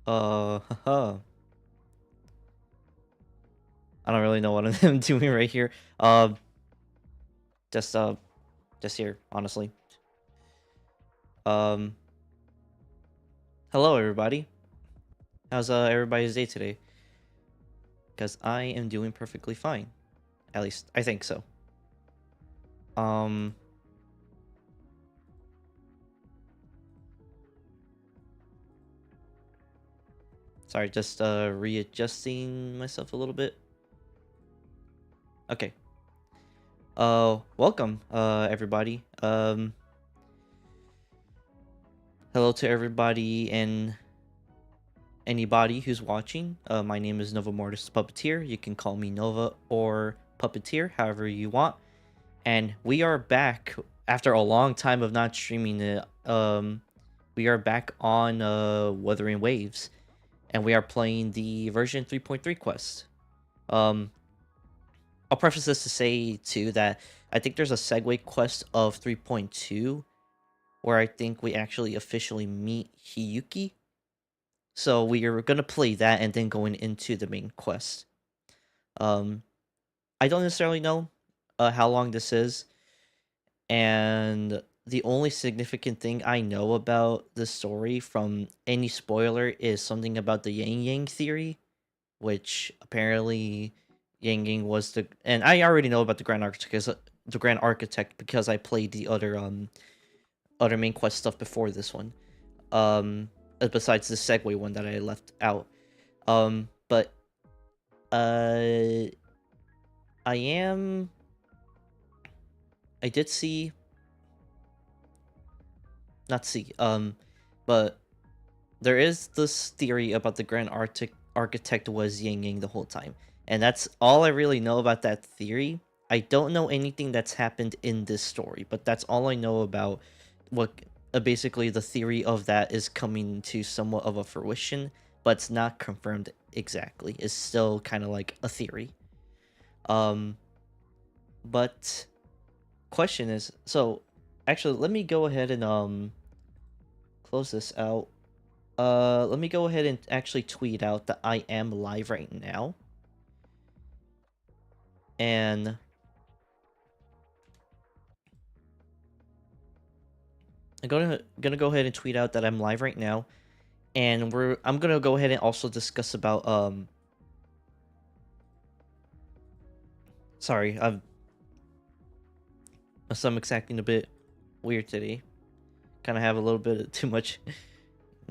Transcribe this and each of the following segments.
Haha. I don't really know what I'm doing right here. Uh, just just here, honestly. Um, hello everybody. How's everybody's day today? Because I am doing perfectly fine. At least I think so. Um, sorry, just readjusting myself a little bit. Okay. Welcome everybody. Hello to everybody and anybody who's watching. My name is Nova Mortis Puppeteer. You can call me Nova or Puppeteer, however you want. And we are back after a long time of not streaming it. We are back on Wuthering Waves, and we are playing the version 3.3 quest. Um, I'll preface this to say too that I think there's a segue quest of 3.2 where I think we actually officially meet Hiyuki. So we are gonna play that and then going into the main quest. Um, I don't necessarily know how long this is, and the only significant thing I know about the story from any spoiler is something about the Yang Yang theory, which apparently Yang Yang was and I already know about the Grand Architect because I played the other main quest stuff before this one. Besides the segue one that I left out. But I did see, not see, but there is this theory about the Grand Architect was Yang Yang the whole time. And that's all I really know about that theory. I don't know anything that's happened in this story, but that's all I know about what basically the theory of that is coming to somewhat of a fruition, but it's not confirmed exactly. It's still kind of like a theory. But question is, so actually let me go ahead and close this out. Let me go ahead and actually tweet out that I am live right now. And I'm gonna go ahead and tweet out that I'm live right now. And I'm gonna go ahead and also discuss about sorry, my stomach's acting a bit weird today. Kind of have a little bit of too much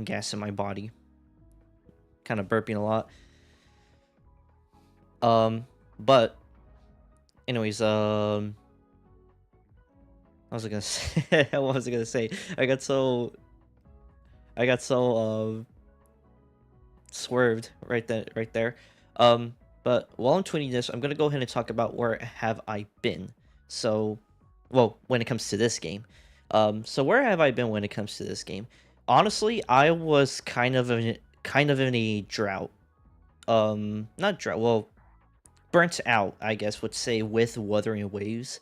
gas in my body. Kind of burping a lot. But anyways, what was I gonna say? What was I gonna say? I got so swerved right there. But while I'm tweeting this, I'm gonna go ahead and talk about where have I been. So, well, when it comes to this game, so where have I been when it comes to this game? Honestly, I was kind of in a drought. Not drought. Well, burnt out, I guess, would say, with Wuthering Waves,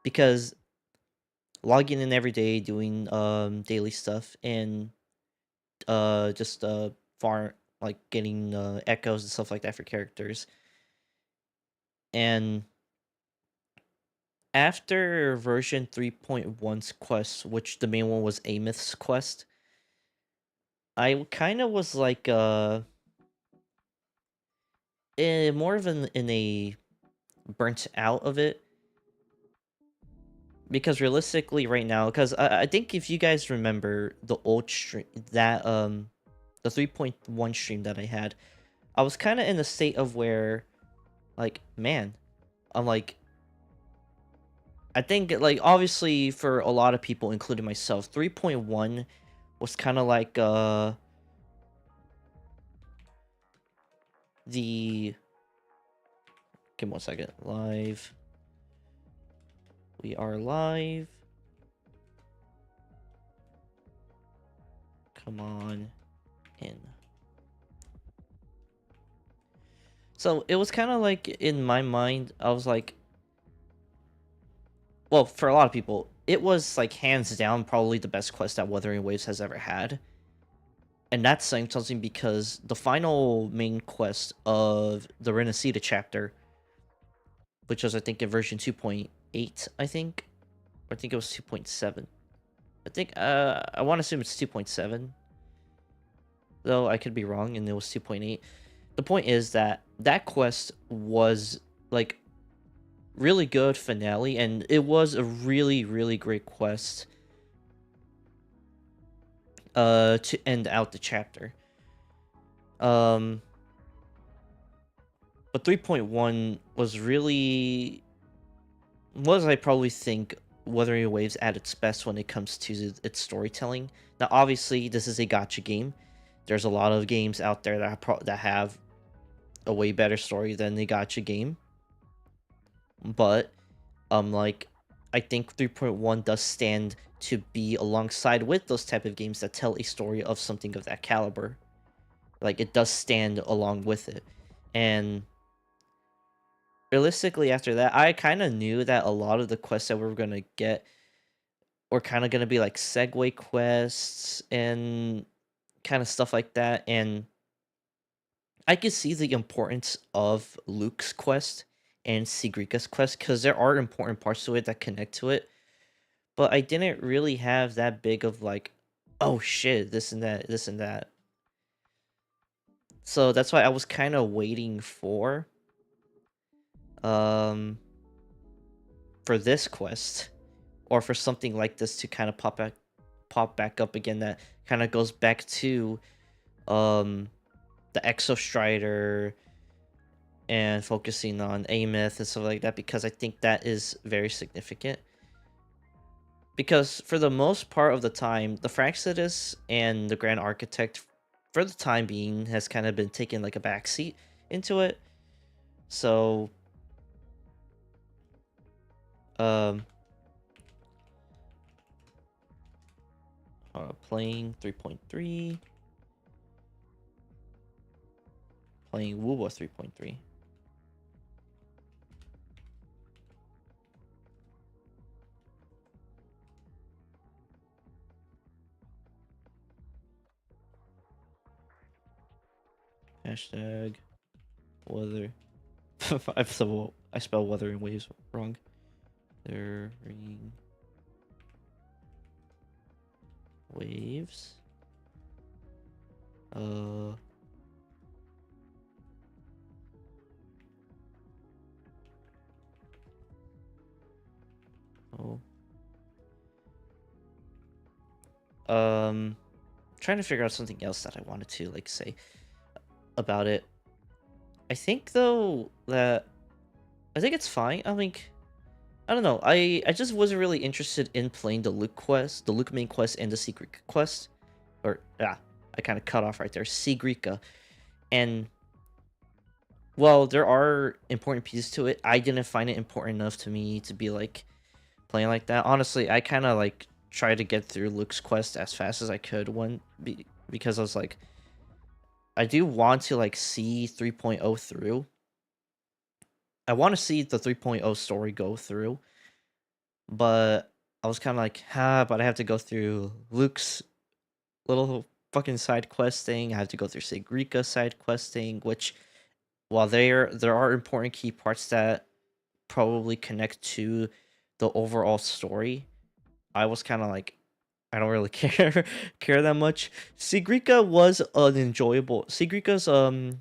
because logging in every day, doing daily stuff, and just far like getting echoes and stuff like that for characters. And after version 3.1's quest, which the main one was Ameth's quest, I kind of was like more of in a burnt out of it, because realistically right now, because I think if you guys remember the old stream, that the 3.1 stream that I had, I was kind of in a state of where, like, man, I'm like, I think, like, obviously for a lot of people, including myself, 3.1 was kind of like the, give me 1 second, live, we are live, come on in. So it was kind of like, in my mind, I was like, well, for a lot of people, it was like hands down probably the best quest that Wuthering Waves has ever had. And that's saying something because the final main quest of the Renacida chapter, which was I think in version 2.8, I think, or I think it was 2.7. I think I want to assume it's 2.7, though I could be wrong, and it was 2.8. The point is that that quest was like really good finale, and it was a really great quest to end out the chapter. But 3.1 was really was I probably think Wuthering Waves at its best when it comes to its storytelling. Now, obviously, this is a gacha game. There's a lot of games out there that have a way better story than the gacha game. But, like, I think 3.1 does stand to be alongside with those type of games that tell a story of something of that caliber. Like, it does stand along with it. And realistically, after that, I kind of knew that a lot of the quests that we were going to get were kind of going to be like segue quests and kind of stuff like that. And I could see the importance of Luke's quest and Sigrika's quest because there are important parts to it that connect to it. But I didn't really have that big of like, oh shit, this and that, this and that. So that's why I was kind of waiting um for this quest or for something like this to kind of pop back up again that kind of goes back to the Exo Strider and focusing on Amyth and stuff like that, because I think that is very significant. Because for the most part of the time, the Fraxidus and the Grand Architect, for the time being, has kind of been taking like a backseat into it. So, playing 3.3, playing Wuwa 3.3. Hashtag weather. I spell Wuthering Waves wrong. Wuthering Waves. Oh. Trying to figure out something else that I wanted to like say about it. I think though that I think it's fine. I mean, I don't know. I just wasn't really interested in playing the Luke quest, the Luke main quest, and the Secret quest. Or yeah, I kind of cut off right there. Sigrika. And well, there are important pieces to it. I didn't find it important enough to me to be like playing like that. Honestly, I kind of like tried to get through Luke's quest as fast as I could because I was like, I do want to like see 3.0 through. I want to see the 3.0 story go through, but I was kind of like, but I have to go through Luke's little fucking side quest thing. I have to go through Sigrika's side quest thing, which while there are important key parts that probably connect to the overall story, I was kind of like, I don't really care that much. Sigrika's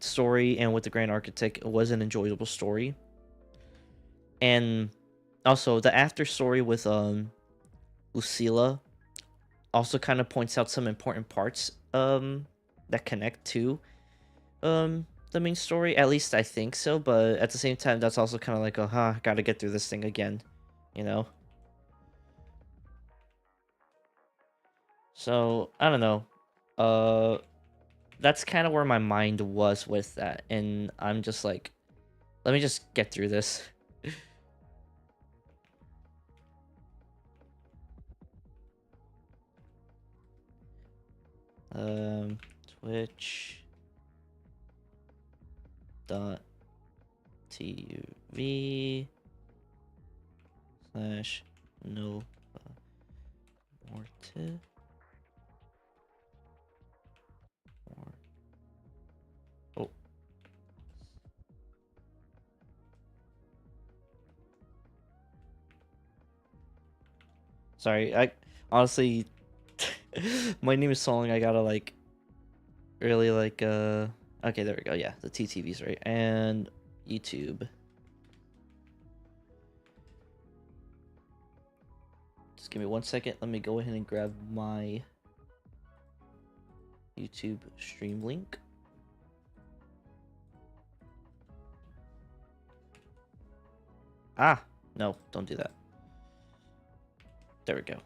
story, and with the Grand Architect, was an enjoyable story. And also the after story with Lucilla also kind of points out some important parts that connect to the main story. At least I think so, but at the same time that's also kind of like gotta get through this thing again, you know? So, I don't know. That's kind of where my mind was with that, and I'm just like, let me just get through this. Twitch dot TV slash no Mortis. Sorry, I honestly, my name is so long. I gotta like really like Okay, there we go. Yeah, the TTV's right, and YouTube. Just give me 1 second. Let me go ahead and grab my YouTube stream link. Ah, no, don't do that. There we go.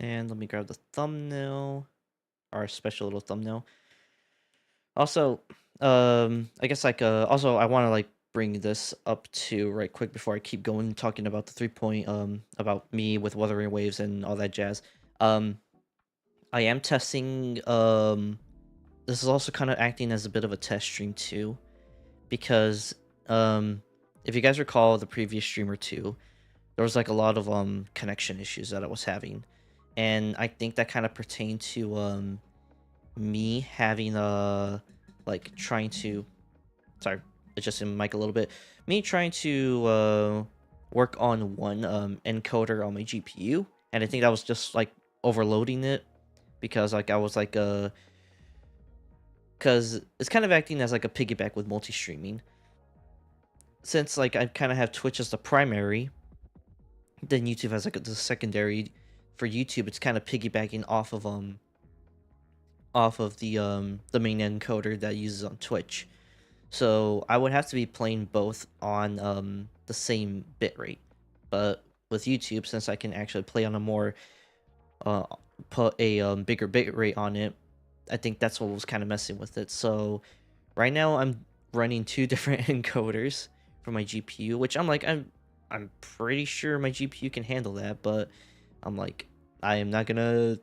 And let me grab the thumbnail, our special little thumbnail. Also, I guess like also I want to like bring this up too right quick before I keep going talking about the 3 point about me with Wuthering Waves and all that jazz. I am testing this is also kind of acting as a bit of a test stream too, because if you guys recall the previous stream or two, there was like a lot of connection issues that I was having, and I think that kind of pertained to me having like trying to, sorry, adjusting my mic a little bit, me trying to work on one encoder on my GPU, and I think that was just like overloading it, because like I was like because it's kind of acting as like a piggyback with multi-streaming. Since like I kind of have Twitch as the primary, then YouTube has like the secondary. For YouTube, it's kind of piggybacking off of the main encoder that uses on Twitch. So I would have to be playing both on the same bitrate. But with YouTube, since I can actually play on a more put a bigger bitrate on it, I think that's what was kind of messing with it. So right now I'm running two different encoders for my GPU, which I'm pretty sure my GPU can handle that, but I'm like, I am not gonna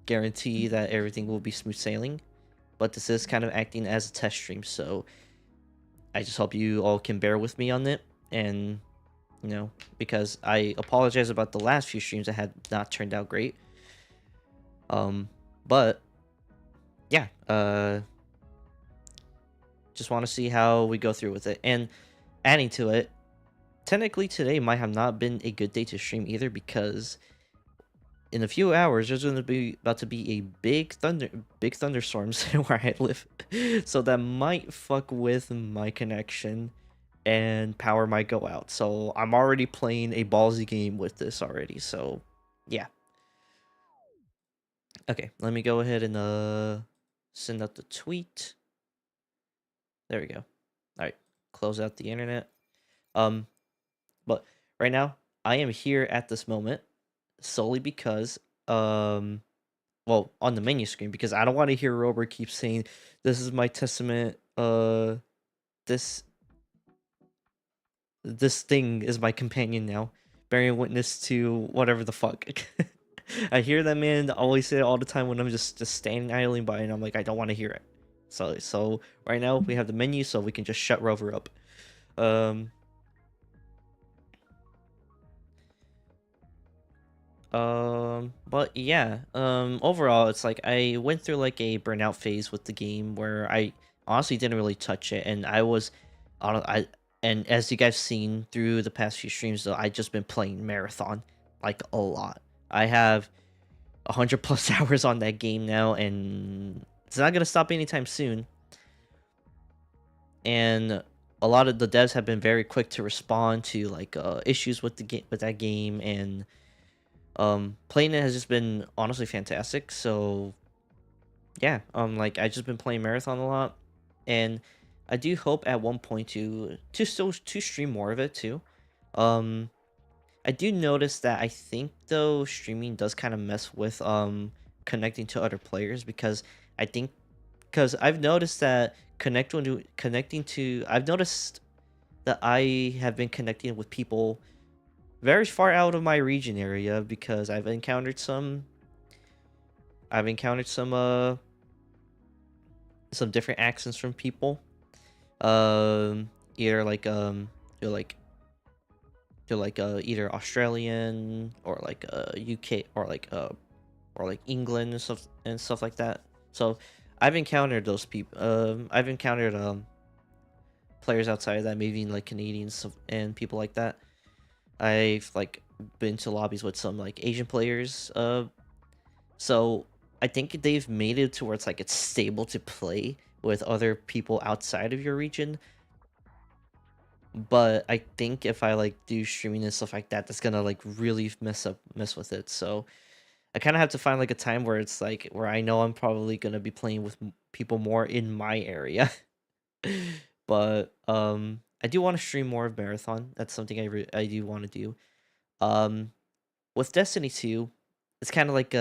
guarantee that everything will be smooth sailing. But this is kind of acting as a test stream, so I just hope you all can bear with me on it. And you know, because I apologize about the last few streams that had not turned out great. But yeah, just want to see how we go through with it. And adding to it, technically today might have not been a good day to stream either, because in a few hours there's going to be about to be a big thunderstorms where I live, so that might fuck with my connection and power might go out. So I'm already playing a ballsy game with this already. So yeah. Okay, let me go ahead and send out the tweet. There we go. All right, close out the internet. But right now I am here at this moment solely because well, on the menu screen, because I don't want to hear Robert keep saying this is my testament, this thing is my companion now, bearing witness to whatever the fuck. I hear that man always say it all the time when I'm just standing idling by, and I'm like, I don't want to hear it. So right now we have the menu, so we can just shut Rover up. But yeah, overall, it's like I went through like a burnout phase with the game where I honestly didn't really touch it, and and as you guys seen through the past few streams, though, I just been playing marathon like a lot. I have 100+ hours on that game now, and it's not gonna stop anytime soon. And a lot of the devs have been very quick to respond to like issues with that game, and playing it has just been honestly fantastic. So yeah, like I just been playing marathon a lot, and I do hope at one point to still to stream more of it too. I do notice that I think though streaming does kind of mess with connecting to other players, because I think, because I've noticed that I've noticed that I have been connecting with people very far out of my region area because I've encountered some different accents from people. Either like they're like either Australian or like UK or like England and stuff like that. So I've encountered those people. I've encountered players outside of that, maybe like Canadians and people like that. I've like been to lobbies with some like Asian players. So I think they've made it to where it's like it's stable to play with other people outside of your region. But I think if I like do streaming and stuff like that, that's gonna like really mess with it. So I kind of have to find like a time where it's like where I know I'm probably gonna be playing with people more in my area. But I do want to stream more of Marathon. That's something I do want to do. Um, with Destiny 2, it's kind of like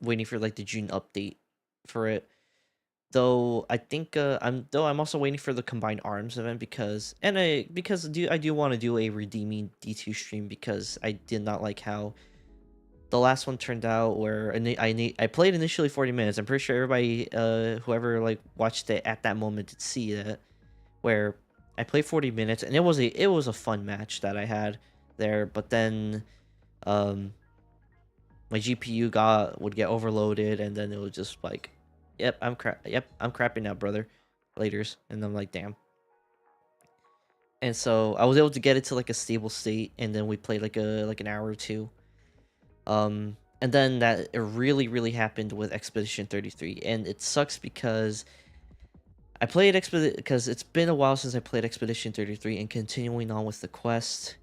waiting for like the June update for it. Though I think I'm also waiting for the Combined Arms event because I do want to do a redeeming D2 stream because I did not like how the last one turned out where I played initially 40 minutes. I'm pretty sure everybody whoever like watched it at that moment did see that, where I played 40 minutes and it was a fun match that I had there, but then my GPU would get overloaded and then it was just like, yep, I'm crapping out, brother. Laters. And I'm like, damn. And so I was able to get it to like a stable state and then we played like an hour or two. And then that it really happened with Expedition 33, and it sucks because I played because it's been a while since I played Expedition 33 and continuing on with the quest.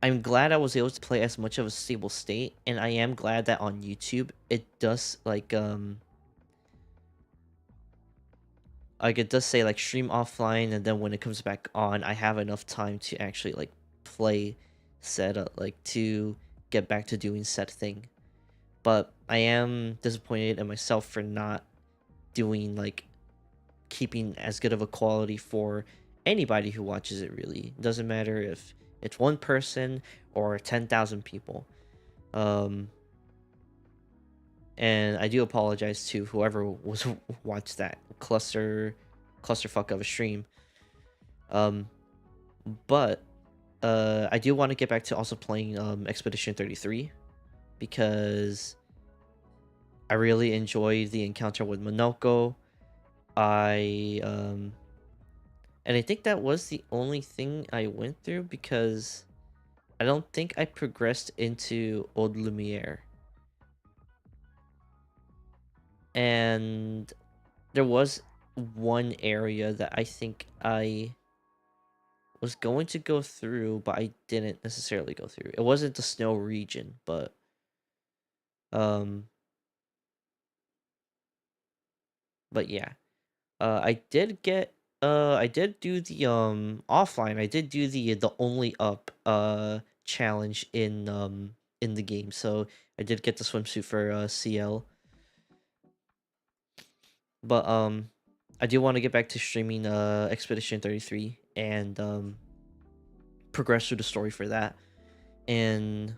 I'm glad I was able to play as much of a stable state, and I am glad that on YouTube it does like it does say like stream offline, and then when it comes back on, I have enough time to actually like play like to get back to doing said thing. But I am disappointed in myself for not doing like keeping as good of a quality for anybody who watches it. Really, it doesn't matter if it's one person or 10,000 people. And I do apologize to whoever watched that clusterfuck of a stream. But I do want to get back to also playing Expedition 33 because I really enjoyed the encounter with Monoko. And I think that was the only thing I went through because I don't think I progressed into Old Lumiere. And there was one area that I think I was going to go through, but I didn't necessarily go through. It wasn't the snow region, but yeah. I did do the offline. I did do the only up challenge in the game. So I did get the swimsuit for CL. But I do want to get back to streaming Expedition 33 and progress through the story for that. And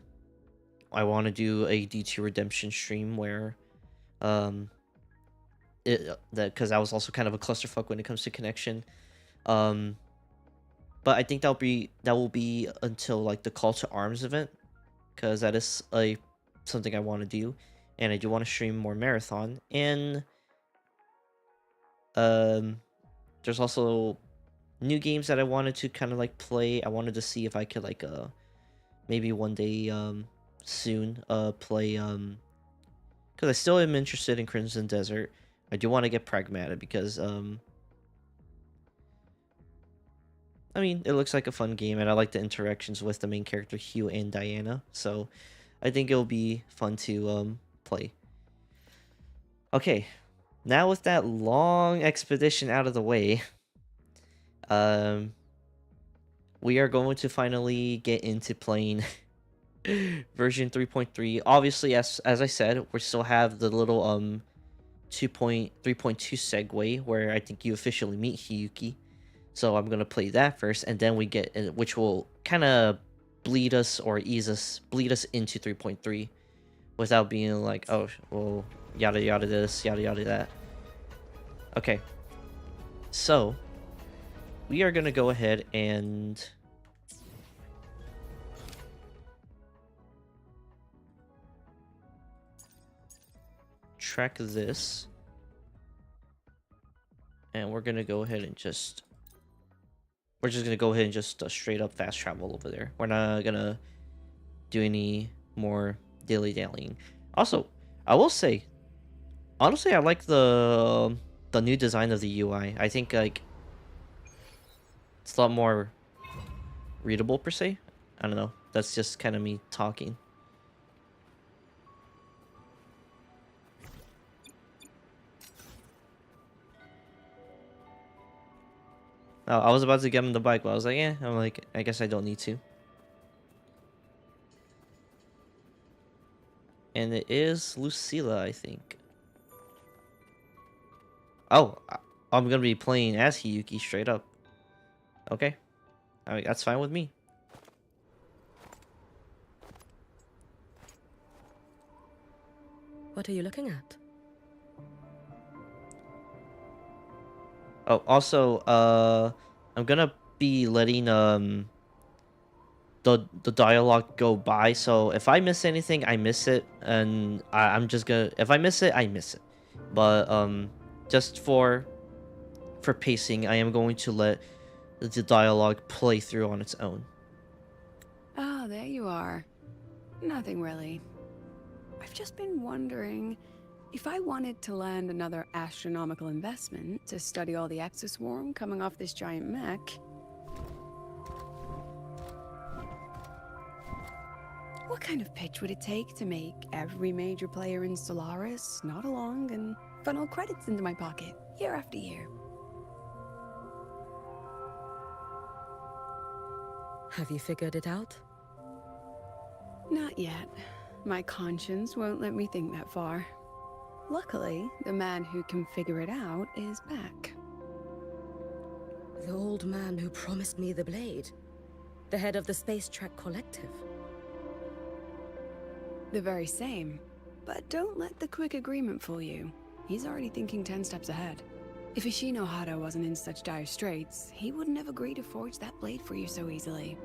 I want to do a D2 redemption stream where because I was also kind of a clusterfuck when it comes to connection. But I think that will be until like the Call to Arms event, because that is something I want to do, and I do want to stream more Marathon. And there's also new games that I wanted to kind of like play. I wanted to see if I could like maybe one day soon play because I still am interested in Crimson Desert. I do want to get Pragmata because I mean, it looks like a fun game, and I like the interactions with the main character Hugh and Diana, so I think it'll be fun to play. Okay, now with that long expedition out of the way, we are going to finally get into playing version 3.3. Obviously, as I said, we still have the little 3.2 segue where I think you officially meet Hiyuki. So I'm gonna play that first, and then we get, which will kind of bleed us or bleed us into 3.3 without being like, oh, well, yada yada this, yada yada that. Okay. So, we are going to go ahead and track this. And we're going to go ahead and just... We're just going to go ahead and just straight up fast travel over there. We're not going to do any more dilly-dallying. Also, I will say, honestly, I like the new design of the UI. I think, like, it's a lot more readable, per se. I don't know. That's just kind of me talking. I was about to get on the bike, but I was like, yeah, I'm like, I guess I don't need to. And it is Lucilla, I think. Oh, I'm gonna be playing as Hiyuki straight up. Okay. I mean, that's fine with me. What are you looking at? Oh, also, I'm gonna be letting the dialogue go by. So if I miss anything, I miss it, and I'm just gonna, if I miss it, I miss it. But just for pacing, I am going to let the dialogue play through on its own. Ah, there you are. Nothing really. I've just been wondering if I wanted to land another astronomical investment to study all the exoswarm coming off this giant mech. What kind of pitch would it take to make every major player in Solaris nod along and funnel credits into my pocket year after year? Have you figured it out? Not yet. My conscience won't let me think that far. Luckily, the man who can figure it out is back. The old man who promised me the blade. The head of the Space Trek Collective. The very same. But don't let the quick agreement fool you. He's already thinking 10 steps ahead. If Ishino Hado wasn't in such dire straits, he wouldn't have agreed to forge that blade for you so easily.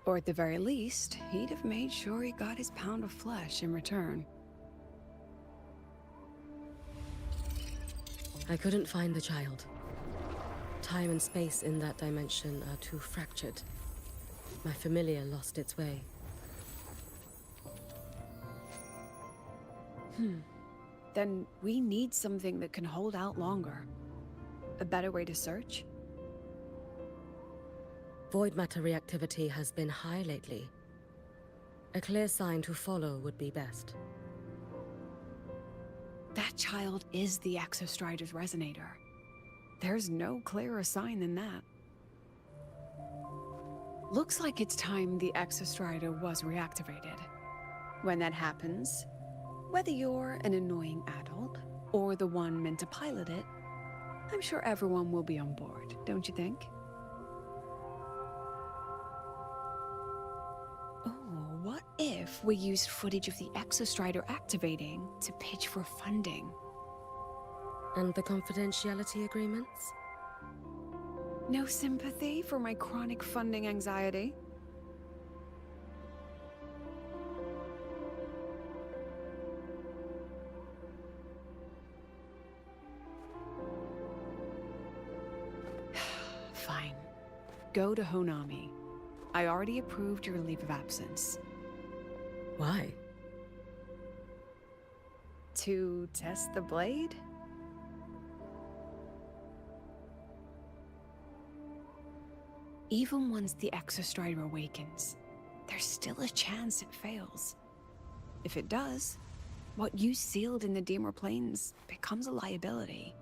Or at the very least, he'd have made sure he got his pound of flesh in return. I couldn't find the child. Time and space in that dimension are too fractured. My familiar lost its way. Then we need something that can hold out longer. A better way to search? Void matter reactivity has been high lately. A clear sign to follow would be best. That child is the Exostrider's resonator. There's no clearer sign than that. Looks like it's time the Exostrider was reactivated. When that happens, whether you're an annoying adult or the one meant to pilot it, I'm sure everyone will be on board, don't you think? Oh, what if we used footage of the Exostrider activating to pitch for funding? And the confidentiality agreements? No sympathy for my chronic funding anxiety? Fine. Go to Honami. I already approved your leave of absence. Why? To test the blade? Even once the Exostrider awakens, there's still a chance it fails. If it does, what you sealed in the Deemer Plains becomes a liability.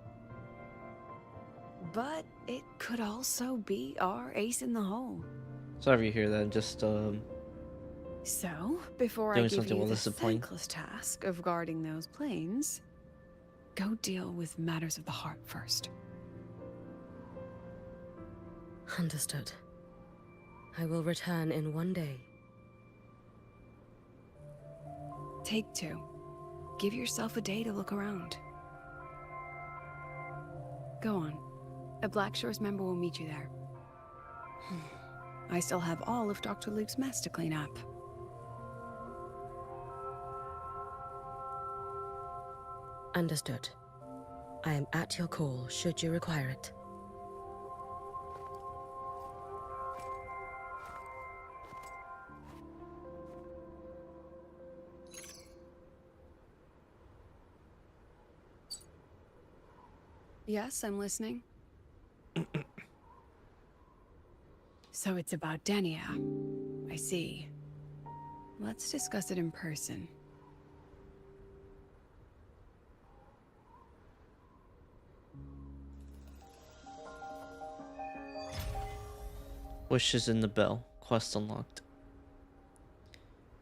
But it could also be our ace in the hole. Sorry if you hear that. Just So, before I doing give something you while the disciplined. thankless task of guarding those planes, go deal with matters of the heart first. Understood. I will return in one day. Take 2. Give yourself a day to look around. Go on. A Black Shores member will meet you there. I still have all of Dr. Luke's mess to clean up. Understood. I am at your call should you require it. Yes, I'm listening. So it's about Denia. I see. Let's discuss it in person. Wishes in the bell. Quest unlocked.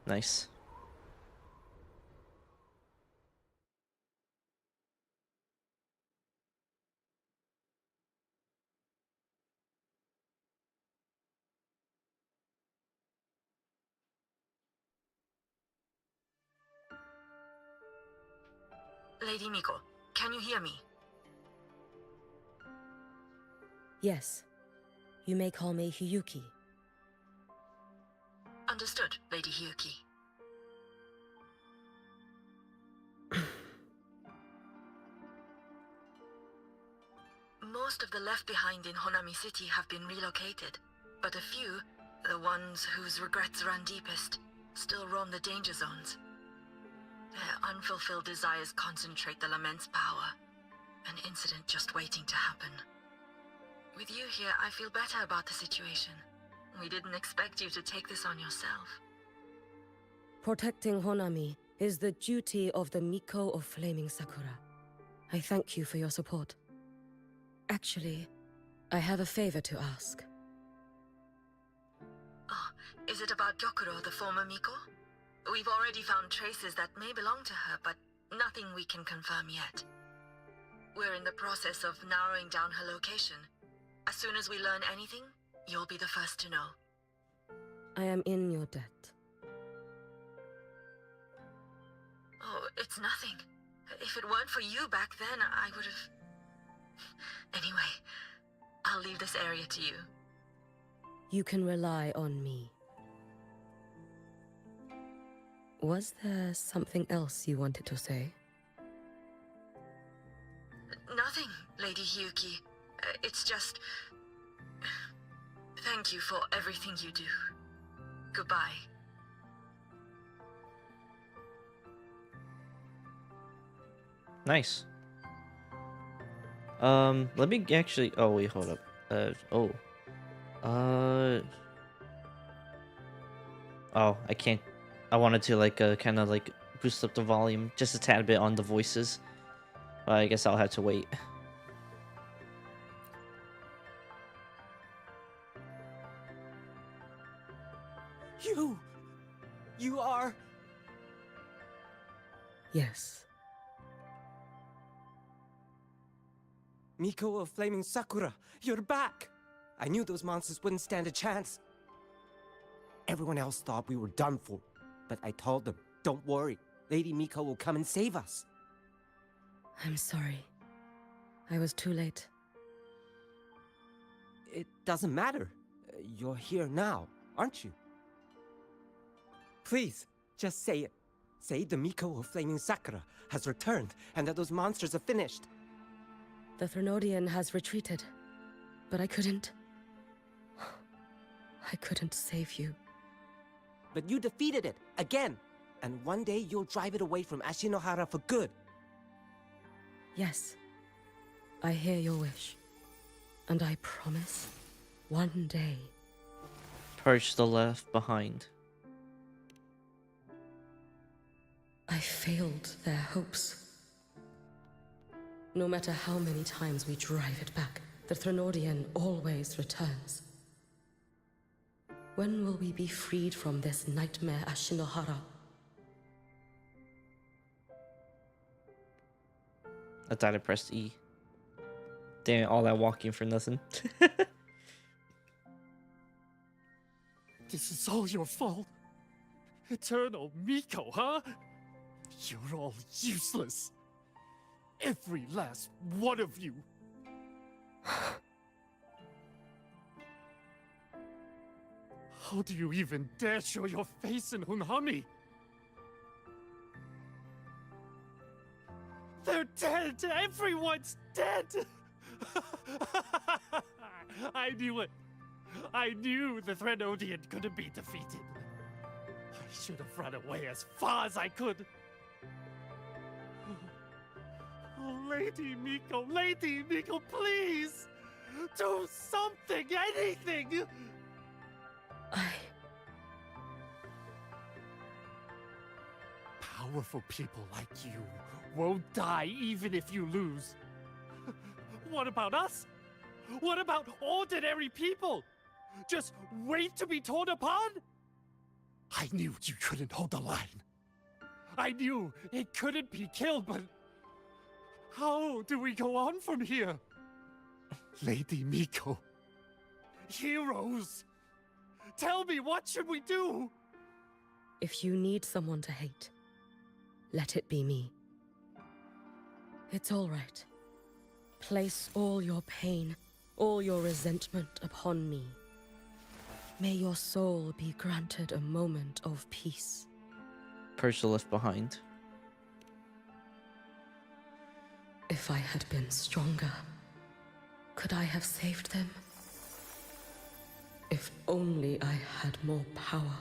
Nice. Lady Miko, can you hear me? Yes. You may call me Hiyuki. Understood, Lady Hiyuki. Most of the left behind in Honami City have been relocated, but a few, the ones whose regrets run deepest, still roam the danger zones. Their unfulfilled desires concentrate the Lament's power, an incident just waiting to happen. With you here, I feel better about the situation. We didn't expect you to take this on yourself. Protecting Honami is the duty of the Miko of Flaming Sakura. I thank you for your support. Actually, I have a favor to ask. Oh, is it about Gyokuro, the former Miko? We've already found traces that may belong to her, but nothing we can confirm yet. We're in the process of narrowing down her location. As soon as we learn anything, you'll be the first to know. I am in your debt. Oh, it's nothing. If it weren't for you back then, I would have... Anyway, I'll leave this area to you. You can rely on me. Was there something else you wanted to say? Nothing, Lady Hiyuki. It's just... Thank you for everything you do. Goodbye. Nice. Let me actually... Oh, wait, hold up. Oh, I can't... I wanted to, like, kind of, like, boost up the volume just a tad bit on the voices. But I guess I'll have to wait. You are... Yes. Miko of Flaming Sakura, you're back! I knew those monsters wouldn't stand a chance. Everyone else thought we were done for, but I told them, don't worry, Lady Miko will come and save us. I'm sorry. I was too late. It doesn't matter. You're here now, aren't you? Please, just say it. Say the Miko of Flaming Sakura has returned and that those monsters are finished. The Threnodian has retreated, but I couldn't. I couldn't save you. But you defeated it, again! And one day you'll drive it away from Ashinohara for good. Yes, I hear your wish. And I promise, one day... Purge the left behind. I failed their hopes. No matter how many times we drive it back, the Threnodian always returns. When will we be freed from this nightmare Ashinohara? I thought I pressed E. Damn, all that walking for nothing. This is all your fault. Eternal Miko, huh? You're all useless. Every last one of you. How do you even dare show your face in Hunami? They're dead! Everyone's dead! I knew it. I knew the Threnodian couldn't be defeated. I should have run away as far as I could. Oh, Lady Miko, please! Do something, anything! Powerful people like you won't die even if you lose. What about us? What about ordinary people? Just wait to be torn apart? I knew you couldn't hold the line. I knew it couldn't be killed, but how do we go on from here? Lady Miko, heroes, tell me, what should we do? If you need someone to hate, let it be me. It's all right. Place all your pain, all your resentment upon me. May your soul be granted a moment of peace. Persia left behind. If I had been stronger, could I have saved them? If only I had more power.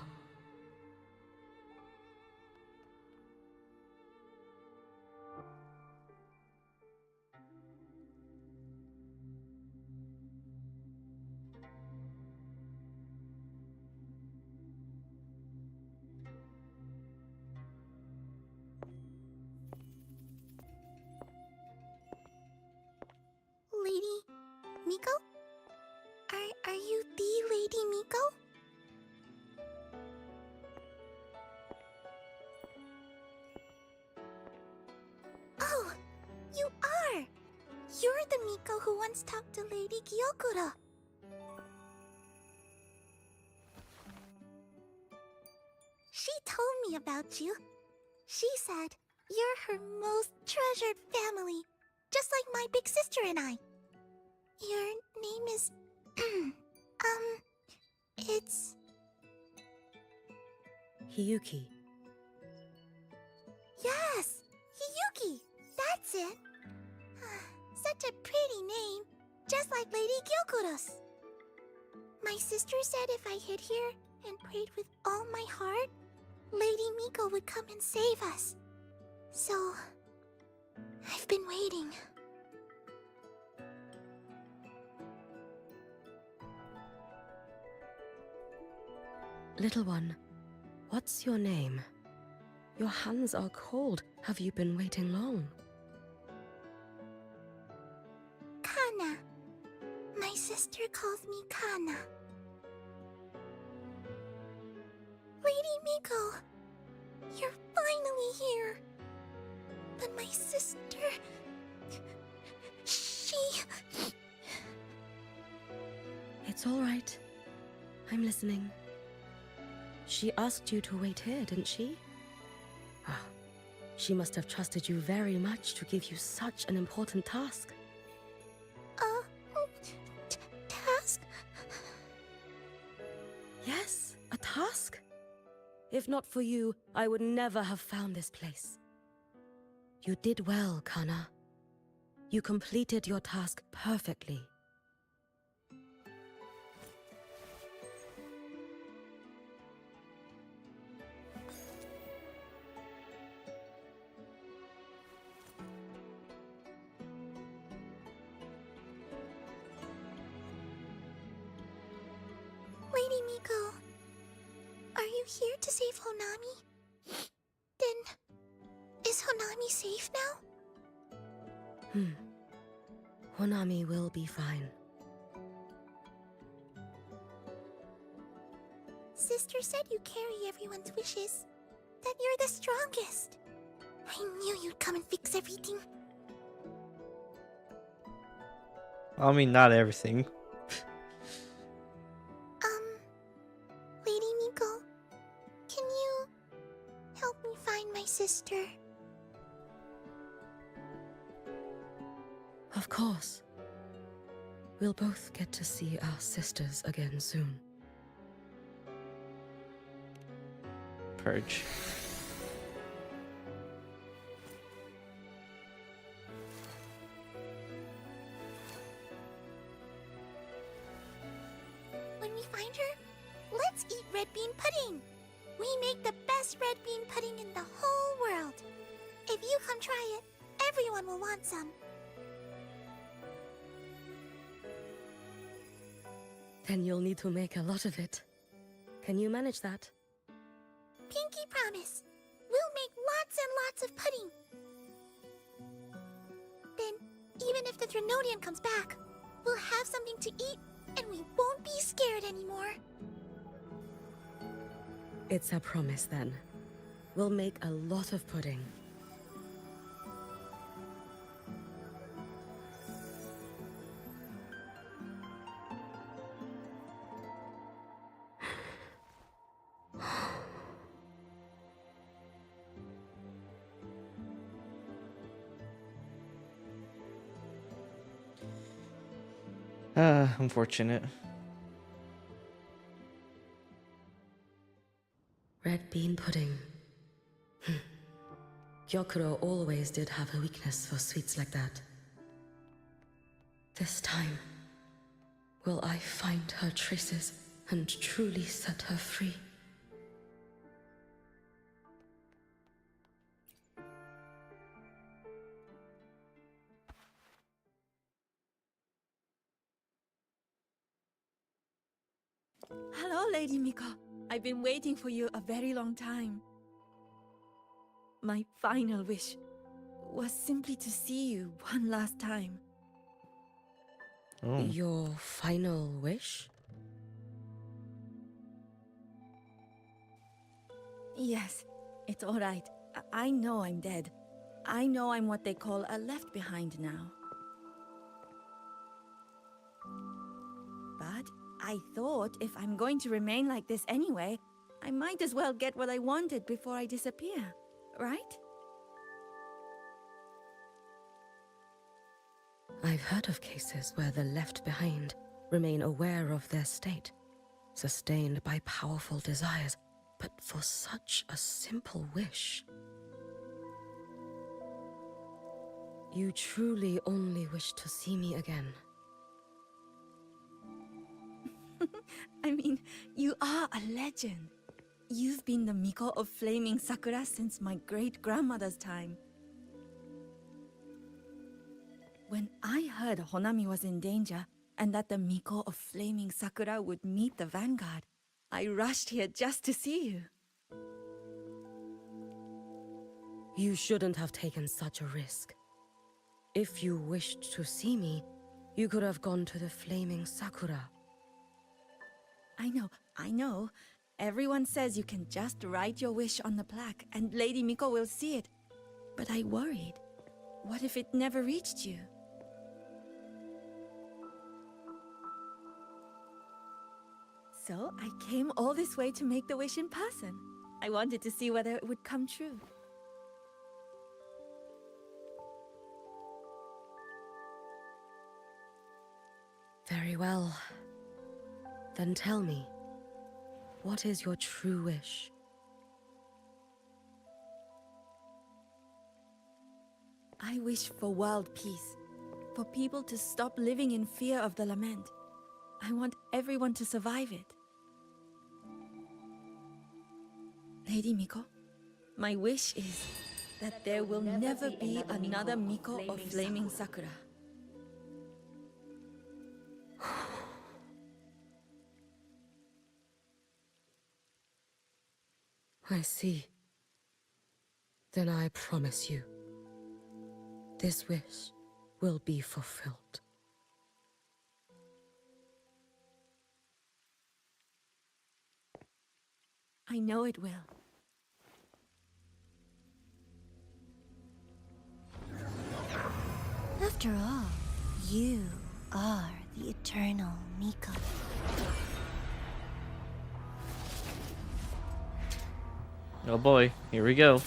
Lady Miko? Are you the Lady Miko? Oh, you are! You're the Miko who once talked to Lady Gyokura. She told me about you. She said you're her most treasured family, just like my big sister and I. Your name is... it's... Hiyuki. Yes! Hiyuki! That's it! Such a pretty name, just like Lady Gyokura's. My sister said if I hid here and prayed with all my heart, Lady Miko would come and save us. So... I've been waiting. Little one, what's your name? Your hands are cold. Have you been waiting long? Kana. My sister calls me Kana. Lady Miko, you're finally here. But my sister... she... It's all right. I'm listening. She asked you to wait here, didn't she? Ah, she must have trusted you very much to give you such an important task. Task? Yes, a task? If not for you, I would never have found this place. You did well, Kana. You completed your task perfectly. Lady Miko, are you here to save Honami? Then, is Honami safe now? Honami will be fine. Sister said you carry everyone's wishes. That you're the strongest. I knew you'd come and fix everything. I mean, not everything. Lady my sister? Of course. We'll both get to see our sisters again soon. Purge. When we find her, let's eat red bean pudding. We make the best red bean pudding in the whole world. If you come try it, everyone will want some. Then you'll need to make a lot of it. Can you manage that? Pinky promise. We'll make lots and lots of pudding. Then, even if the Threnodian comes back, we'll have something to eat and we won't be scared anymore. It's a promise then. We'll make a lot of pudding. Unfortunate. Red bean pudding. Gyokuro always did have a weakness for sweets like that. This time, will I find her traces and truly set her free? Hello, Lady Miko. I've been waiting for you a very long time. My final wish was simply to see you one last time. Oh. Your final wish? Yes, it's all right. I know I'm dead. I know I'm what they call a left behind now. But I thought if I'm going to remain like this anyway, I might as well get what I wanted before I disappear, right? I've heard of cases where the left behind remain aware of their state, sustained by powerful desires, but for such a simple wish. You truly only wish to see me again. I mean, you are a legend. You've been the Miko of Flaming Sakura since my great-grandmother's time. When I heard Honami was in danger, and that the Miko of Flaming Sakura would meet the Vanguard, I rushed here just to see you. You shouldn't have taken such a risk. If you wished to see me, you could have gone to the Flaming Sakura. I know. Everyone says you can just write your wish on the plaque and Lady Miko will see it. But I worried. What if it never reached you? So I came all this way to make the wish in person. I wanted to see whether it would come true. Very well. Then tell me, what is your true wish? I wish for world peace, for people to stop living in fear of the lament. I want everyone to survive it. Lady Miko, my wish is that there will never be another Miko of Flaming Sakura. I see. Then I promise you, this wish will be fulfilled. I know it will. After all, you are the eternal Miko. Oh boy, here we go.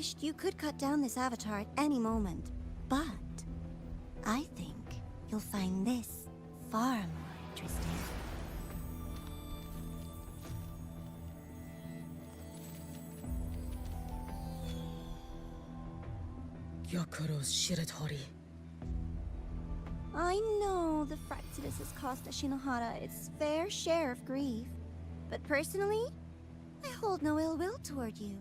wished, you could cut down this avatar at any moment. But I think you'll find this far more interesting. Gyokuro's Shiratori. I know the Fractidus has cost Ashinohara its fair share of grief, but personally, I hold no ill will toward you.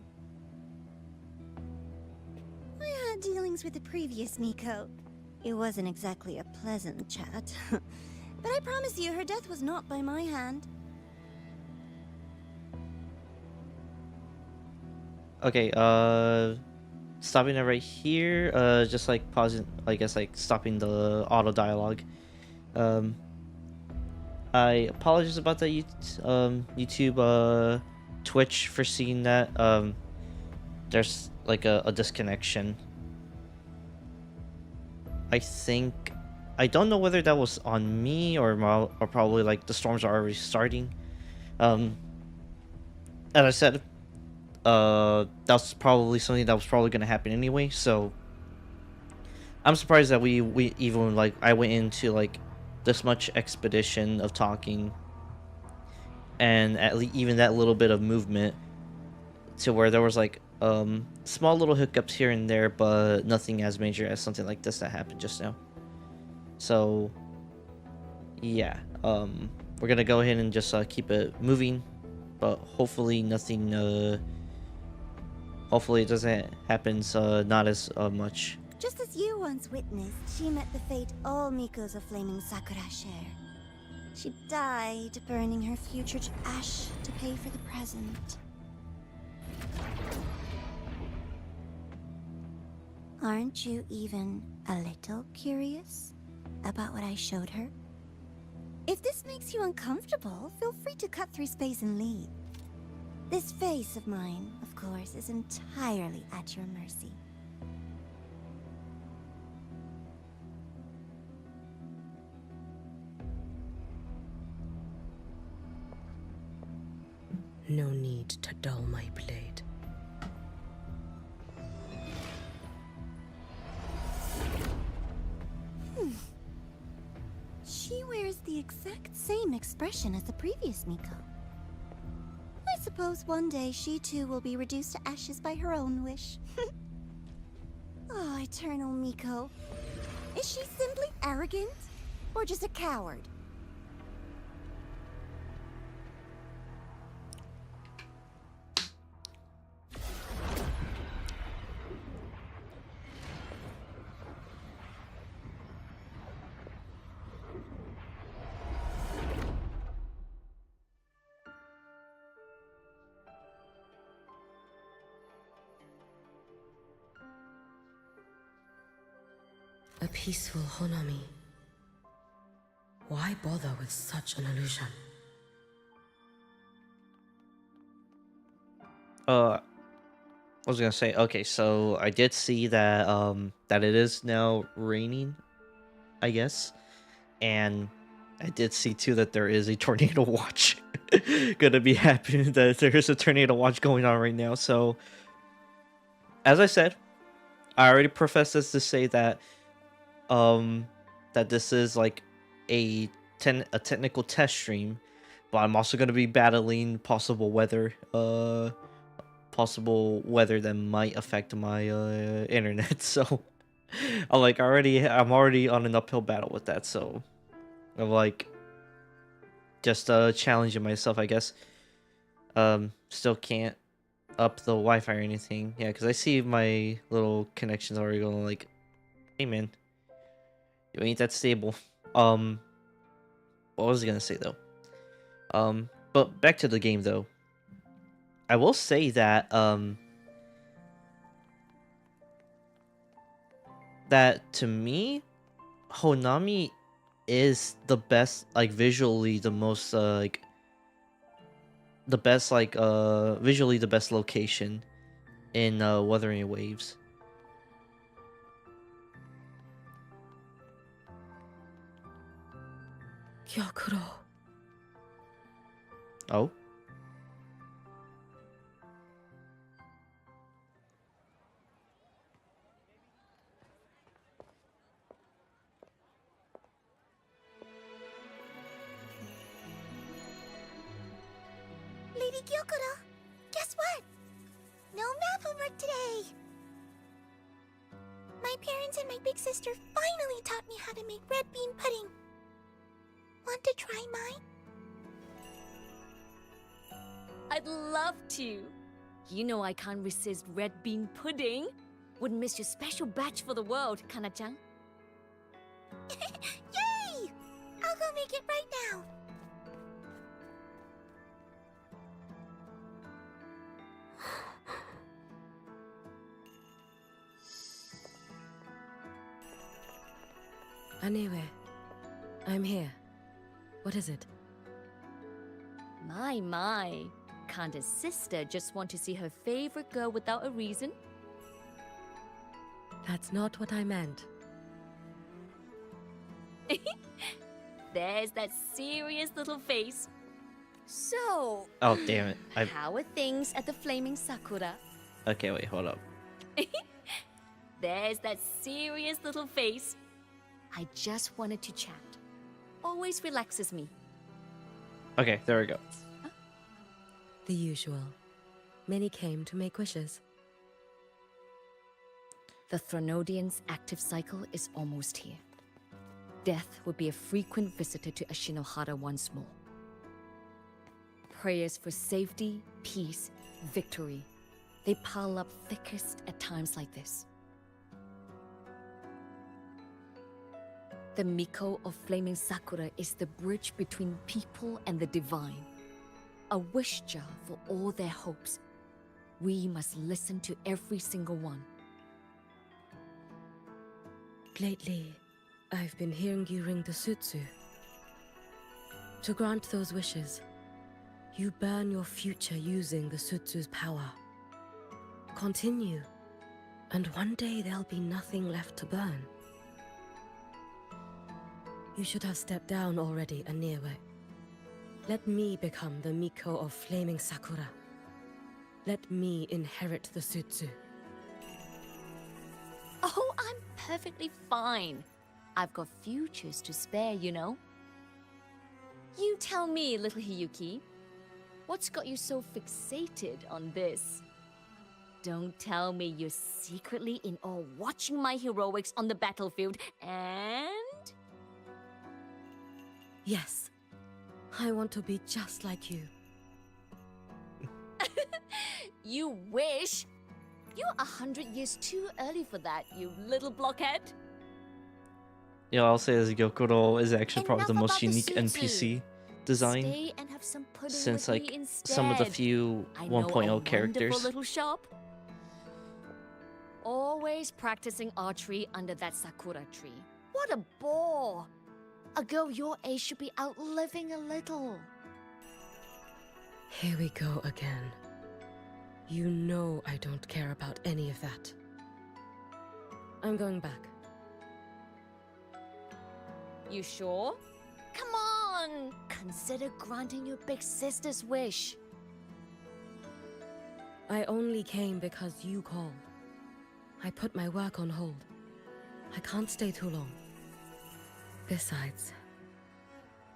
I had dealings with the previous Miko. It wasn't exactly a pleasant chat, but I promise you her death was not by my hand. Okay, stopping it right here, just like pausing, I guess like stopping the auto dialogue. I apologize about that, YouTube, Twitch for seeing that. There's like a disconnection. I don't know whether that was on me or probably like the storms are already starting. As I said, that's probably something that was probably gonna happen anyway, so I'm surprised that we even like I went into like this much expedition of talking and at least even that little bit of movement to where there was like small little hiccups here and there, but nothing as major as something like this that happened just now. So yeah, we're gonna go ahead and just keep it moving, but hopefully nothing hopefully it doesn't happen not as much. Just as you once witnessed, she met the fate all Mikos of Flaming Sakura share. She died, burning her future to ash to pay for the present. Aren't you even a little curious about what I showed her? If this makes you uncomfortable, feel free to cut through space and leave. This face of mine, of course, is entirely at your mercy. No need to dull my blade. She wears the exact same expression as the previous Miko. I suppose one day she too will be reduced to ashes by her own wish. Oh, Eternal Miko. Is she simply arrogant? Or just a coward? A peaceful Honami. Why bother with such an illusion? I was gonna say, okay, so I did see that that it is now raining, I guess, and I did see too that there is a tornado watch gonna be happening. That there is a tornado watch going on right now. So, as I said, I already professed this to say that that this is like a technical test stream, but I'm also gonna be battling possible weather that might affect my internet. So I'm already on an uphill battle with that. So I'm like just challenging myself, I guess. Still can't up the Wi-Fi or anything. Yeah, because I see my little connections already going like, hey man, you ain't that stable. What was I gonna say though? But back to the game though. I will say that that to me, Honami is the best, like visually the most like the best like visually the best location in Wuthering Waves. Gyokuro. Oh. Lady Gyokuro, guess what? No math homework today! My parents and my big sister finally taught me how to make red bean pudding. Want to try mine? I'd love to. You know I can't resist red bean pudding. Wouldn't miss your special batch for the world, Kana-chan. Yay! I'll go make it right now. Anyway, I'm here. What is it? My. Can't a sister just want to see her favorite girl without a reason? That's not what I meant. There's that serious little face. So, Oh, damn it. how are things at the Flaming Sakura? Okay, wait, hold up. There's that serious little face. I just wanted to chat. Always relaxes me. Okay, there we go. The usual. Many came to make wishes. The Thronodian's active cycle is almost here. Death would be a frequent visitor to Ashinohara once more. Prayers for safety, peace, victory. They pile up thickest at times like this. The Miko of Flaming Sakura is the bridge between people and the divine. A wish jar for all their hopes. We must listen to every single one. Lately, I've been hearing you ring the sutsu. To grant those wishes, you burn your future using the sutsu's power. Continue, and one day there'll be nothing left to burn. You should have stepped down already, Aniewe. Let me become the Miko of Flaming Sakura. Let me inherit the sutsu. Oh, I'm perfectly fine. I've got futures to spare, you know. You tell me, little Hiyuki, what's got you so fixated on this? Don't tell me you're secretly in awe watching my heroics on the battlefield and... Yes, I want to be just like you. You wish? You're 100 years too early for that, you little blockhead. Yeah, I'll say as Gyokuro is actually probably the Enough most about the unique sutsu. NPC design Stay and have some pudding since with like me some of the instead. few I know 1.0 a characters. wonderful little shop. Always practicing archery under that sakura tree. What a bore! A girl your age should be out living a little. Here we go again. You know I don't care about any of that. I'm going back. You sure? Come on! Consider granting your big sister's wish. I only came because you called. I put my work on hold. I can't stay too long. Besides,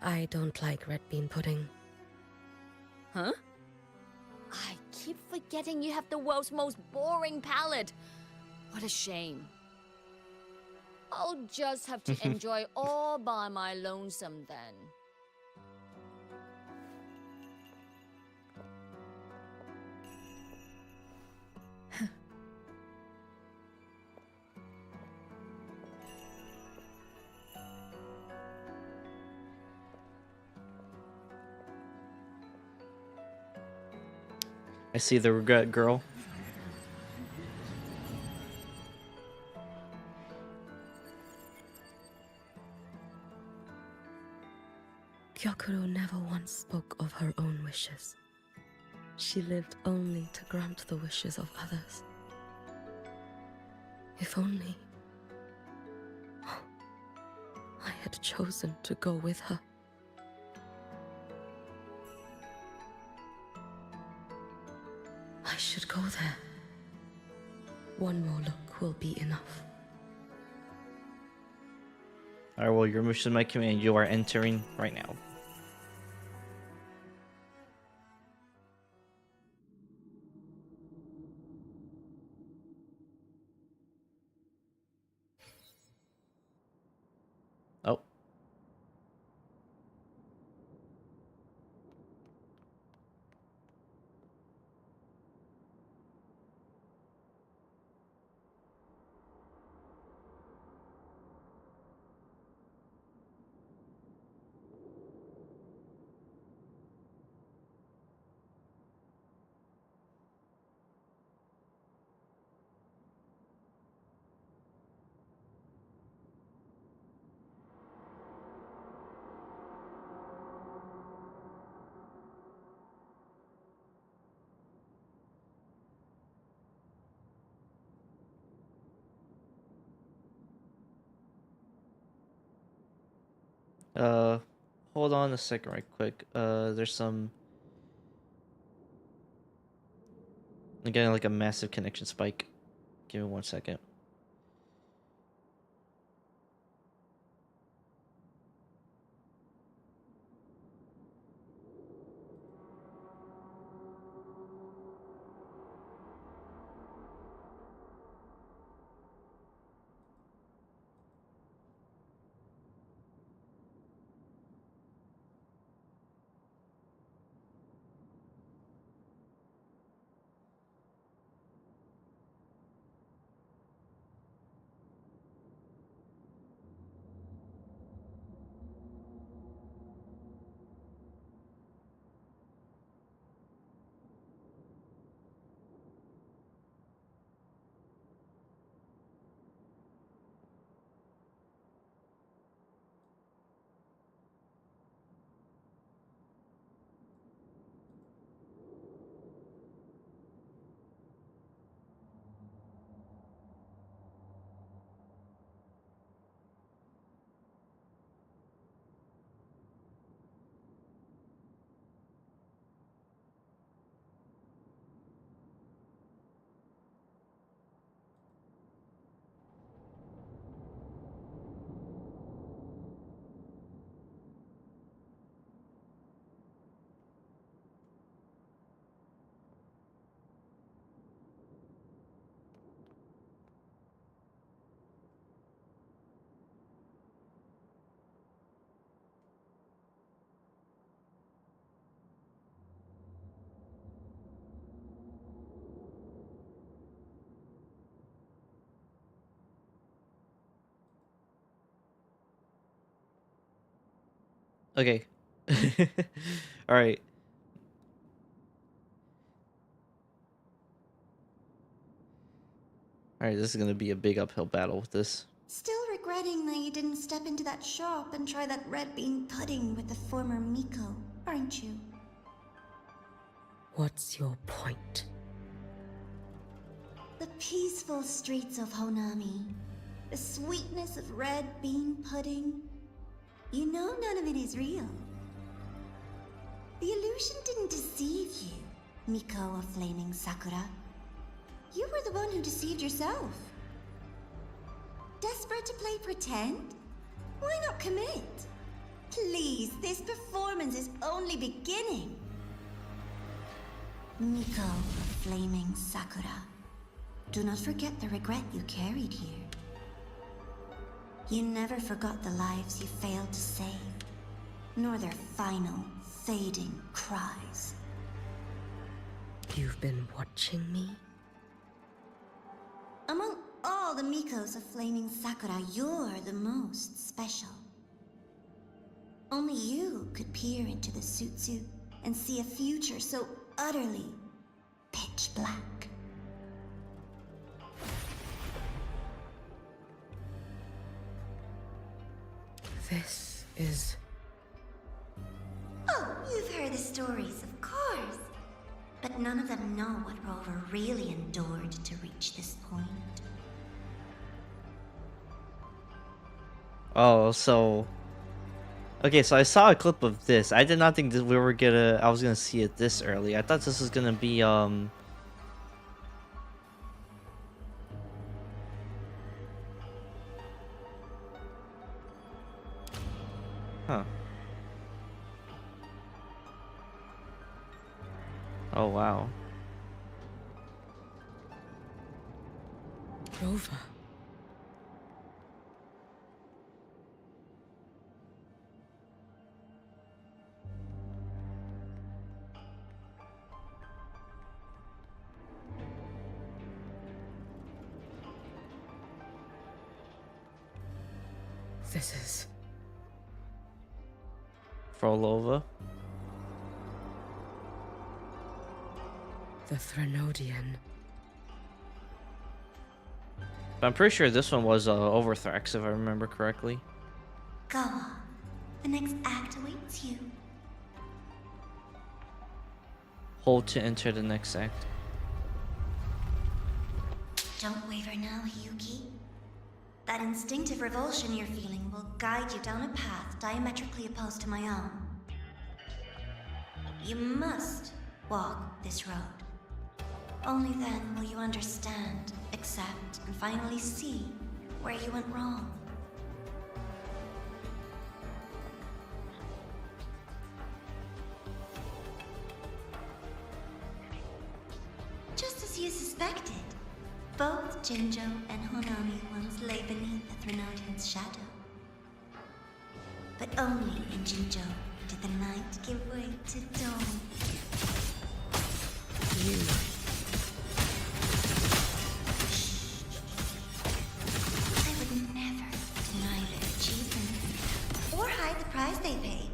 I don't like red bean pudding. Huh? I keep forgetting you have the world's most boring palate. What a shame. I'll just have to enjoy all by my lonesome then. I see the regret girl. Gyokuro never once spoke of her own wishes. She lived only to grant the wishes of others. If only I had chosen to go with her. I should go there. One more look will be enough. Alright, well, your mission, my command. You are entering right now. Hold on a second right quick. There's some... I'm getting like a massive connection spike. Give me 1 second. Okay. Alright. Alright, this is gonna be a big uphill battle with this. Still regretting that you didn't step into that shop and try that red bean pudding with the former Miko, aren't you? What's your point? The peaceful streets of Honami, the sweetness of red bean pudding. You know none of it is real. The illusion didn't deceive you, Miko of Flaming Sakura. You were the one who deceived yourself. Desperate to play pretend? Why not commit? Please, this performance is only beginning. Miko of Flaming Sakura, do not forget the regret you carried here. You never forgot the lives you failed to save, nor their final, fading cries. You've been watching me? Among all the Mikos of Flaming Sakura, you're the most special. Only you could peer into the Sutsu and see a future so utterly pitch black. This is... Oh, you've heard the stories, of course. But none of them know what Rover really endured to reach this point. Oh, so... Okay, so I saw a clip of this. I did not think that I was gonna see it this early. I thought this was gonna be, Huh. Oh, wow. Rover. This is... Frolova. the Threnodian. But I'm pretty sure this one was Overthrax, if I remember correctly. Go on. The next act awaits you. Hold to enter the next act. Don't waver now, Yuki. That instinctive revulsion you're feeling will guide you down a path diametrically opposed to my own. You must walk this road. Only then will you understand, accept, and finally see where you went wrong. Just as you suspected, both Jinjo and Honami once lay beneath the Threnodian's shadow. But only in Jinjo did the night give way to dawn. You. I would never deny their achievements, or hide the price they paid.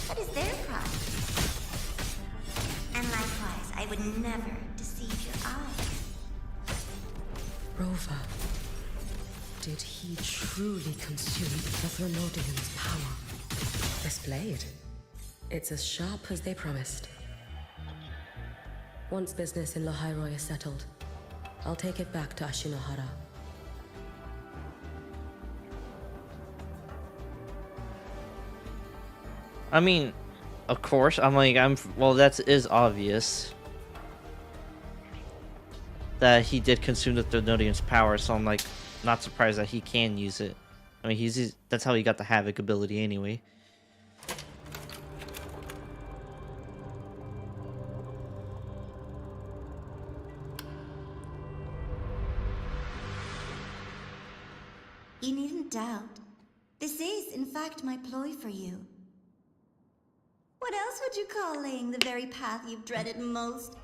That is their price. And likewise, I would never deceive your eyes. Rover. Did he truly consume the Threnodian's power? This blade. It's as sharp as they promised. Once business in Lahairoi is settled, I'll take it back to Ashinohara. I mean, of course, well, that is obvious. That he did consume the Threnodian's power, so I'm like, not surprised that he can use it. I mean, that's how he got the Havoc ability anyway. You needn't doubt. This is, in fact, my ploy for you. What else would you call laying the very path you've dreaded most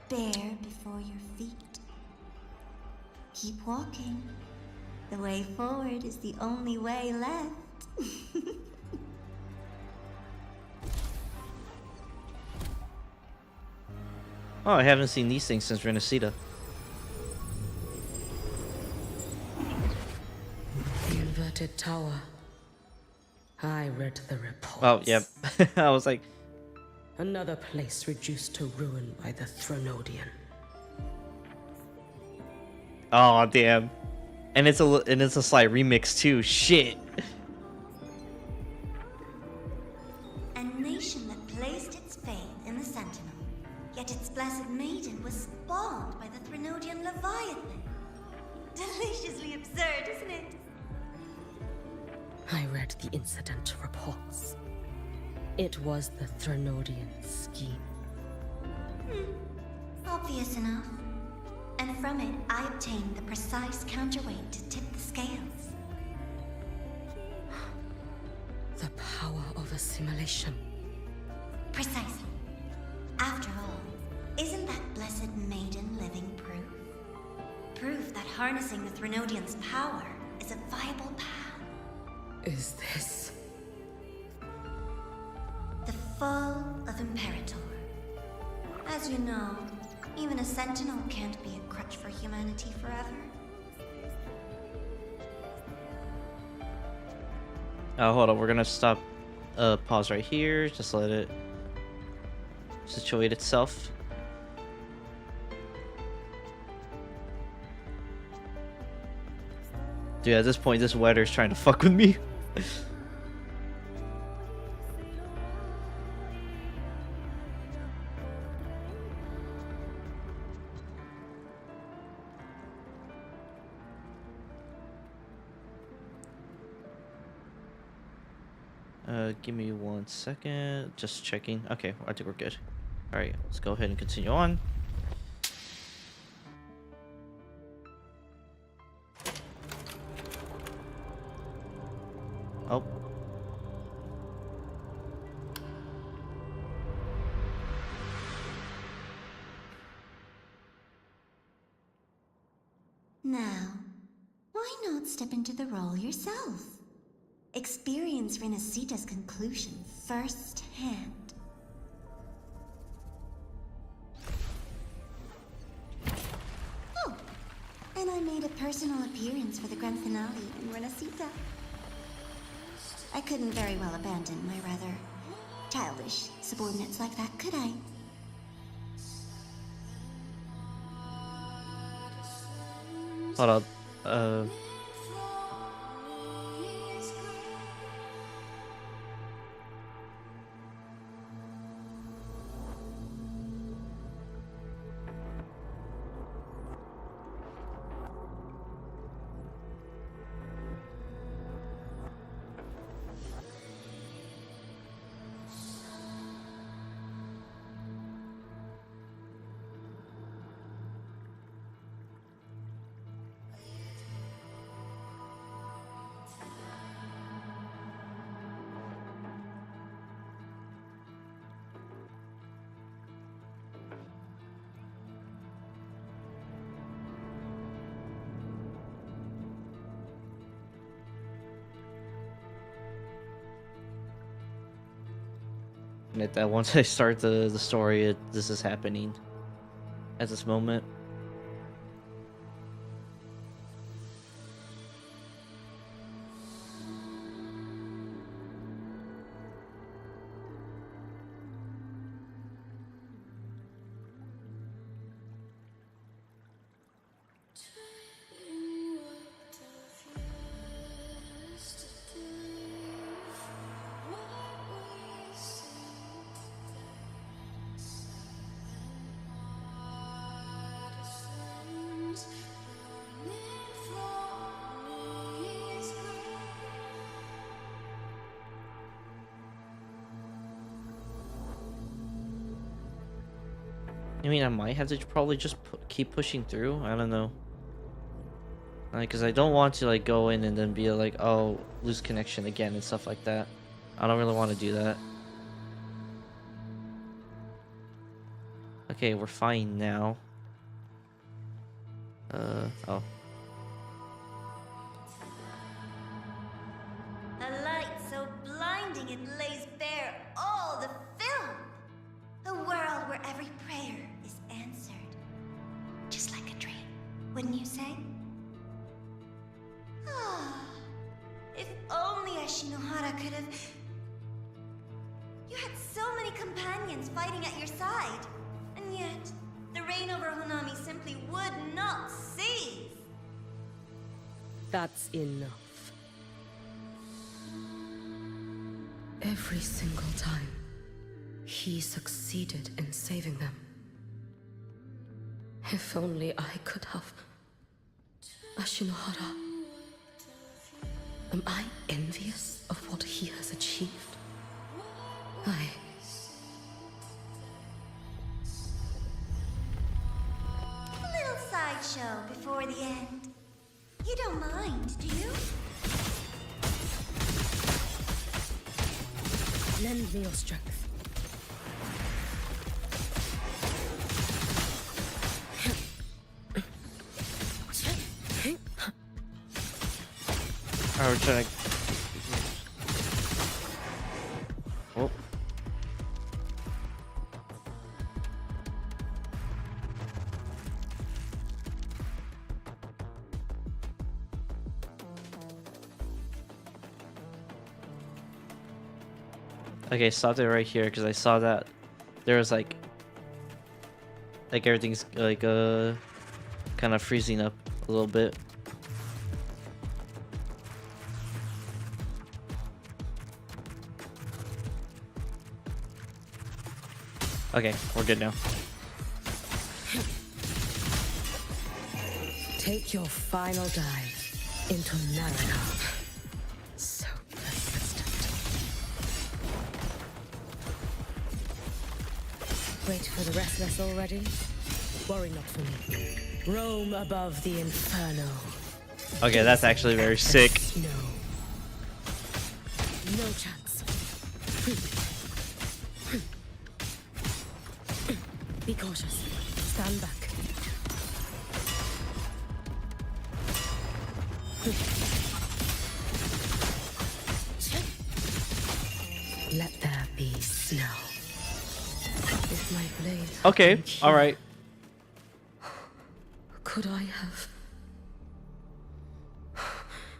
bare before your feet? Keep walking. The way forward is the only way left. Oh, I haven't seen these things since Renacita. The inverted tower. I read the reports. Oh, yep. I was like, Another place reduced to ruin by the Threnodian. oh damn, and it's a slight remix too. Shit. A nation that placed its faith in the Sentinel, yet its blessed maiden was spawned by the Threnodian Leviathan. Deliciously absurd, isn't it? I read the incident reports. It was the Threnodian scheme. Obvious enough. And from it, I obtained the precise counterweight to tip the scales. The power of assimilation. Precisely. After all, isn't that blessed maiden living proof? Proof that harnessing the Threnodian's power is a viable path. Is this... The fall of Imperator. As you know, even a sentinel can't be a crutch for humanity forever. Hold on, we're gonna stop, pause right here, just let it situate itself. Dude, at this point, this weather is trying to fuck with me. Give me 1 second. Just checking. Okay, I think we're good. Alright, let's go ahead and continue on. Oh. Now, why not step into the role yourself? Experience Renacita's conclusion firsthand. Oh, and I made a personal appearance for the grand finale in Renacita. I couldn't very well abandon my rather childish subordinates like that, could I? Hold up. And that once I start the story, this is happening at this moment. I mean, I might have to probably just keep pushing through. I don't know. Like, because I don't want to, like, go in and then be like, oh, lose connection again and stuff like that. I don't really want to do that. Okay, we're fine now. Oh. A light so blinding it lays bare all the film. A world where every prayer is answered. Just like a dream, wouldn't you say? Ah, if only Ashinohara could have... You had so many companions fighting at your side. And yet, the reign over Honami simply would not cease. That's enough. Every single time, he succeeded in saving them. If only I could have. Ashinohara. Am I envious of what he has achieved? Little sideshow before the end. You don't mind, do you? Lend me your strength. We're trying to... Oh. Okay, stop it right here because I saw that there was like everything's like kind of freezing up a little bit. Okay, we're good now. Take your final dive into Naraka. So persistent. Wait for the restless already? Worry not for me. Roam above the inferno. Okay, that's actually very sick. No. No chance. Be cautious. Stand back. Let there be snow. If my blade had Okay, been keen, all right. could I have?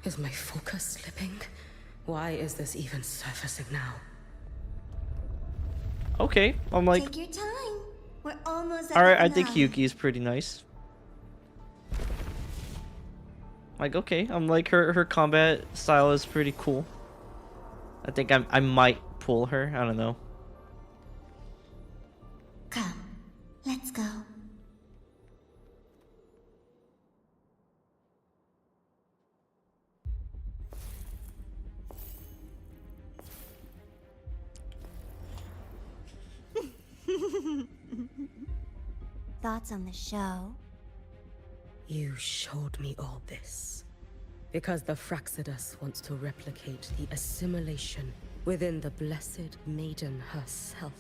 Is my focus slipping? Why is this even surfacing now? Okay, I'm like, Take your time. We're almost at all right. the I think finale. Yuki is pretty nice. Like, okay, I'm like her combat style is pretty cool. I think I might pull her. I don't know. Come, let's go. Thoughts on the show? You showed me all this because the Fraxidus wants to replicate the assimilation within the blessed maiden herself.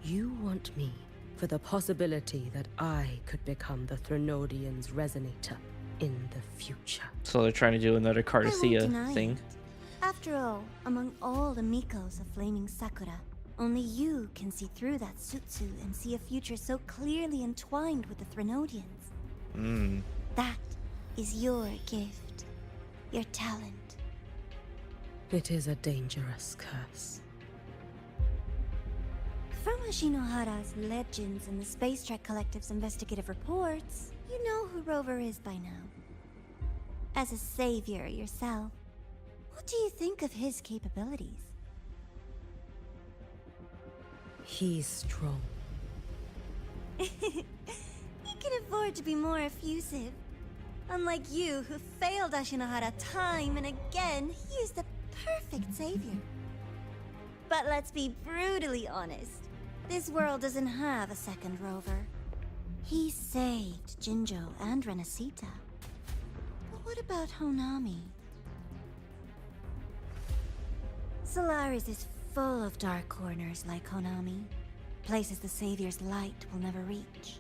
You want me for the possibility that I could become the Threnodian's resonator in the future. So they're trying to do another I won't Cardithea deny thing. it. After all, among all the Mikos of Flaming Sakura, Only you can see through that Sutsu and see a future so clearly entwined with the Threnodians. That is your gift. Your talent. It is a dangerous curse. From Ashinohara's legends and the Space Trek Collective's investigative reports, you know who Rover is by now. As a savior yourself, what do you think of his capabilities? He's strong. He can afford to be more effusive. Unlike you, who failed Ashinohara time and again, he is the perfect savior. But let's be brutally honest. This world doesn't have a second Rover. He saved Jinjo and Renacita. But what about Honami? Solaris is full of dark corners like Honami. Places the Savior's light will never reach.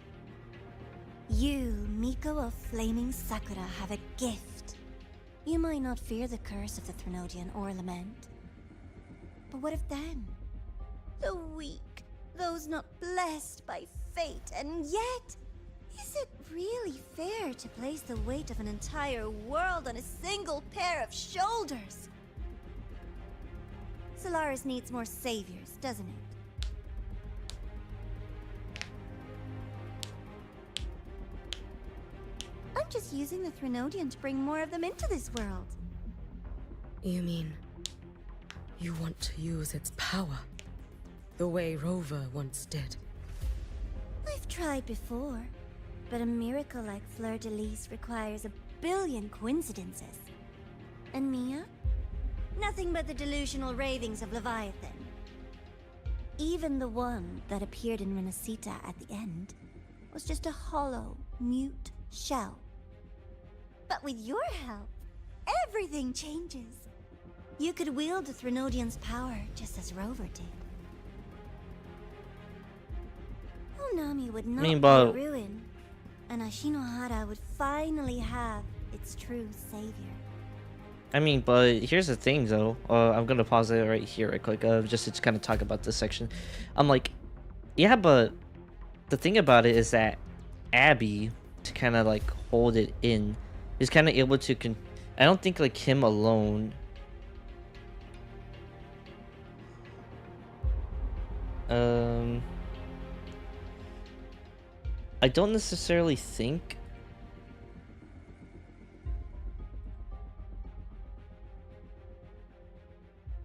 You, Miko of Flaming Sakura, have a gift. You might not fear the curse of the Threnodian or lament. But what of them? The weak, those not blessed by fate, and yet, is it really fair to place the weight of an entire world on a single pair of shoulders? Solaris needs more saviors, doesn't it? I'm just using the Threnodian to bring more of them into this world. You mean you want to use its power the way Rover once did? I've tried before, but a miracle like Fleur-de-Lis requires a billion coincidences. And Mia? Nothing but the delusional ravings of Leviathan. Even the one that appeared in Renacita at the end was just a hollow, mute shell. But with your help, everything changes. You could wield the Threnodian's power just as Rover did. Honami would not be a ruin, and Ashinohara would finally have its true savior. I mean, but here's the thing, though. I'm gonna pause it right here, right quick, just to kind of talk about this section. I'm like, yeah, but the thing about it is that Abby, to kind of like hold it in, is kind of able to. I don't think like him alone. I don't necessarily think.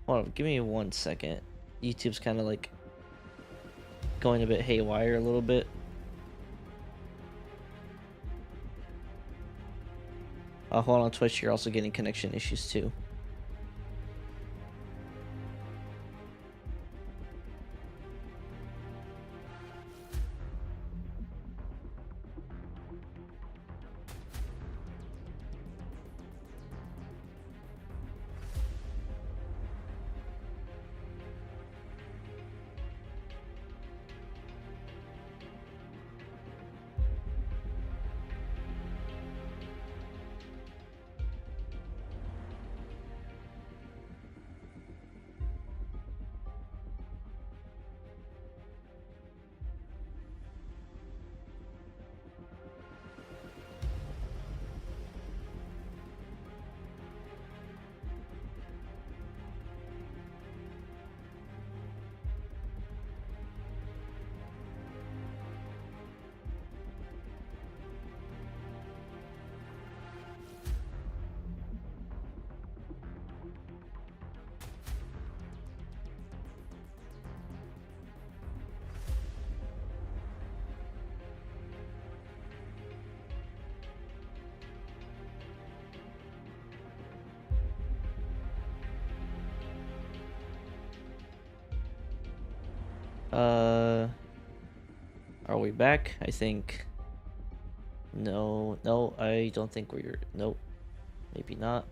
Hold on, give me 1 second. YouTube's kind of like going a bit haywire a little bit. Hold on, Twitch, you're also getting connection issues too. Are we back? I think. No, I don't think we're. Nope. Maybe not.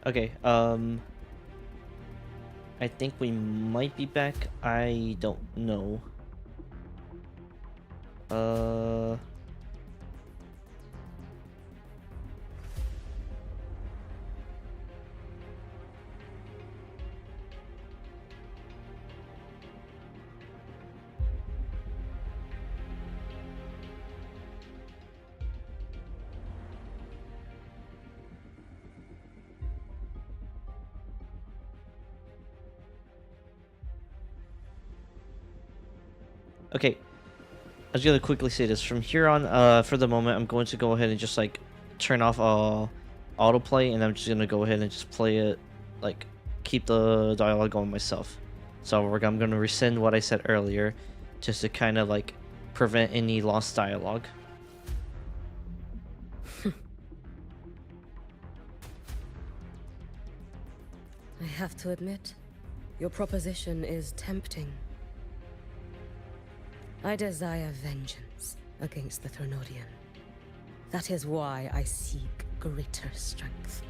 Okay, I think we might be back. I don't know. Okay, I was gonna quickly say this. From here on, for the moment, I'm going to go ahead and just like turn off autoplay, and I'm just gonna go ahead and just play it, like keep the dialogue going myself. So I'm gonna rescind what I said earlier, just to kind of like prevent any lost dialogue. I have to admit, your proposition is tempting. I desire vengeance against the Threnodian. That is why I seek greater strength.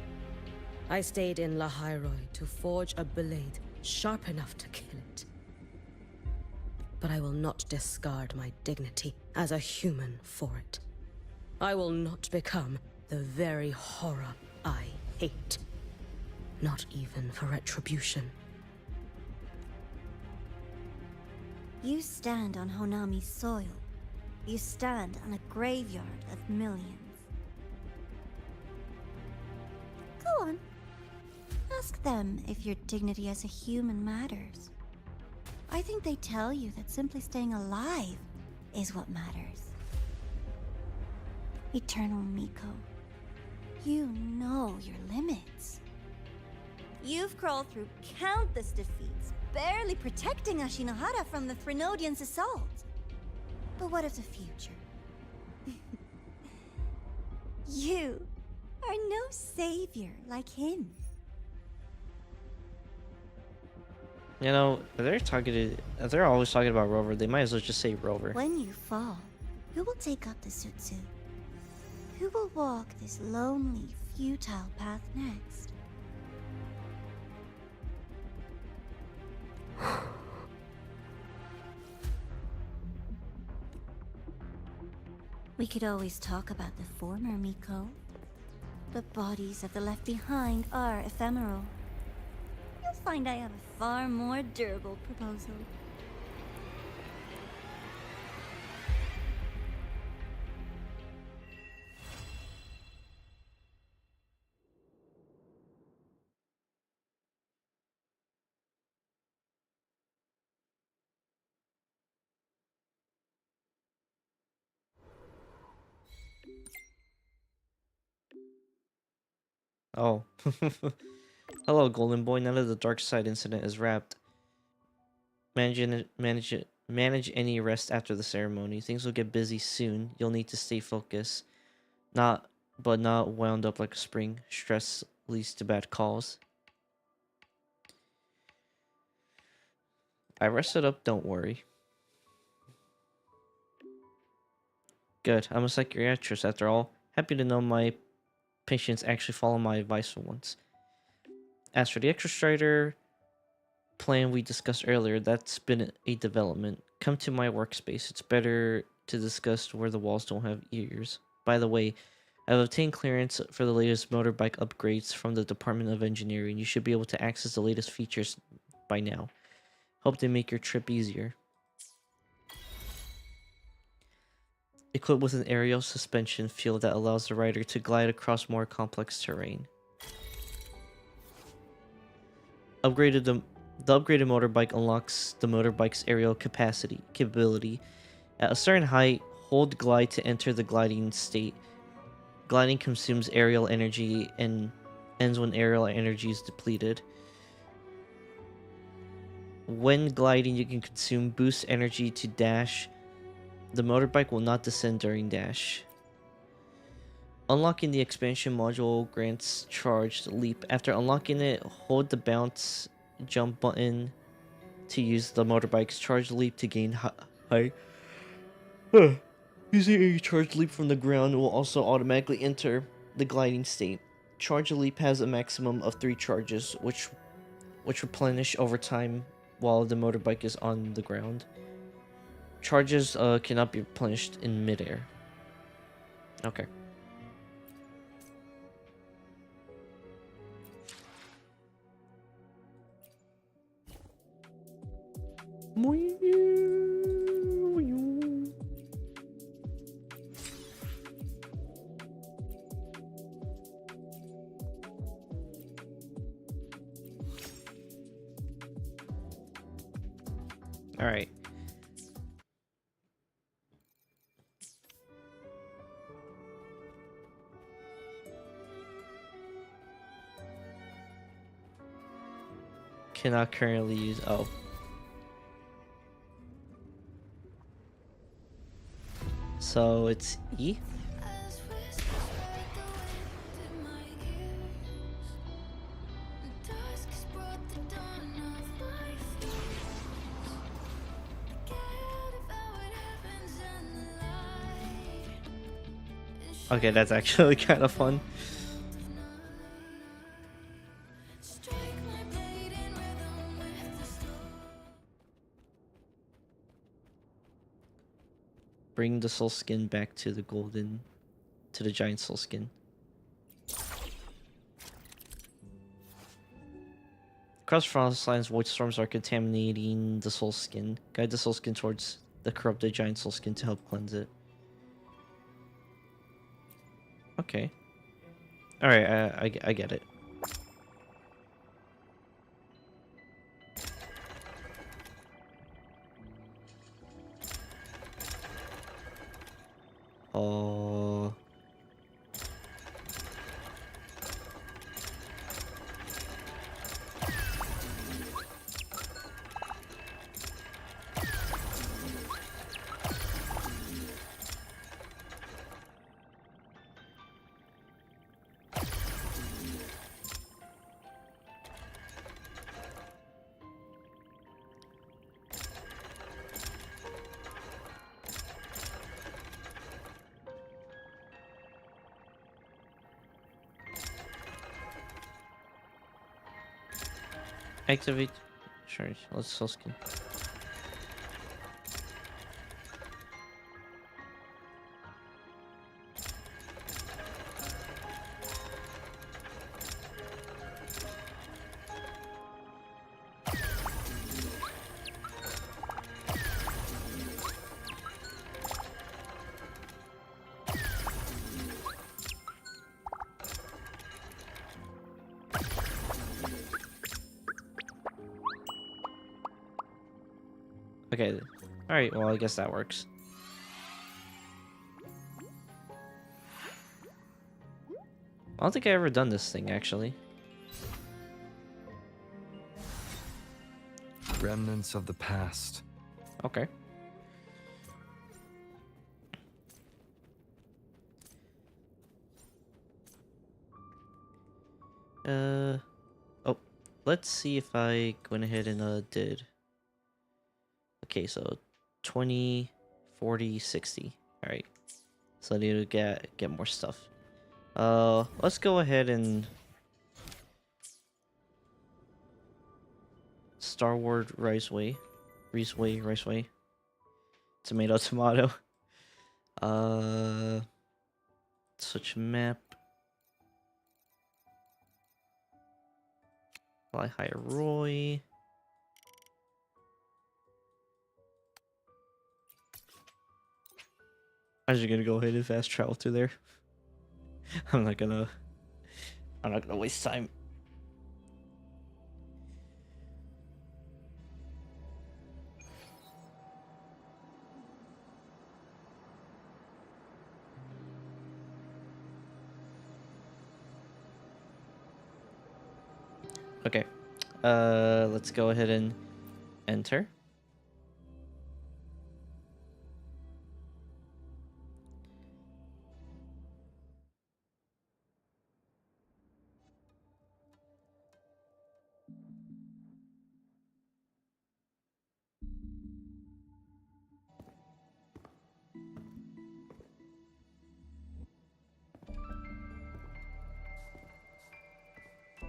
I stayed in Lahairoi to forge a blade sharp enough to kill it. But I will not discard my dignity as a human for it. I will not become the very horror I hate. Not even for retribution. You stand on Honami's soil. You stand on a graveyard of millions. Go on. Ask them if your dignity as a human matters. I think they tell you that simply staying alive is what matters. Eternal Miko, you know your limits. You've crawled through countless defeats, barely protecting Ashinohara from the Threnodians' assault. But what of the future? You are no savior like him. You know, if they're always talking about Rover, they might as well just say Rover. When you fall, who will take up the Sutsu? Who will walk this lonely, futile path next? We could always talk about the former, Miko. The bodies of the left behind are ephemeral. You'll find I have a far more durable proposal. Oh. Hello, Golden Boy. None of the dark side incident is wrapped. Manage any rest after the ceremony. Things will get busy soon. You'll need to stay focused. Not wound up like a spring. Stress leads to bad calls. I rested up, don't worry. Good. I'm a psychiatrist after all. Happy to know my patients actually follow my advice for once. As for the extra strider plan we discussed earlier, that's been a development. Come to my workspace. It's better to discuss where the walls don't have ears. By the way, I've obtained clearance for the latest motorbike upgrades from the Department of Engineering. You should be able to access the latest features by now. Hope they make your trip easier. Equipped with an aerial suspension field that allows the rider to glide across more complex terrain. The upgraded motorbike unlocks the motorbike's aerial capability. At a certain height, hold glide to enter the gliding state. Gliding consumes aerial energy and ends when aerial energy is depleted. When gliding, you can consume boost energy to dash. The motorbike will not descend during dash. Unlocking the expansion module grants charged leap. After unlocking it, hold the bounce jump button to use the motorbike's charged leap to gain height. Using a charged leap from the ground will also automatically enter the gliding state. Charge Leap has a maximum of 3 charges, which replenish over time while the motorbike is on the ground. Charges cannot be replenished in midair. Okay. All right. Cannot currently use. Oh. So it's E. Okay, that's actually kind of fun. Bring the soul skin back to the giant soul skin. Across frost lines, void storms are contaminating the soul skin. Guide the soul skin towards the corrupted giant soul skin to help cleanse it. Okay. Alright, I get it. Oh. Activate. Sure, let's soul skin. Okay. Alright, well, I guess that works. I don't think I ever done this thing, actually. Remnants of the past. Okay. Oh, let's see if I went ahead and did. Okay, so 20, 40, 60. All right. So I need to get more stuff. Let's go ahead and Star Wars Riceway. Tomato. Switch map. Fly high Roy. I'm just gonna go ahead and fast travel to there. I'm not gonna waste time. Okay. Let's go ahead and enter.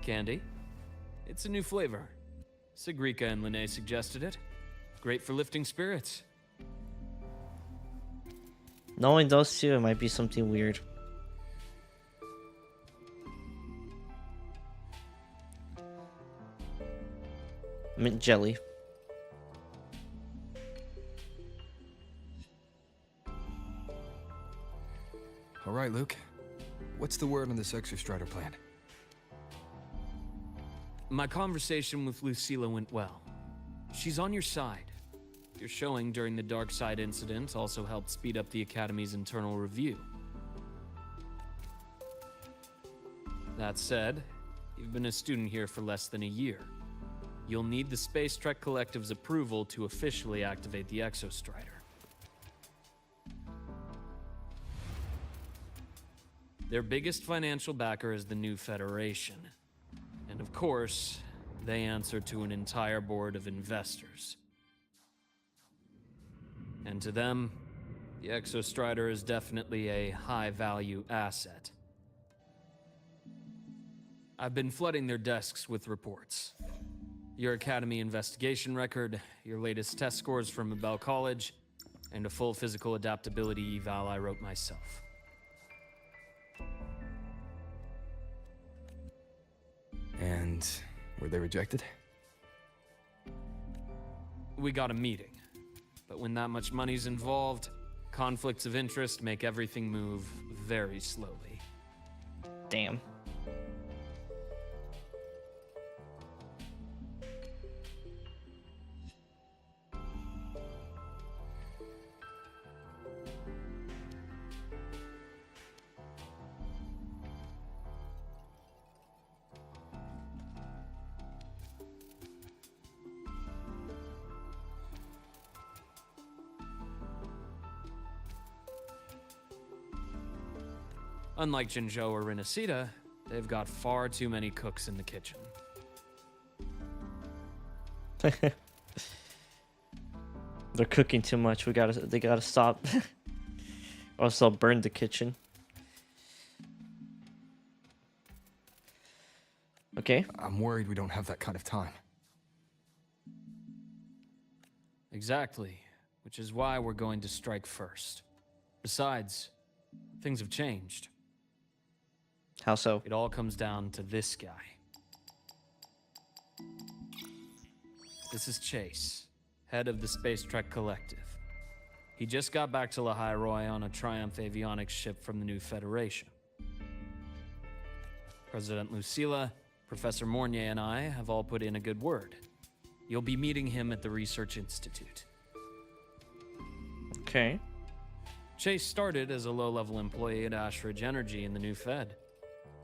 candy. It's a new flavor. Sigrika and Lene suggested it. Great for lifting spirits. Knowing those two, it might be something weird. Mint jelly. All right, Luke. What's the word on this Exostrider plan? My conversation with Lucilla went well. She's on your side. Your showing during the Dark Side incident also helped speed up the Academy's internal review. That said, you've been a student here for less than a year. You'll need the Space Trek Collective's approval to officially activate the Exostrider. Their biggest financial backer is the new Federation. And of course, they answer to an entire board of investors. And to them, the Exostrider is definitely a high-value asset. I've been flooding their desks with reports. Your Academy investigation record, your latest test scores from Abel College, and a full physical adaptability eval I wrote myself. And were they rejected? We got a meeting. But when that much money's involved, conflicts of interest make everything move very slowly. Damn. Unlike Jinzhou or Rinasita, they've got far too many cooks in the kitchen. They're cooking too much. They gotta stop. Or else they'll burn the kitchen. Okay. I'm worried we don't have that kind of time. Exactly, which is why we're going to strike first. Besides, things have changed. How so? It all comes down to this guy. This is Chase, head of the Space Trek Collective. He just got back to Lahai on a Triumph avionics ship from the new Federation. President Lucilla, Professor Mornier, and I have all put in a good word. You'll be meeting him at the Research Institute. Okay. Chase started as a low-level employee at Ashridge Energy in the new Fed.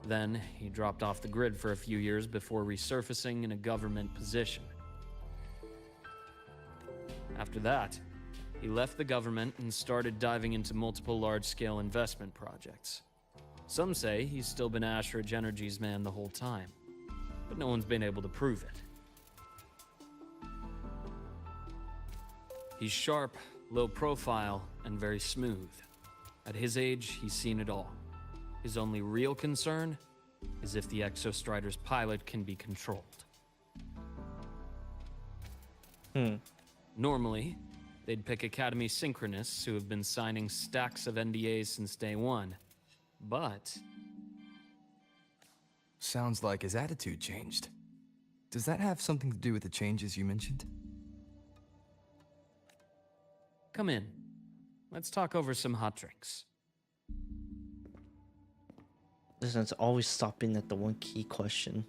Then, he dropped off the grid for a few years before resurfacing in a government position. After that, he left the government and started diving into multiple large-scale investment projects. Some say he's still been Ashridge Energy's man the whole time, but no one's been able to prove it. He's sharp, low profile, and very smooth. At his age, he's seen it all. His only real concern is if the Exostrider's pilot can be controlled. Normally, they'd pick Academy Synchronists who have been signing stacks of NDAs since day one. But Sounds like his attitude changed. Does that have something to do with the changes you mentioned? come in. Let's talk over some hot drinks. Listen, it's always stopping at the one key question.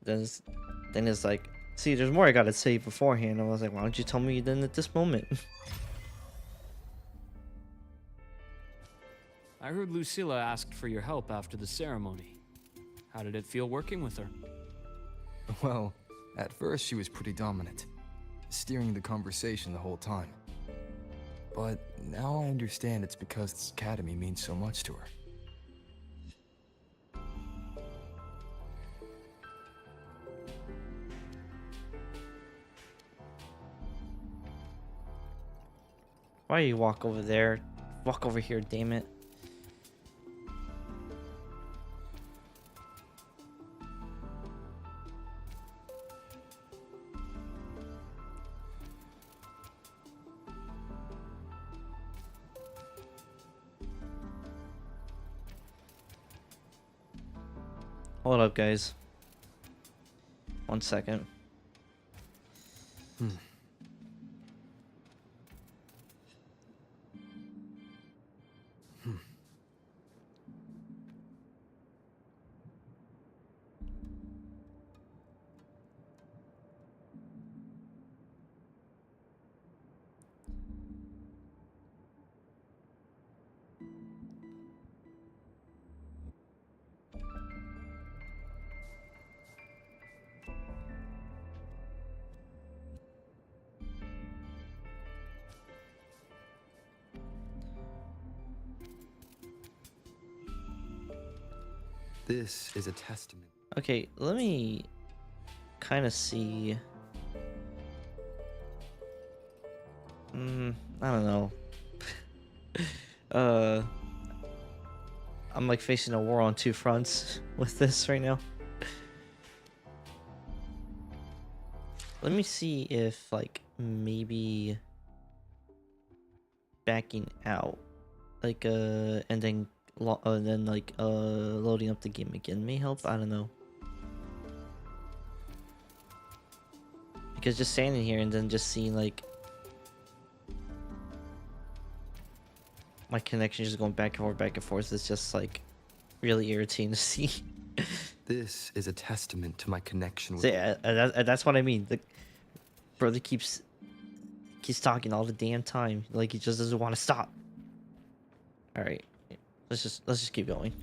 Then it's like, see, there's more I gotta say beforehand. I was like, why don't you tell me then at this moment? I heard Lucilla asked for your help after the ceremony. How did it feel working with her? Well, at first she was pretty dominant, steering the conversation the whole time. But now I understand it's because this academy means so much to her. Why do you walk over there? Walk over here, damn it. Hold up, guys. 1 second. This is a testament. Okay, let me kind of see. I don't know. I'm like facing a war on two fronts with this right now. Let me see if like maybe backing out, like and then loading up the game again may help. I don't know, because just standing here and then just seeing like my connection just going back and forth is just like really irritating to see. This is a testament to my connection with... So, yeah, that's what I mean. The brother keeps talking all the damn time, like he just doesn't want to stop. All right, let's just keep going.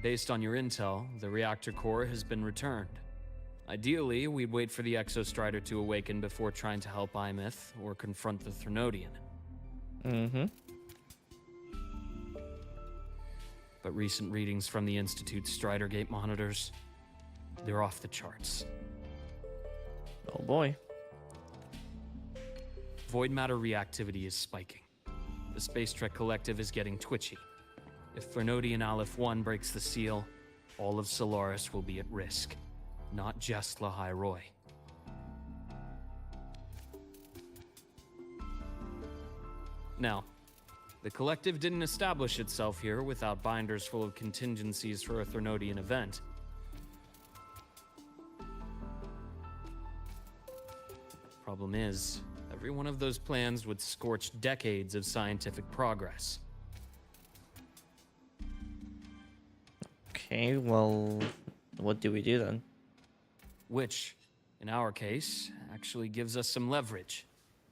Based on your intel, the reactor core has been returned. Ideally, we'd wait for the Exostrider to awaken before trying to help Imith or confront the Threnodian. But recent readings from the Institute's Strider Gate monitors, they're off the charts. Oh boy. Void matter reactivity is spiking. The Space Trek Collective is getting twitchy. If Threnodian Aleph 1 breaks the seal, all of Solaris will be at risk. Not just Lahai Roy. Now, the Collective didn't establish itself here without binders full of contingencies for a Threnodian event. Problem is, every one of those plans would scorch decades of scientific progress. Okay, well, what do we do then? Which, in our case, actually gives us some leverage.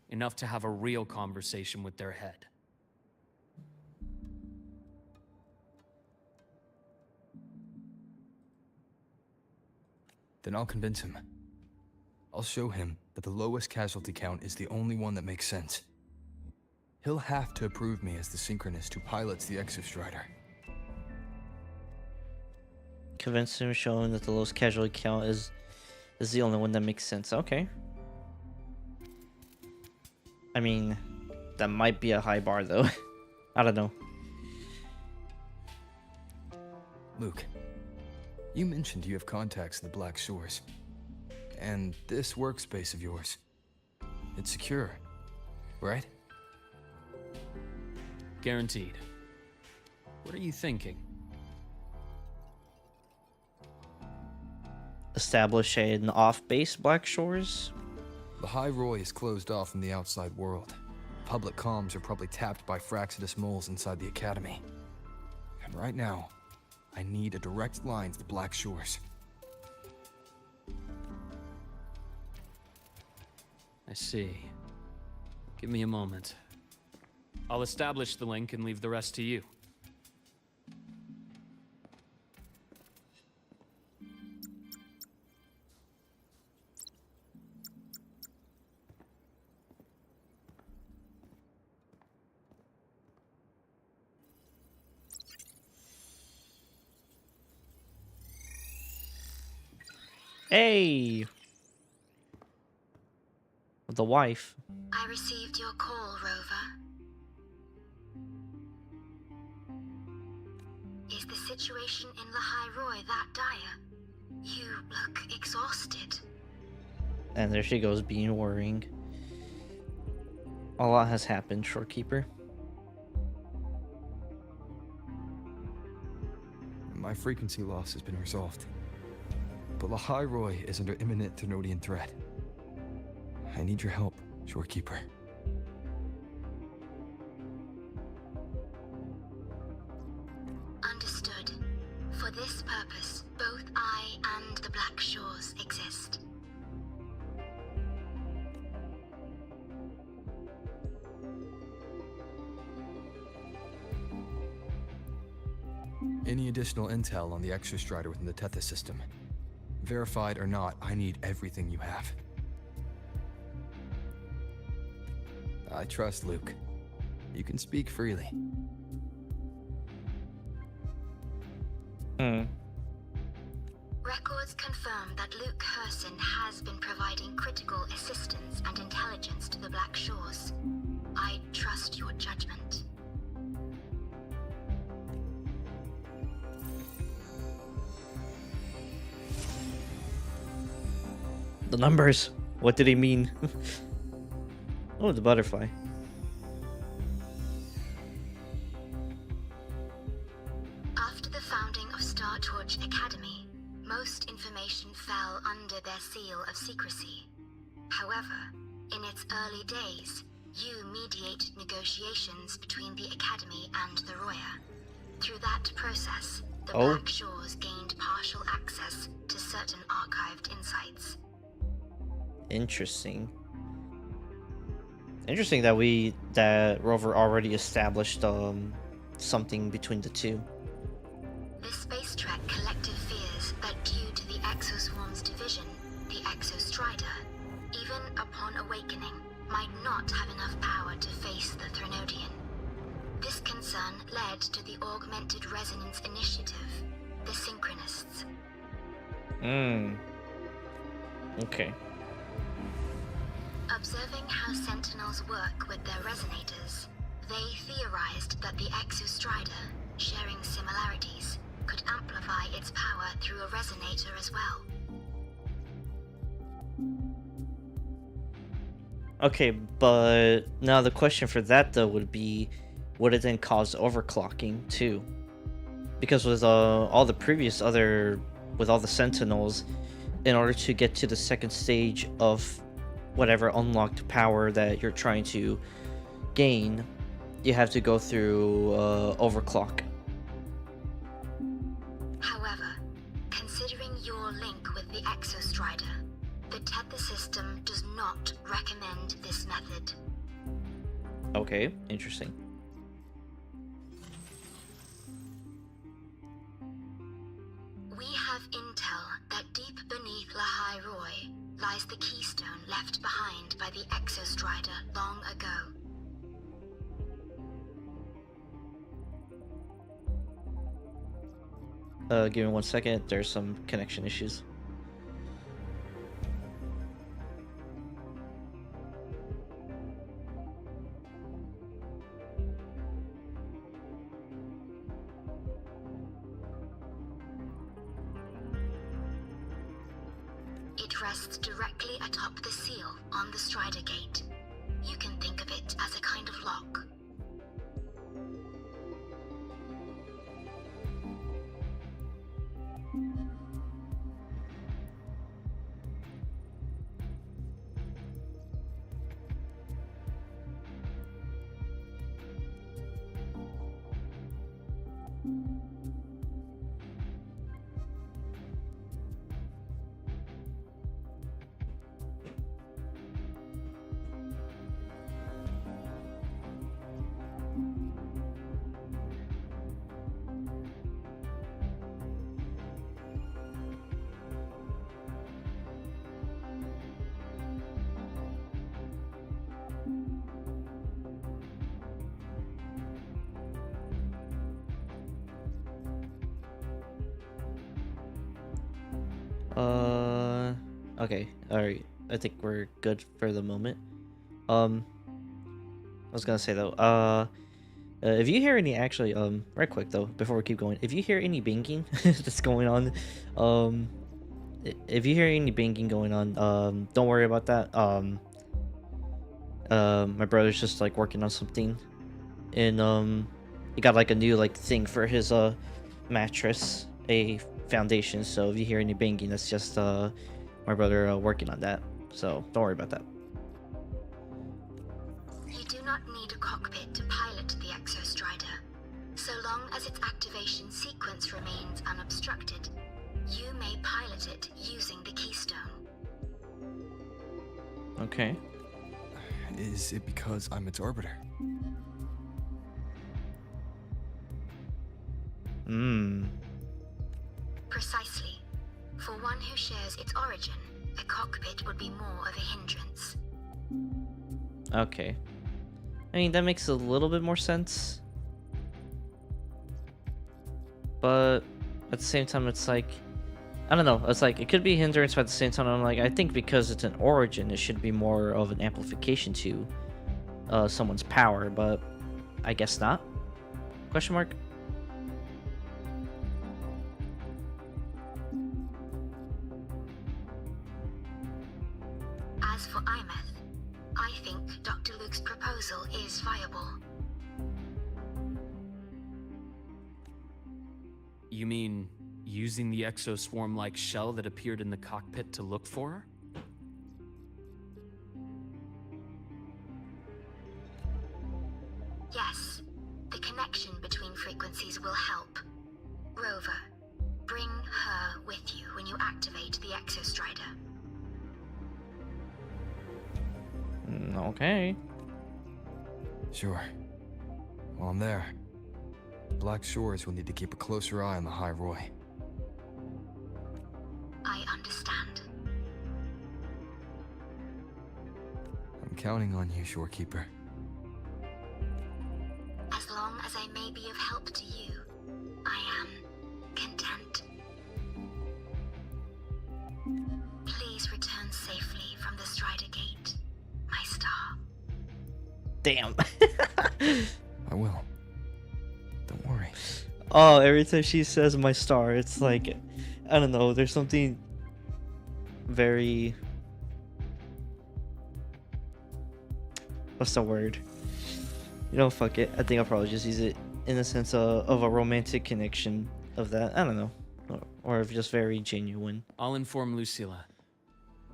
Enough to have a real conversation with their head. Then I'll convince him. I'll show him that the lowest casualty count is the only one that makes sense. He'll have to approve me as the synchronist who pilots the Exostrider. Convince him, showing that the lowest casualty count is the only one that makes sense. Okay. I mean, that might be a high bar though. I don't know. Luke, you mentioned you have contacts in the Black Shores. And this workspace of yours, it's secure, right? Guaranteed. What are you thinking? Establish an off-base Black Shores? Lahai Roy is closed off from the outside world. Public comms are probably tapped by Fraxidus moles inside the Academy. And right now, I need a direct line to the Black Shores. I see. Give me a moment. I'll establish the link and leave the rest to you. Hey! The wife. I received your call, Rover. Is the situation in Lahai Roy that dire? You look exhausted. And there she goes, being worrying. A lot has happened, Shorekeeper. My frequency loss has been resolved. But Lahai Roy is under imminent Thenodian threat. I need your help, Shorekeeper. Understood. For this purpose, both I and the Black Shores exist. Any additional intel on the Exostrider within the Tethys system? Verified or not, I need everything you have. I trust Luke. You can speak freely. Records confirm that Luke Herson has been providing critical assistance and intelligence to the Black Shores. I trust your judgment. The numbers. What did he mean? Oh, the butterfly. After the founding of Star Torch Academy, most information fell under their seal of secrecy. However, in its early days, you mediated negotiations between the Academy and the Roya. Through that process, the Black Shores gained partial access to certain archived insights. Interesting. Interesting that Rover already established something between the two. The Space Trek collective fears that due to the Exoswarm's division, the Exostrider, even upon awakening, might not have enough power to face the Thenodian. This concern led to the Augmented Resonance Initiative, the Synchronists. Okay. Observing how Sentinels work with their resonators, they theorized that the Exostrider, sharing similarities, could amplify its power through a resonator as well. Okay, but now the question for that though would be, would it then cause overclocking too? Because with all the previous with all the Sentinels, in order to get to the second stage of whatever unlocked power that you're trying to gain, you have to go through overclock. However, considering your link with the Exostrider, the Tether system does not recommend this method. Okay, interesting. We have intel that deep beneath Lahai Roy lies the keystone left behind by the Exostrider long ago. Give me 1 second. There's some connection issues. It rests directly atop the seal on the Strider Gate. You can think of it as a kind of lock. Okay, alright. I think we're good for the moment. I was gonna say though, if you hear any, right quick though, before we keep going, if you hear any banging that's going on, if you hear any banging going on, don't worry about that. My brother's just like working on something, and he got like a new like thing for his mattress, a foundation. So if you hear any banging, that's just my brother working on that. So don't worry about that. You do not need a cockpit to pilot the Exostrider. So long as its activation sequence remains unobstructed, you may pilot it using the keystone. Okay. Is it because I'm its orbiter? Precisely. For one who shares its origin, a cockpit would be more of a hindrance. Okay. I mean, that makes a little bit more sense. But at the same time, it's like, I don't know. It's like, it could be a hindrance, but at the same time, I'm like, I think because it's an origin, it should be more of an amplification to someone's power, but I guess not. Question mark? As for Imeth, I think Dr. Luke's proposal is viable. You mean using the exoswarm-like shell that appeared in the cockpit to look for her? Yes, the connection between frequencies will help. Rover, bring her with you when you activate the Exostrider. Okay. Sure. While I'm there, the Black Shores will need to keep a closer eye on the High Roy. I understand. I'm counting on you, Shorekeeper. As long as I may be of help to you, I am content. Please return safely from the Strider Gate, my star. Damn. I will. Don't worry. Oh, every time she says my star, it's like, I don't know, there's something very... What's the word? You know, fuck it. I think I'll probably just use it in the sense of a romantic connection of that. I don't know. Or of just very genuine. I'll inform Lucilla.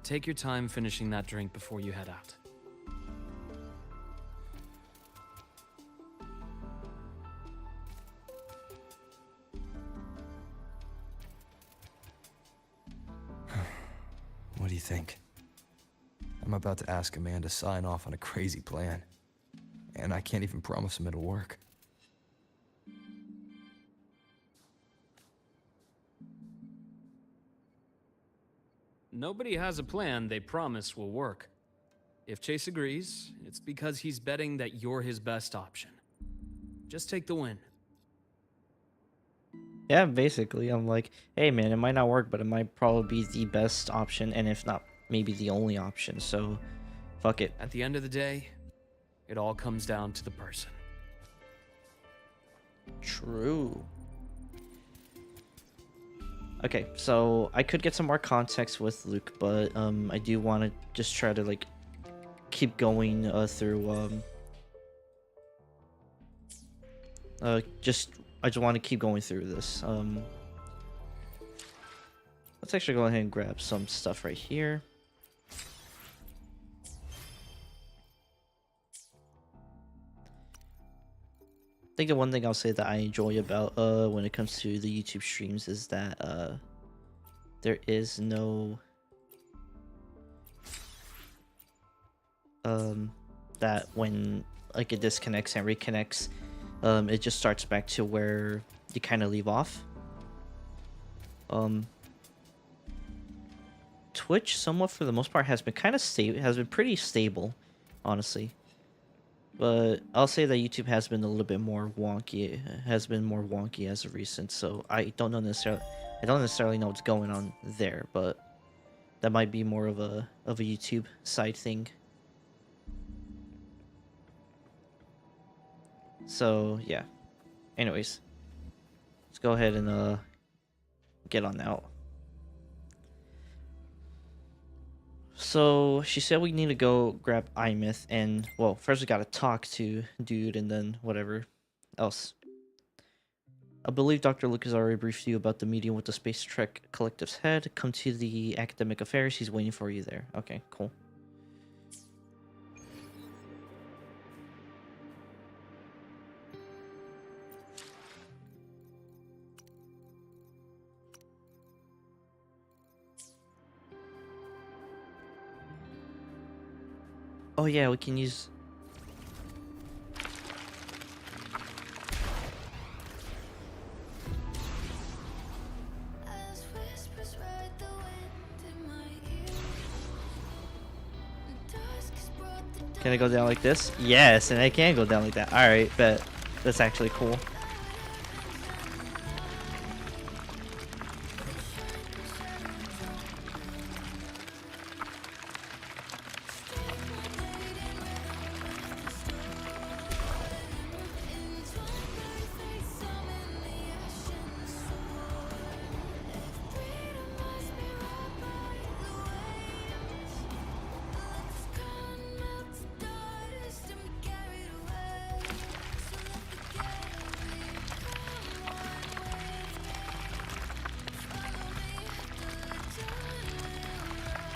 Take your time finishing that drink before you head out. What do you think? I'm about to ask a man to sign off on a crazy plan. And I can't even promise him it'll work. Nobody has a plan they promise will work. If Chase agrees, it's because he's betting that you're his best option. Just take the win. Yeah, basically, I'm like, hey man, it might not work, but it might probably be the best option, and if not, maybe the only option, so fuck it. At the end of the day, it all comes down to the person. True. Okay, so I could get some more context with Luke, but I do want to just try to like keep going through I just want to keep going through this. Let's actually go ahead and grab some stuff right here. I think the one thing I'll say that I enjoy about when it comes to the YouTube streams is that there is no that when like it disconnects and reconnects, it just starts back to where you kind of leave off. Twitch, somewhat for the most part, has been kind of stable, has been pretty stable, honestly. But I'll say that YouTube has been a little bit more wonky. It has been more wonky as of recent, so I don't necessarily know what's going on there, but that might be more of a YouTube side thing. So yeah. Anyways, let's go ahead and get on out. So she said we need to go grab Imyth, and well, first we gotta talk to dude, and then whatever else. I believe Dr. Lucas already briefed you about the meeting with the Space Trek Collective's head. Come to the academic affairs. He's waiting for you there. Okay, cool. Oh yeah, we can use... Can I go down like this? Yes, and I can go down like that. Alright, bet. That's actually cool.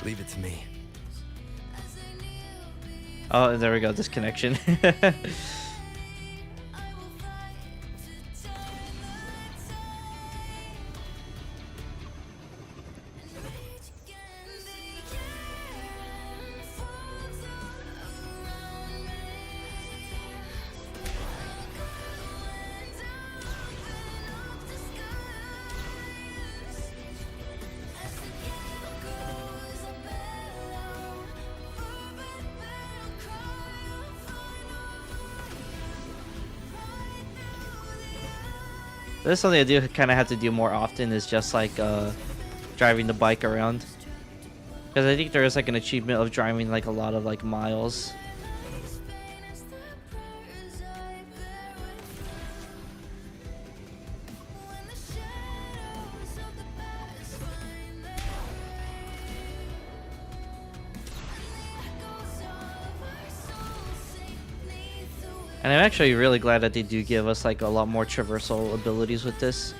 Leave it to me. Oh, there we go. Disconnection. That's something I do kind of have to do more often, is just like driving the bike around. Because I think there is like an achievement of driving like a lot of like miles. And I'm actually really glad that they do give us like a lot more traversal abilities with this.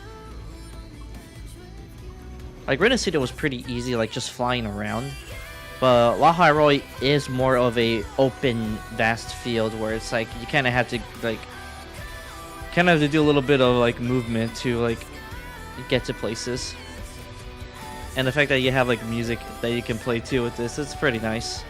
Like Ren City was pretty easy, like just flying around. But Lahai is more of a open, vast field where it's like you kind of have to like do a little bit of like movement to like get to places. And the fact that you have like music that you can play too with this, it's pretty nice.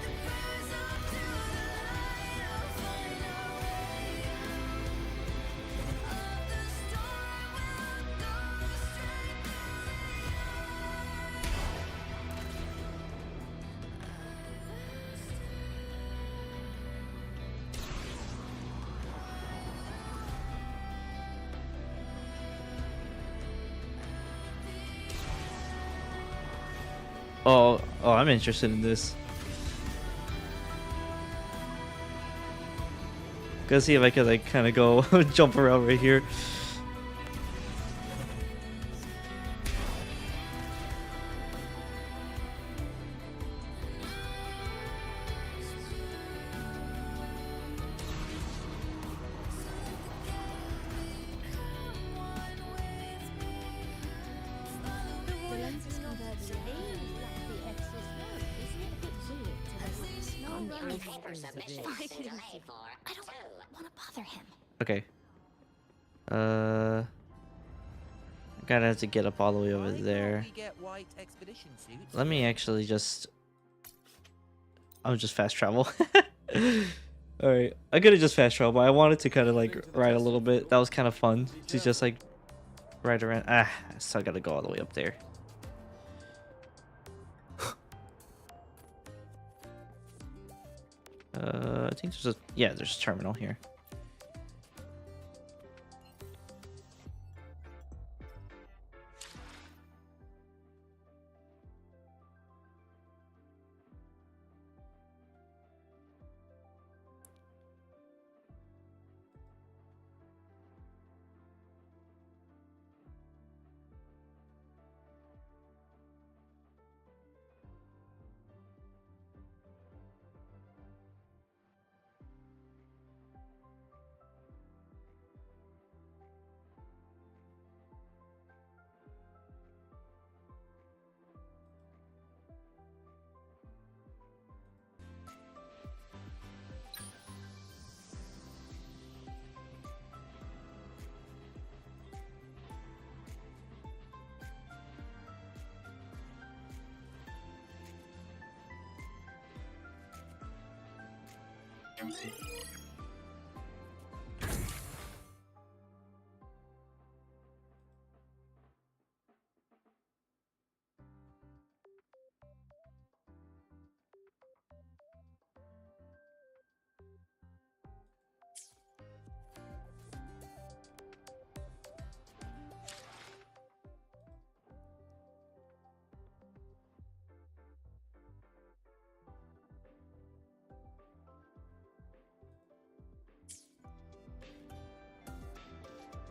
Oh, I'm interested in this. Gonna see if I can like kind of go jump around right here. I don't want to bother him. Okay. Gotta have to get up all the way over there. Let me actually just... I'm just fast travel. Alright, I could have just fast travel, but I wanted to kind of like ride a little bit. That was kind of fun to just like ride around. I still gotta go all the way up there. I think there's a... yeah, there's a terminal here.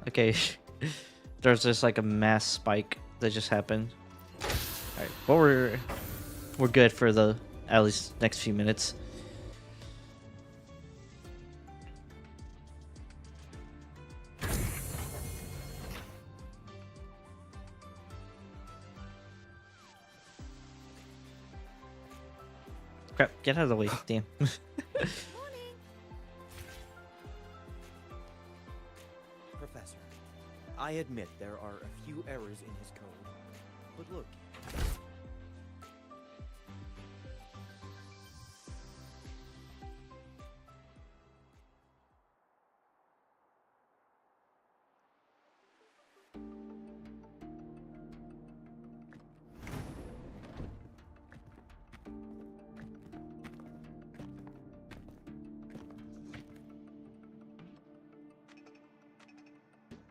Okay, there's just like a mass spike that just happened. Alright, but we're good for the at least next few minutes. Crap, get out of the way, damn. Professor, I admit there are a few errors in his code, but look.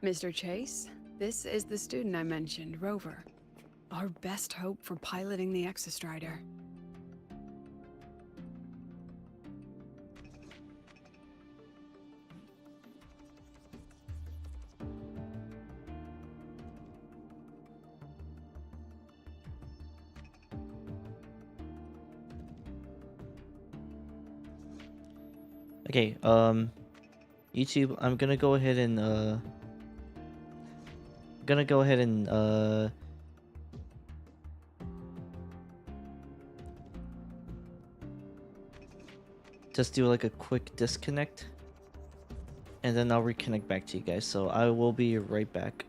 Mr. Chase, this is the student I mentioned, Rover. Our best hope for piloting the Exostrider. Okay, YouTube, I'm gonna go ahead and just do like a quick disconnect, and then I'll reconnect back to you guys. So I will be right back.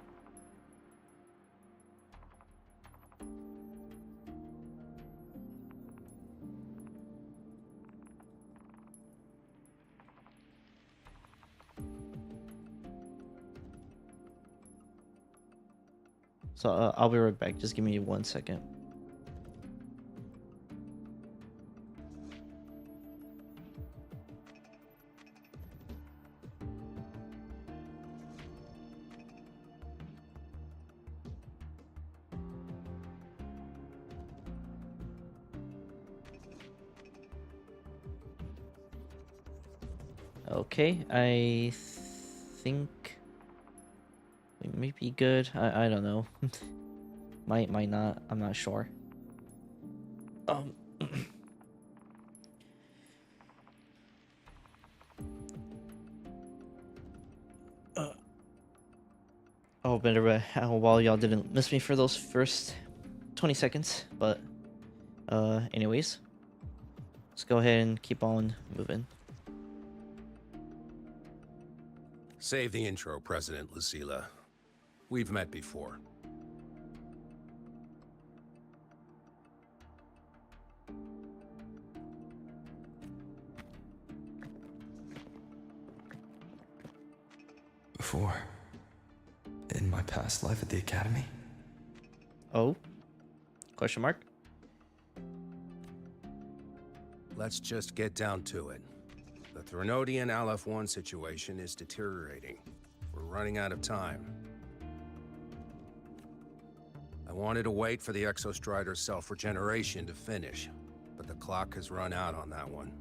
So I'll be right back. Just give me 1 second. Okay, I think we may be good. I don't know. might not. I'm not sure. Oh, better while y'all didn't miss me for those first 20 seconds, but anyways, let's go ahead and keep on moving. Save the intro, President Lucila. We've met before. Before. In my past life at the Academy? Oh? Question mark? Let's just get down to it. The Threnodian Aleph-1 situation is deteriorating. We're running out of time. I wanted to wait for the Exostrider's self-regeneration to finish, but the clock has run out on that one.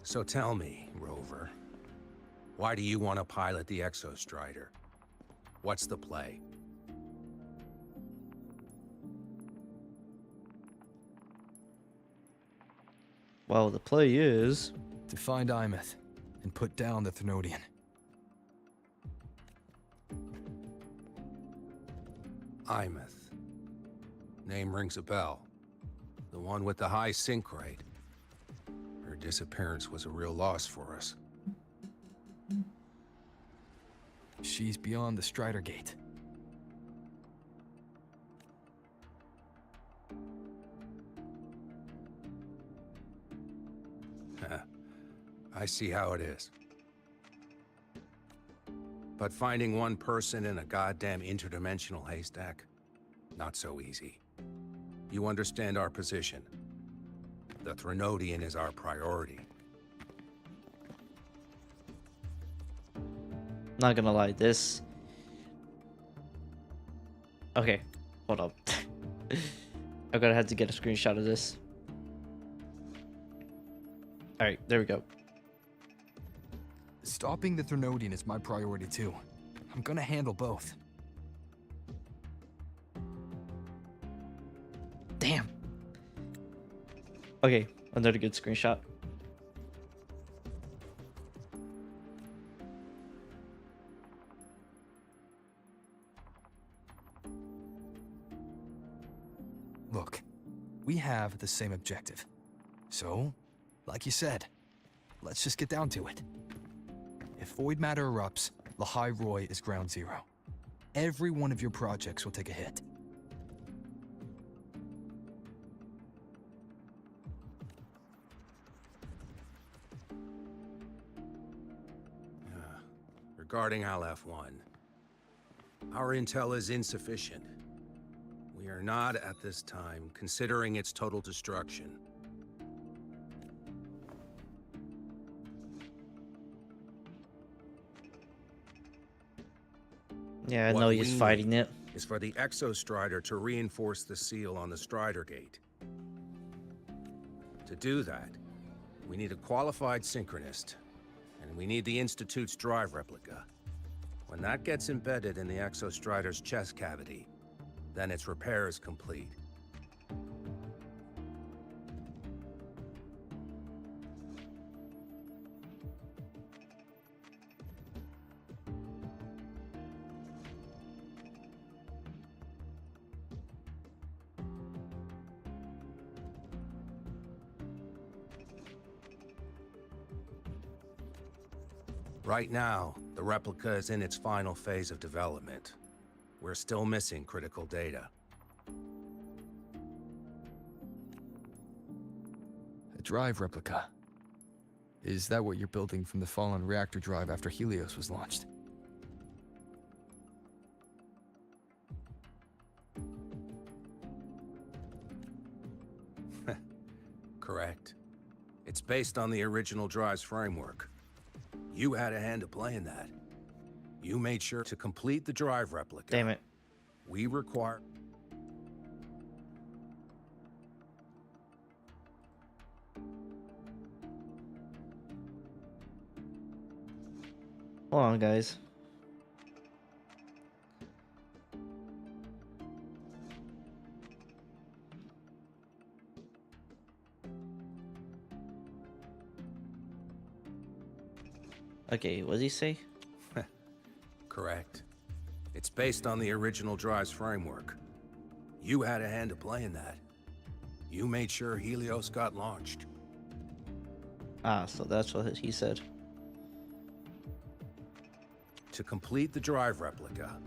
So tell me, Rover, why do you want to pilot the Exostrider? What's the play? Well, the play is to find Imeth and put down the Threnodian. Imeth. Name rings a bell. The one with the high sync rate. Her disappearance was a real loss for us. She's beyond the Strider Gate. I see how it is. But finding one person in a goddamn interdimensional haystack? Not so easy. You understand our position. The Threnodian is our priority. Not gonna lie, this... Okay, hold up. I'm gonna have to get a screenshot of this. Alright, there we go. Stopping the Threnodian is my priority too. I'm gonna handle both. Damn. Okay, another good screenshot. Look, we have the same objective. So, like you said, let's just get down to it. If void matter erupts, Lahai Roy is ground zero. Every one of your projects will take a hit. Regarding Aleph-1, our intel is insufficient. We are not, at this time, considering its total destruction. Yeah, I know What he's we fighting need it. is for the Exo-Strider to reinforce the seal on the Strider Gate. To do that, we need a qualified synchronist, and we need the Institute's drive replica. When that gets embedded in the Exo-Strider's chest cavity, then its repair is complete. Right now, the replica is in its final phase of development. We're still missing critical data. A drive replica. Is that what you're building from the fallen reactor drive after Helios was launched? Correct. It's based on the original drive's framework. You had a hand to play in that. You made sure to complete the drive replica. Damn it. We require... Hold on, guys. Okay, what did he say? Correct. It's based on the original drive's framework. You had a hand to play in that. You made sure Helios got launched. Ah, so that's what he said. To complete the drive replica,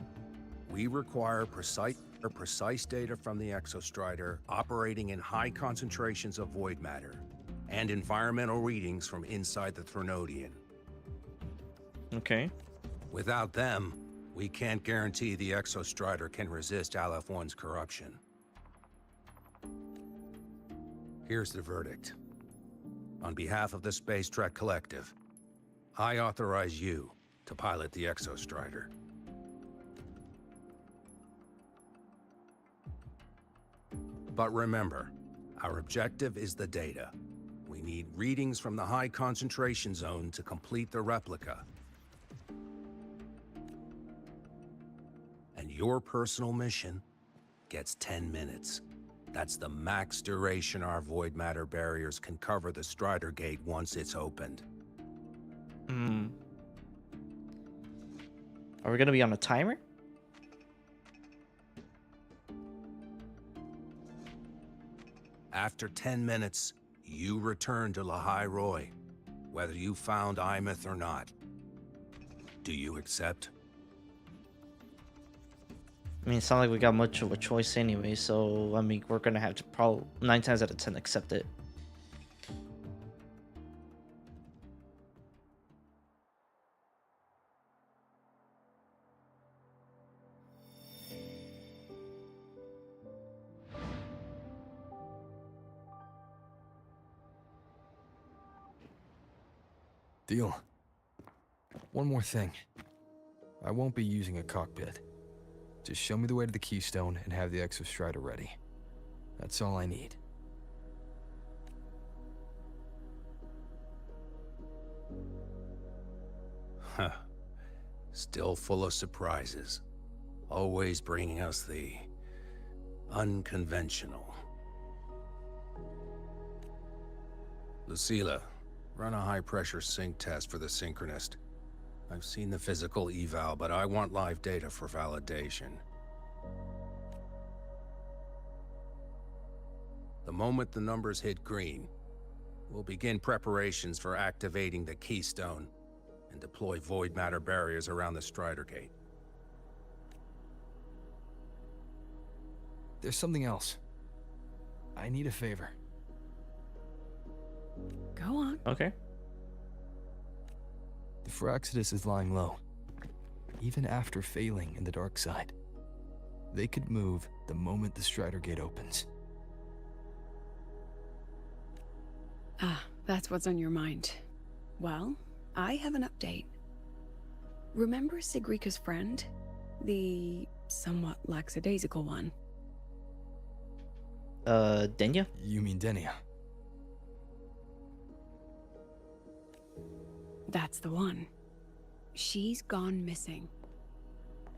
we require precise data from the Exostrider operating in high concentrations of void matter and environmental readings from inside the Threnodian. Okay. Without them, we can't guarantee the Exostrider can resist Aleph-1's corruption. Here's the verdict. On behalf of the Space Trek Collective, I authorize you to pilot the Exostrider. But remember, our objective is the data. We need readings from the high concentration zone to complete the replica. And your personal mission gets 10 minutes. That's the max duration our void matter barriers can cover the Strider Gate once it's opened. Hmm. Are we gonna be on a timer? After 10 minutes, you return to Lahai Roy, whether you found Imeth or not. Do you accept? I mean, it's not like we got much of a choice anyway, so I mean, we're gonna have to probably 9 times out of 10 accept it. Deal. One more thing. I won't be using a cockpit. Just show me the way to the Keystone and have the Exostrider ready. That's all I need. Huh. Still full of surprises. Always bringing us the unconventional. Lucilla, run a high-pressure sync test for the Synchronist. I've seen the physical eval, but I want live data for validation. The moment the numbers hit green, we'll begin preparations for activating the Keystone and deploy void matter barriers around the Strider Gate. There's something else. I need a favor. Go on. Okay. The Fraxidus is lying low, even after failing in the dark side. They could move the moment the Strider Gate opens. Ah, that's what's on your mind. Well, I have an update. Remember Sigrika's friend? The somewhat lackadaisical one? Denya? You mean Denia? That's the one. She's gone missing.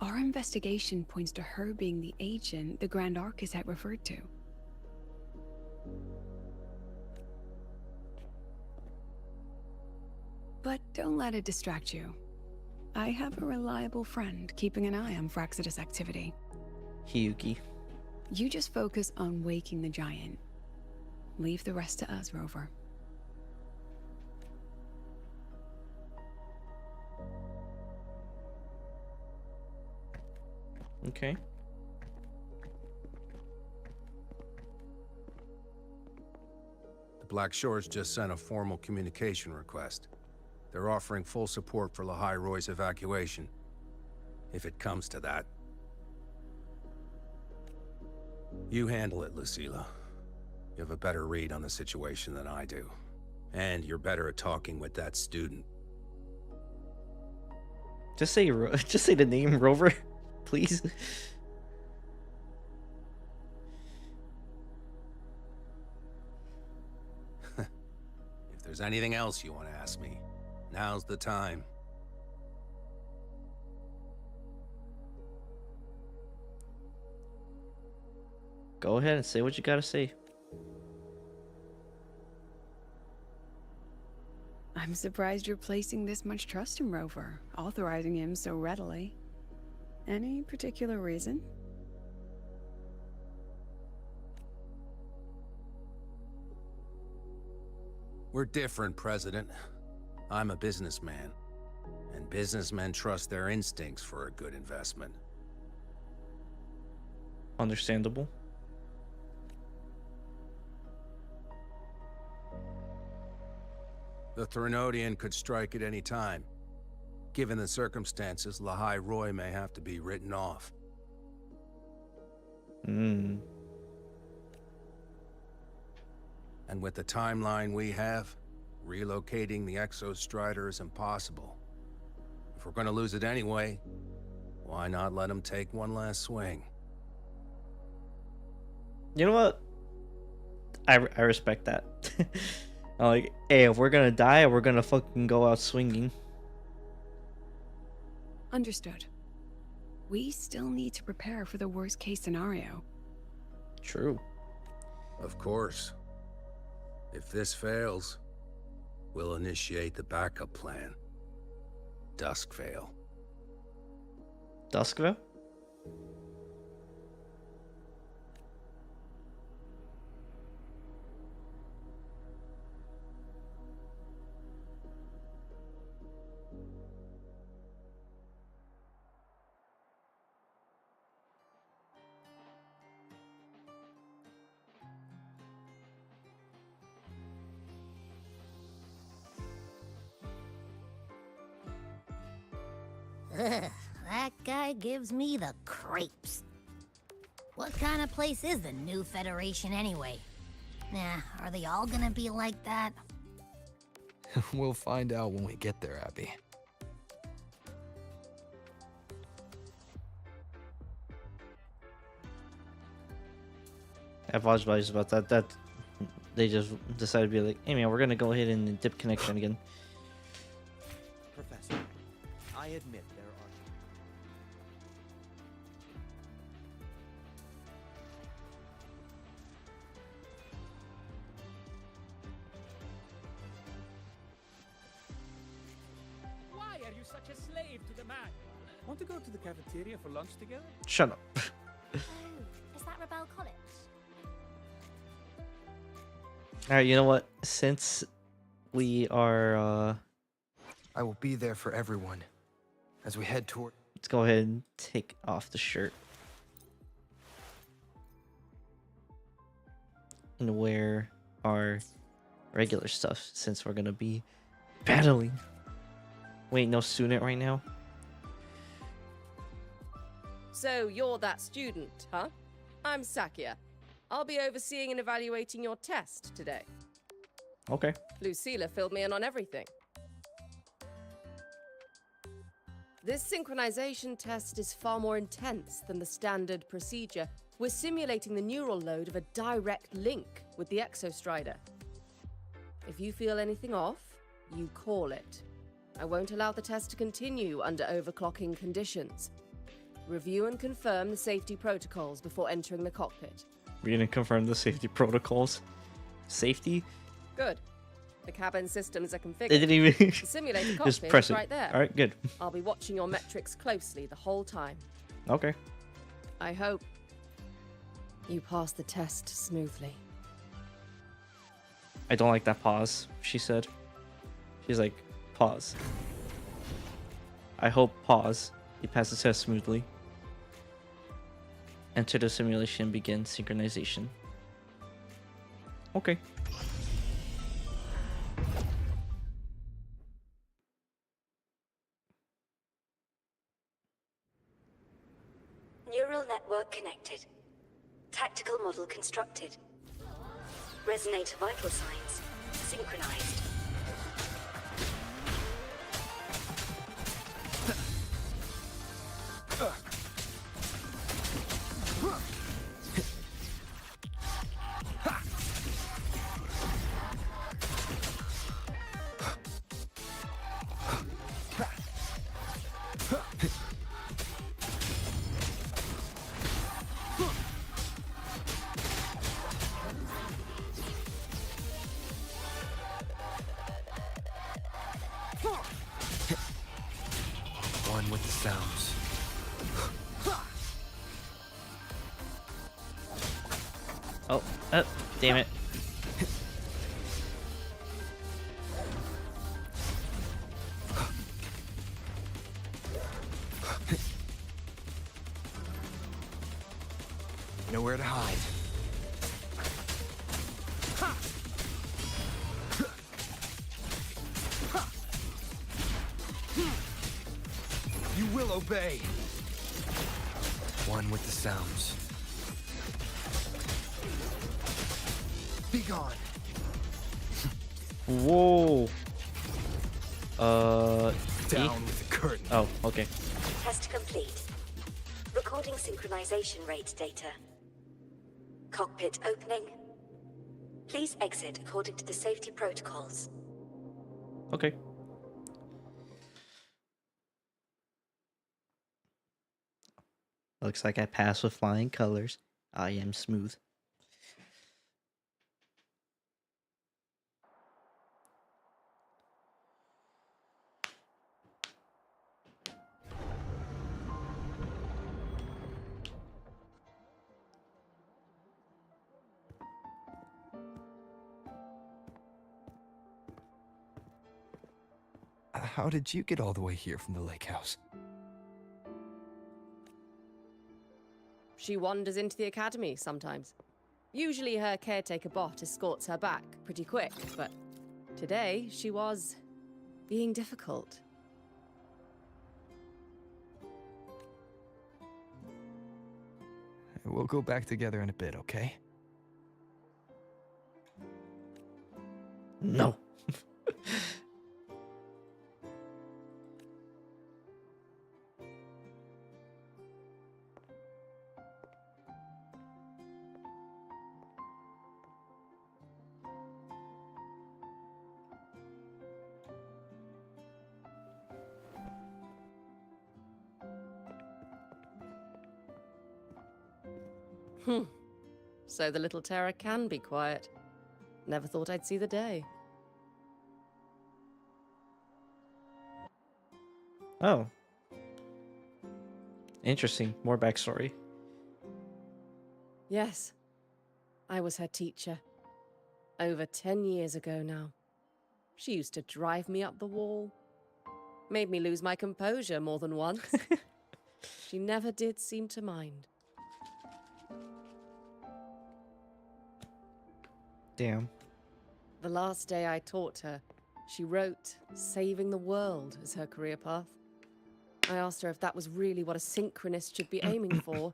Our investigation points to her being the agent the Grand Architect referred to. But don't let it distract you. I have a reliable friend keeping an eye on Fraxidus activity. Hiyuki. You just focus on waking the giant. Leave the rest to us, Rover. Okay. The Black Shores just sent a formal communication request. They're offering full support for Lahai Roy's evacuation, if it comes to that. You handle it, Lucilla. You have a better read on the situation than I do. And you're better at talking with that student. Just say the name Rover, please. If there's anything else you want to ask me, now's the time. Go ahead and say what you gotta say. I'm surprised you're placing this much trust in Rover, authorizing him so readily. Any particular reason? We're different, President. I'm a businessman, and businessmen trust their instincts for a good investment. Understandable. The Threnodian could strike at any time. Given the circumstances, Lahai Roy may have to be written off. Hmm. And with the timeline we have, relocating the Exostrider is impossible. If we're gonna lose it anyway, why not let him take one last swing? You know what? I respect that. I'm like, hey, if we're gonna die, we're gonna fucking go out swinging. Understood. We still need to prepare for the worst case scenario. True. Of course. If this fails, we'll initiate the backup plan. Duskvale. Duskville? Ugh, that guy gives me the creeps. What kind of place is the new Federation anyway? Nah, are they all gonna be like that? We'll find out when we get there, Abby. I apologize about that. They just decided to be like, hey man, we're gonna go ahead and dip connection again. Professor, I admit there are... Why are you such a slave to the man? Want to go to the cafeteria for lunch together? Shut up. Oh, is that Rebel College? Alright, you know what? Since we are, I will be there for everyone as we head toward... let's go ahead and take off the shirt. And wear our regular stuff since we're gonna be battling. Wait, no student right now? So you're that student, huh? I'm Sakia. I'll be overseeing and evaluating your test today. Okay. Lucilla filled me in on everything. This synchronization test is far more intense than the standard procedure. We're simulating the neural load of a direct link with the Exostrider. If you feel anything off, you call it. I won't allow the test to continue under overclocking conditions. Review and confirm the safety protocols before entering the cockpit. We're gonna confirm the safety protocols. Safety? Good. The cabin systems are configured. They didn't even The simulator just cockpit press is it. right there. Alright, good. I'll be watching your metrics closely the whole time. Okay. I hope you pass the test smoothly. I don't like that pause, she said. She's like, pause. I hope pause. You pass the test smoothly. Enter the simulation, begin synchronization. Okay. Neural network connected. Tactical model constructed. Resonator vital signs synchronized. One with the sounds. Oh, damn it. Nowhere to hide. You will obey. One with the sounds. Be gone. Whoa. Down with the curtain. Oh, okay. Test complete. Recording synchronization rate data. Cockpit opening. Please exit according to the safety protocols. Okay. Looks like I passed with flying colors. I am smooth. How did you get all the way here from the lake house? She wanders into the academy sometimes. Usually her caretaker bot escorts her back pretty quick, but today she was being difficult. We'll go back together in a bit, okay? No. So the little terror can be quiet. Never thought I'd see the day. Oh. Interesting. More backstory. Yes, I was her teacher. Over 10 years ago now. She used to drive me up the wall. Made me lose my composure more than once. She never did seem to mind. Damn. The last day I taught her, she wrote saving the world as her career path. I asked her if that was really what a synchronist should be aiming for,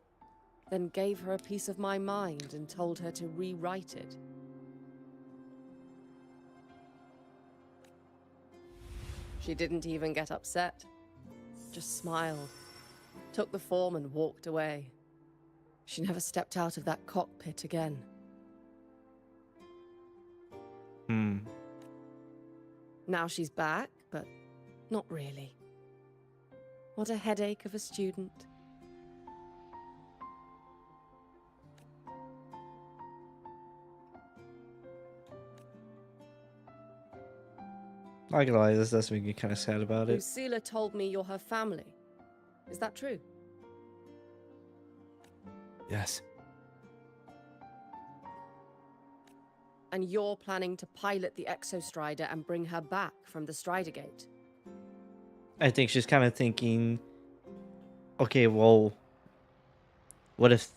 then gave her a piece of my mind and told her to rewrite it. She didn't even get upset, just smiled, took the form and walked away. She never stepped out of that cockpit again. Now she's back, but not really. What a headache of a student. Not gonna lie, this does make me kind of sad about it. Lucilla told me you're her family. Is that true? Yes. And you're planning to pilot the Exostrider and bring her back from the Strider Gate? I think she's kind of thinking, okay, well, what if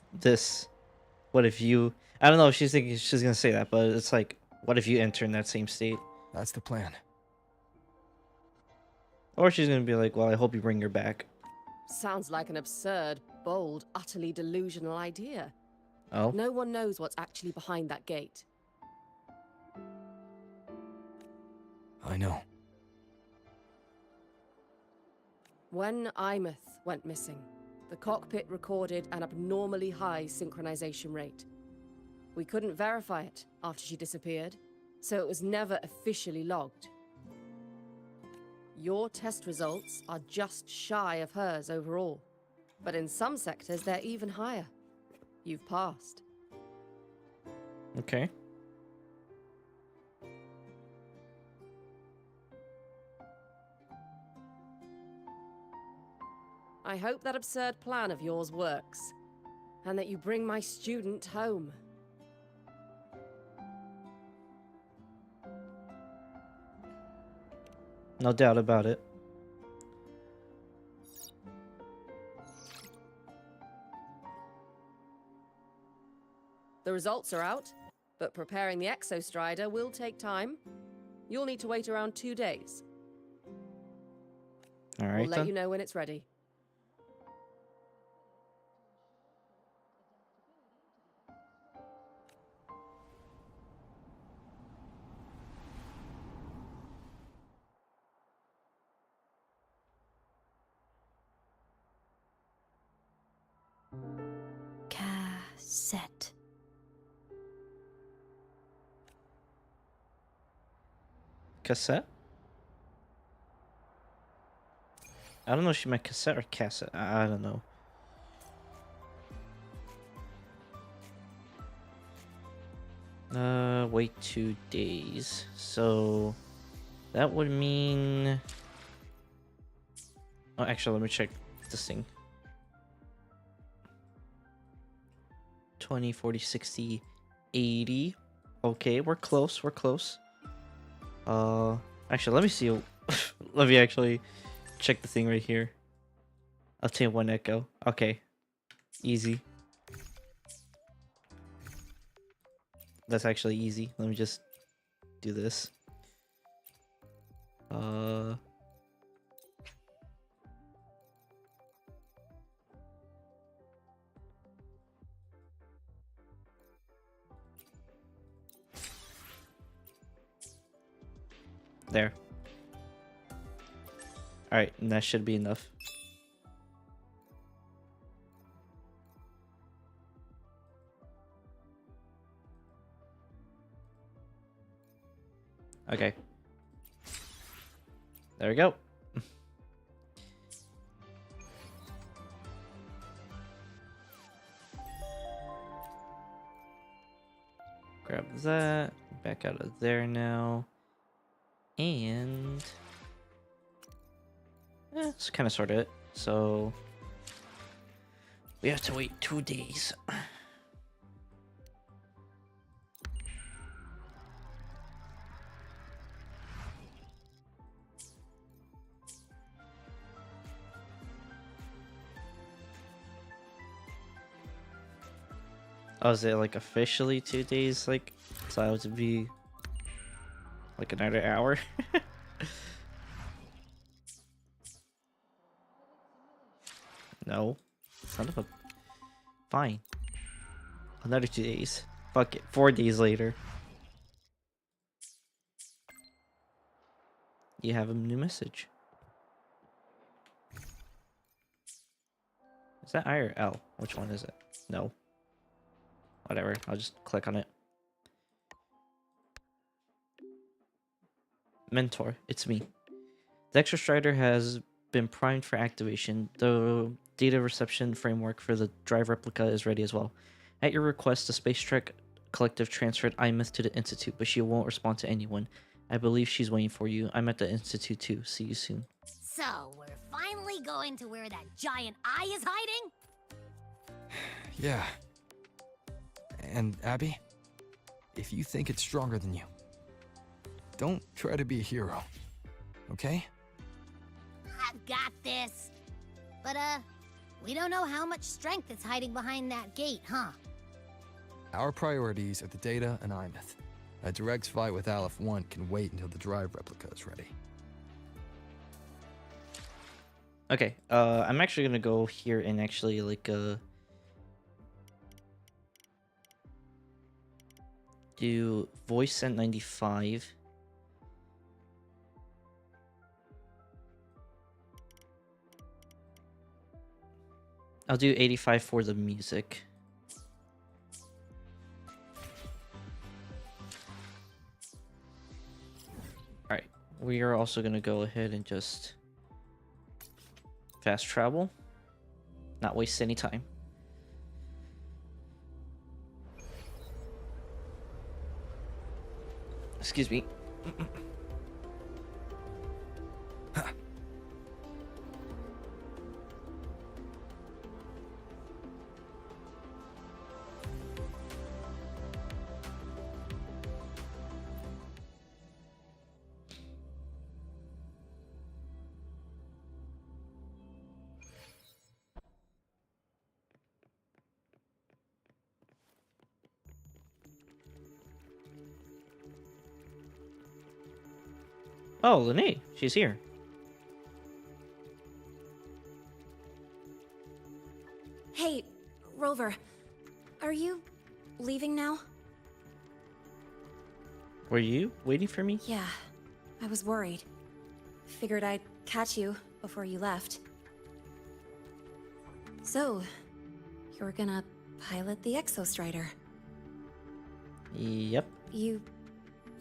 you, I don't know if she's thinking she's gonna say that, but it's like, what if you enter in that same state? That's the plan. Or she's gonna be like, well, I hope you bring her back. Sounds like an absurd, bold, utterly delusional idea. Oh? No one knows what's actually behind that gate. I know. When Imeth went missing, the cockpit recorded an abnormally high synchronization rate. We couldn't verify it after she disappeared, so it was never officially logged. Your test results are just shy of hers overall, but in some sectors they're even higher. You've passed. Okay. I hope that absurd plan of yours works, and that you bring my student home. No doubt about it. The results are out, but preparing the Exostrider will take time. You'll need to wait around 2 days. All right, We'll let then. you know when it's ready. Cassette. Cassette? I don't know if she meant cassette or cassette. I don't know. Wait 2 days. So that would mean. Oh, actually, let me check this thing. 20, 40, 60, 80. Okay, we're close. We're close. Actually, let me see. Let me actually check the thing right here. Obtain 1 echo. Okay. Easy. That's actually easy. Let me just do this. There. Alright, and that should be enough. Okay. There we go. Grab that. Back out of there now. And... it's kind of sort of it. So... we have to wait 2 days. Oh, is it like officially 2 days? Like, so I would be like another hour. No, son of a. Fine. Another 2 days. Fuck it. 4 days later. You have a new message. Is that I or L? Which one is it? No. Whatever, I'll just click on it. Mentor, it's me. The Exostrider has been primed for activation. The data reception framework for the drive replica is ready as well. At your request, the Space Trek Collective transferred Imeth to the Institute, but she won't respond to anyone. I believe she's waiting for you. I'm at the Institute too. See you soon. So, we're finally going to where that giant eye is hiding? Yeah. And Abby, if you think it's stronger than you, don't try to be a hero, okay? I've got this. But, we don't know how much strength is hiding behind that gate, huh? Our priorities are the data and Imeth. A direct fight with Aleph 1 can wait until the drive replica is ready. Okay, I'm actually gonna go here and actually, like, do voice at 95. I'll do 85 for the music. Alright, we are also going to go ahead and just fast travel. Not waste any time. Excuse me. Oh, Lene, she's here. Hey, Rover, are you leaving now? Were you waiting for me? Yeah, I was worried. Figured I'd catch you before you left. So, you're gonna pilot the Exostrider. Yep. You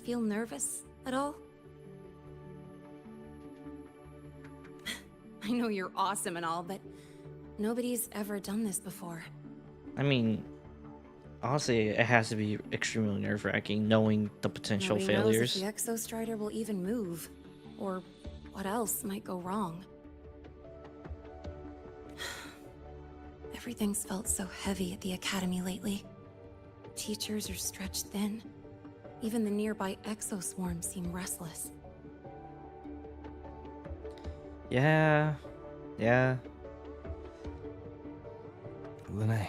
feel nervous at all? I know you're awesome and all, but nobody's ever done this before. I mean, honestly, it has to be extremely nerve-wracking knowing the potential Nobody failures. knows if the Exostrider will even move, or what else might go wrong. Everything's felt so heavy at the Academy lately. Teachers are stretched thin. Even the nearby exoswarms seem restless. Yeah. Lene,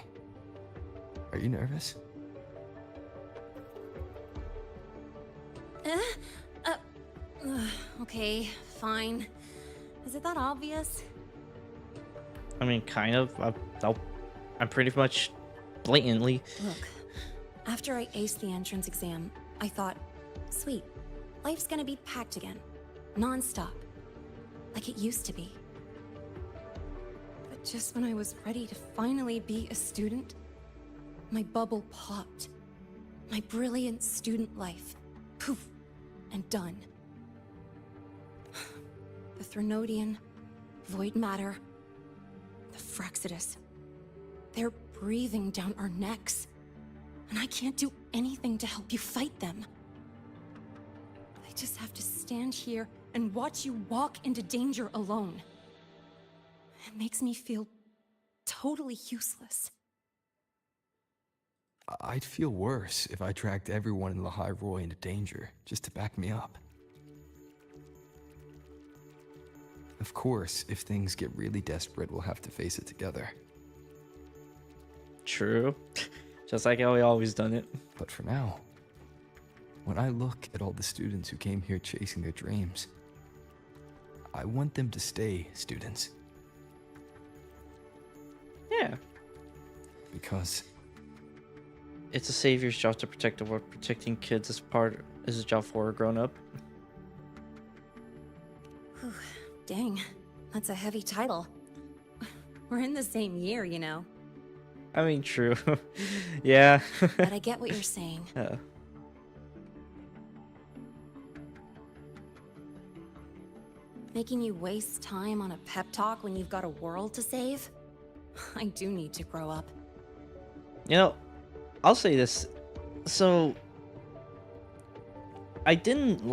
are you nervous? Okay, fine. Is it that obvious? I mean, kind of. I'm pretty much blatantly. Look, after I aced the entrance exam, I thought, sweet, life's gonna be packed again. Non-stop. Like it used to be. But just when I was ready to finally be a student, my bubble popped. My brilliant student life. Poof. And done. The Threnodian, void matter, the Fraxidus. They're breathing down our necks. And I can't do anything to help you fight them. I just have to stand here and watch you walk into danger alone. It makes me feel totally useless. I'd feel worse if I dragged everyone in Lahai Roy into danger, just to back me up. Of course, if things get really desperate, we'll have to face it together. True. Just like how we always done it. But for now, when I look at all the students who came here chasing their dreams, I want them to stay students. Yeah. Because it's a savior's job to protect the world. Protecting kids is a job for a grown-up. Dang, that's a heavy title. We're in the same year, you know. I mean, true. Yeah. But I get what you're saying. Making you waste time on a pep talk when you've got a world to save? I do need to grow up. You know, I'll say this. So, I didn't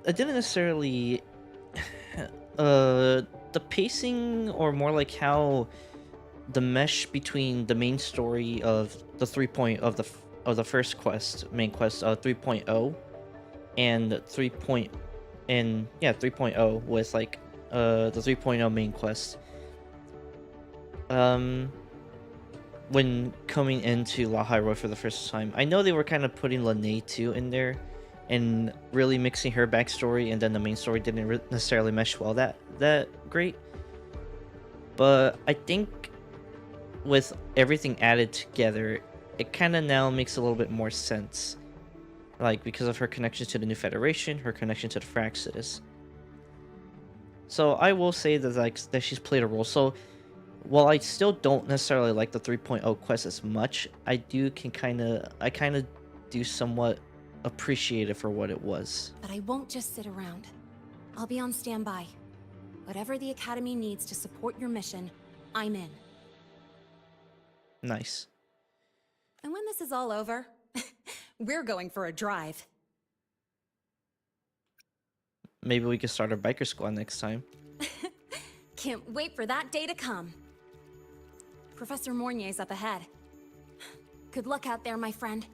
necessarily the pacing, or more like how the mesh between the main story of the 3.0 of the first quest, main quest 3.0 and 3.0 with like the 3.0 main quest. When coming into Lahai Roy for the first time, I know they were kind of putting Lene too in there and really mixing her backstory, and then the main story didn't necessarily mesh well that great. But I think with everything added together, it kind of now makes a little bit more sense, like because of her connection to the New Federation, her connection to the Fraxidus. So I will say that that she's played a role. So while I still don't necessarily like the 3.0 quest as much, I kind of do somewhat appreciate it for what it was. But I won't just sit around. I'll be on standby. Whatever the Academy needs to support your mission, I'm in. Nice. And when this is all over, we're going for a drive. Maybe we can start our biker squad next time. Can't wait for that day to come. Professor Mornier's up ahead. Good luck out there, my friend.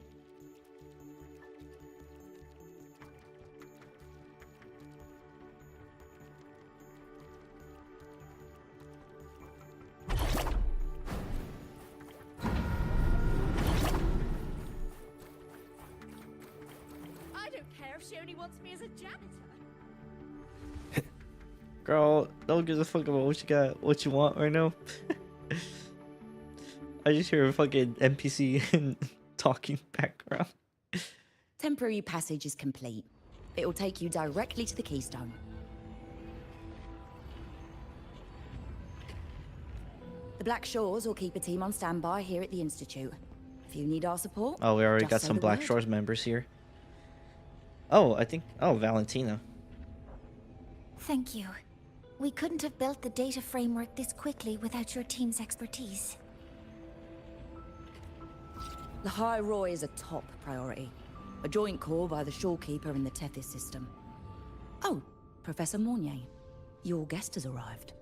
I don't care if she only wants me as a janitor. Girl, don't give a fuck about what you want right now. I just hear a fucking NPC in talking background. Temporary passage is complete. It'll take you directly to the Keystone. The Black Shores will keep a team on standby here at the Institute. If you need our support... Oh, we already just got say some the Black word. Shores members here. Oh, Valentina. Thank you. We couldn't have built the data framework this quickly without your team's expertise. Lahai Roy is a top priority. A joint call by the Shorekeeper and the Tethys system. Oh, Professor Mornier. Your guest has arrived.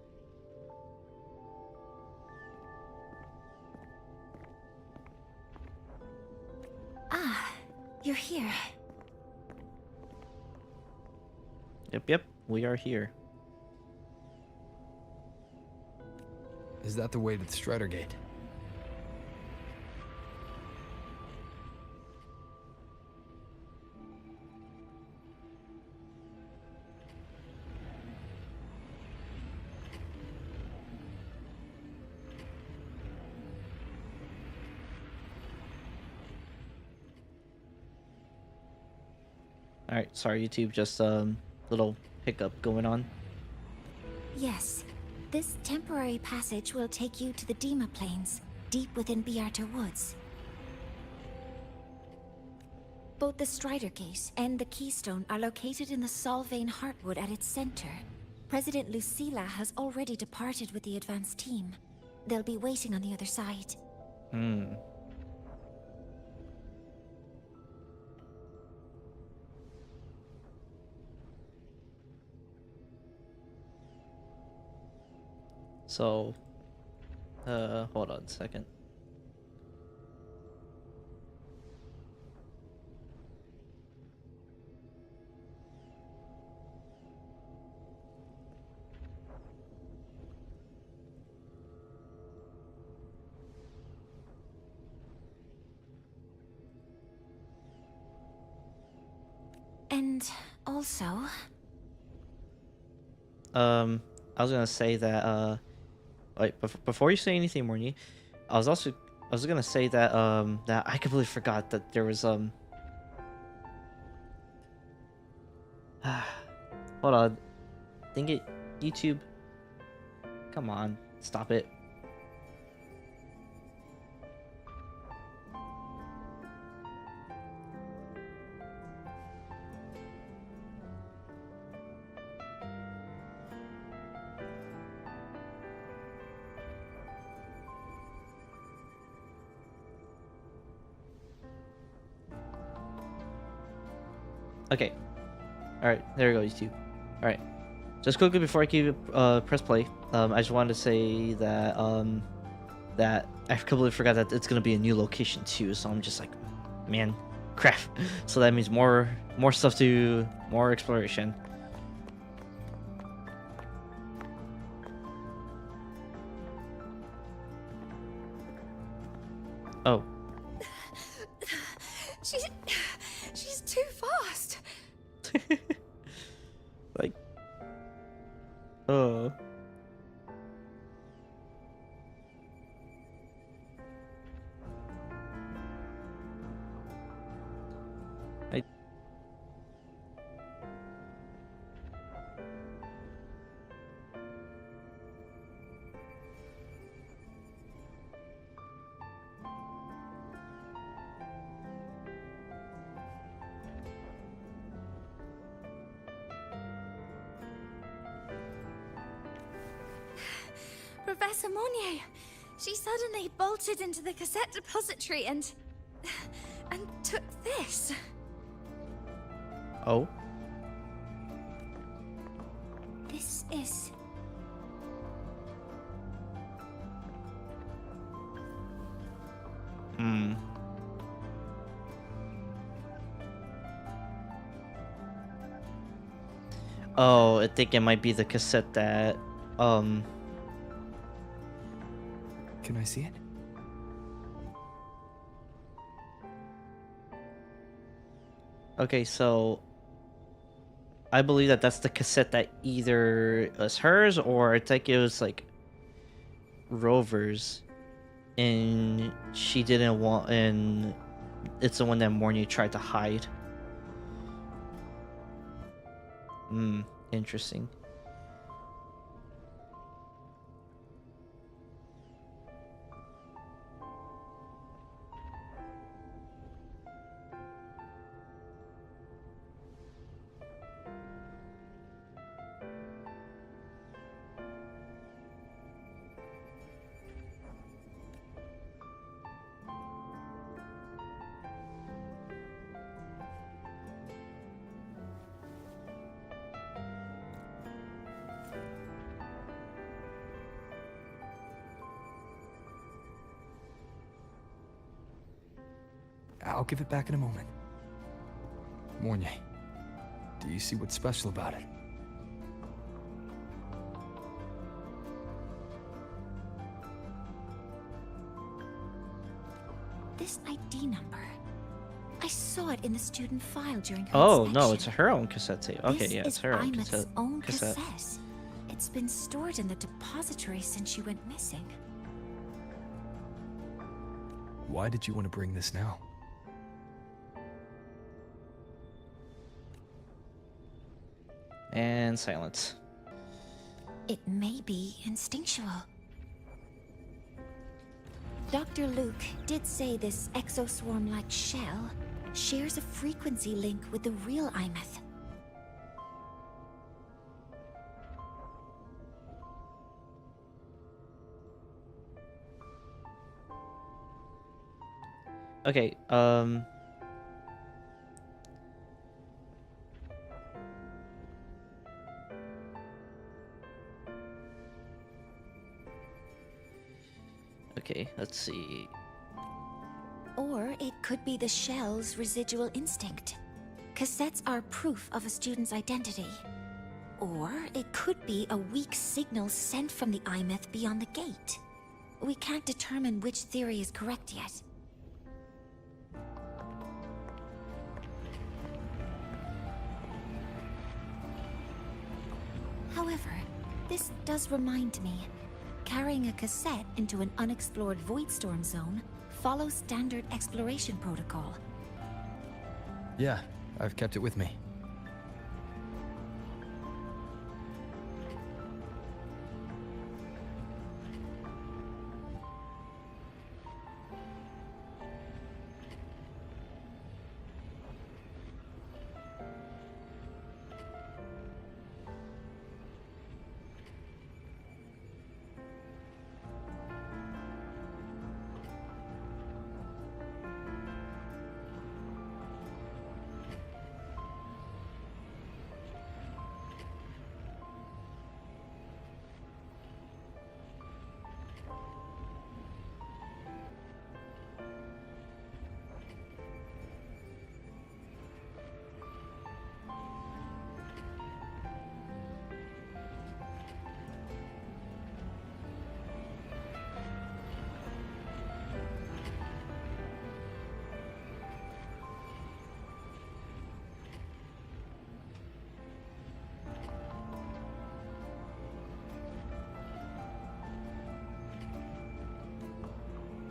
Ah, you're here. Yep, we are here. Is that the way to the Strider Gate? Alright, sorry YouTube, just little hiccup going on. Yes. This temporary passage will take you to the Dima Plains, deep within Biarta Woods. Both the Strider Gate and the Keystone are located in the Solvane Heartwood at its center. President Lucilla has already departed with the advance team. They'll be waiting on the other side. Hmm. So, hold on a second. And also... I was gonna say that, like, before you say anything, Morny, I was gonna say that, that I completely forgot that there was, hold on. Dang it, YouTube. Come on, stop it. Okay. Alright, there we go, YouTube. Alright. Just quickly before I keep press play, I just wanted to say that that I completely forgot that it's gonna be a new location too, so I'm just like, man, crap. So that means more stuff to more exploration. Oh. She's too fast. Like, oh. Professor Monnier, she suddenly bolted into the cassette depository and took this. Oh. This is... Hmm. Oh, I think it might be the cassette that, Can I see it? Okay, so I believe that that's the cassette that either was hers or I think it was like Rover's, and she didn't want, and it's the one that Morny tried to hide. Hmm, interesting. I'll give it back in a moment. Mornier, do you see what's special about it? This ID number. I saw it in the student file during her Oh, inspection. no, it's her own cassette tape. Okay, This yeah, it's is her own Imeth's own cassette. cassette. It's been stored in the depository since she went missing. Why did you want to bring this now? And silence. It may be instinctual. Dr. Luke did say this exoswarm-like shell shares a frequency link with the real Imeth. Okay, okay, let's see. Or it could be the shell's residual instinct. Cassettes are proof of a student's identity. Or it could be a weak signal sent from the Imeth beyond the gate. We can't determine which theory is correct yet. However, this does remind me. Carrying a cassette into an unexplored Voidstorm zone follows standard exploration protocol. Yeah, I've kept it with me.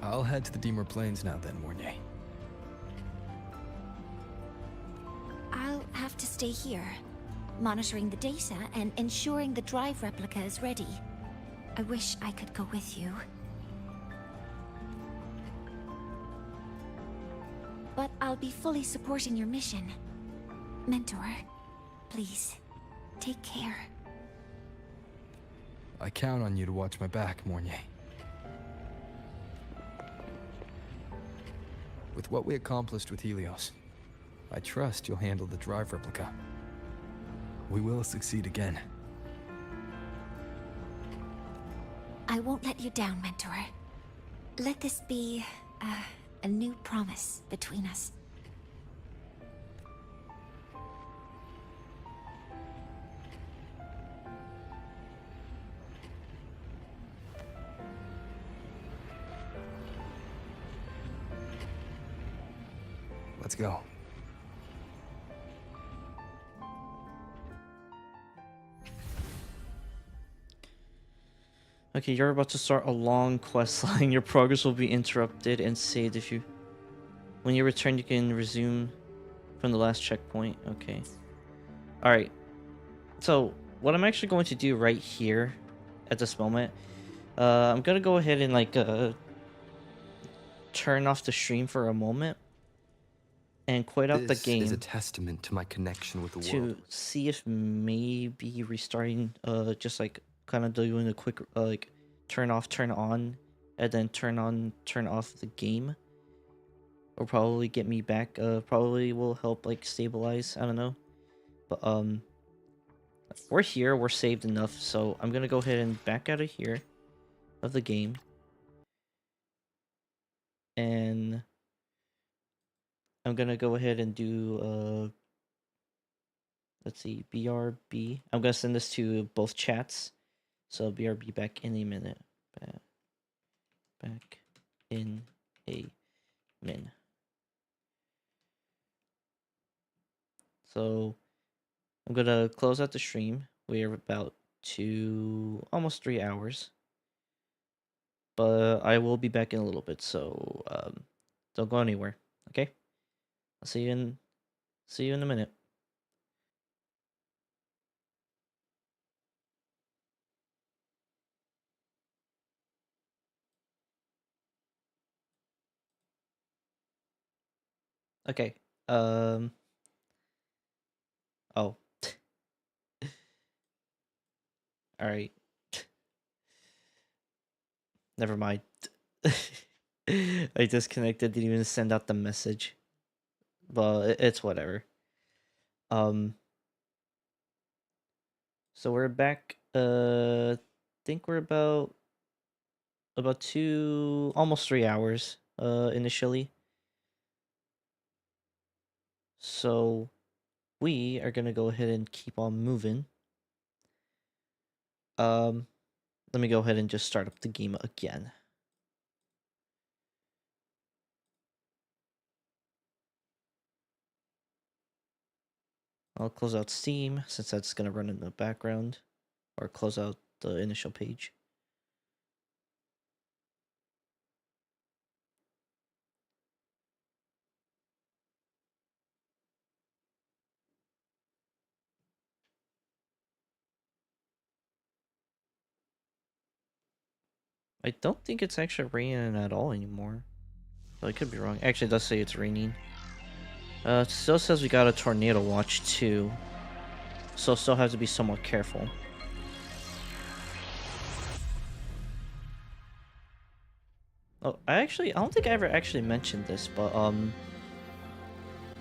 I'll head to the Deemer Plains now then, Mornier. I'll have to stay here, monitoring the data and ensuring the drive replica is ready. I wish I could go with you. But I'll be fully supporting your mission. Mentor, please, take care. I count on you to watch my back, Mornier. With what we accomplished with Helios, I trust you'll handle the drive replica. We will succeed again. I won't let you down, Mentor. Let this be a new promise between us. Let's go. Okay, you're about to start a long quest line. Your progress will be interrupted and saved if you... When you return, you can resume from the last checkpoint. Okay. Alright. So, what I'm actually going to do right here at this moment, I'm going to go ahead and, like, turn off the stream for a moment and quit out the game. This is a testament to my connection with the to world. see if maybe restarting, just like kind of doing a quick like turn off, turn on, and then turn on, turn off the game will probably get me back. Probably will help like stabilize. I don't know, but we're here, we're saved enough, so I'm gonna go ahead and back out of here of the game, and I'm gonna go ahead and do let's see, BRB. I'm gonna send this to both chats. So BRB back in a minute. Back in a min. So I'm gonna close out the stream. We're about almost 3 hours. But I will be back in a little bit, so don't go anywhere. Okay? I'll see you in a minute. Okay. Oh. Alright. Never mind. I disconnected, didn't even send out the message. But it's whatever. So we're back. Think we're about almost 3 hours initially. So we are gonna go ahead and keep on moving. Let me go ahead and just start up the game again. I'll close out Steam since that's gonna run in the background, or close out the initial page. I don't think it's actually raining at all anymore. But I could be wrong. Actually, it does say it's raining. It still says we got a tornado watch too. So still have to be somewhat careful. Oh, I don't think I ever actually mentioned this, but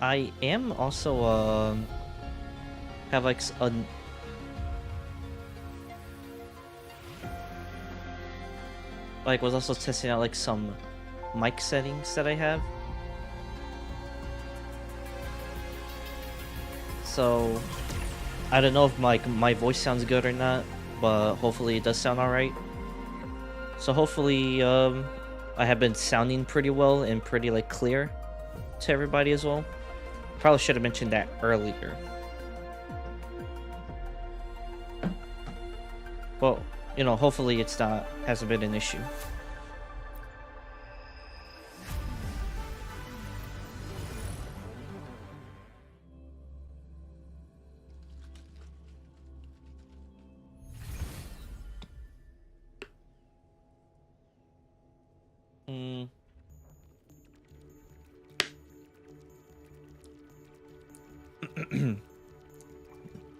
I am also have like a was also testing out like some mic settings that I have. So I don't know if my voice sounds good or not, but hopefully it does sound alright. So hopefully I have been sounding pretty well and pretty like clear to everybody as well. Probably should have mentioned that earlier. Well, you know, hopefully it's hasn't been an issue.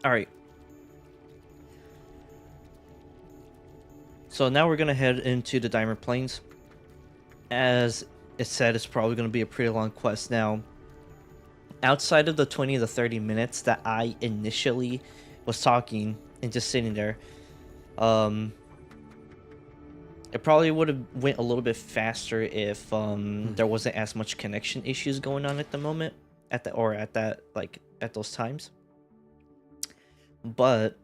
All right. So now we're gonna head into the Diamond Plains. As it said, it's probably gonna be a pretty long quest. Now, outside of the 20 to 30 minutes that I initially was talking and just sitting there, it probably would have went a little bit faster if there wasn't as much connection issues going on at the moment at those times. But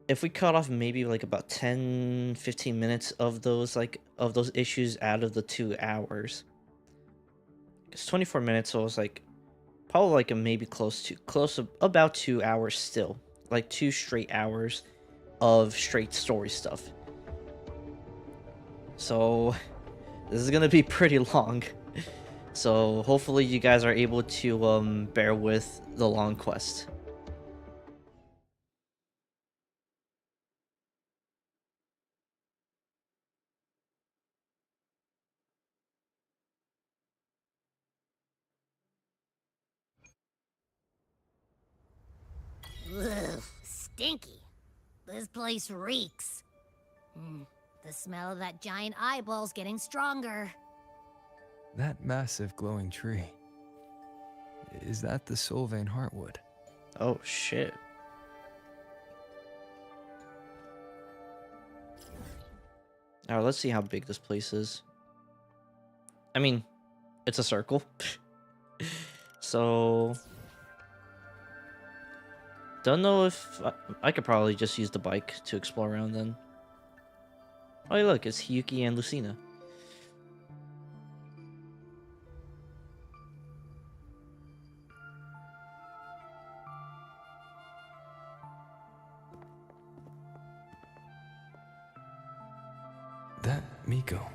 if we cut off maybe like about 10-15 minutes of those issues out of the 2 hours, it's 24 minutes, so it's like probably like maybe close to about 2 hours still, like 2 straight hours of straight story stuff. So this is gonna be pretty long. So hopefully you guys are able to bear with the long quest. Ugh, stinky. This place reeks. The smell of that giant eyeball's getting stronger. That massive glowing tree. Is that the Sylvain Heartwood? Oh shit. Alright, let's see how big this place is. I mean, it's a circle. So don't know if I could probably just use the bike to explore around then. Oh, hey, look, it's Hiyuki and Lucina. That Miko.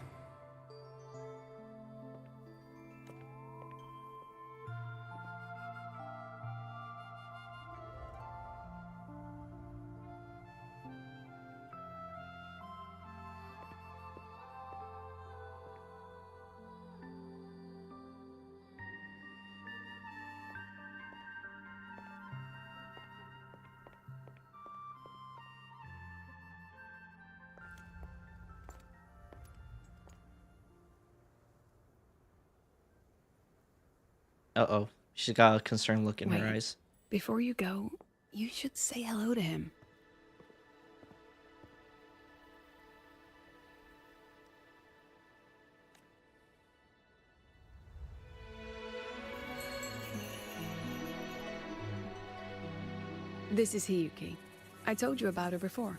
Uh-oh. She's got a concerned look in her Wait. eyes. Before you go, you should say hello to him. This is Hiyuki. I told you about her before.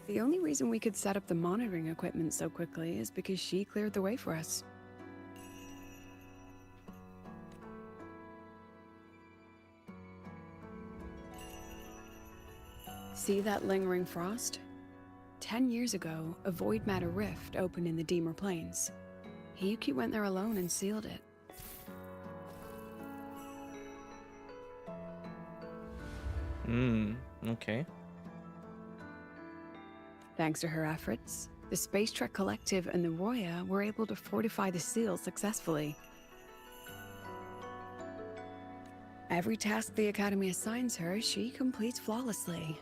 The only reason we could set up the monitoring equipment so quickly is because she cleared the way for us. See that lingering frost? 10 years ago, a void matter rift opened in the Deemer Plains. Hiyuki went there alone and sealed it. Okay. Thanks to her efforts, the Space Trek Collective and the Roya were able to fortify the seal successfully. Every task the Academy assigns her, she completes flawlessly.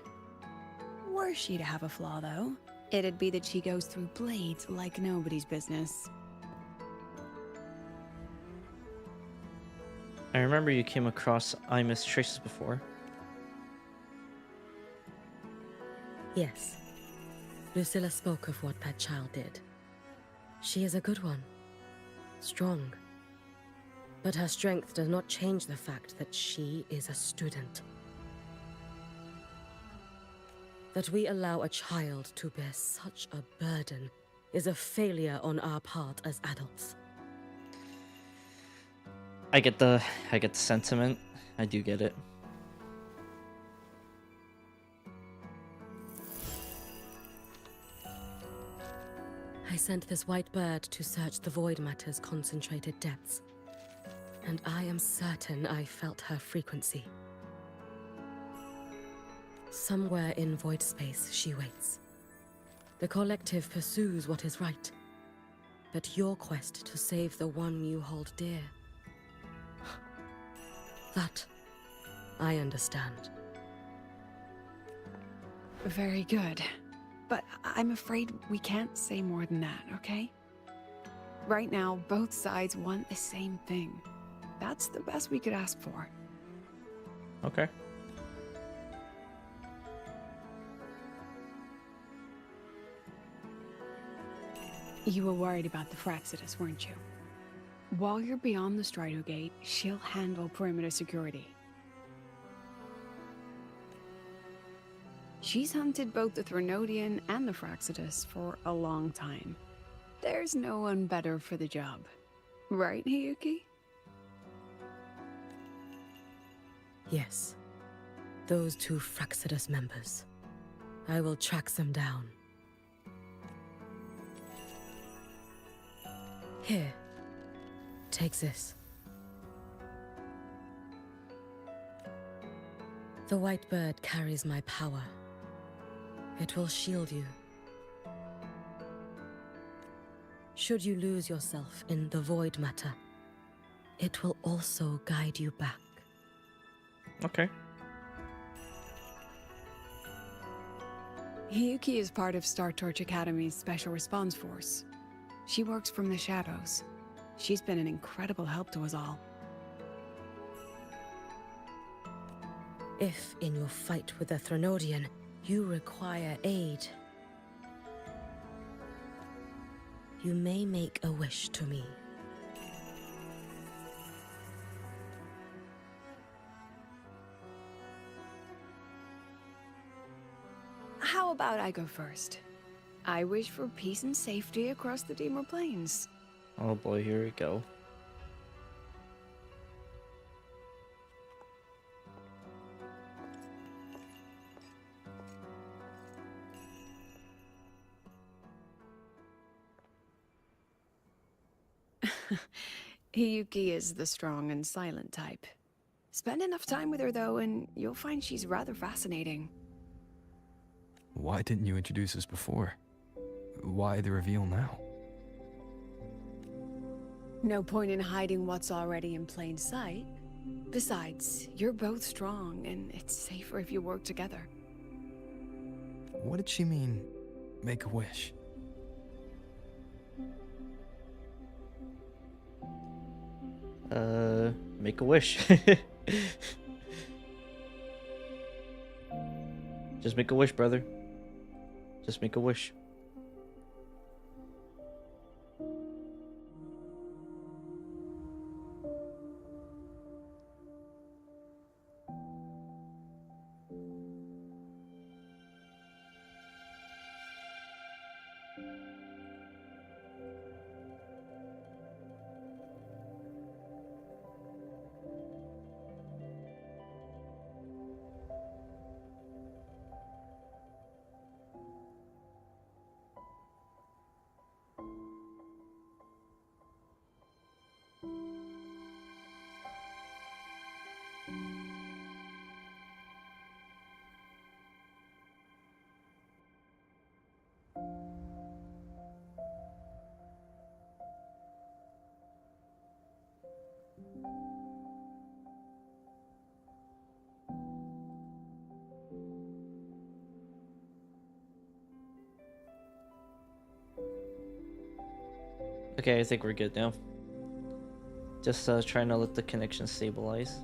Were she to have a flaw, though, it'd be that she goes through blades like nobody's business. I remember you came across I Miss Traces before. Yes. Lucilla spoke of what that child did. She is a good one. Strong. But her strength does not change the fact that she is a student. That we allow a child to bear such a burden is a failure on our part as adults. I get the sentiment. I do get it. I sent this white bird to search the void matter's concentrated depths, and I am certain I felt her frequency. Somewhere in void space, she waits. The collective pursues what is right, but your quest to save the one you hold dear, that I understand. Very good. But I'm afraid we can't say more than that, okay? Right now, both sides want the same thing. That's the best we could ask for. Okay. You were worried about the Fraxidus, weren't you? While you're beyond the Strido Gate, she'll handle perimeter security. She's hunted both the Threnodian and the Fraxidus for a long time. There's no one better for the job. Right, Hiyuki? Yes. Those two Fraxidus members. I will track them down. Here. Take this. The white bird carries my power. It will shield you. Should you lose yourself in the void matter, it will also guide you back. Okay. Hiyuki is part of Star Torch Academy's Special Response Force. She works from the shadows. She's been an incredible help to us all. If, in your fight with the Threnodian, you require aid, you may make a wish to me. How about I go first? I wish for peace and safety across the Deemer Plains. Oh boy, here we go. Hiyuki is the strong and silent type. Spend enough time with her, though, and you'll find she's rather fascinating. Why didn't you introduce us before? Why the reveal now? No point in hiding what's already in plain sight. Besides, you're both strong, and it's safer if you work together. What did she mean, make a wish? Make a wish. Just make a wish, brother. Just make a wish. Okay, I think we're good now. Just trying to let the connection stabilize.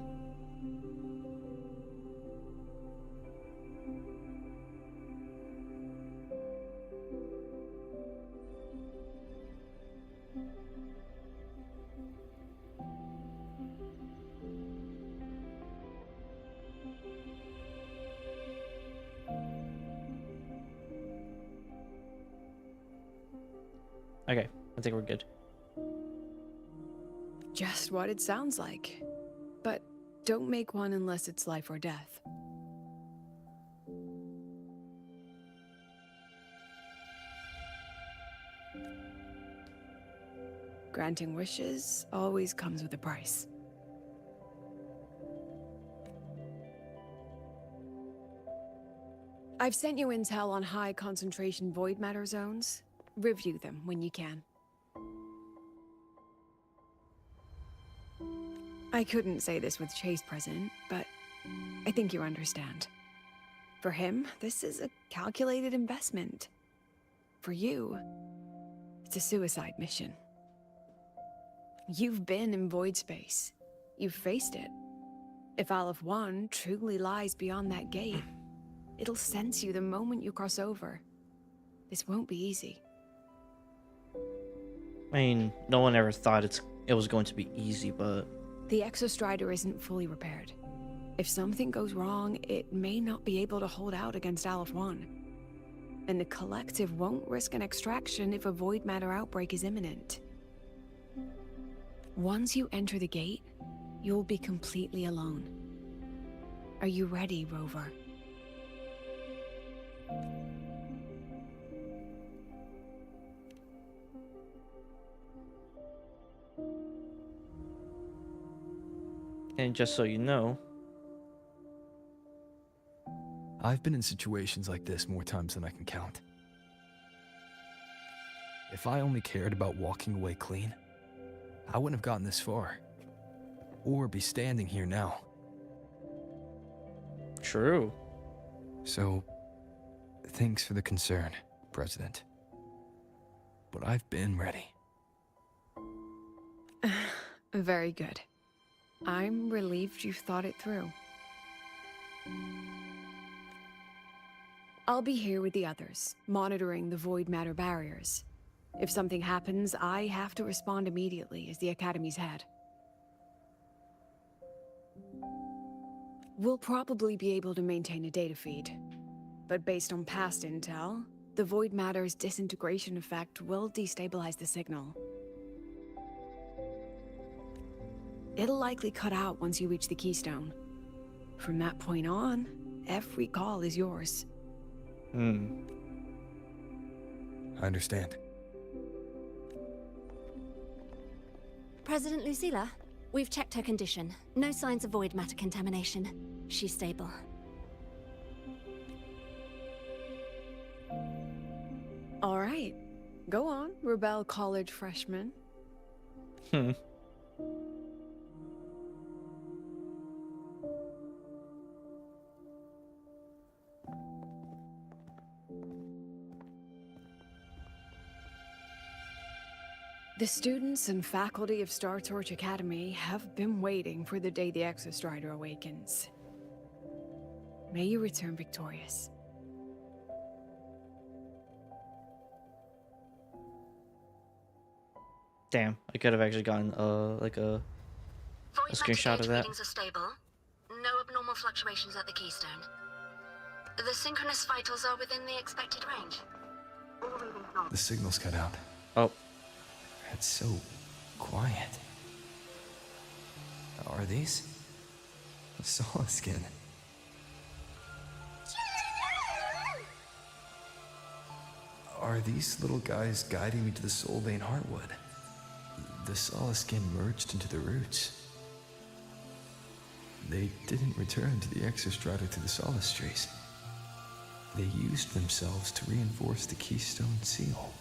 Okay, I think we're good. Just what it sounds like. But don't make one unless it's life or death. Granting wishes always comes with a price. I've sent you intel on high concentration void matter zones. Review them when you can. I couldn't say this with Chase present, but I think you understand. For him, this is a calculated investment. For you, it's a suicide mission. You've been in void space. You've faced it. If Aleph 1 truly lies beyond that gate, it'll sense you the moment you cross over. This won't be easy. I mean, no one ever thought it was going to be easy, but... The Exostrider isn't fully repaired. If something goes wrong, it may not be able to hold out against Aleph 1. And the Collective won't risk an extraction if a void matter outbreak is imminent. Once you enter the gate, you'll be completely alone. Are you ready, Rover? And just so you know, I've been in situations like this more times than I can count. If I only cared about walking away clean, I wouldn't have gotten this far. Or be standing here now. True. So, thanks for the concern, President. But I've been ready. Very good. I'm relieved you've thought it through. I'll be here with the others, monitoring the void matter barriers. If something happens, I have to respond immediately as the Academy's head. We'll probably be able to maintain a data feed, but based on past intel, the void matter's disintegration effect will destabilize the signal. It'll likely cut out once you reach the keystone. From that point on, every call is yours. I understand. President Lucilla, we've checked her condition. No signs of void matter contamination. She's stable. All right. Go on, Rebel College freshman. The students and faculty of Star Torch Academy have been waiting for the day the Exostrider awakens. May you return victorious. Damn, I could have actually gotten like a screenshot of that. Readings are stable. No abnormal fluctuations at the keystone. The synchronous vitals are within the expected range. The signal's cut out. Oh. It's so quiet. Are these? Solid skin. Are these little guys guiding me to the Soul Vein Heartwood? The solid skin merged into the roots. They didn't return to the Exostrider through the Solace Trees. They used themselves to reinforce the Keystone Seal.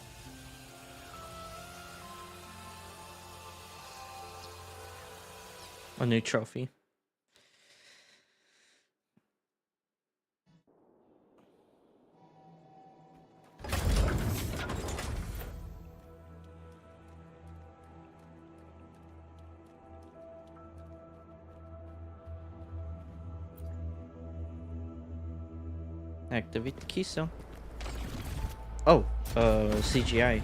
A new trophy. Activate the keystone. Oh, CGI.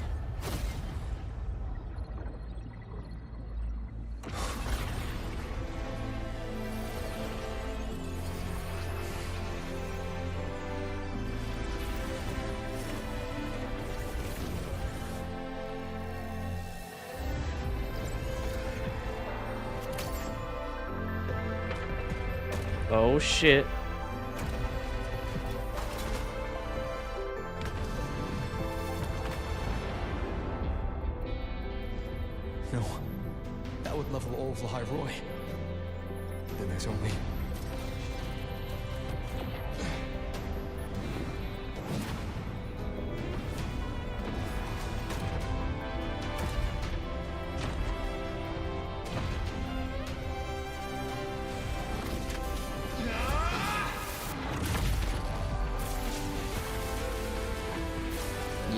Oh shit. No, that would level all of Roy. Then there's only...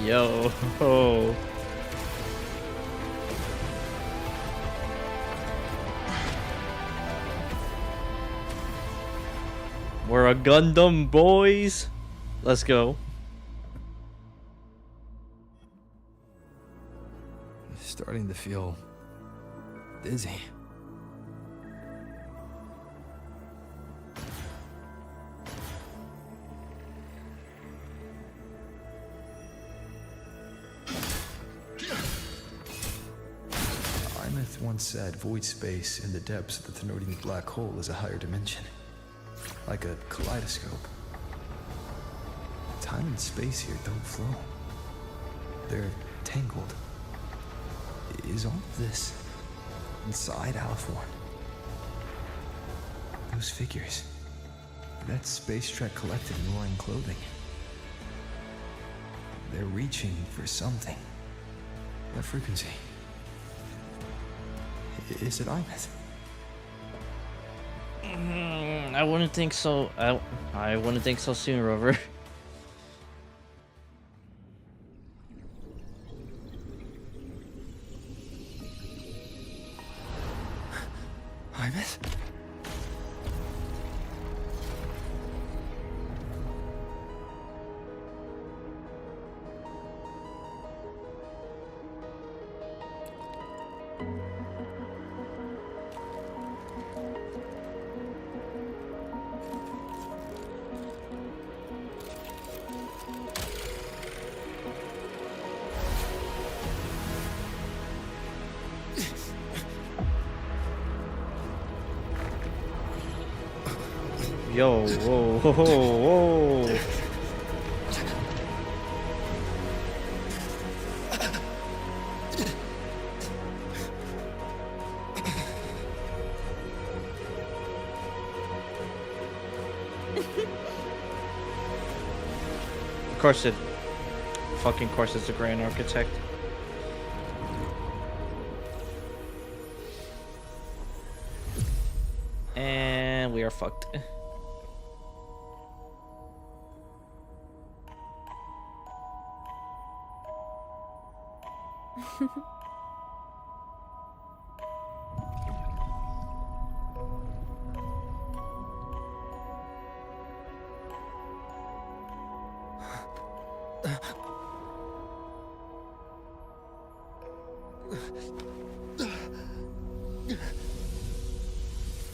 Yo. Oh. We're a Gundam, boys. Let's go. Starting to feel dizzy. Once said void space in the depths of the Thenodian black hole is a higher dimension. Like a kaleidoscope. Time and space here don't flow. They're tangled. Is all of this inside Aliforn? Those figures. That space trek collected in roaring clothing. They're reaching for something. What frequency? Is it Imeth? I wouldn't think so. I wouldn't think so soon, Rover. Imeth? Yo, whoa, whoa, whoa. Of course it. Fucking course it's the Grand Architect. And we are fucked.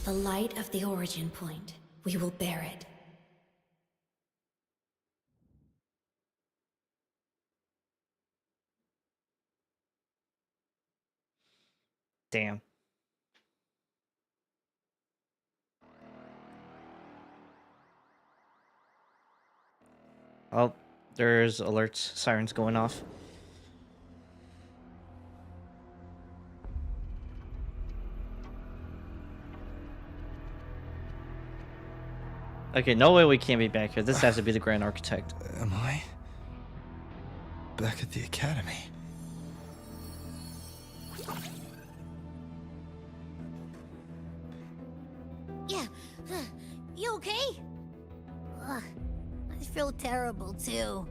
The light of the origin point. We will bear it. Damn. Oh, there's alerts, sirens going off. Okay, no way we can't be back here. This has to be the Grand Architect. Am I back at the Academy? Yeah, you okay? Ugh, I feel terrible too.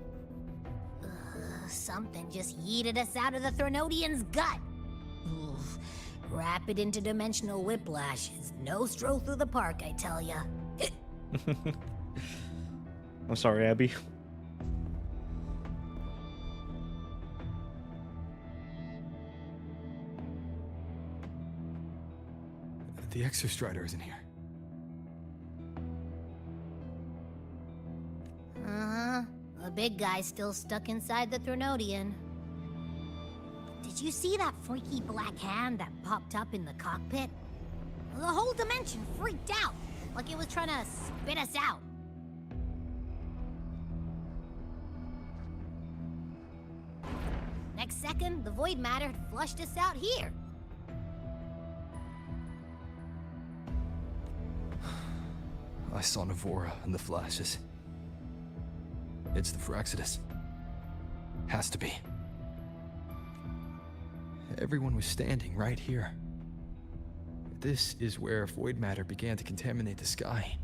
Something just yeeted us out of the Threnodian's gut. Oof. Rapid interdimensional whiplash is no stroll through the park, I tell ya. I'm sorry, Abby. The Exostrider isn't here. Uh-huh. The big guy's still stuck inside the Threnodian. Did you see that freaky black hand that popped up in the cockpit? The whole dimension freaked out, like it was trying to spit us out. Next second, the void matter had flushed us out here. I saw Navora in the flashes. It's the Fraxidus. Has to be. Everyone was standing right here. This is where void matter began to contaminate the sky.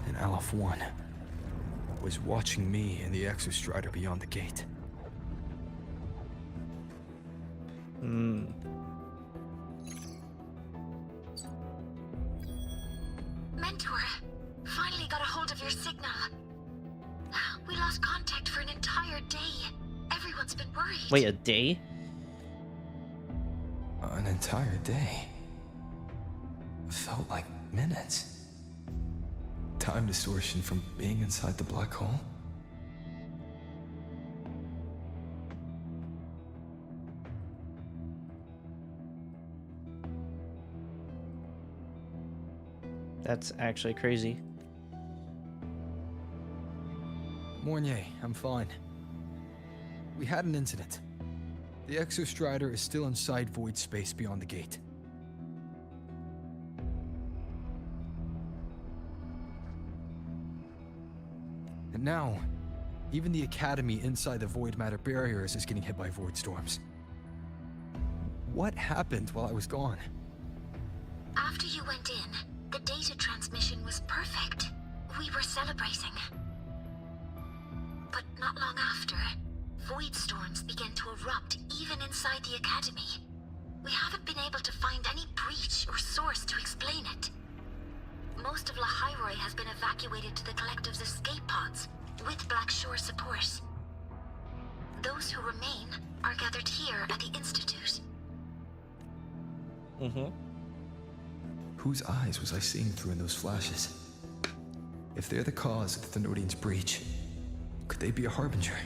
And Aleph 1 was watching me and the Exostrider beyond the gate. Mentor, finally got a hold of your signal. We lost contact for an entire day. Everyone's been worried. Wait, a day? An entire day. Felt like minutes. Time distortion from being inside the black hole? That's actually crazy. Mornier, I'm fine. We had an incident. The Exostrider is still inside void space beyond the gate. And now, even the Academy inside the void matter barriers is getting hit by void storms. What happened while I was gone? After you went in, the data transmission was perfect. We were celebrating. But not long after, void storms began to erupt even inside the Academy. We haven't been able to find any breach or source to explain it. Most of Lahairoi has been evacuated to the collective's escape pods, with Black Shore support. Those who remain are gathered here at the Institute. Whose eyes was I seeing through in those flashes? If they're the cause of the Thenodian's breach, could they be a harbinger?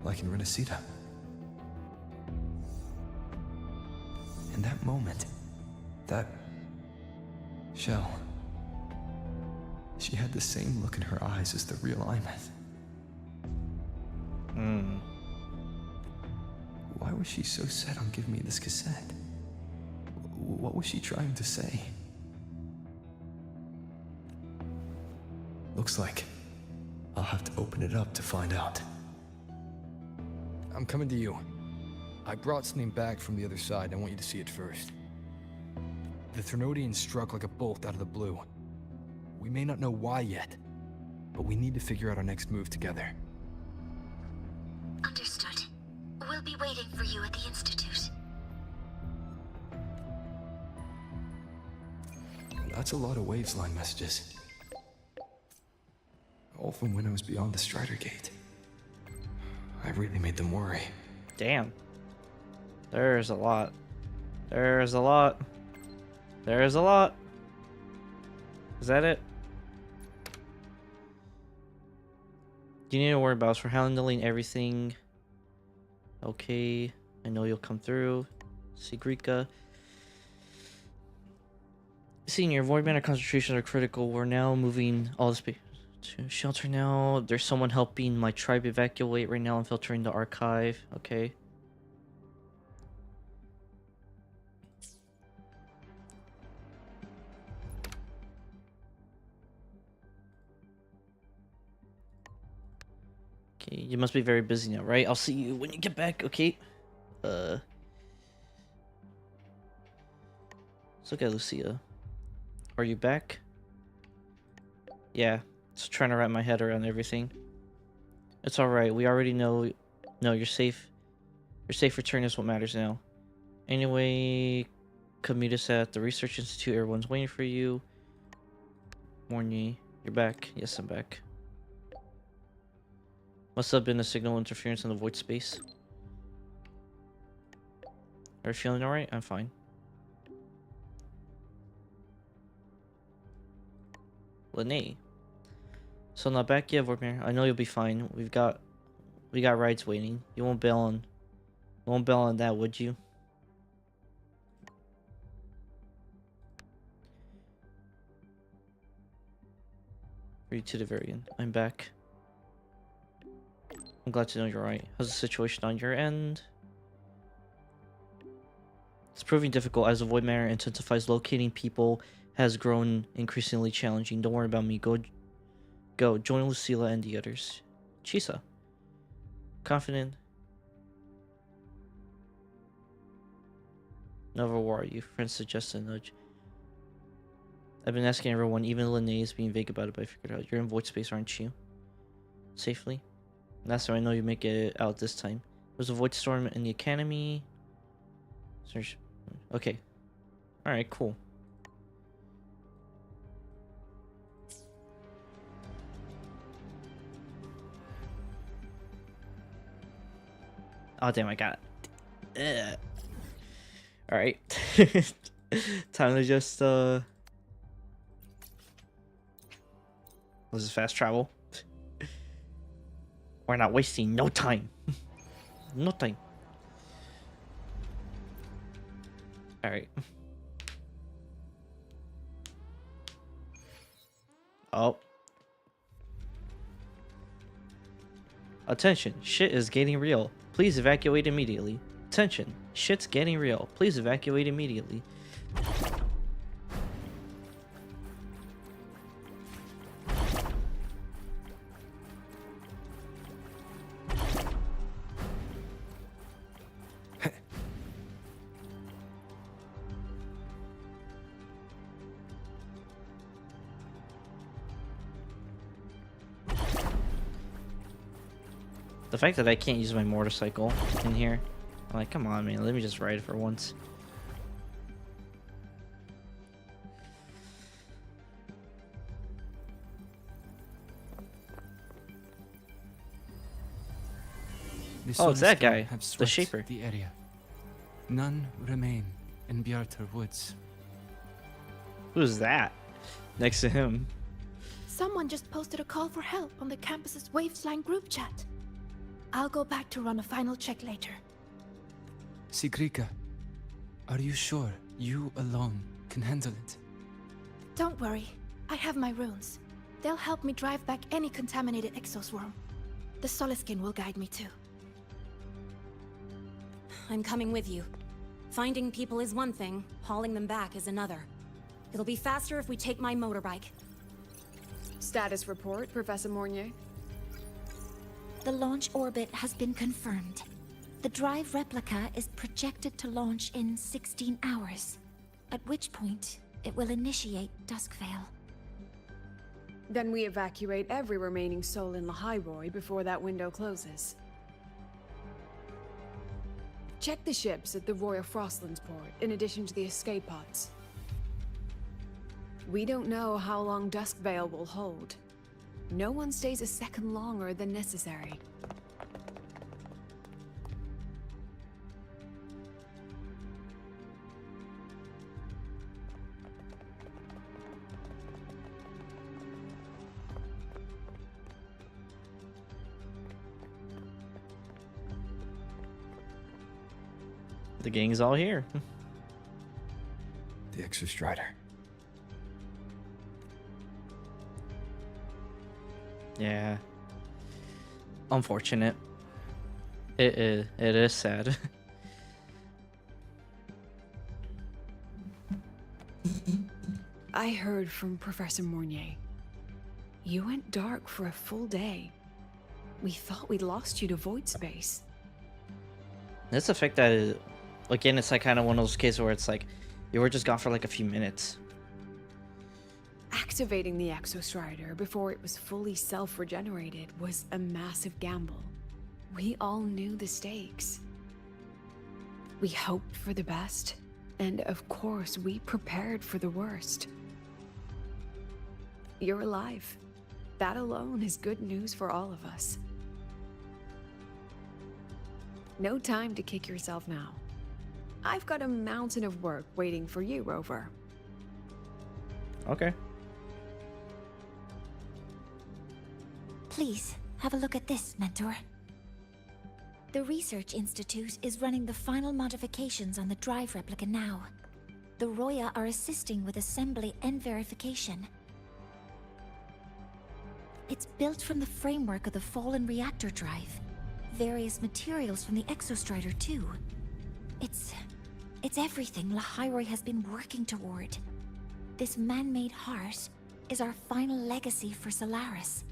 Like in Renacita? In that moment, that shell, she had the same look in her eyes as the real Imeth. Why was she so set on giving me this cassette? What was she trying to say? Looks like I'll have to open it up to find out. I'm coming to you. I brought something back from the other side. I want you to see it first. The Threnodian struck like a bolt out of the blue. We may not know why yet, but we need to figure out our next move together. Understood. We'll be waiting for you at the Institute. That's a lot of waves line messages. All from when I was beyond the Strider Gate. I really made them worry. Damn. There's a lot. There's a lot. There's a lot. Is that it? You need to worry about us for handling everything. Okay. I know you'll come through. Sigrika. Senior, void matter concentrations are critical. We're now moving all the space to shelter now. There's someone helping my tribe evacuate right now and filtering the archive. Okay. Okay, you must be very busy now, right? I'll see you when you get back, okay? Let's look at Lucia. Are you back? Yeah, just trying to wrap my head around everything. It's alright, we already know. No, you're safe. Your safe return is what matters now. Anyway, Commutus at the Research Institute, everyone's waiting for you. Morny, you're back? Yes, I'm back. Must have been a signal interference in the void space. Are you feeling alright? I'm fine. Lene. So not back yet, Vormir. I know you'll be fine. We got rides waiting. You won't bail on that, would you? Read to the very end. I'm back. I'm glad to know you're right. How's the situation on your end? It's proving difficult as the void matter intensifies. Locating people has grown increasingly challenging. Don't worry about me. Go. Join Lucilla and the others. Chisa. Confident. Nova, where are you? Friends suggest a nudge. I've been asking everyone, even Lene is being vague about it, but I figured out. You're in void space, aren't you? Safely? Last time I know you make it out this time. There's a void storm in the academy. Search. Okay. Alright, cool. Oh damn, I got it. Alright. Time to just this is fast travel. We're not wasting no time. No time. Alright. Oh. Attention, shit is getting real. Please evacuate immediately. Attention, shit's getting real. Please evacuate immediately. The fact that I can't use my motorcycle in here, I'm like, come on, man, let me just ride for once. Oh, it's that guy, the Shaper. The area. None remain in Bjartar Woods. Who's that? Next to him. Someone just posted a call for help on the campus's Wavesline group chat. I'll go back to run a final check later. Sigrika, are you sure you alone can handle it? Don't worry, I have my runes. They'll help me drive back any contaminated exoswarm. The Soliskin will guide me too. I'm coming with you. Finding people is one thing, hauling them back is another. It'll be faster if we take my motorbike. Status report, Professor Mornier. The launch orbit has been confirmed. The drive replica is projected to launch in 16 hours, at which point it will initiate Duskvale. Then we evacuate every remaining soul in Lahairoi before that window closes. Check the ships at the Royal Frostlands port, in addition to the escape pods. We don't know how long Duskvale will hold. No one stays a second longer than necessary. The gang's all here. The Exostrider. Yeah. Unfortunate. It is sad. I heard from Professor Mornier. You went dark for a full day. We thought we'd lost you to void space. That's the fact that, again, it's like kind of one of those cases where it's like, you were just gone for like a few minutes. Activating the Exostrider before it was fully self-regenerated was a massive gamble. We all knew the stakes. We hoped for the best, and of course, we prepared for the worst. You're alive. That alone is good news for all of us. No time to kick yourself now. I've got a mountain of work waiting for you, Rover. Okay. Please, have a look at this, Mentor. The Research Institute is running the final modifications on the drive replica now. The Roya are assisting with assembly and verification. It's built from the framework of the fallen reactor drive. Various materials from the Exostrider, too. It's everything Lahairoi has been working toward. This man-made heart is our final legacy for Solaris.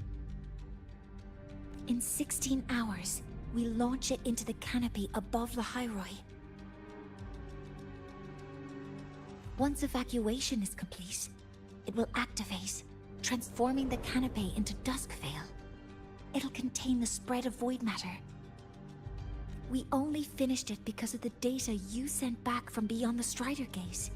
In 16 hours, we launch it into the canopy above Lahairoi. Once evacuation is complete, it will activate, transforming the canopy into Duskvale. It'll contain the spread of void matter. We only finished it because of the data you sent back from beyond the Strider Gate.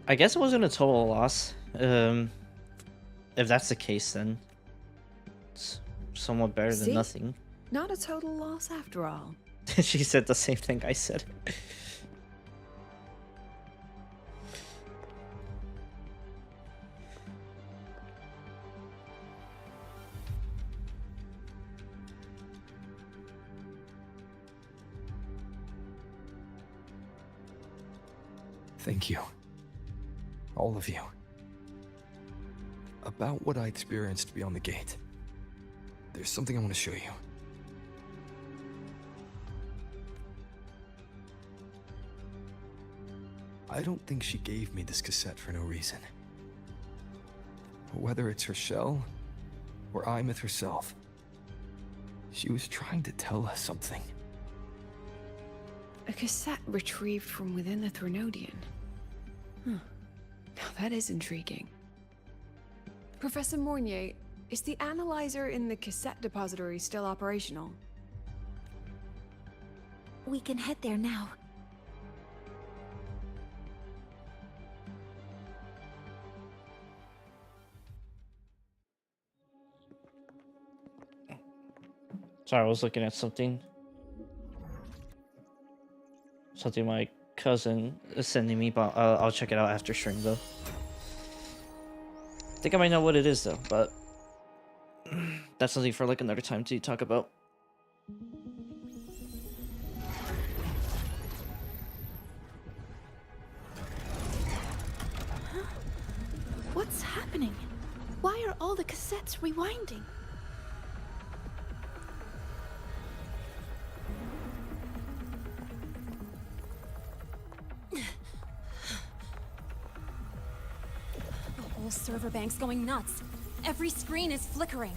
I guess it wasn't a total loss. If that's the case, then it's somewhat better than nothing. Not a total loss after all. She said the same thing I said. Thank you. All of you. About what I experienced beyond the gate. There's something I want to show you. I don't think she gave me this cassette for no reason. Whether it's her shell, or Imeth herself, she was trying to tell us something. A cassette retrieved from within the Threnodian. Huh. Now that is intriguing. Professor Mornier, is the analyzer in the cassette depository still operational? We can head there now. Sorry, I was looking at something. Something my cousin is sending me, but I'll check it out after stream though. I think I might know what it is though, but that's something for like another time to talk about. What's happening? Why are all the cassettes rewinding? The whole server bank's going nuts. Every screen is flickering.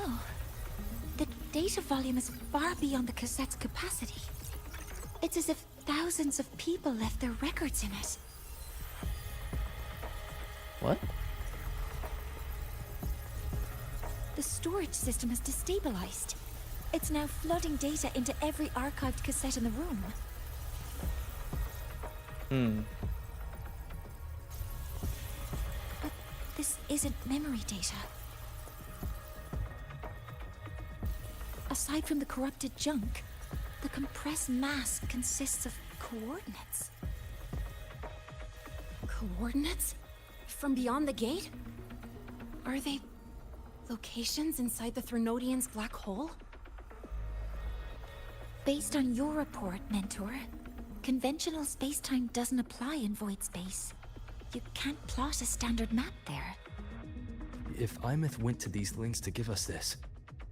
Oh, the data volume is far beyond the cassette's capacity. It's as if thousands of people left their records in it. What? The storage system has destabilized. It's now flooding data into every archived cassette in the room. But this isn't memory data. Aside from the corrupted junk, the compressed mass consists of coordinates. Coordinates? From beyond the gate? Are they locations inside the Threnodian's black hole? Based on your report, Mentor, conventional space-time doesn't apply in void space. You can't plot a standard map there. If Imeth went to these links to give us this,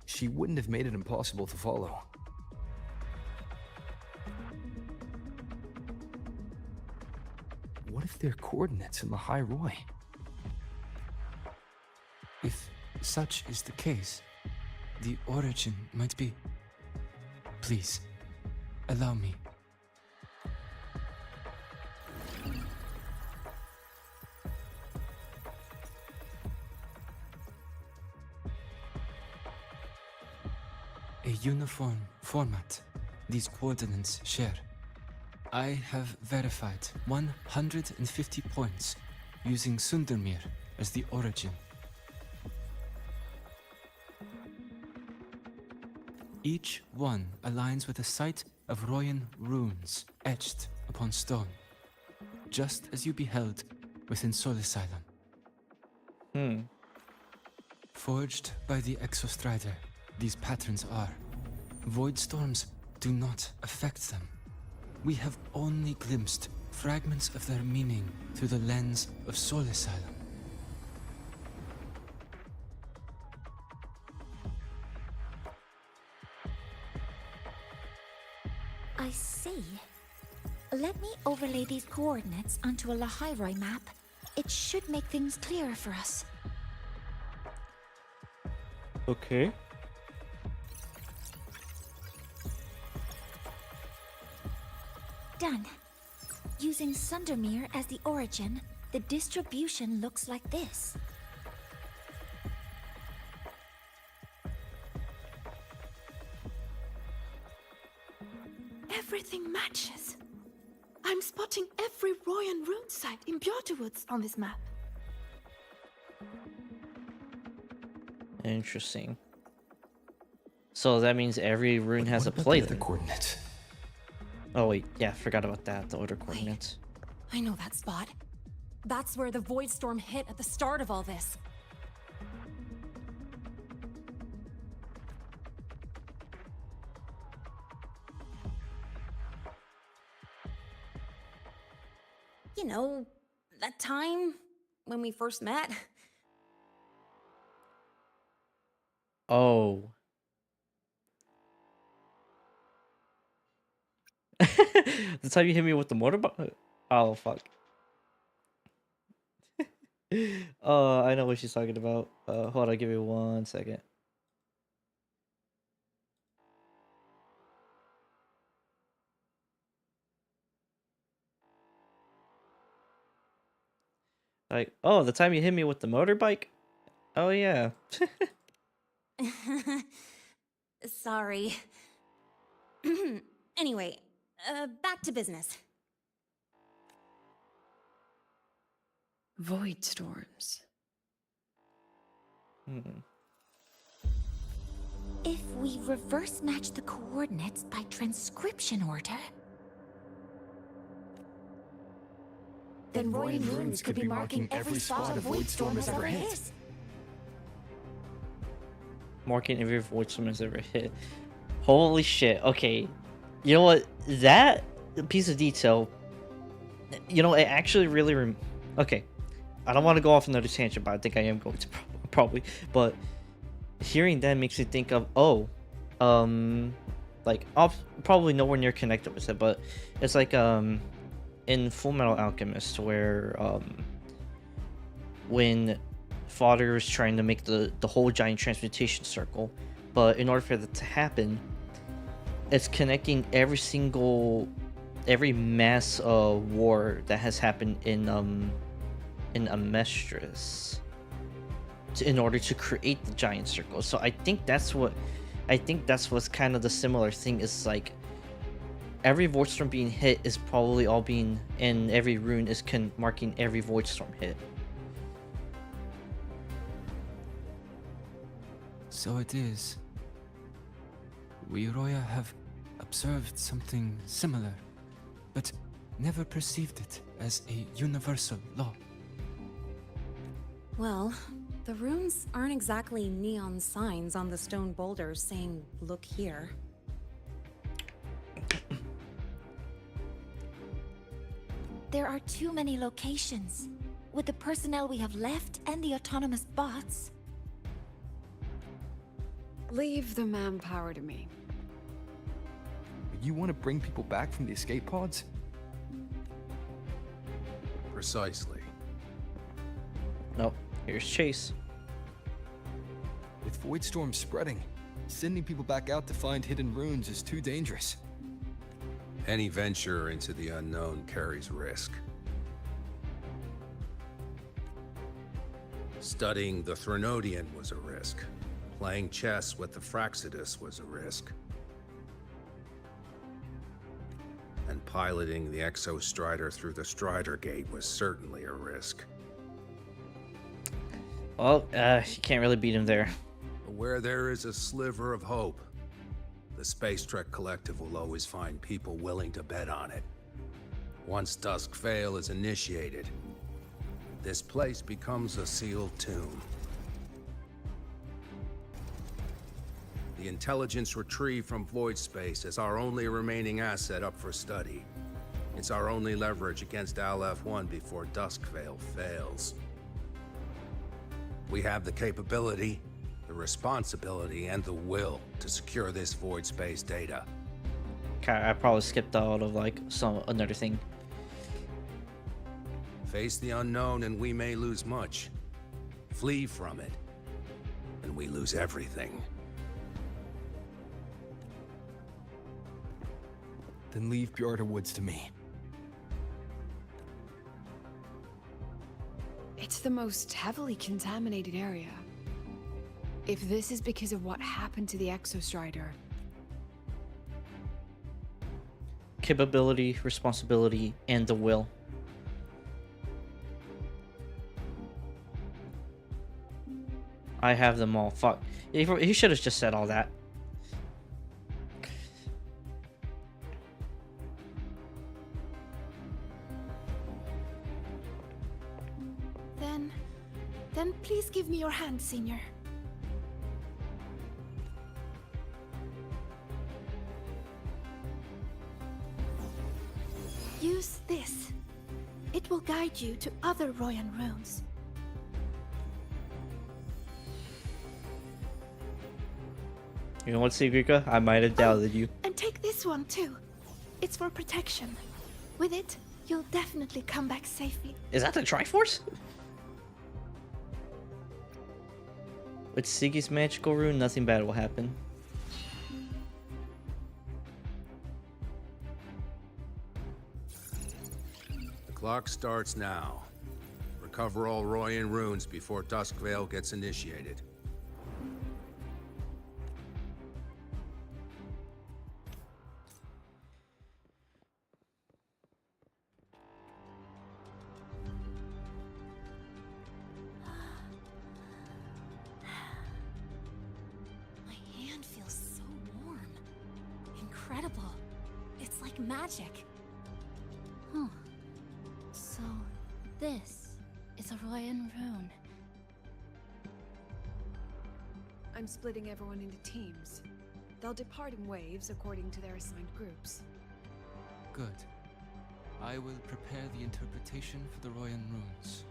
she wouldn't have made it impossible to follow. What if they're coordinates in the High Roy? If such is the case, the origin might be... Please, allow me. A uniform format these coordinates share. I have verified 150 points using Sundermere as the origin. Each one aligns with a site of Royan runes etched upon stone, just as you beheld within Soul Asylum. Forged by the Exostrider, these patterns are. Void storms do not affect them. We have only glimpsed fragments of their meaning through the lens of Soul Asylum. I see. Let me overlay these coordinates onto a Lahairoi map. It should make things clearer for us. Okay. Done. Using Sundermere as the origin, the distribution looks like this. Everything matches. I'm spotting every Royan rune site in Bjorterwoods on this map. Interesting. So that means every rune has a play. The coordinates. Oh wait, yeah, forgot about that. The order coordinates. I know that spot. That's where the void storm hit at the start of all this. You know, that time when we first met. Oh. The time you hit me with the motorbike? Oh, fuck. I know what she's talking about. Hold on, give me 1 second. Like, oh, the time you hit me with the motorbike? Oh, yeah. Sorry. Anyway, back to business. Void storms. If we reverse match the coordinates by transcription order, then Royan runes could be marking every spot a void storm has ever hit. Marking every void storm has ever hit. Holy shit. Okay. You know what? That piece of detail, you know, it actually really... Okay. I don't want to go off another tangent, but I think I am going to probably. But hearing that makes me think of, like, I'll probably nowhere near connected with it, but it's like, in Full Metal Alchemist, where, when Father is trying to make the whole giant transmutation circle, but in order for that to happen, it's connecting every mass war that has happened in Amestris in order to create the giant circle. So I think that's what's kind of the similar thing, is like every void storm being hit is probably all being, and every rune is marking every void storm hit. So it is. We Roya have observed something similar, but never perceived it as a universal law. Well, the runes aren't exactly neon signs on the stone boulders saying, "Look here." There are too many locations. With the personnel we have left and the autonomous bots. Leave the manpower to me. You want to bring people back from the escape pods? Precisely. Nope. Here's Chase. With Void Storm spreading, sending people back out to find hidden runes is too dangerous. Any venture into the unknown carries risk. Studying the Threnodian was a risk. Playing chess with the Fraxidus was a risk. And piloting the Exostrider through the Strider Gate was certainly a risk. Well, you can't really beat him there. Where there is a sliver of hope, the Space Trek Collective will always find people willing to bet on it. Once Dusk Vale is initiated, this place becomes a sealed tomb. The intelligence retrieved from void space is our only remaining asset up for study. It's our only leverage against Aleph-1 before Dusk Vale fails. We have the capability, the responsibility, and the will to secure this void space data. Okay, I probably skipped out of like another thing. Face the unknown and we may lose much. Flee from it, and we lose everything. Then leave Bjarta Woods to me. It's the most heavily contaminated area. If this is because of what happened to the Exostrider... Capability, responsibility, and the will. I have them all. Fuck. He should have just said all that. Then please give me your hand, Senior. Use this. It will guide you to other Royan runes. You know what, Sigrika? I might have doubted you. And take this one too. It's for protection. With it, you'll definitely come back safely. Is that the Triforce? With Siggy's magical rune, nothing bad will happen. The clock starts now. Recover all Royan runes before Dusk Vale gets initiated. Incredible. It's like magic. Huh. So, this is a Royan rune. I'm splitting everyone into teams. They'll depart in waves according to their assigned groups. Good. I will prepare the interpretation for the Royan runes.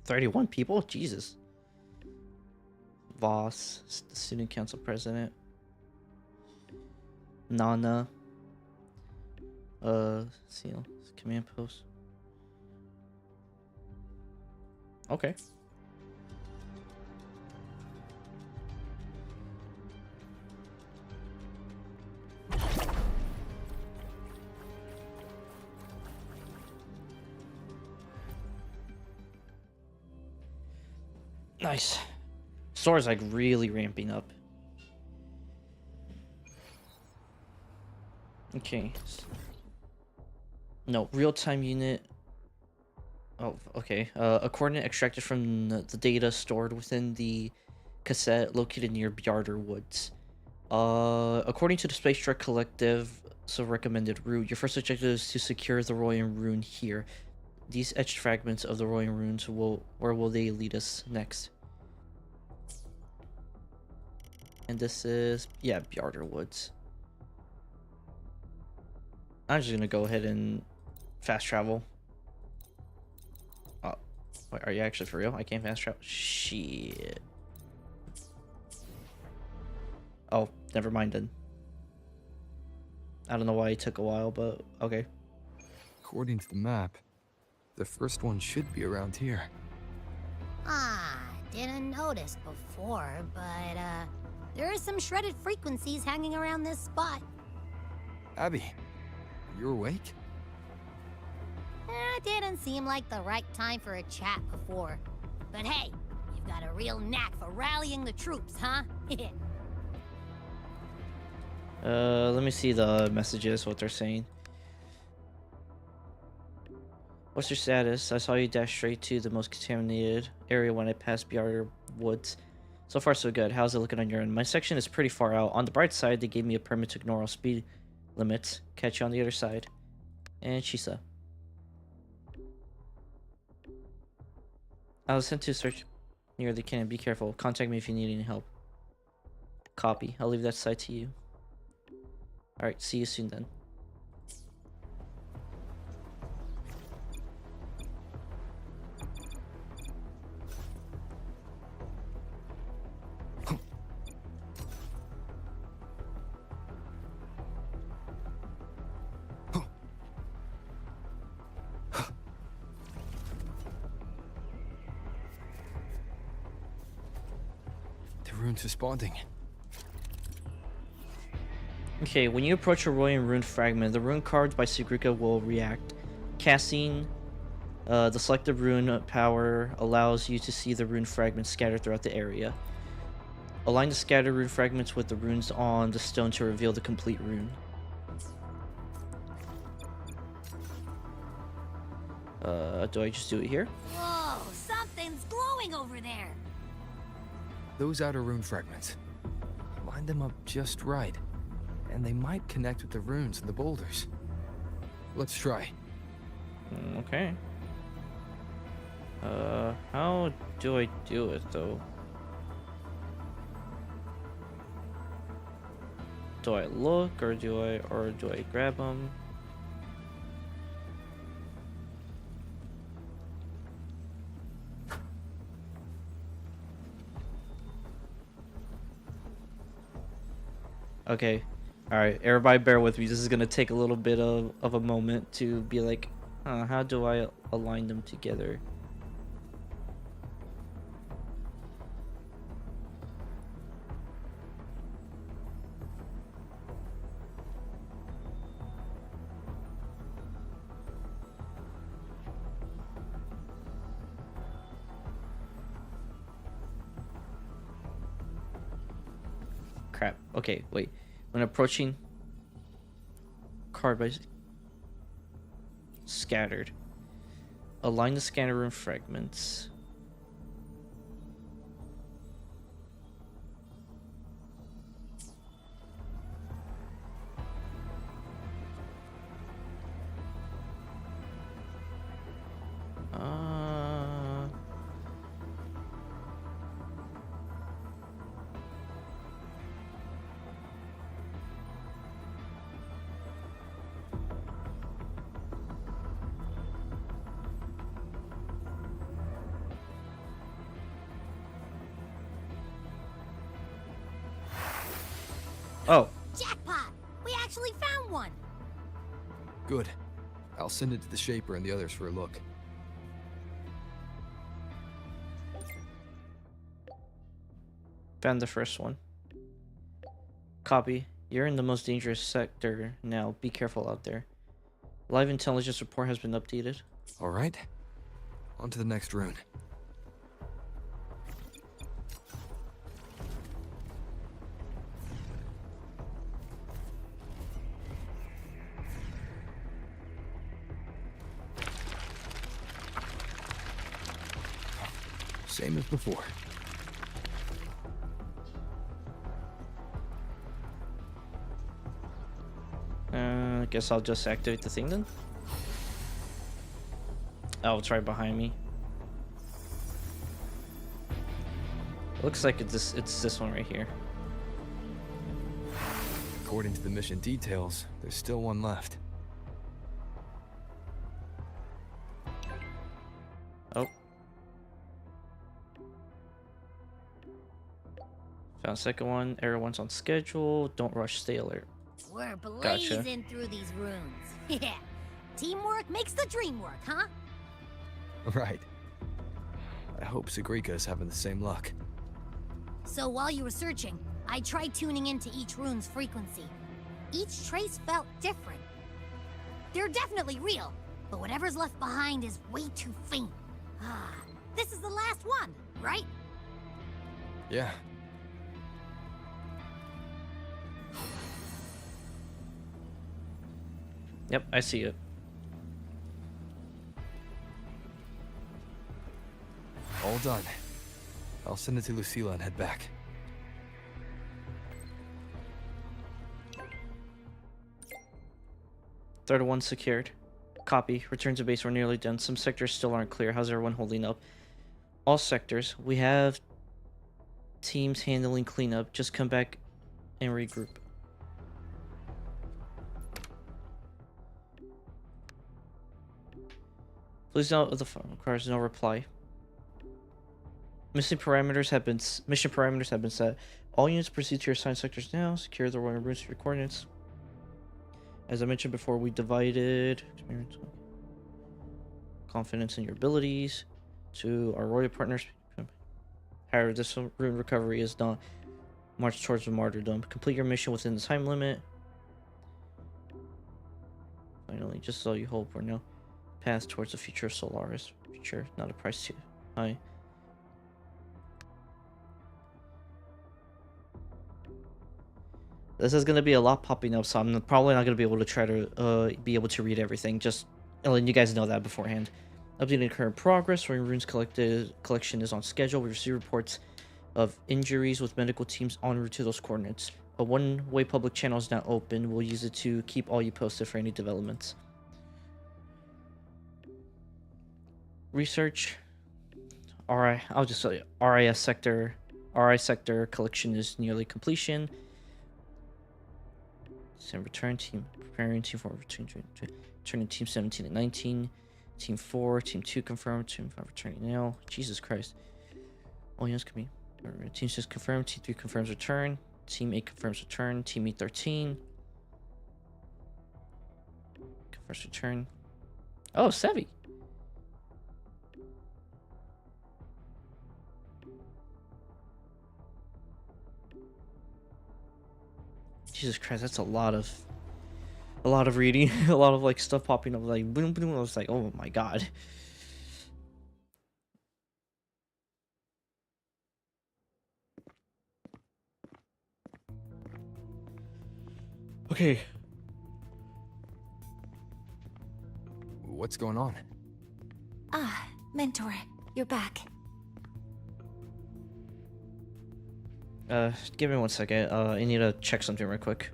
$31 people? Jesus. Voss, the student council president. Nana. Seal. Command post. Okay. Nice. Store's like really ramping up. Okay. No, real-time unit. Oh, okay. A coordinate extracted from the data stored within the cassette located near Bjarder Woods. According to the Space Trek Collective, recommended route, your first objective is to secure the Royan Rune here. These etched fragments of the Royan Runes where will they lead us next? And this is, yeah, Bjarder Woods. I'm just gonna go ahead and fast travel. Oh, wait, are you actually for real? I can't fast travel? Shit. Oh, never mind then. I don't know why it took a while, but okay. According to the map, the first one should be around here. Didn't notice before, but there are some shredded frequencies hanging around this spot. Abby, you awake? Didn't seem like the right time for a chat before. But hey, you've got a real knack for rallying the troops, huh? Let me see the messages, what they're saying. What's your status? I saw you dash straight to the most contaminated area when I passed Bjarder Woods. So far, so good. How's it looking on your end? My section is pretty far out. On the bright side, they gave me a permit to ignore all speed limits. Catch you on the other side. And Shisa. I was sent to search near the cannon. Be careful. Contact me if you need any help. Copy. I'll leave that side to you. Alright, see you soon then. The rune's responding. Okay, when you approach a Royan rune fragment, the rune cards by Sigrica will react. Casting the selected rune power allows you to see the rune fragments scattered throughout the area. Align the scattered rune fragments with the runes on the stone to reveal the complete rune. Do I just do it here? Whoa, something's glowing over there. Those outer rune fragments. Line them up just right, and they might connect with the runes and the boulders. Let's try. Okay. How do I do it though? Do I look or do I grab them? Okay. Alright, everybody bear with me. This is gonna take a little bit of a moment to be like, how do I align them together? Crap. Okay, wait. When approaching card by scattered, align the scanner room fragments. Oh. Jackpot! We actually found one! Good. I'll send it to the Shaper and the others for a look. Found the first one. Copy. You're in the most dangerous sector now. Be careful out there. Live intelligence report has been updated. Alright. On to the next rune. Same as before. I guess I'll just activate the thing then. Oh, it's right behind me. Looks like it's this one right here. According to the mission details, there's still one left. Oh. Found second one. Everyone's on schedule. Don't rush. Stay alert. We're Gotcha. blazing through these runes. Yeah. Teamwork makes the dream work, huh? Right. I hope Sagrika's having the same luck. So while you were searching, I tried tuning into each rune's frequency. Each trace felt different. They're definitely real, but whatever's left behind is way too faint. Ah, this is the last one, right? Yeah. Yep, I see it. All done. I'll send it to Lucilla and head back. Third one secured. Copy. Return to base. We're nearly done. Some sectors still aren't clear. How's everyone holding up? All sectors. We have teams handling cleanup. Just come back and regroup. Please note the phone requires no reply. Mission parameters have been set. All units proceed to your assigned sectors now. Secure the royal routes to your coordinates. As I mentioned before, we divided experience, confidence in your abilities to our royal partners. However, this rune recovery is not march towards the martyrdom. Complete your mission within the time limit. Finally, just so you hope, we're now path towards the future of Solaris. Future, not a price too high. This is going to be a lot popping up, so I'm probably not going to be able to try to be able to read everything. Just letting you guys know that beforehand. Updating current progress. Runes collection is on schedule. We receive reports of injuries with medical teams en route to those coordinates. A one-way public channel is now open. We'll use it to keep all you posted for any developments. Research. Alright, I'll just say RIS sector. RI sector collection is nearly completion. Send return team preparing team 4 returning team 17 and 19. Team 4, team 2 confirmed, team 5 returning now. Jesus Christ. Oh yes, can be. Team 6 confirmed, team 3 confirms return, team 8 confirms return, team 8 13. Confirms return. Oh, Sevi. Jesus Christ, that's a lot of reading, a lot of like stuff popping up, like boom boom. I was like, oh my god. Okay. What's going on? Ah, Mentor, you're back. Give me 1 second. I need to check something real quick.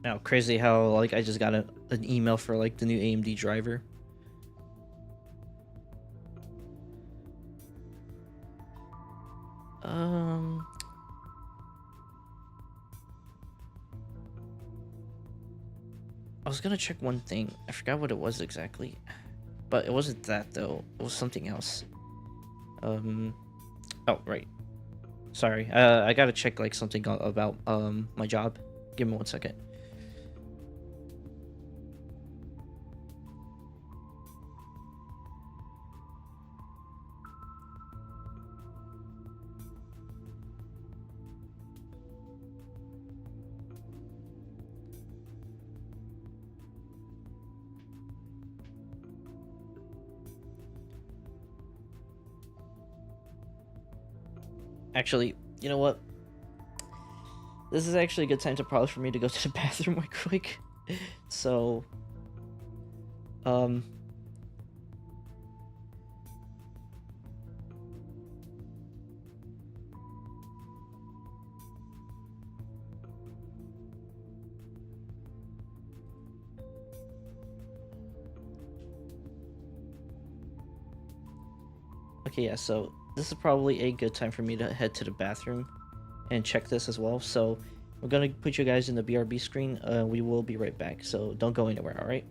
Now, crazy how like I just got an email for like the new AMD driver. I was gonna check one thing. I forgot what it was exactly, but it wasn't that though. It was something else. Oh right. Sorry. I gotta check like something about my job. Give me 1 second. Actually, you know what? This is actually a good time to pause for me to go to the bathroom real quick. So, okay, yeah, so this is probably a good time for me to head to the bathroom and check this as well. So we're gonna put you guys in the BRB screen. We will be right back, so don't go anywhere, alright?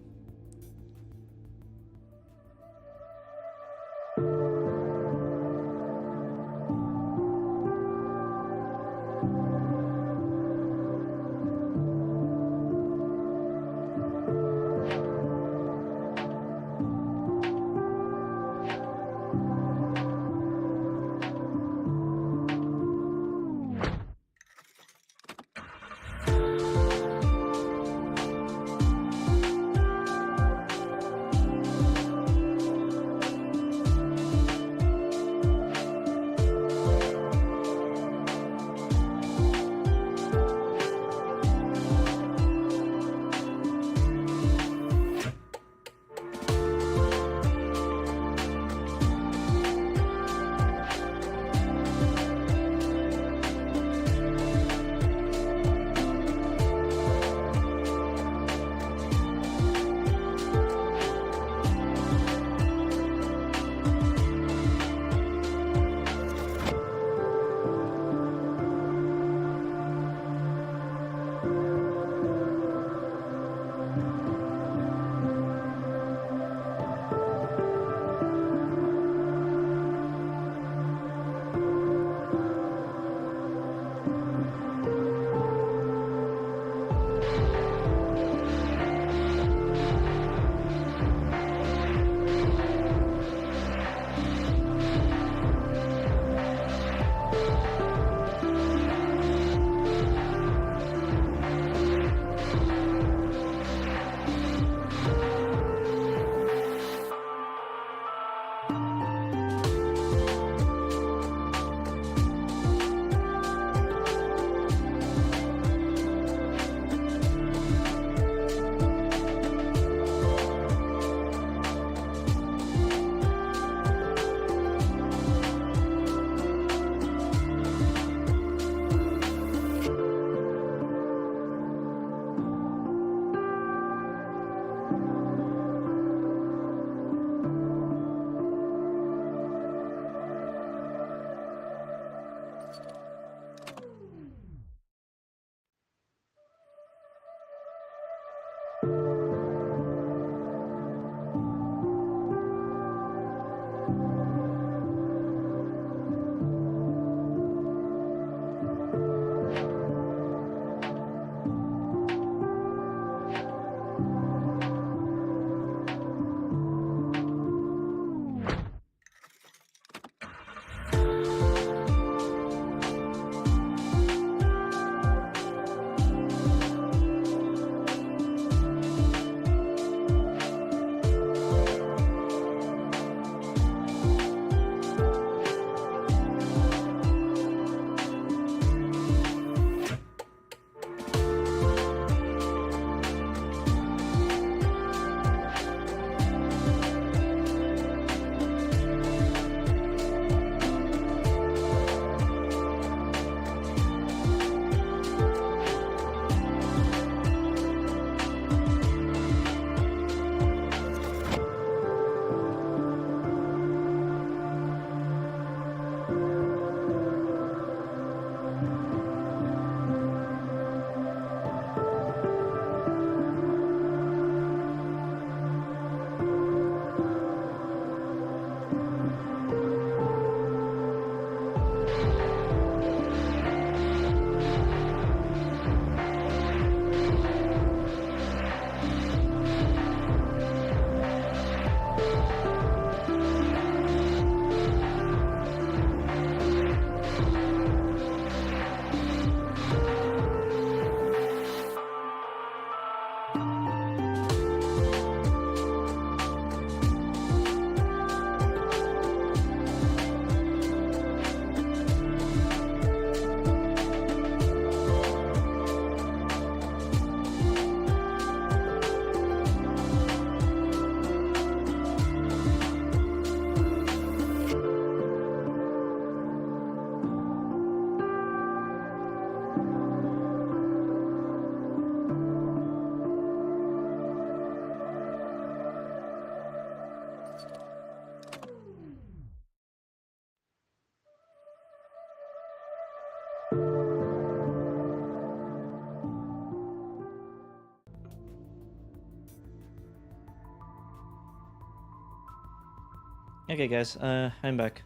Okay, guys, I'm back.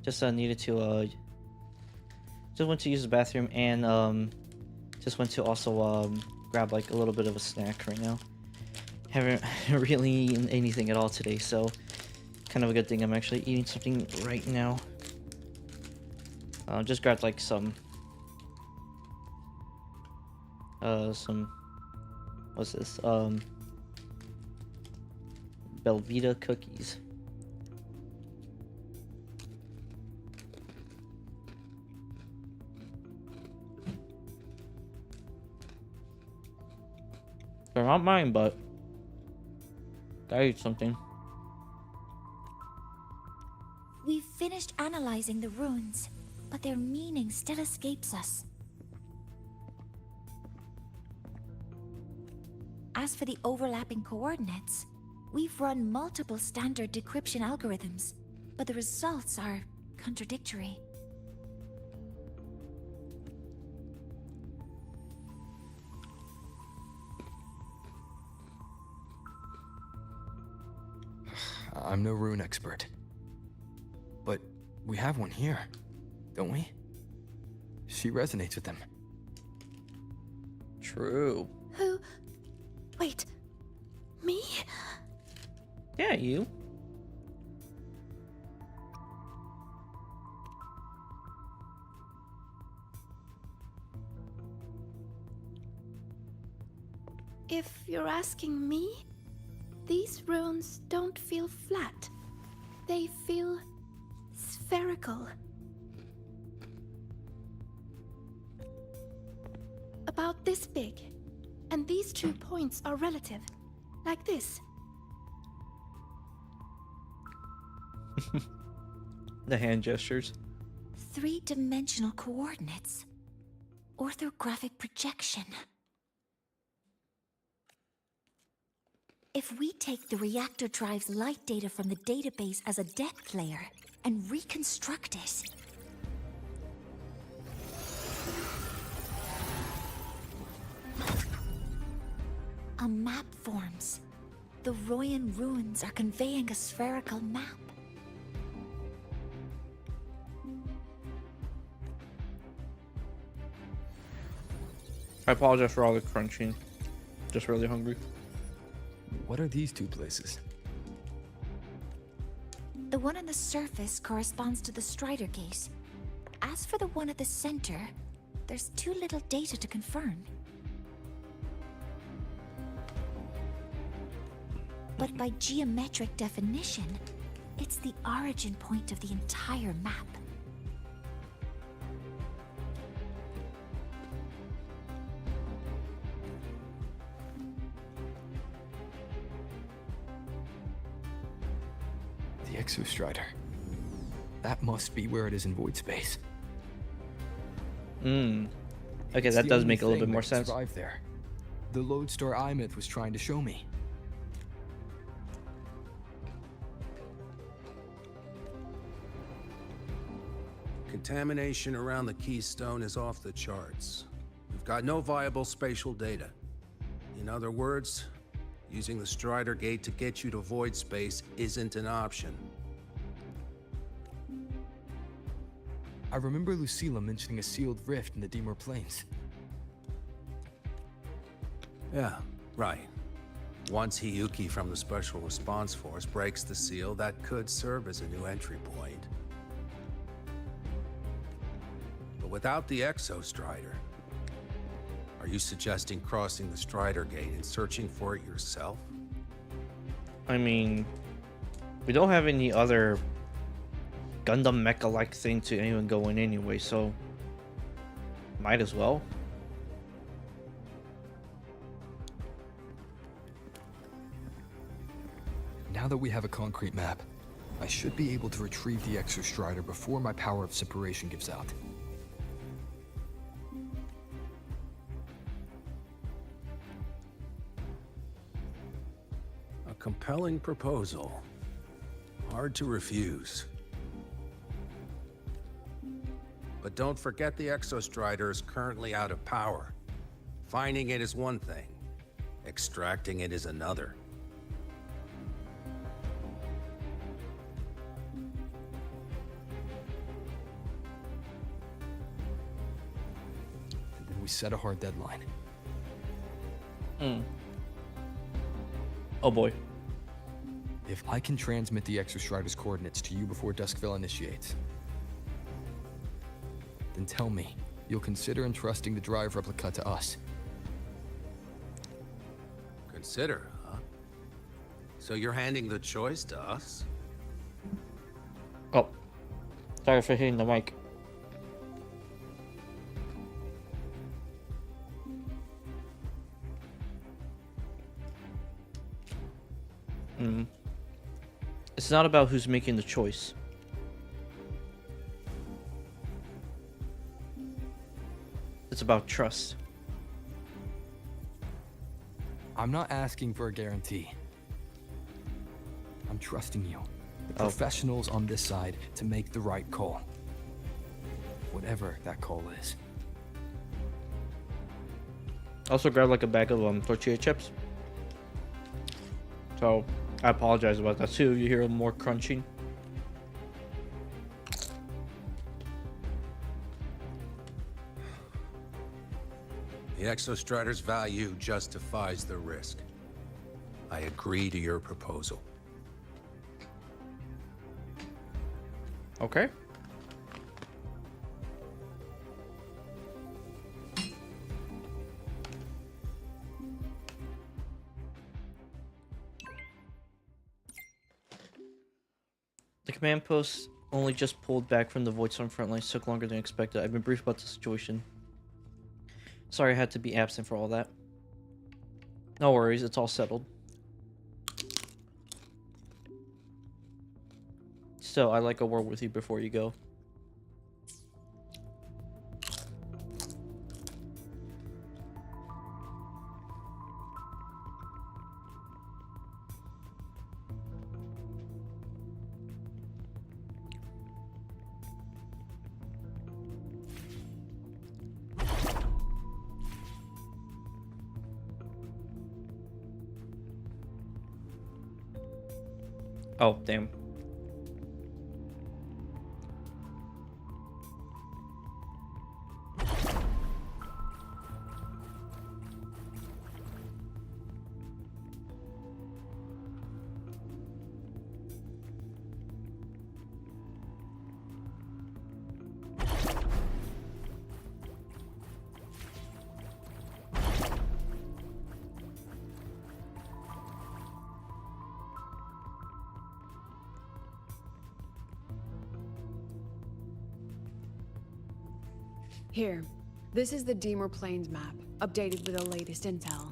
Just needed to just went to use the bathroom and just went to also grab like a little bit of a snack right now. Haven't really eaten anything at all today, so kind of a good thing I'm actually eating something right now. Just grabbed like some what's this? Belvita cookies. They're not mine, but I eat something. We've finished analyzing the runes, but their meaning still escapes us. As for the overlapping coordinates, we've run multiple standard decryption algorithms, but the results are contradictory. I'm no rune expert. But we have one here, don't we? She resonates with them. True. Who? Wait. Me? Yeah, you. If you're asking me, these runes don't feel flat. They feel spherical. About this big. And these 2 points are relative. Like this. The hand gestures. 3-dimensional coordinates. Orthographic projection. If we take the reactor drive's light data from the database as a depth layer and reconstruct it... a map forms. The Royan runes are conveying a spherical map. I apologize for all the crunching. Just really hungry. What are these 2 places? The one on the surface corresponds to the Strider Gate. As for the one at the center, there's too little data to confirm. But by geometric definition, it's the origin point of the entire map. The Exostrider. That must be where it is in void space. Okay, It's that the does only make a little thing bit more that can sense. survive there. The Lodestar Imyth was trying to show me. Contamination around the Keystone is off the charts. We've got no viable spatial data. In other words, using the Strider Gate to get you to void space isn't an option. I remember Lucilla mentioning a sealed rift in the Dimor Plains. Yeah, right. Once Hiyuki from the Special Response Force breaks the seal, that could serve as a new entry point. But without the Exostrider, are you suggesting crossing the Strider Gate and searching for it yourself? I mean, we don't have any other Gundam mecha-like thing to even go in anyway, so might as well. Now that we have a concrete map, I should be able to retrieve the Exostrider before my power of separation gives out. A compelling proposal. Hard to refuse. But don't forget the Exostrider is currently out of power. Finding it is one thing. Extracting it is another. set a hard deadline. Oh boy. If I can transmit the Exostrider's coordinates to you before Duskville initiates, then tell me you'll consider entrusting the drive replica to us. Consider, huh? So you're handing the choice to us? Oh. Sorry for hitting the mic. It's not about who's making the choice. It's about trust. I'm not asking for a guarantee. I'm trusting you, the professionals on this side, to make the right call. Whatever that call is. Also grab like a bag of tortilla chips. So I apologize about that too. You hear more crunching. The Exostrider's value justifies the risk. I agree to your proposal. Okay. The command post only just pulled back from the Voidstorm front lines. Took longer than expected. I've been briefed about the situation. Sorry I had to be absent for all that. No worries, it's all settled. Still, I'd like a word with you before you go. Oh, damn. Here, this is the Deemer Plains map, updated with the latest intel.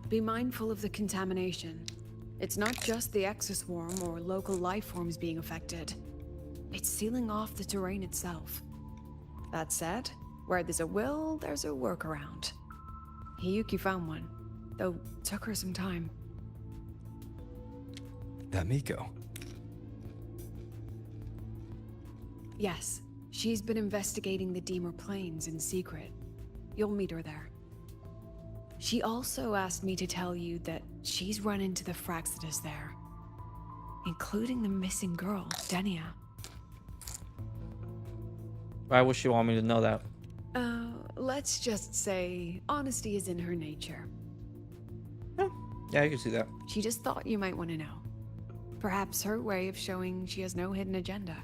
Be mindful of the contamination. It's not just the exoswarm or local life forms being affected. It's sealing off the terrain itself. That said, where there's a will, there's a workaround. Hiyuki found one, though took her some time. That Miko. Yes, she's been investigating the Deemer Plains in secret. You'll meet her there. She also asked me to tell you that she's run into the Fraxidus there, including the missing girl, Denia. Why would she want me to know that? Let's just say honesty is in her nature. Yeah, I can see that. She just thought you might want to know. Perhaps her way of showing she has no hidden agenda.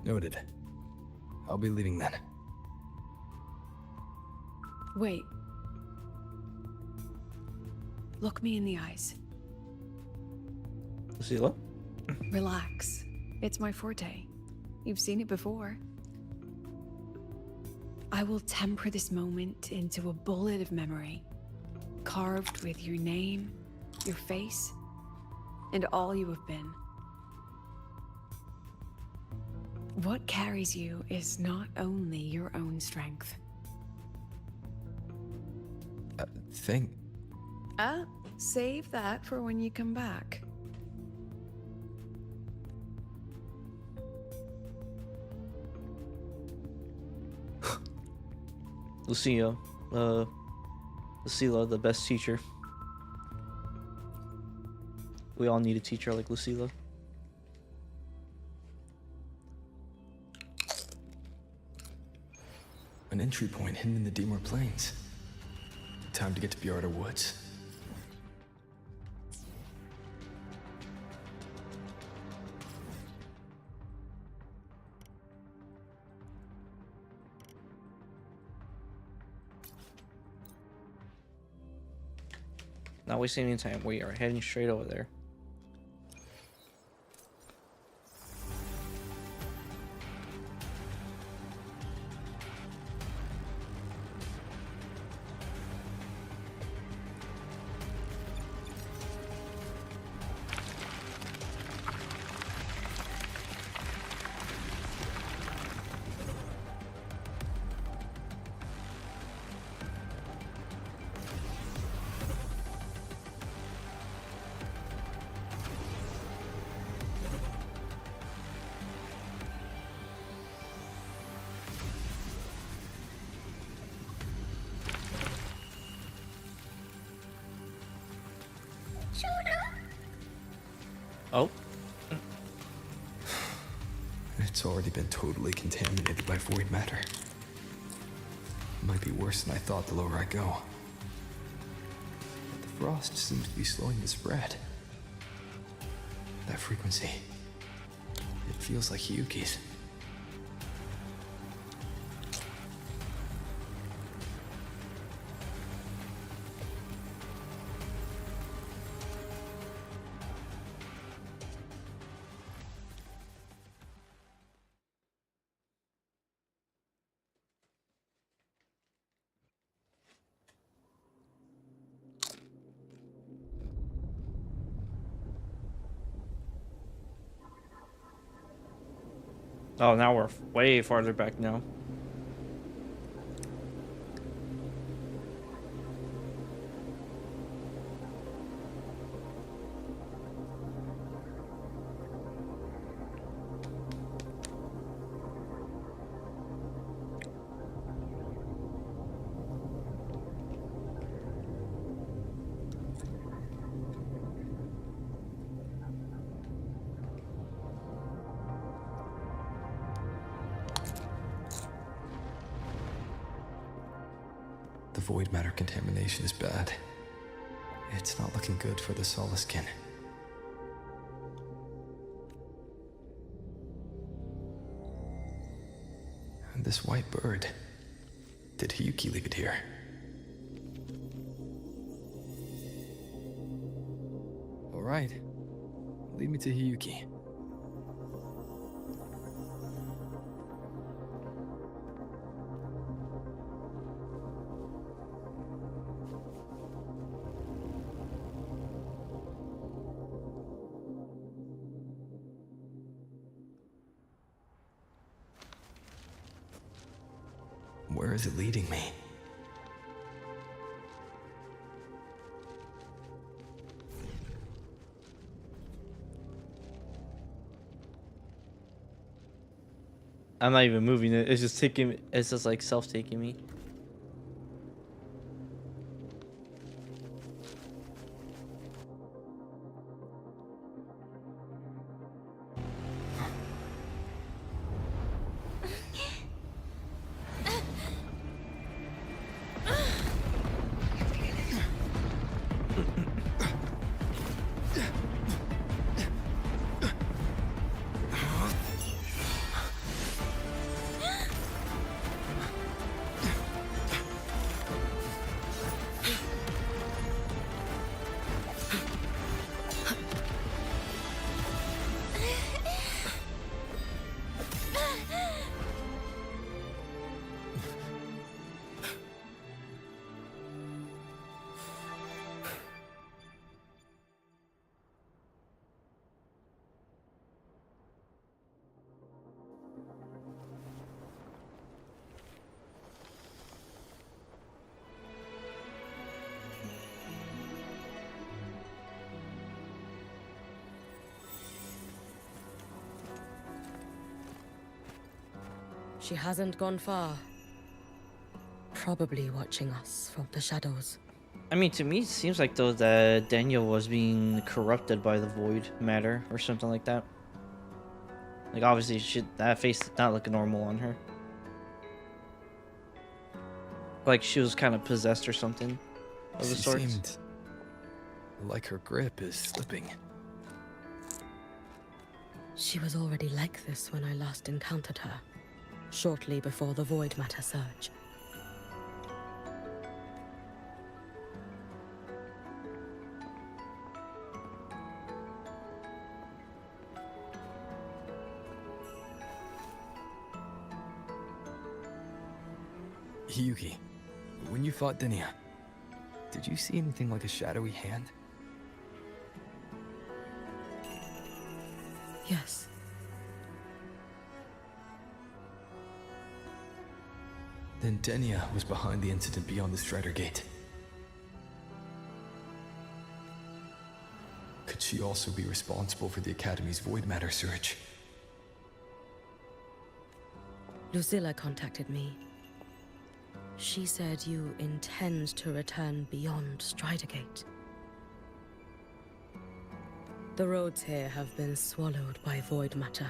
Noted. I'll be leaving then. Wait. Look me in the eyes. Lucilla? Relax. It's my forte. You've seen it before. I will temper this moment into a bullet of memory, carved with your name, your face, and all you have been. What carries you is not only your own strength. Save that for when you come back. Lucilla, the best teacher. We all need a teacher like Lucilla. An entry point hidden in the Deemor Plains. Time to get to Bjarda Woods. Not wasting any time. We are heading straight over there. Oh. It's already been totally contaminated by void matter. Might be worse than I thought the lower I go. But the frost seems to be slowing the spread. That frequency. It feels like Hiyuki's. Oh, now we're way farther back now. The void matter contamination is bad. It's not looking good for the Soliskin. And this white bird. Did Hiyuki leave it here? All right. Lead me to Hiyuki. Where is it leading me? I'm not even moving it. It's just taking. It's just like self-taking me. She hasn't gone far. Probably watching us from the shadows. I mean, to me, it seems like though that Daniel was being corrupted by the void matter or something like that. Like obviously, that face did not look normal on her. Like she was kind of possessed or something of the She sort. seemed like her grip is slipping. She was already like this when I last encountered her, shortly before the Void Matter surge. Yuki, when you fought Denia, did you see anything like a shadowy hand? Yes. Then Denia was behind the incident beyond the Strider Gate. Could she also be responsible for the Academy's Void Matter surge? Lucilla contacted me. She said you intend to return beyond Strider Gate. The roads here have been swallowed by Void Matter.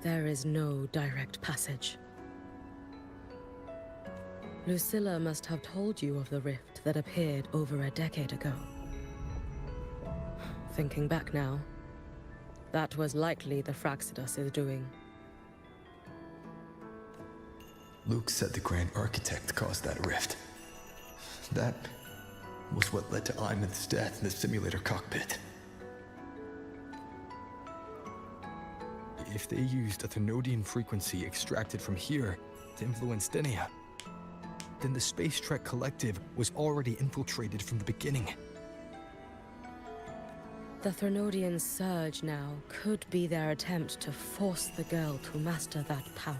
There is no direct passage. Lucilla must have told you of the rift that appeared over a decade ago. Thinking back now, that was likely the Fraxidus' doing. Luke said the Grand Architect caused that rift. That was what led to Iman's death in the simulator cockpit. If they used a Thenodian frequency extracted from here to influence Denia, then the Space Trek Collective was already infiltrated from the beginning. The Thenodian surge now could be their attempt to force the girl to master that power.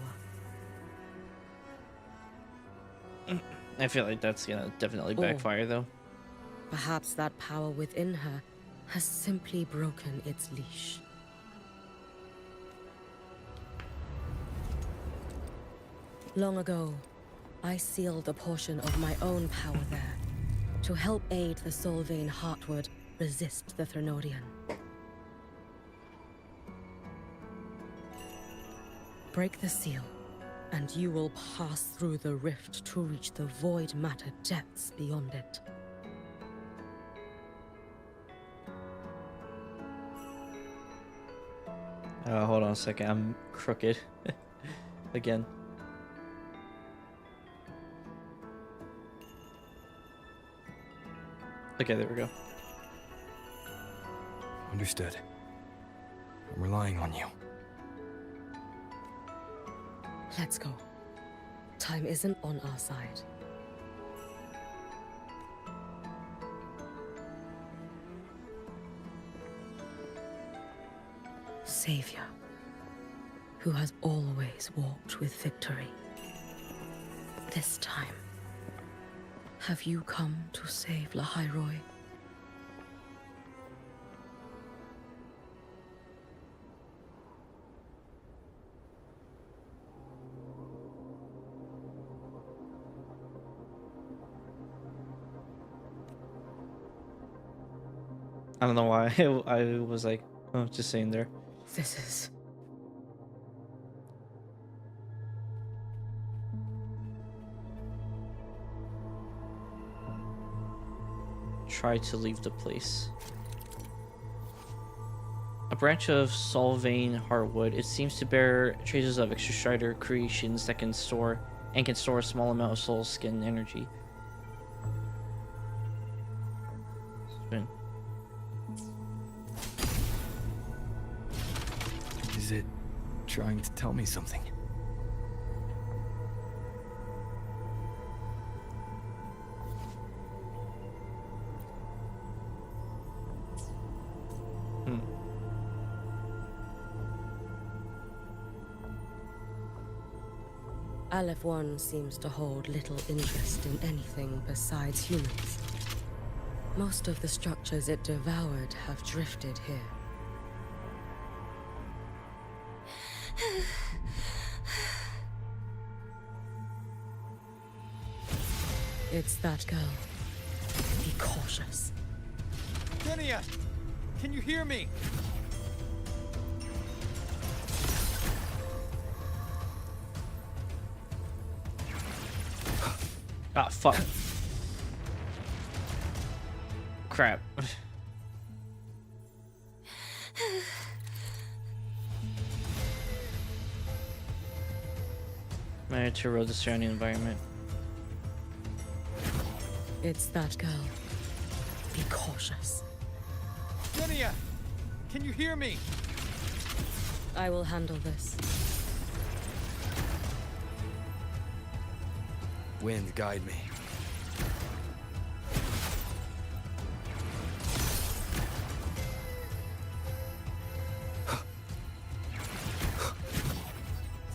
I feel like that's gonna definitely backfire, though. Perhaps that power within her has simply broken its leash. Long ago, I sealed a portion of my own power there to help aid the Solvane Heartwood resist the Thenodian. Break the seal, and you will pass through the rift to reach the Void Matter depths beyond it. Hold on a second, I'm crooked. Again. Okay, there we go. Understood. I'm relying on you. Let's go. Time isn't on our side. Savior, who has always walked with victory. This time, have you come to save Lahairoi? I don't know why I was like, oh, just saying there. This is... Try to leave the place. A branch of Solvane Heartwood. It seems to bear traces of extra Strider creations that can store a small amount of soul skin energy. Spin. Is it trying to tell me something? Aleph 1 seems to hold little interest in anything besides humans. Most of the structures it devoured have drifted here. It's that girl. Be cautious. Denia! Can you hear me? Ah, fuck. Crap. Managed to erode the surrounding environment. It's that girl. Be cautious. Kenia! Can you hear me? I will handle this. Wind, guide me.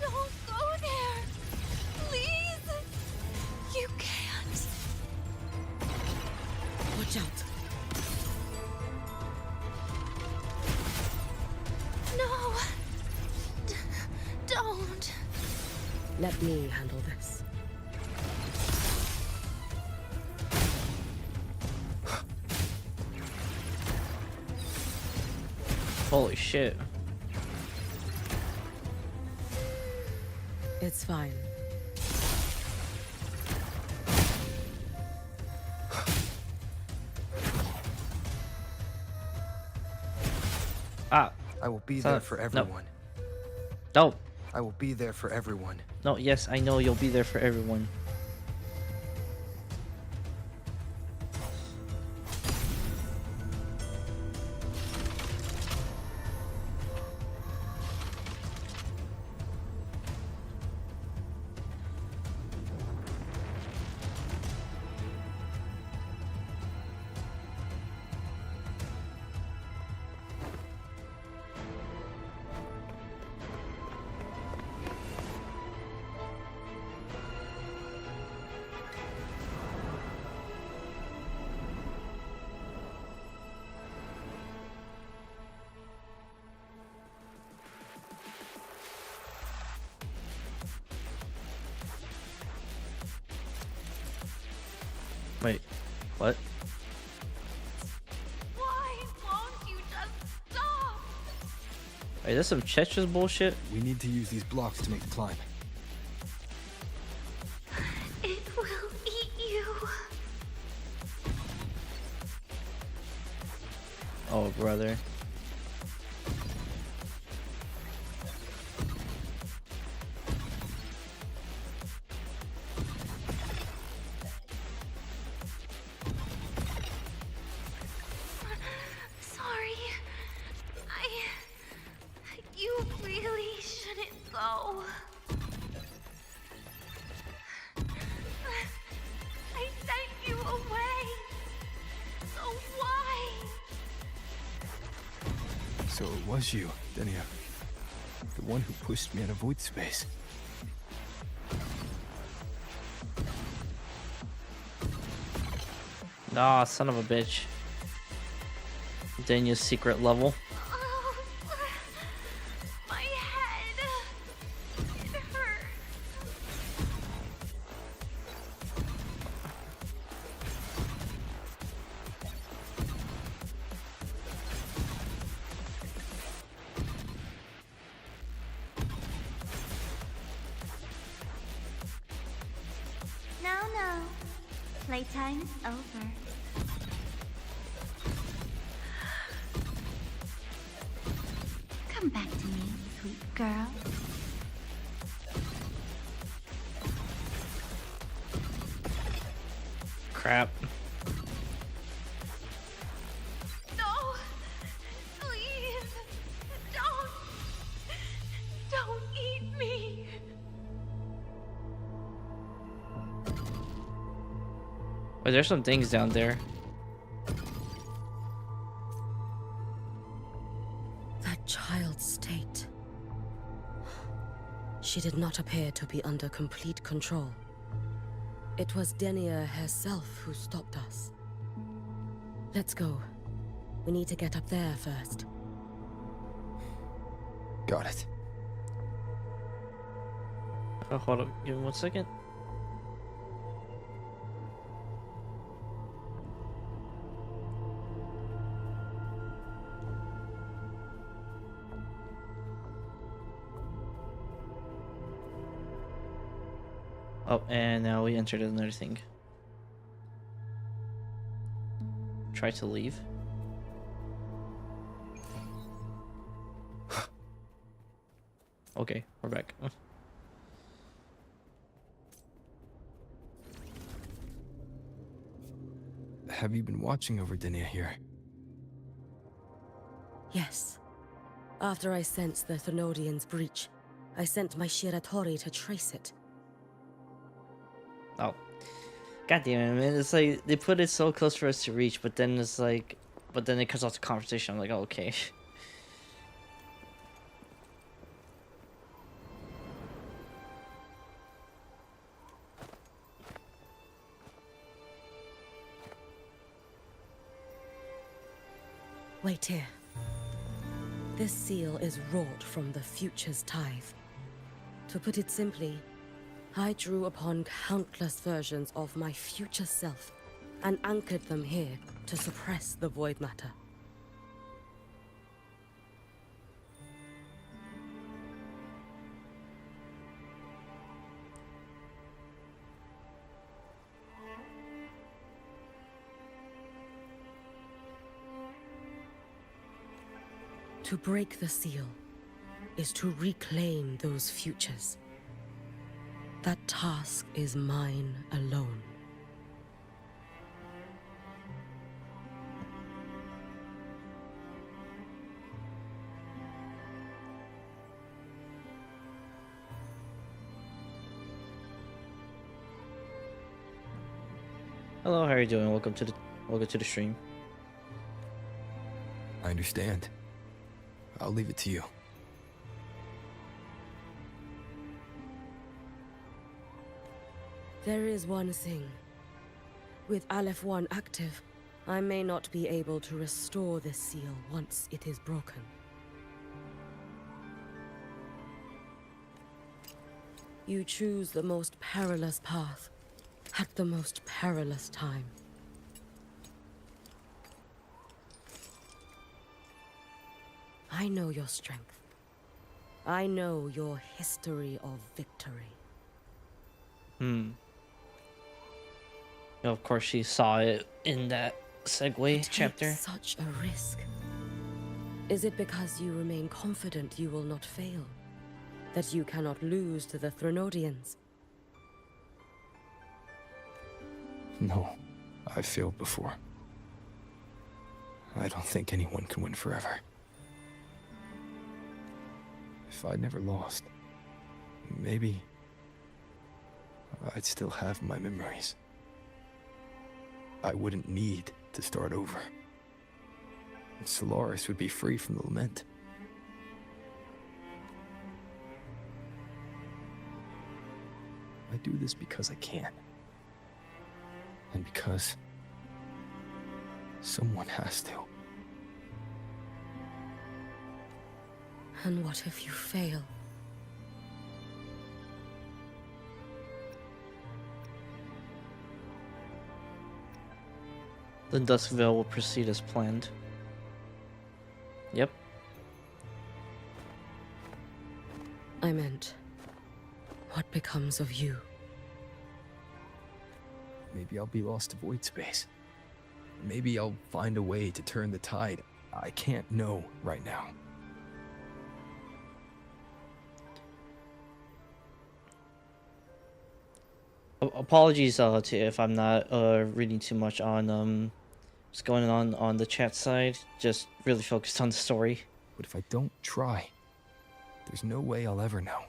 Don't go there! Please! You can't. Watch out. No! Don't! Let me handle this. Holy shit. It's fine. Ah. I will be there for everyone. No. I will be there for everyone. No, yes, I know you'll be there for everyone. Wait, what? Why won't you just stop? Wait, that's some Tetris bullshit? We need to use these blocks to make the climb. It will eat you. Oh, brother. Sorry. You really shouldn't go. I sent you away. So why? So it was you, Denia. The one who pushed me out of void space. Nah, son of a bitch. Daniel's secret level. Oh, my head. It hurts. No. Playtime's over. Come back to me, sweet girl. Crap. No. Please. Don't eat me. Wait, there's some things down there. That child's state. She did not appear to be under complete control. It was Denia herself who stopped us. Let's go. We need to get up there first. Got it. Oh, hold on. Give me 1 second. Oh, and now we entered another thing. try to leave. Okay, we're back. Have you been watching over Dinia here? Yes. After I sensed the Thenodian's breach, I sent my Shiratori to trace it. Oh. God damn it, man. It's like, they put it so close for us to reach, but then it's like... But then it cuts off the conversation. I'm like, oh, okay. Wait here. This seal is wrought from the future's tithe. To put it simply, I drew upon countless versions of my future self and anchored them here to suppress the void matter. To break the seal is to reclaim those futures. That task is mine alone. Hello, how are you doing? Welcome to the stream. I understand. I'll leave it to you. There is one thing. With Aleph 1 active, I may not be able to restore this seal once it is broken. You choose the most perilous path at the most perilous time. I know your strength. I know your history of victory. You know, of course, she saw it in that segue chapter. Such a risk. Is it because you remain confident you will not fail? That you cannot lose to the Thenodians? No, I've failed before. I don't think anyone can win forever. If I'd never lost, maybe I'd still have my memories. I wouldn't need to start over. And Solaris would be free from the lament. I do this because I can. And because someone has to. And what if you fail? The Duskvale will proceed as planned. Yep. I meant, what becomes of you? Maybe I'll be lost to void space. Maybe I'll find a way to turn the tide. I can't know right now. Apologies to if I'm not reading too much on what's going on the chat side. Just really focused on the story. But if I don't try, there's no way I'll ever know.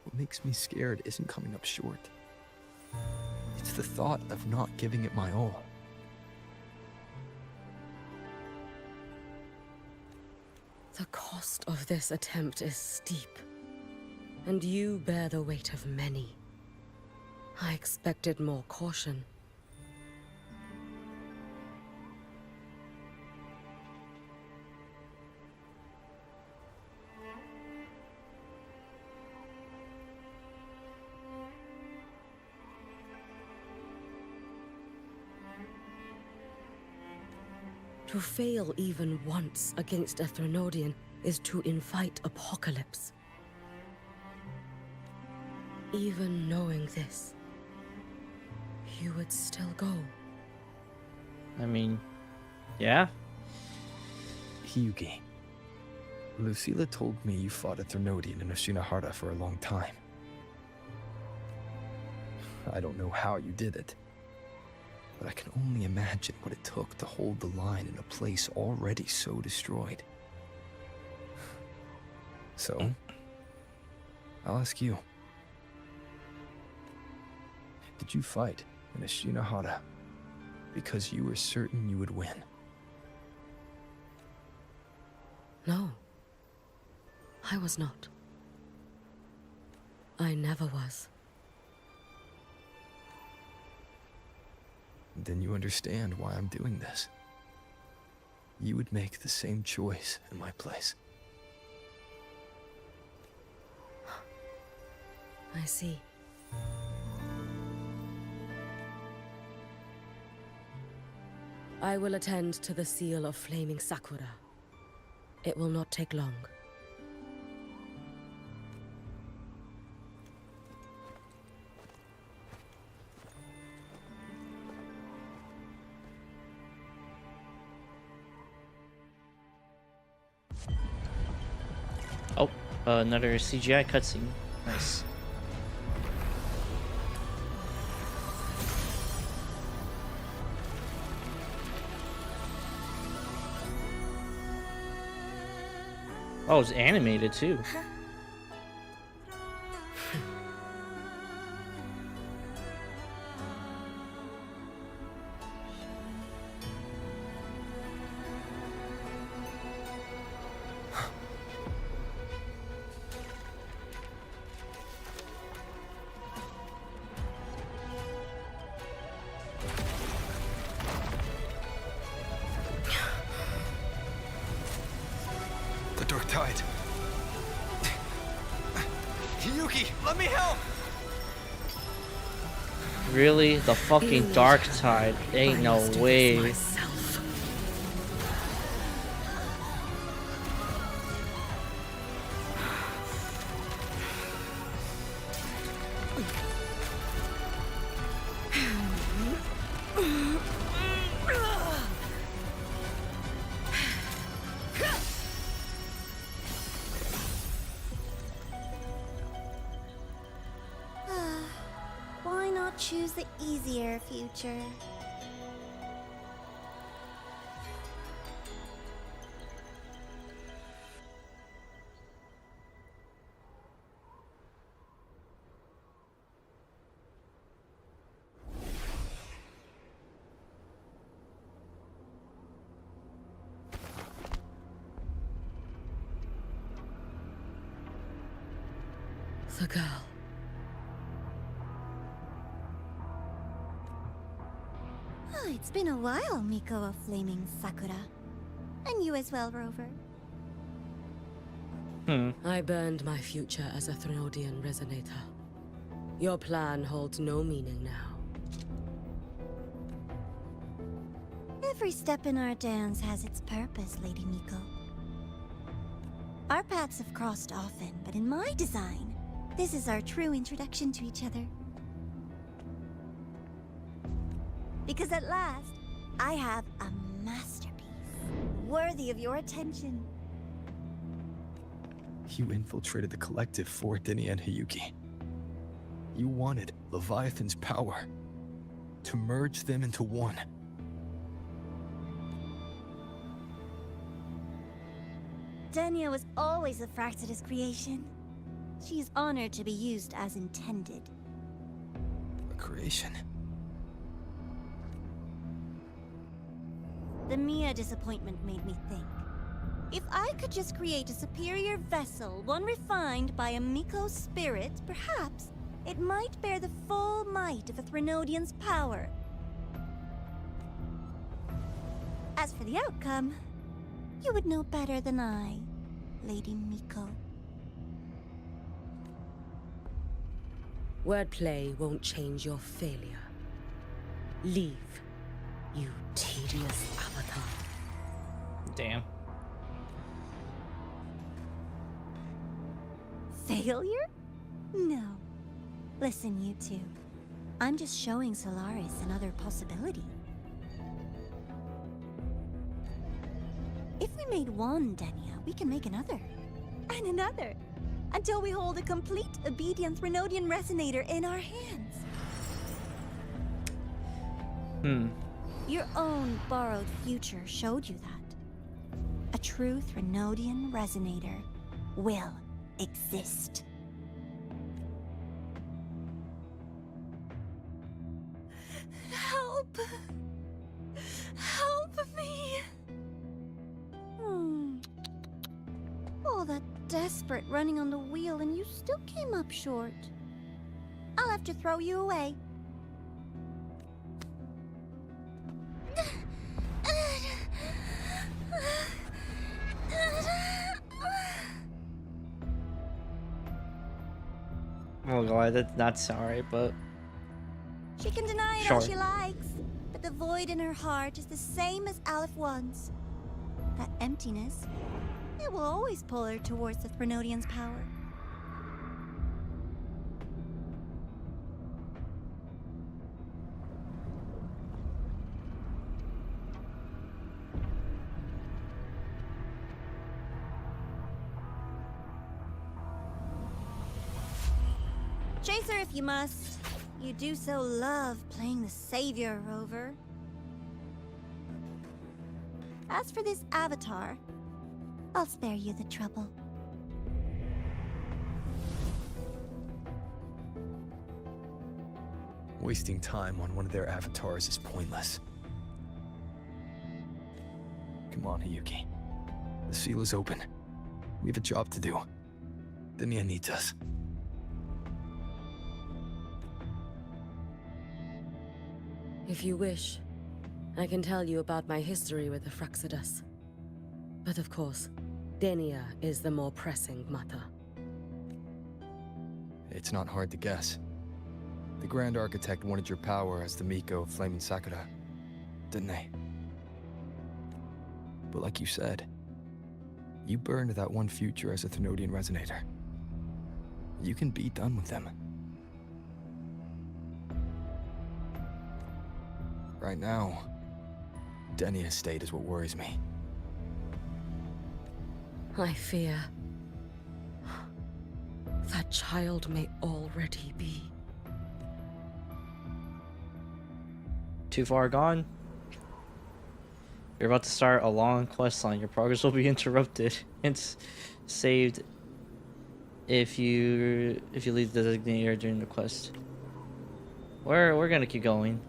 What makes me scared isn't coming up short. It's the thought of not giving it my all. The cost of this attempt is steep, and you bear the weight of many. I expected more caution. To fail even once against a Thenodian is to invite apocalypse. Even knowing this, You would still go? I mean, yeah. Hyugi, Lucilla told me you fought a Thermodian in Oshinahara for a long time. I don't know how you did it, but I can only imagine what it took to hold the line in a place already so destroyed. So, I'll ask you. Did you fight in Oshinahara because you were certain you would win? No. I was not. I never was. Then you understand why I'm doing this. You would make the same choice in my place. I see. I will attend to the seal of Flaming Sakura. It will not take long. Oh, another CGI cutscene. Nice. Oh, it's animated too. The Dark Tide. Yuki, let me help! Really? The fucking Dark Tide? Ain't no way. Why not choose the easier future? The girl. Oh, it's been a while, Miko of Flaming Sakura. And you as well, Rover. I burned my future as a Thermodian resonator. Your plan holds no meaning now. Every step in our dance has its purpose, Lady Miko. Our paths have crossed often, but in my design, this is our true introduction to each other. Because at last, I have a masterpiece, worthy of your attention. You infiltrated the collective for Dini and Hyugi. You wanted Leviathan's power to merge them into one. Denia was always a Fraxidus creation. She is honored to be used as intended. A creation? The Mia disappointment made me think. If I could just create a superior vessel, one refined by a Miko spirit, perhaps it might bear the full might of a Thermodian's power. As for the outcome, you would know better than I, Lady Miko. Wordplay won't change your failure. Leave, you tedious avatar. Damn. Failure? No. Listen, you two. I'm just showing Solaris another possibility. If we made one, Denia, we can make another. And another. Until we hold a complete obedient Renodian resonator in our hands. Your own borrowed future showed you that. A true Renodian resonator will exist. Help! Help me! All that desperate running on the wheel and you still came up short. I'll have to throw you away. Oh god, that's not sorry, but She can deny it sure. all she likes, but the void in her heart is the same as Aleph One's. That emptiness, it will always pull her towards the Threnodian's power. Chase her if you must. You do so love playing the savior, Rover. As for this avatar, I'll spare you the trouble. Wasting time on one of their avatars is pointless. Come on, Hiyuki. The seal is open. We have a job to do. Denia needs us. If you wish, I can tell you about my history with the Fraxidus. But of course, Denia is the more pressing matter. It's not hard to guess. The Grand Architect wanted your power as the Miko of Flaming Sakura, didn't they? But like you said, you burned that one future as a Thenodian Resonator. You can be done with them. Right now, Denia's state is what worries me. I fear that child may already be. Too far gone. You're about to start a long quest line. Your progress will be interrupted. It's saved if you leave the designator during the quest. We're gonna keep going.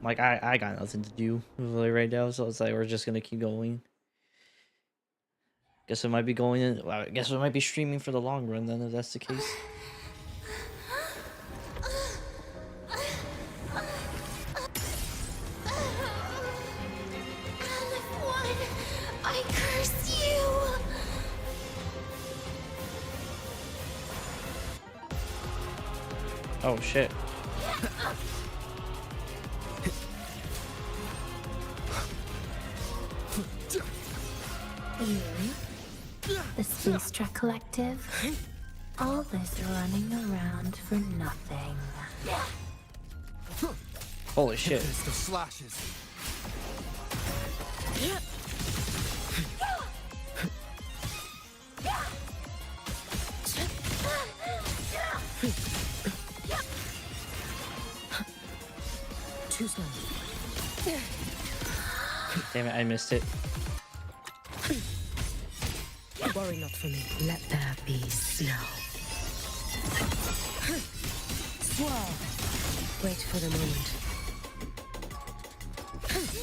Like I got nothing to do really right now, so it's like we're just gonna keep going. Guess we might be going in. Well, I guess we might be streaming for the long run then, if that's the case. I curse you! Oh shit. You, the Space Truck Collective, all this running around for nothing. Holy shit. The slashes. Too slow. Damn it, I missed it. Worry not for me. Let there be snow. Swirl. Wait for the moment.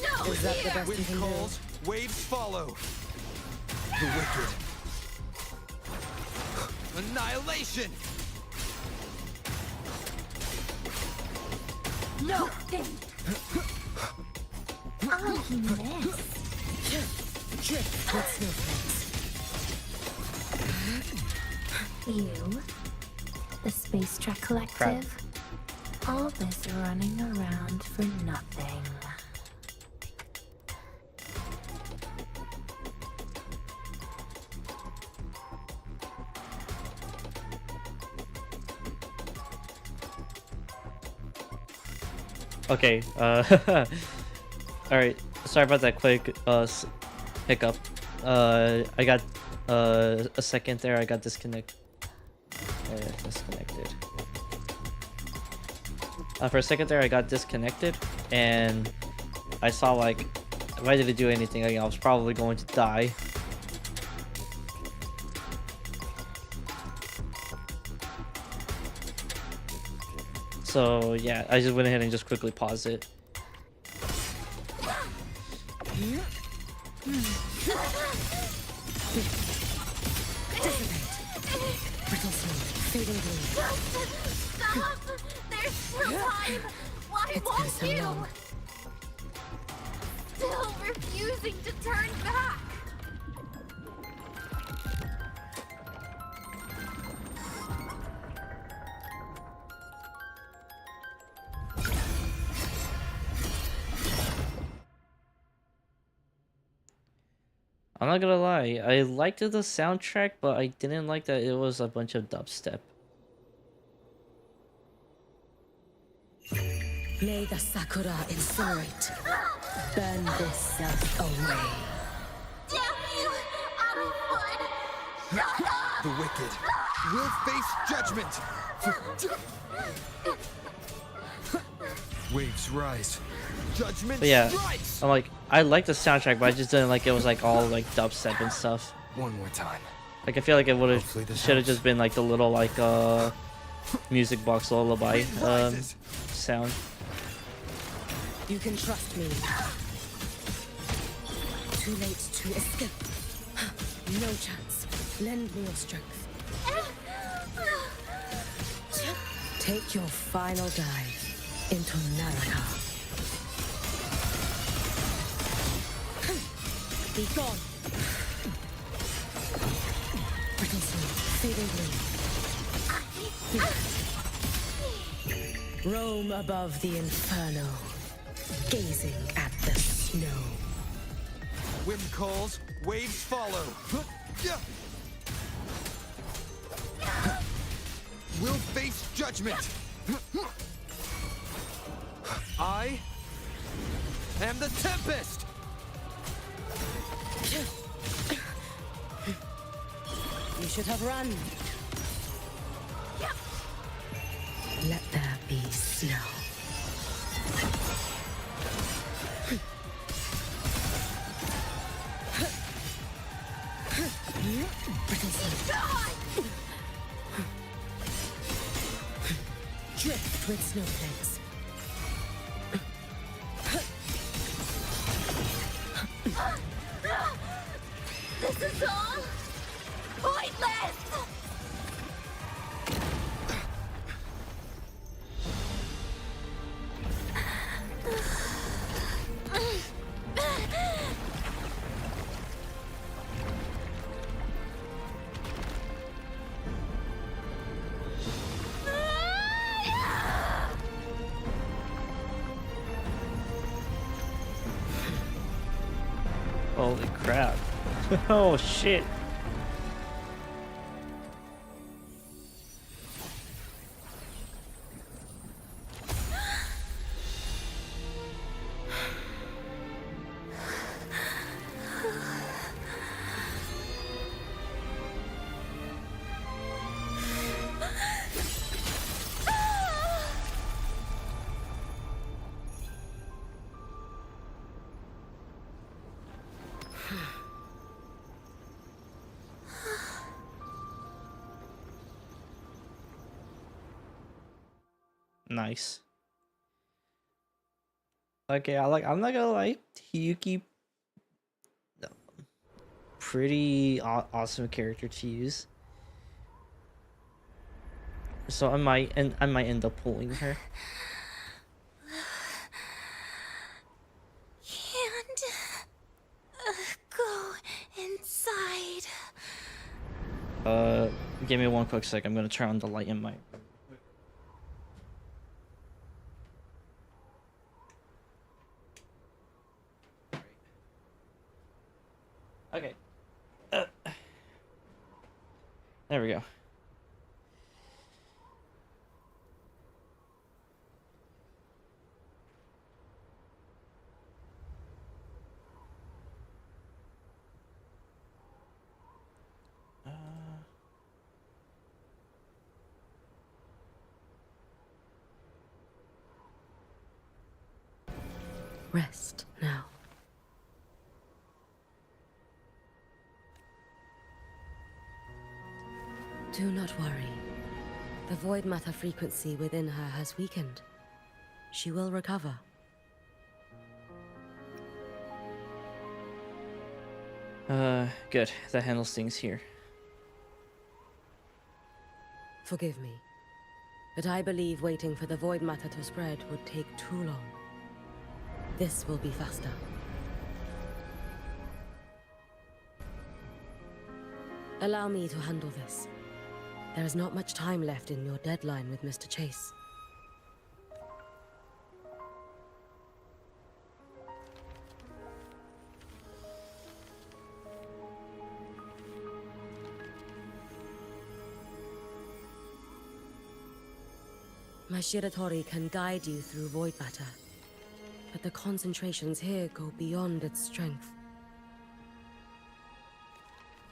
No, Is that the best you Wind can calls, waves follow. The wicked. Annihilation! No! Oh, he missed. With snowflakes. You, the Space Truck Collective, all this running around for nothing. Okay. All right. Sorry about that quick hiccup. I got a second there. I got disconnected. For a second there, I got disconnected, and I saw like, if I didn't do anything, like, I was probably going to die. So yeah, I just went ahead and just quickly paused it. Stop! There's still time! Why won't you? Still refusing to turn back! I'm not gonna lie, I liked the soundtrack, but I didn't like that it was a bunch of dubstep. May the Sakura incinerate. Burn this self away. Damn you! Out of blood! The wicked will face judgment. Waves rise. Judgment But yeah, strikes. I'm like, I like the soundtrack, but I just didn't like it was like all like dubstep and stuff. One more time. Like I feel like it would Hopefully have this should have helps. just been like the little like music box lullaby sound. You can trust me. Too late to escape. No chance. Lend me your strength. Take your final dive into Naraka. Be gone. Brittle sword, fading blue. Roam above the inferno, gazing at the snow. Wind calls, waves follow. We'll face judgment. I am the Tempest. You should have run. Let there be snow. Drift with snowflakes. This is all pointless! Holy crap. Oh shit. Nice. Okay, I'm not gonna lie, Hiyuki, pretty awesome character to use. So I might end up pulling her. Can't go inside. Give me one quick sec. I'm gonna turn on the light in my. Okay. There we go. rest now. Do not worry. The void matter frequency within her has weakened. She will recover. Good. That handles things here. Forgive me, but I believe waiting for the void matter to spread would take too long. This will be faster. Allow me to handle this. There is not much time left in your deadline with Mr. Chase. My Shiratori can guide you through void matter, but the concentrations here go beyond its strength.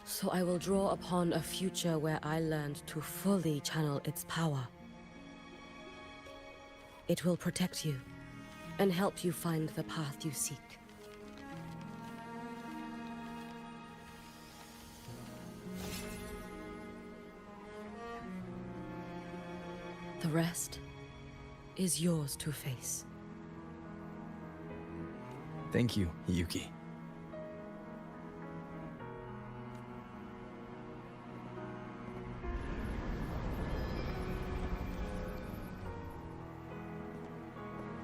So I will draw upon a future where I learned to fully channel its power. It will protect you and help you find the path you seek. The rest is yours to face. Thank you, Yuki.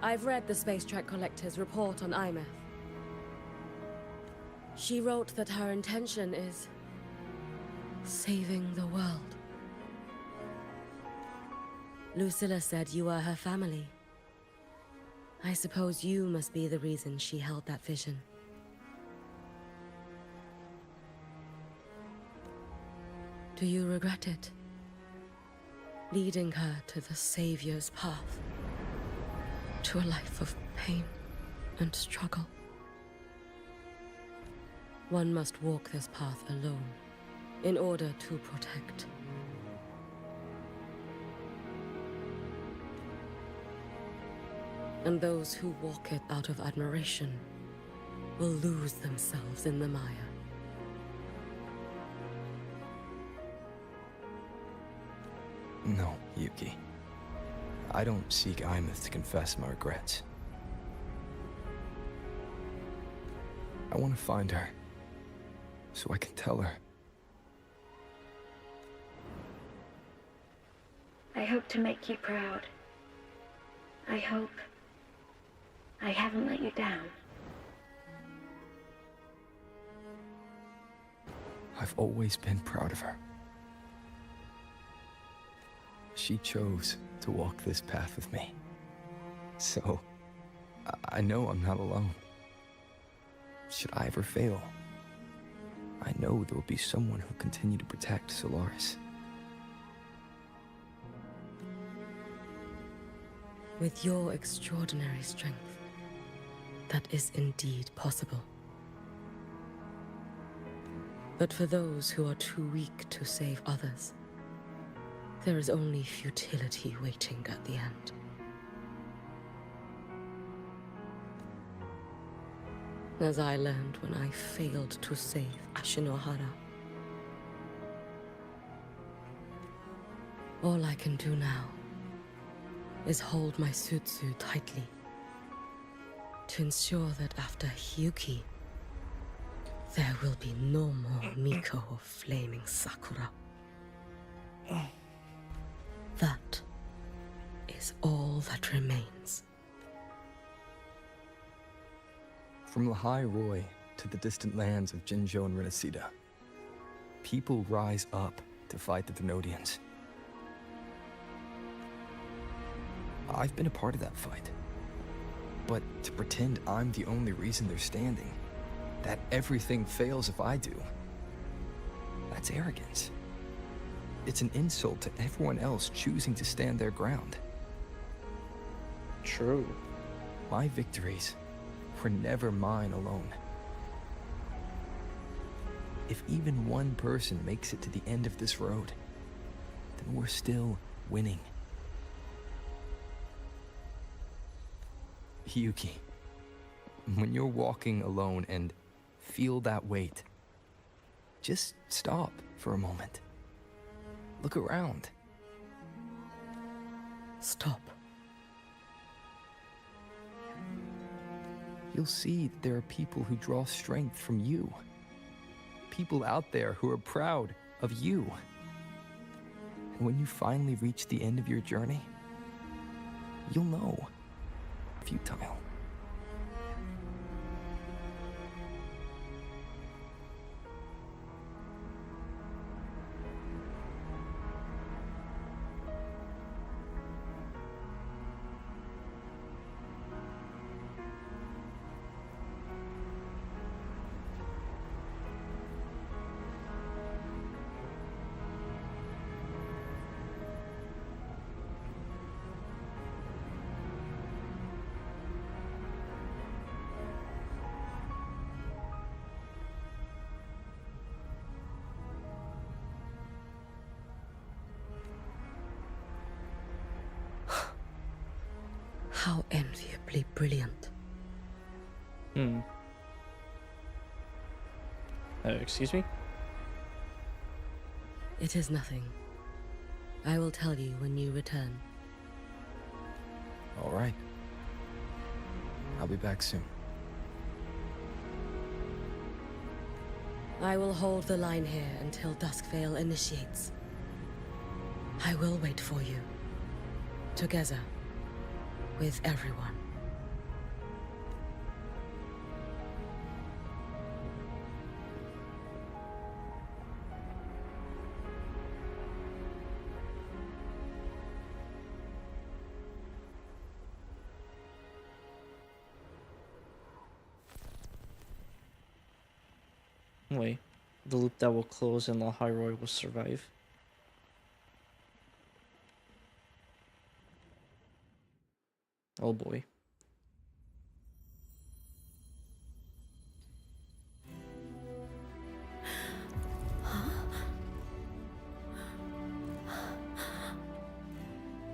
I've read the Space Track Collector's report on Imeth. She wrote that her intention is saving the world. Lucilla said you are her family. I suppose you must be the reason she held that vision. Do you regret it? Leading her to the Savior's path? To a life of pain and struggle? One must walk this path alone in order to protect. And those who walk it out of admiration will lose themselves in the mire. No, Yuki. I don't seek Imeth to confess my regrets. I want to find her, so I can tell her. I hope to make you proud. I hope I haven't let you down. I've always been proud of her. She chose to walk this path with me. So, I know I'm not alone. Should I ever fail, I know there will be someone who'll continue to protect Solaris. With your extraordinary strength, that is indeed possible. But for those who are too weak to save others, there is only futility waiting at the end. As I learned when I failed to save Ashinohara. All I can do now is hold my Sutsu tightly to ensure that after Hyuki, there will be no more Miko of flaming Sakura. That is all that remains. From Lahai Roy to the distant lands of Jinzhou and Renacida, people rise up to fight the Thenodians. I've been a part of that fight. But to pretend I'm the only reason they're standing, that everything fails if I do, that's arrogance. It's an insult to everyone else choosing to stand their ground. True. My victories were never mine alone. If even one person makes it to the end of this road, then we're still winning. Yuki, When you're walking alone and feel that weight, just stop for a moment. Look around. Stop. You'll see that there are people who draw strength from you. People out there who are proud of you. And when you finally reach the end of your journey, you'll know. Futile. How enviably brilliant. Excuse me? It is nothing. I will tell you when you return. All right. I'll be back soon. I will hold the line here until Duskvale initiates. I will wait for you. Together. With everyone. Wait, the loop that will close and La Hyrule will survive. Oh boy.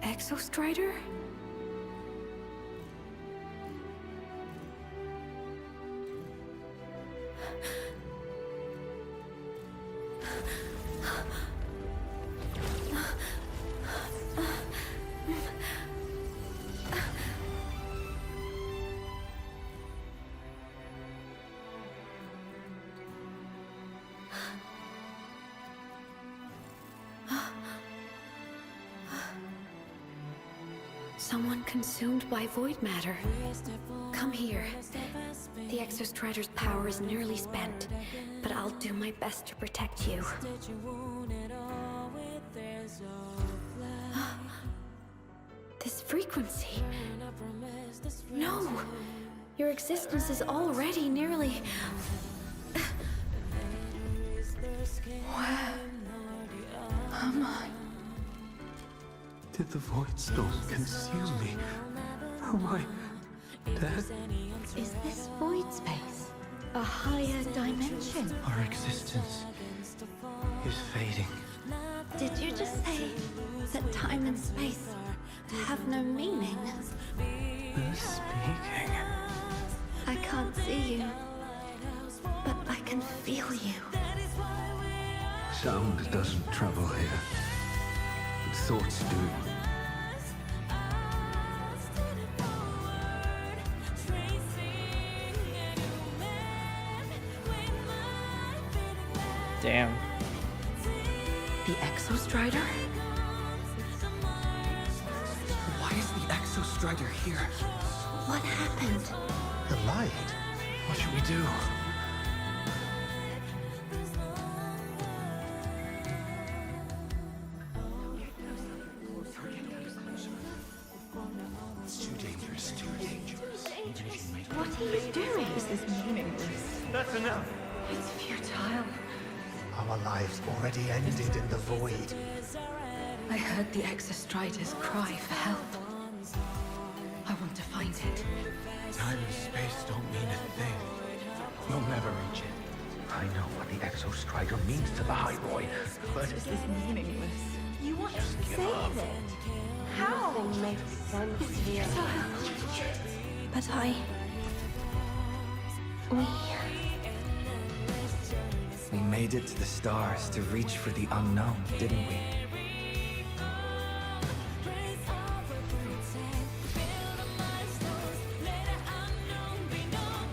Exostrider? Someone consumed by void matter. Come here. The Exostrider's power is nearly spent, but I'll do my best to protect you. This frequency. No! Your existence is already nearly... Where am I? Did the void storm consume me? Am I dead? Is this void space a higher dimension? Our existence is fading. Did you just say that time and space have no meaning? Who's speaking? I can't see you, but I can feel you. Sound doesn't travel here, but thoughts do. Damn. The Exostrider? Why is the Exostrider here? What happened? The light. What should we do? It's too dangerous, too dangerous. What are you doing? This is meaningless. That's enough. It's futile. Our lives already ended in the void. I heard the Exostrider's cry for help. I want to find it. Time and space don't mean a thing. You'll never reach it. I know what the Exostrider means to the Hyrule, but This is meaningless. You want to give save up. it? How? Nothing makes sense here. But I We made it to the stars to reach for the unknown, didn't we?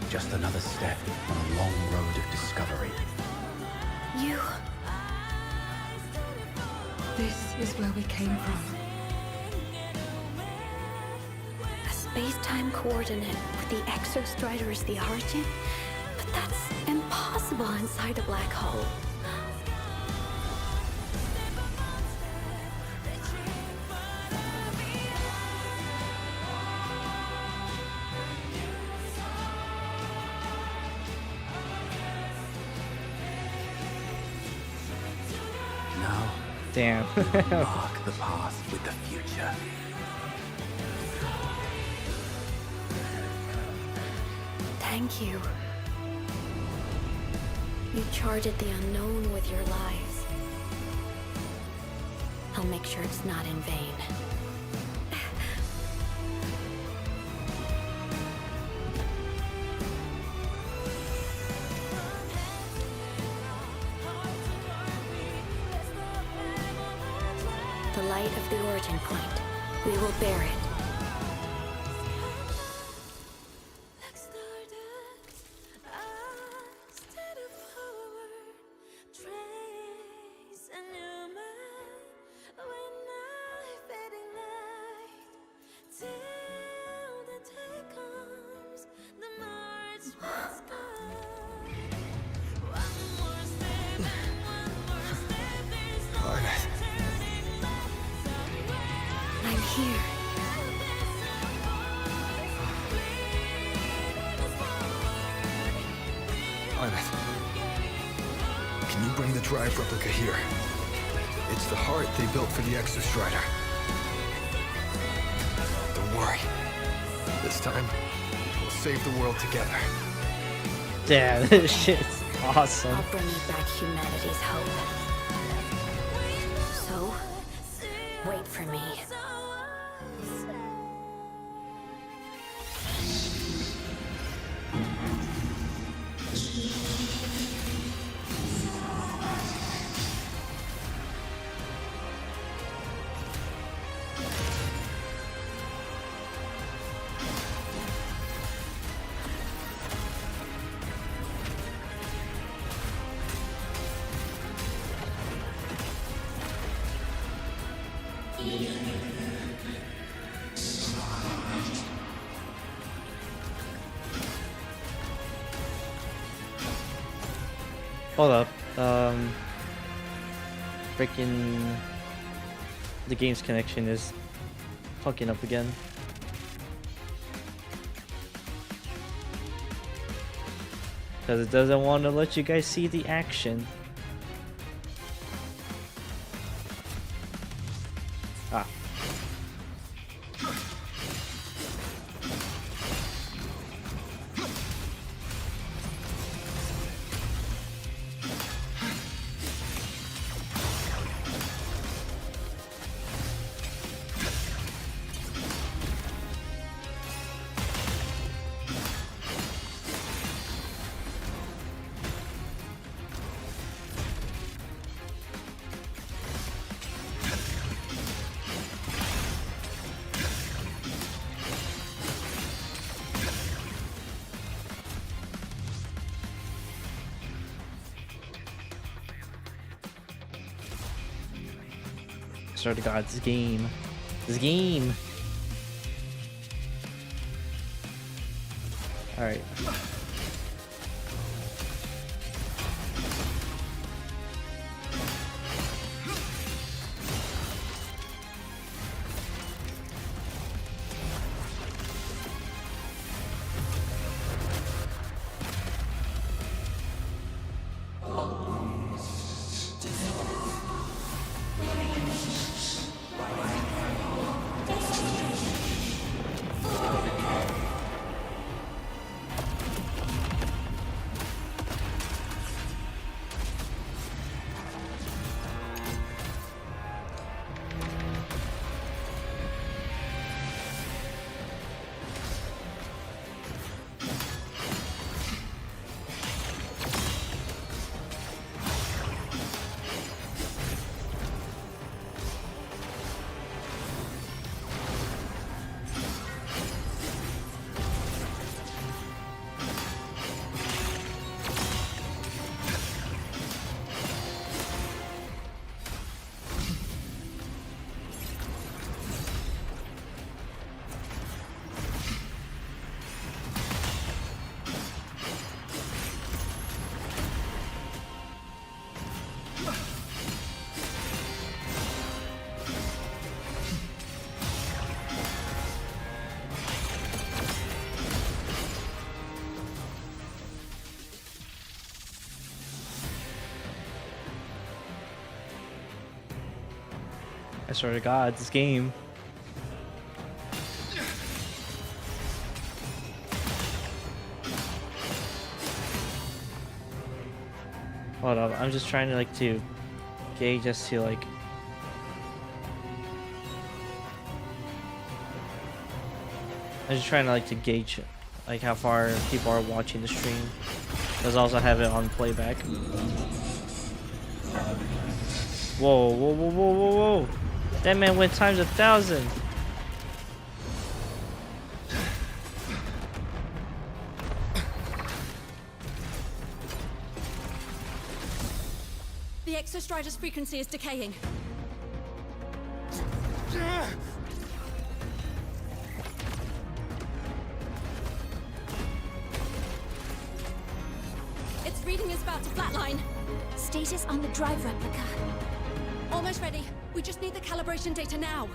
Just another step on a long road of discovery. You... This is where we came from. A space-time coordinate with the Exostrider as the origin? But that's impossible inside a black hole. Now, damn. mark the path with the future. Thank you. You charted the unknown with your lives. I'll make sure it's not in vain. The light of the origin point. We will bear it. I'm here. Can you bring the drive replica here? It's the heart they built for the Exostrider. Don't worry. This time, we'll save the world together. Damn, this shit's awesome. I'll bring you back humanity's hope. So, wait for me. Hold up. Freaking the game's connection is fucking up again. Because it doesn't want to let you guys see the action. Ah. Swear to God, this game. This game! Alright. I swear to God, this game. Hold up, I'm just trying to like to gauge as to like I'm just trying to like to gauge like how far people are watching the stream. Because I also have it on playback. Whoa, whoa, whoa, whoa, whoa, whoa! That man went times 1,000. The Exostrider's frequency is decaying. Its reading is about to flatline. Status on the drive replica. Almost ready. We just need the calibration data now.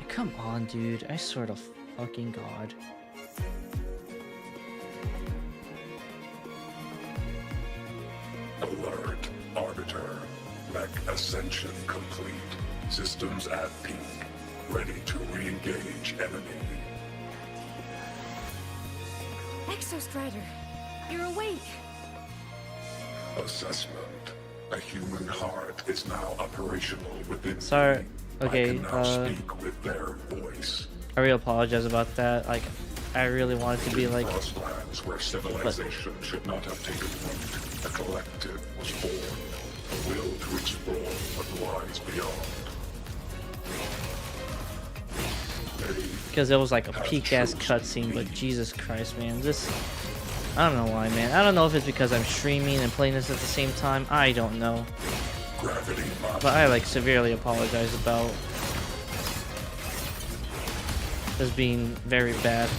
Come on, dude. I swear to fucking God. Alert, Arbiter. Mech ascension complete. Systems at peak. Ready to re-engage enemy. Exostrider, you're awake. Assessment. A human heart is now operational within. Sorry. Okay, I can now speak with their voice. I really apologize about that. Like, I really wanted to be like... Lands where civilization should not have taken root, a collective was born, a will to explore what lies beyond. Because it was like a peak-ass cutscene, but Jesus Christ, man. This... I don't know why, man. I don't know if it's because I'm streaming and playing this at the same time. I don't know. But I like severely apologize about this being very bad.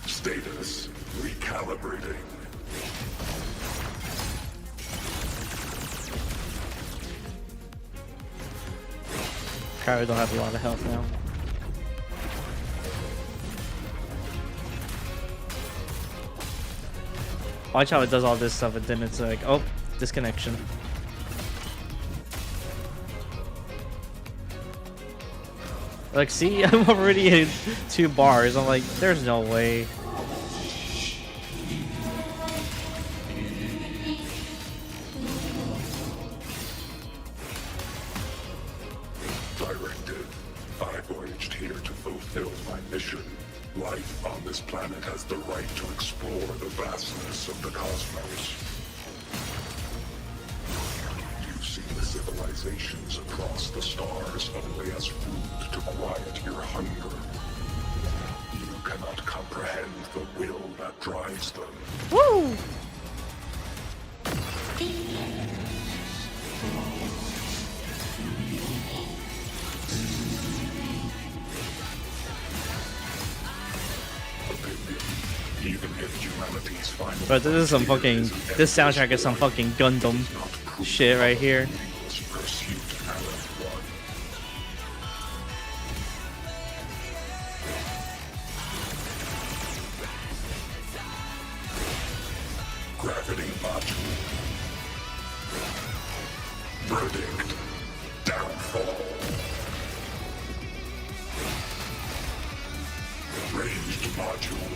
Status recalibrating. Probably don't have a lot of health now. Watch how it does all this stuff and then it's like, oh, disconnection. Like, see, I'm already in 2 bars. I'm like, there's no way. Directive. I voyaged here to fulfill my mission. Life on this planet has the right to explore the vastness of the cosmos. civilizations across the stars only as food to quiet your hunger. You cannot comprehend the will that drives them. Woo! Even if humanity's final But this is some fucking. This soundtrack is some fucking Gundam shit right here. pursuit Aleph-1. Gravity module. Verdict. Downfall. Ranged module.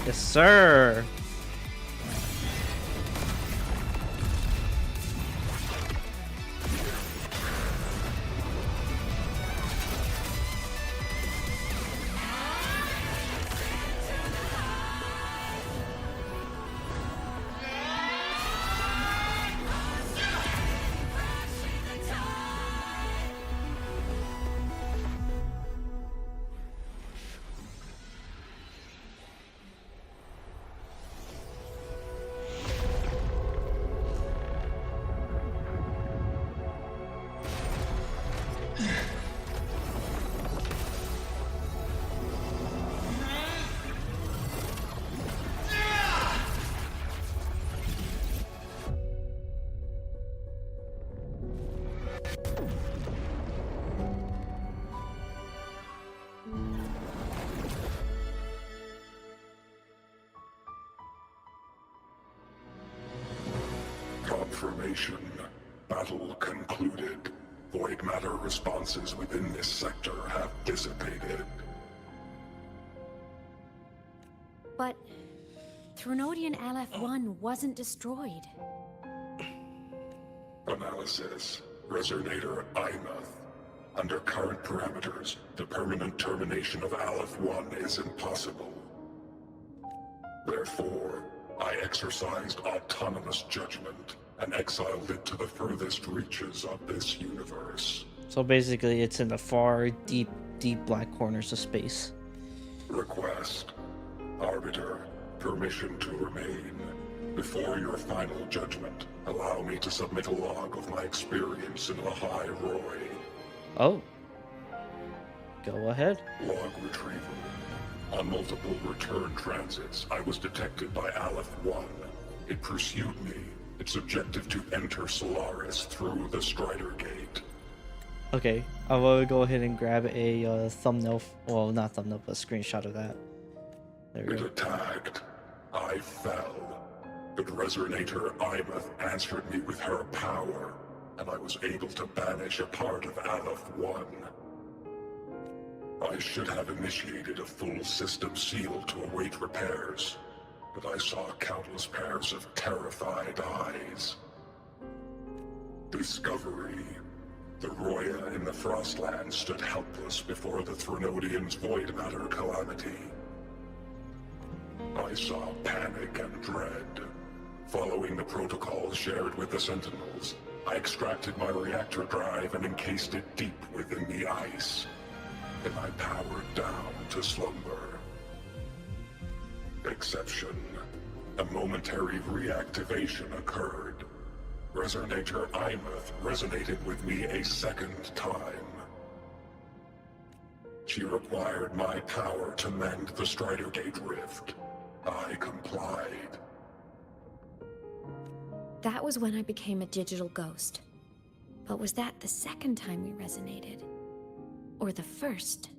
Yes, sir. Confirmation. Battle concluded. Void matter responses within this sector have dissipated. But Threnodian Aleph-1 wasn't destroyed. Analysis. Resonator Imuth. Under current parameters, the permanent termination of Aleph-1 is impossible. Therefore, I exercised autonomous judgment and exiled it to the furthest reaches of this universe. So basically, it's in the far, deep, deep black corners of space. Request. Arbiter, permission to remain. Before your final judgment, allow me to submit a log of my experience in Lahai Roy. Oh. Go ahead. Log retrieval. On multiple return transits, I was detected by Aleph-1. It pursued me. Its objective to enter Solaris through the Strider Gate. Okay, I will go ahead and grab a thumbnail. Well, not thumbnail, but a screenshot of that. There we It go. attacked. I fell. But Resonator Imuth answered me with her power, and I was able to banish a part of Aleph-1. I should have initiated a full system seal to await repairs, but I saw countless pairs of terrified eyes. Discovery. The Roya in the Frostlands stood helpless before the Threnodians' void matter calamity. I saw panic and dread. Following the protocols shared with the Sentinels, I extracted my reactor drive and encased it deep within the ice. Then I powered down to slumber. Exception. A momentary reactivation occurred. Resonator Imuth resonated with me a second time. She required my power to mend the Strider Gate rift. I complied. That was when I became a digital ghost. But was that the second time we resonated? Or the first?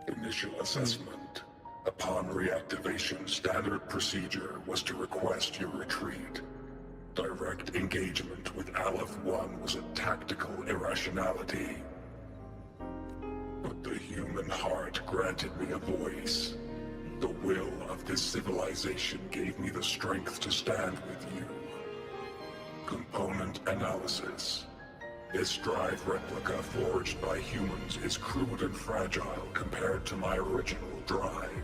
Initial assessment. Upon reactivation, standard procedure was to request your retreat. Direct engagement with Aleph 1 was a tactical irrationality. But the human heart granted me a voice. The will of this civilization gave me the strength to stand with you. Component analysis. This drive replica forged by humans is crude and fragile compared to my original drive.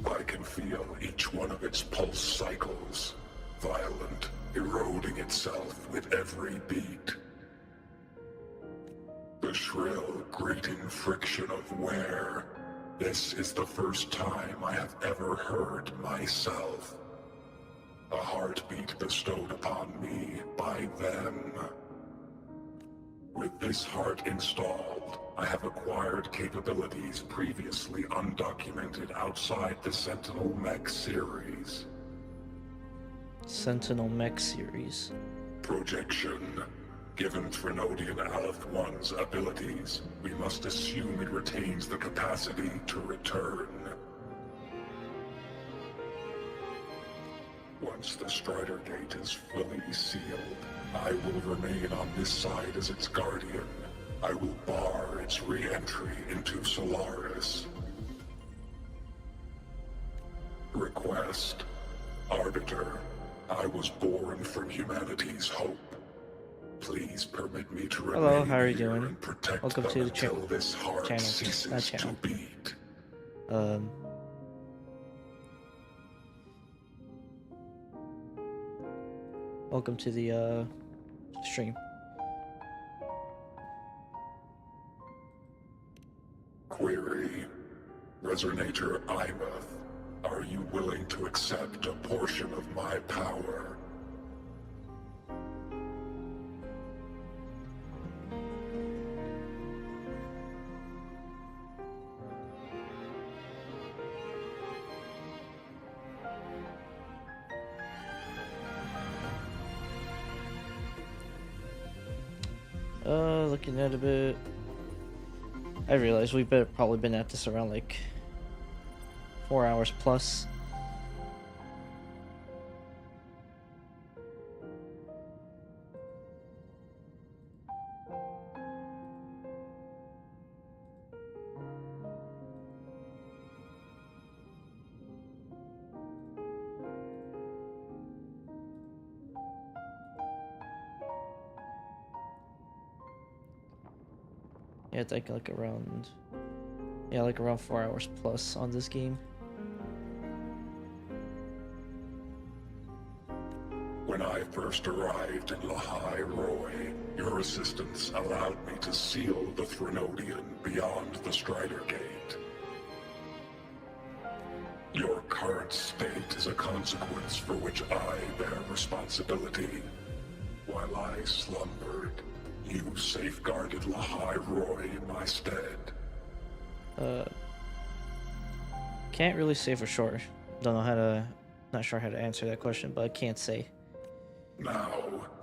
I can feel each one of its pulse cycles, violent, eroding itself with every beat. The shrill, grating friction of wear. This is the first time I have ever heard myself. A heartbeat bestowed upon me by them. With this heart installed, I have acquired capabilities previously undocumented outside the Sentinel Mech series. Sentinel Mech series. Projection. Given Trinodian Aleph 1's abilities, we must assume it retains the capacity to return. Once the Strider Gate is fully sealed, I will remain on this side as its guardian. I will bar its re-entry into Solaris. Request. Arbiter, I was born from humanity's hope. Please permit me to remain Hello, how are you here doing? and protect Welcome them to the until this heart channel. ceases to beat. Welcome to the stream. Query. Resonator Imath, are you willing to accept a portion of my power? Looking at a bit. I realize we've probably been at this around like 4 hours plus. Yeah, I think like around, like around 4 hours plus on this game. When I first arrived in Lahai Roy, your assistance allowed me to seal the Threnodian beyond the Strider Gate. Your current state is a consequence for which I bear responsibility. While I slumbered, you safeguarded Lahai Roy in my stead. Can't really say for sure. Don't know how to, not sure how to answer that question, but I can't say. Now,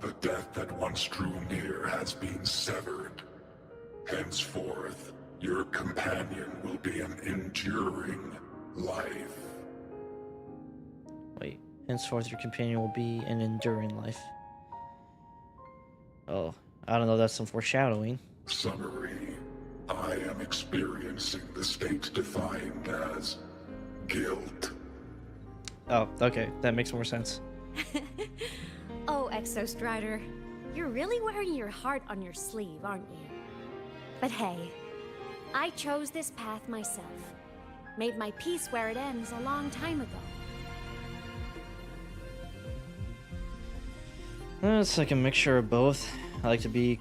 the death that once drew near has been severed. Henceforth, your companion will be an enduring life. Wait, henceforth your companion will be an enduring life. Oh, I don't know, that's some foreshadowing. Summary. I am experiencing the state defined as guilt. Oh, okay, that makes more sense. Oh, Exostrider, you're really wearing your heart on your sleeve, aren't you? But hey, I chose this path myself. Made my peace where it ends a long time ago. It's like a mixture of both. I like to be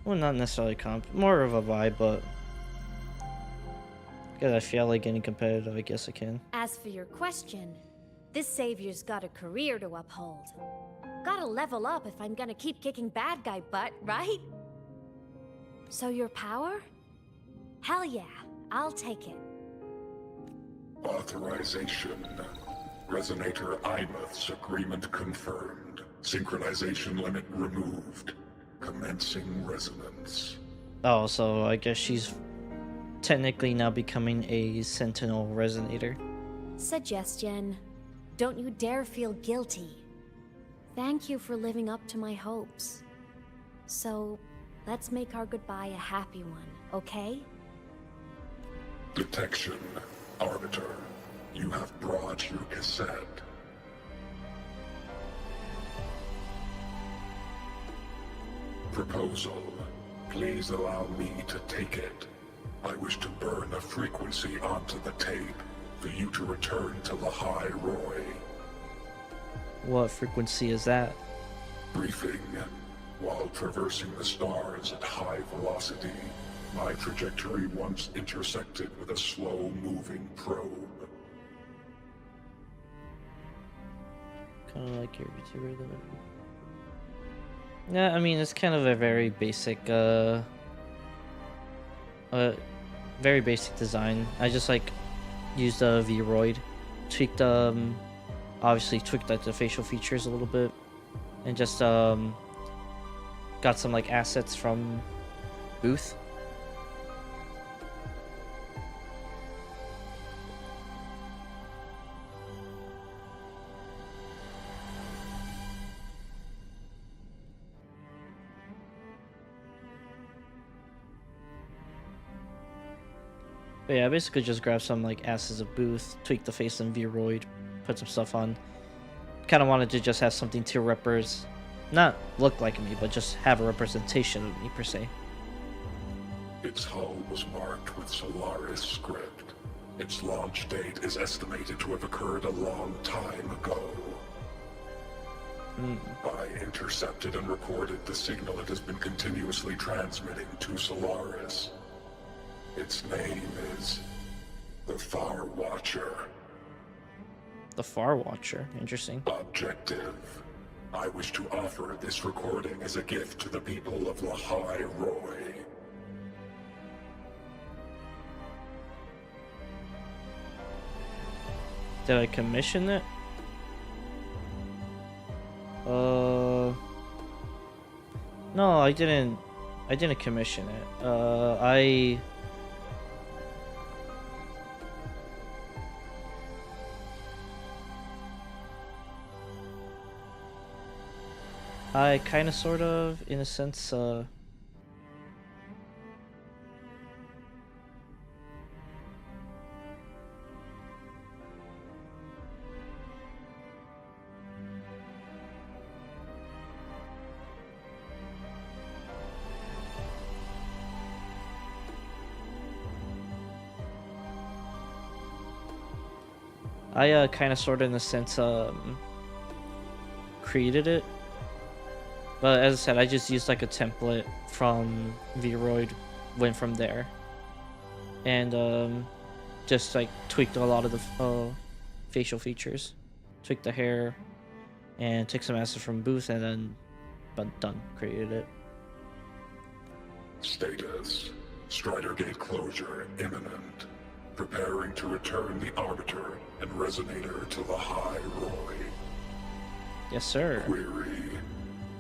well, not necessarily more of a vibe, but because I feel like getting competitive, I guess I can. As for your question, this savior's got a career to uphold. Gotta level up if I'm gonna keep kicking bad guy butt, right? So your power? Hell yeah, I'll take it. Authorization. Resonator Imath's agreement confirmed. Synchronization limit removed. Commencing resonance. Oh, so I guess she's technically now becoming a Sentinel Resonator. Suggestion. Don't you dare feel guilty Thank you for living up to my hopes. So, let's make our goodbye a happy one, okay? Detection, Arbiter. You have brought your cassette. Proposal. Please allow me to take it. I wish to burn a frequency onto the tape for you to return to Lahai Roy. What frequency is that? Briefing. While traversing the stars at high velocity, my trajectory once intersected with a slow-moving probe. Kind of like your rhythm. Yeah, I mean, it's kind of a very basic, very basic design. I just like used a Vroid, tweaked obviously tweaked like the facial features a little bit, and just got some like assets from Booth. But yeah, I basically just grabbed some like assets of Booth, tweaked the face in Vroid, put some stuff on. Kind of wanted to just have something to not look like me, but just have a representation of me per se. Its hull was marked with Solaris script. Its launch date is estimated to have occurred a long time ago. I intercepted and recorded the signal it has been continuously transmitting to Solaris. Its name is the Far Watcher. The Far Watcher, interesting. Objective. I wish to offer this recording as a gift to the people of Lahai Roy. Did I commission it? No, I didn't commission it. I kind of, sort of, in a sense, kind of, sort of, in a sense, created it. But as I said, I just used like a template from Vroid, went from there, and just like tweaked a lot of the facial features, tweaked the hair, and took some assets from Booth, and then done, created it. Status: Strider Gate closure imminent. Preparing to return the Arbiter and Resonator to Lahai Roy. Yes, sir. Query.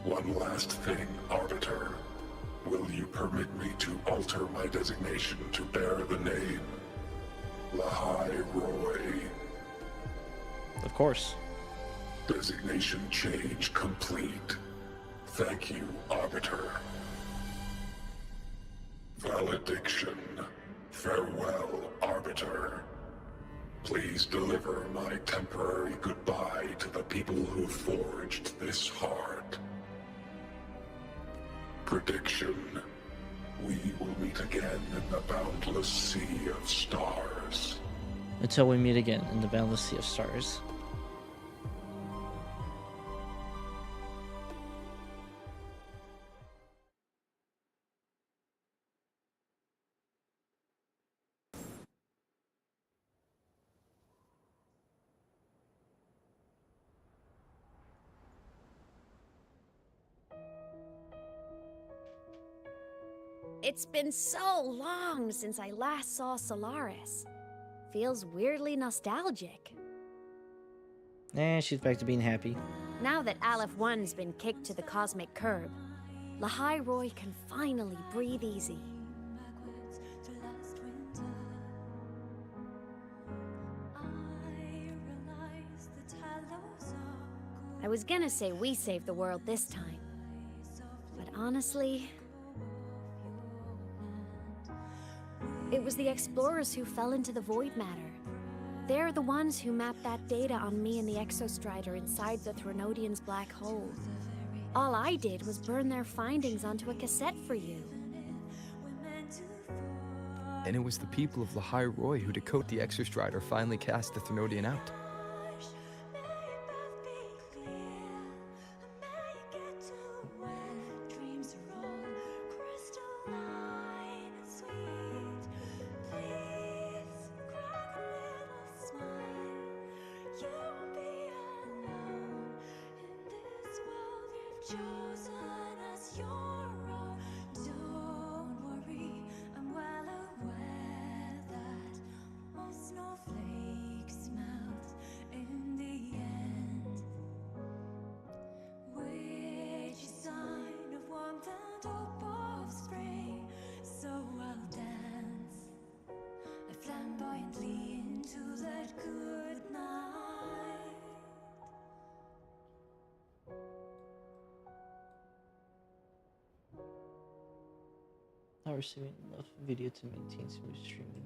One last thing, Arbiter. Will you permit me to alter my designation to bear the name Lahai Roy? Of course. Designation change complete. Thank you, Arbiter. Valediction. Farewell, Arbiter. Please deliver my temporary goodbye to the people who forged this heart. Prediction. We will meet again in the boundless sea of stars. Until we meet again in the boundless sea of stars. It's been so long since I last saw Solaris. Feels weirdly nostalgic. She's back to being happy. Now that Aleph 1's been kicked to the cosmic curb, Lahai Roy can finally breathe easy. I was gonna say we saved the world this time. But honestly, it was the explorers who fell into the void matter. They're the ones who mapped that data on me and the Exostrider inside the Threnodian's black hole. All I did was burn their findings onto a cassette for you. And it was the people of Lahai Roy who decode the Exostrider finally cast the Threnodian out. Not receiving enough video to maintain smooth streaming.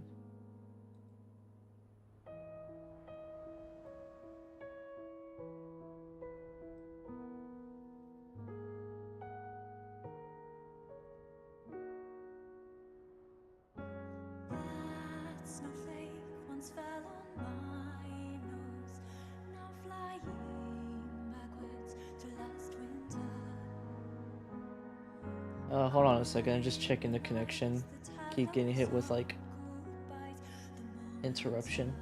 That snowflake once fell on my nose, now flying backwards to last winter. Hold on a second, I'm just checking the connection. Keep getting hit with like interruption.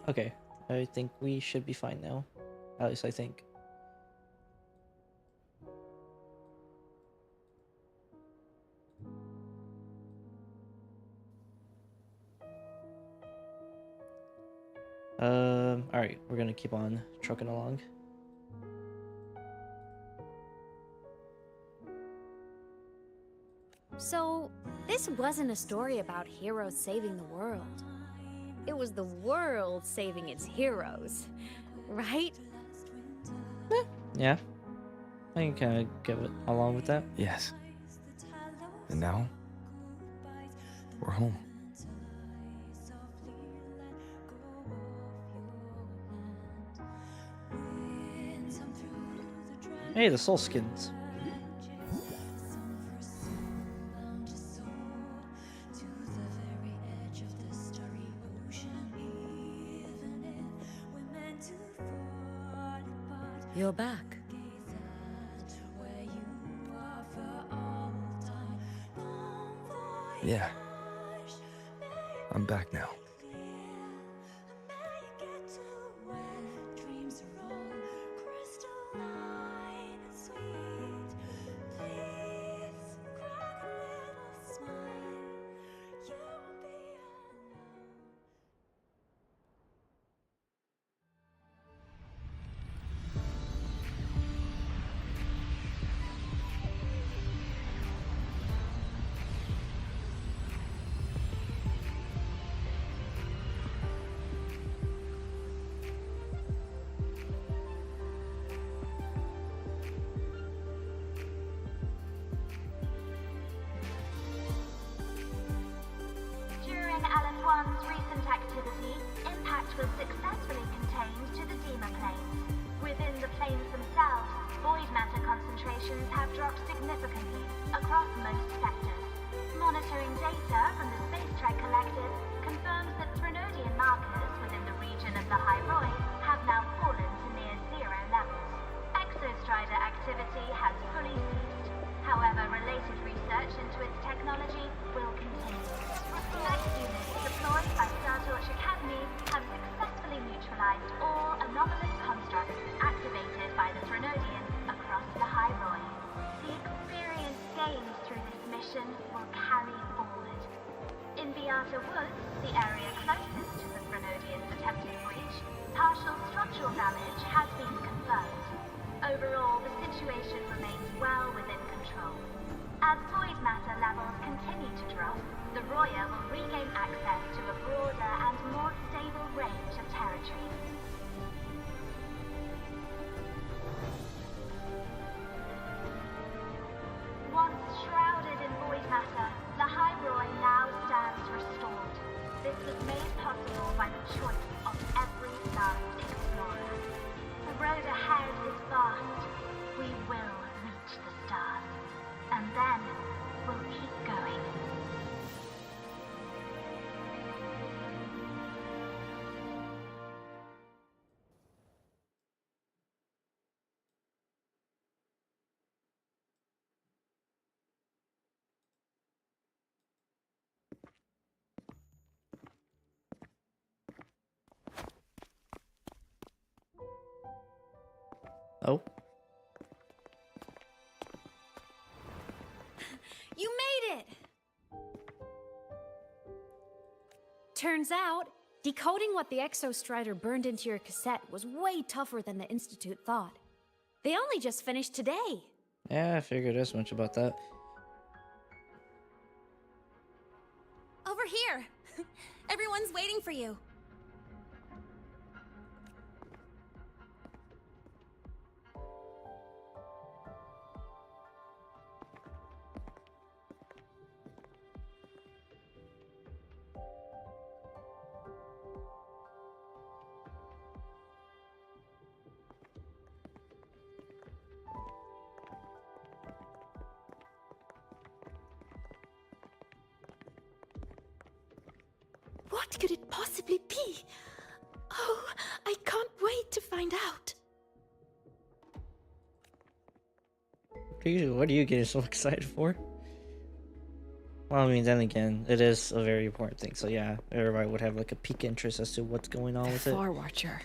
Okay, I think we should be fine now. At least I think. Alright, we're gonna keep on trucking along. So, this wasn't a story about heroes saving the world. It was the world saving its heroes, right? Yeah, I can kind of get along with that. Yes. And now, we're home. Hey, the Soul Skins. You're back. Yeah. I'm back now. Within the planes themselves, void matter concentrations have dropped significantly across most sectors. Monitoring data from the Space Trek Collective confirms that Threnodian markers within the region of the High Roy have now fallen to near zero levels. Exostrider activity has fully ceased. However, related research into its technology will continue. Mech units deployed by Star Torch Academy have successfully neutralized all anomalous constructs activated by the Threnodian across the High Roy. The experience gained through this mission will carry forward. In Beata Woods, the area closest to the Threnodian's attempted breach, partial structural damage has been confirmed. Overall, the situation remains well within control. As void matter levels continue to drop, the Roya will regain access to a broader and more stable range of territory. Once shrouded in void matter, the High Roy now stands restored. This was made possible by the choice of every last explorer. The road ahead is vast. We will reach the stars. And then we'll keep going. Oh. You made it! Turns out, decoding what the Exostrider burned into your cassette was way tougher than the Institute thought. They only just finished today. Yeah, I figured as much about that. Over here! Everyone's waiting for you. What could it possibly be? Oh, I can't wait to find out. What are you getting so excited for? Well, I mean, then again, it is a very important thing. So yeah, everybody would have like a peak interest as to what's going on with it. Far Watcher.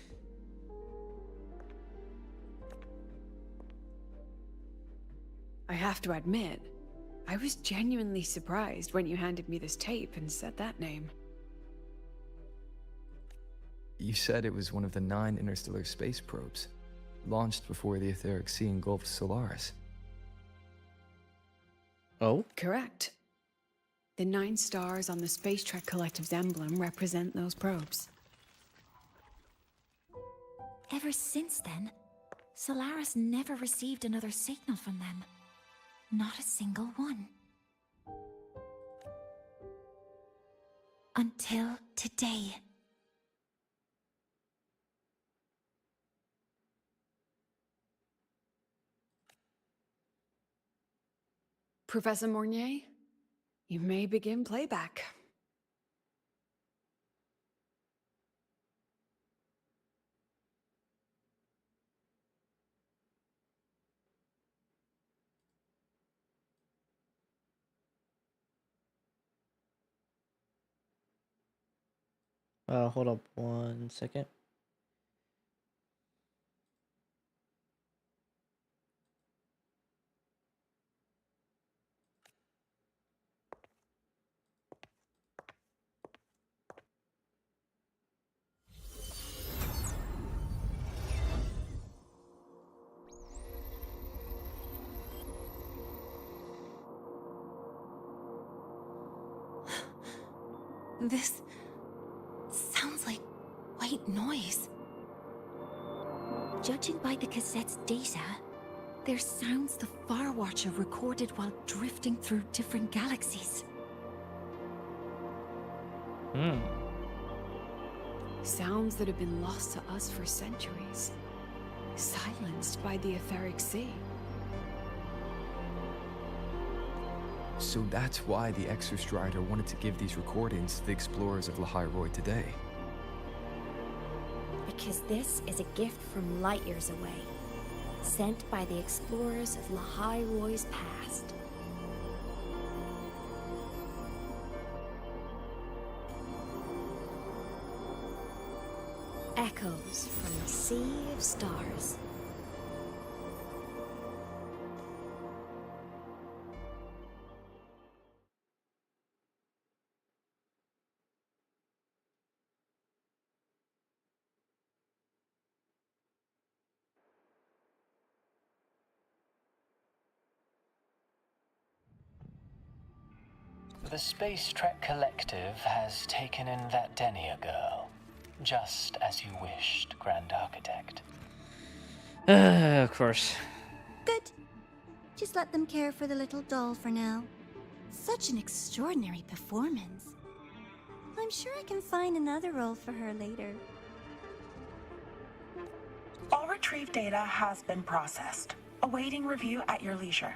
I have to admit, I was genuinely surprised when you handed me this tape and said that name. You said it was one of the 9 interstellar space probes, launched before the etheric sea engulfed Solaris. Oh? Correct. The 9 stars on the Space Trek Collective's emblem represent those probes. Ever since then, Solaris never received another signal from them. Not a single one. Until today. Professor Mornier, you may begin playback. Hold up 1 second. This sounds like white noise. Judging by the cassette's data, they're sounds the Far Watcher recorded while drifting through different galaxies. Sounds that have been lost to us for centuries. Silenced by the etheric sea. So that's why the Exostrider wanted to give these recordings to the explorers of Lahai today. Because this is a gift from light years away, sent by the explorers of Lahai past. Echoes from a sea of stars. The Space Trek Collective has taken in that Denia girl, just as you wished, Grand Architect. Of course. Good. Just let them care for the little doll for now. Such an extraordinary performance. I'm sure I can find another role for her later. All retrieved data has been processed, awaiting review at your leisure.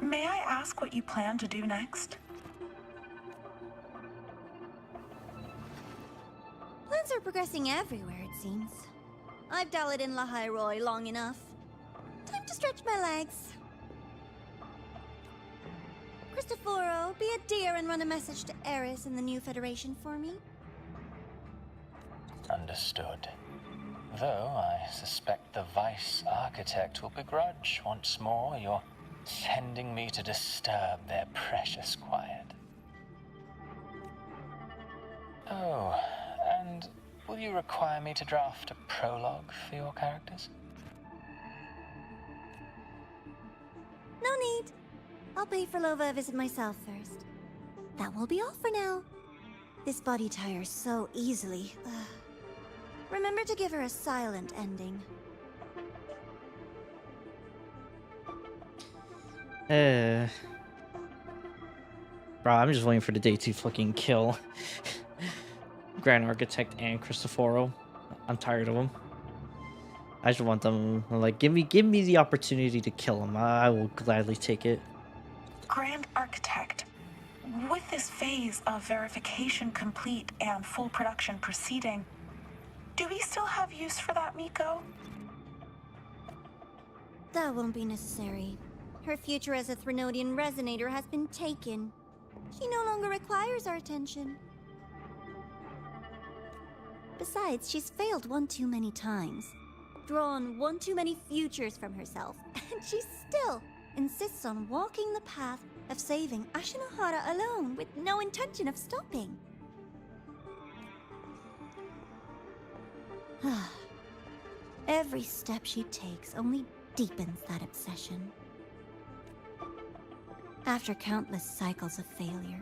May I ask what you plan to do next? Plans are progressing everywhere, it seems. I've dallied in Lahai long enough. Time to stretch my legs. Cristoforo, be a dear and run a message to Eris in the new Federation for me. Understood. Though I suspect the Vice Architect will begrudge once more your sending me to disturb their precious quiet. Oh, and will you require me to draft a prologue for your characters? No need. I'll pay for Lova a visit myself first. That will be all for now. This body tires so easily. Remember to give her a silent ending. Bro, I'm just waiting for the day to fucking kill Grand Architect and Cristoforo. I'm tired of them. I just want them, like, give me the opportunity to kill them. I will gladly take it. Grand Architect, with this phase of verification complete and full production proceeding, do we still have use for that Miko? That won't be necessary. Her future as a Threnodian resonator has been taken. She no longer requires our attention. Besides, she's failed one too many times, drawn one too many futures from herself, and she still insists on walking the path of saving Ashinohara alone with no intention of stopping. Every step she takes only deepens that obsession. After countless cycles of failure,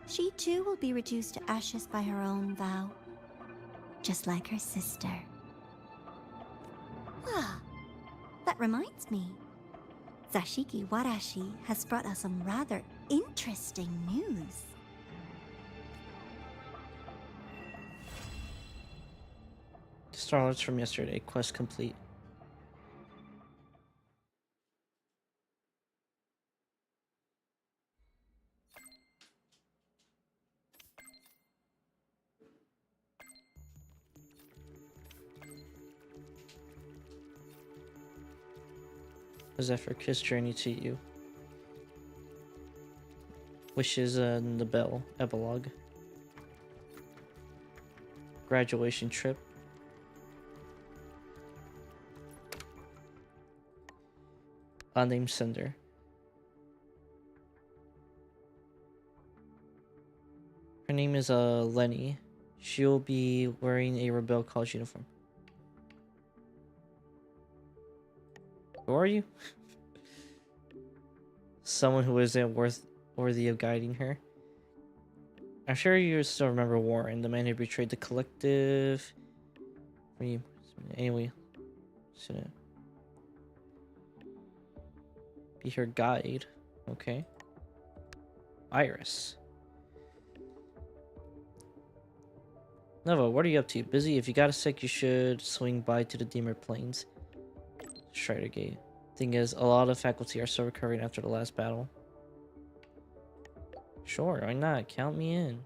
she too will be reduced to ashes by her own vow, just like her sister. That reminds me. Zashiki Warashi has brought us some rather interesting news. Starlets from yesterday, quest complete. Zephyrkiss journey to you. Wishes in the bell epilogue. Graduation trip. Unnamed sender. Her name is Lenny. She'll be wearing a Rebel College uniform. Who are you? Someone who isn't worthy of guiding her. I'm sure you still remember Warren, the man who betrayed the collective. Anyway, shouldn't be her guide. Okay. Iris. Nova, what are you up to? Busy? If you got a sec, you should swing by to the Deemer Plains Strider Gate. Thing is, a lot of faculty are still recovering after the last battle. Sure, why not? Count me in.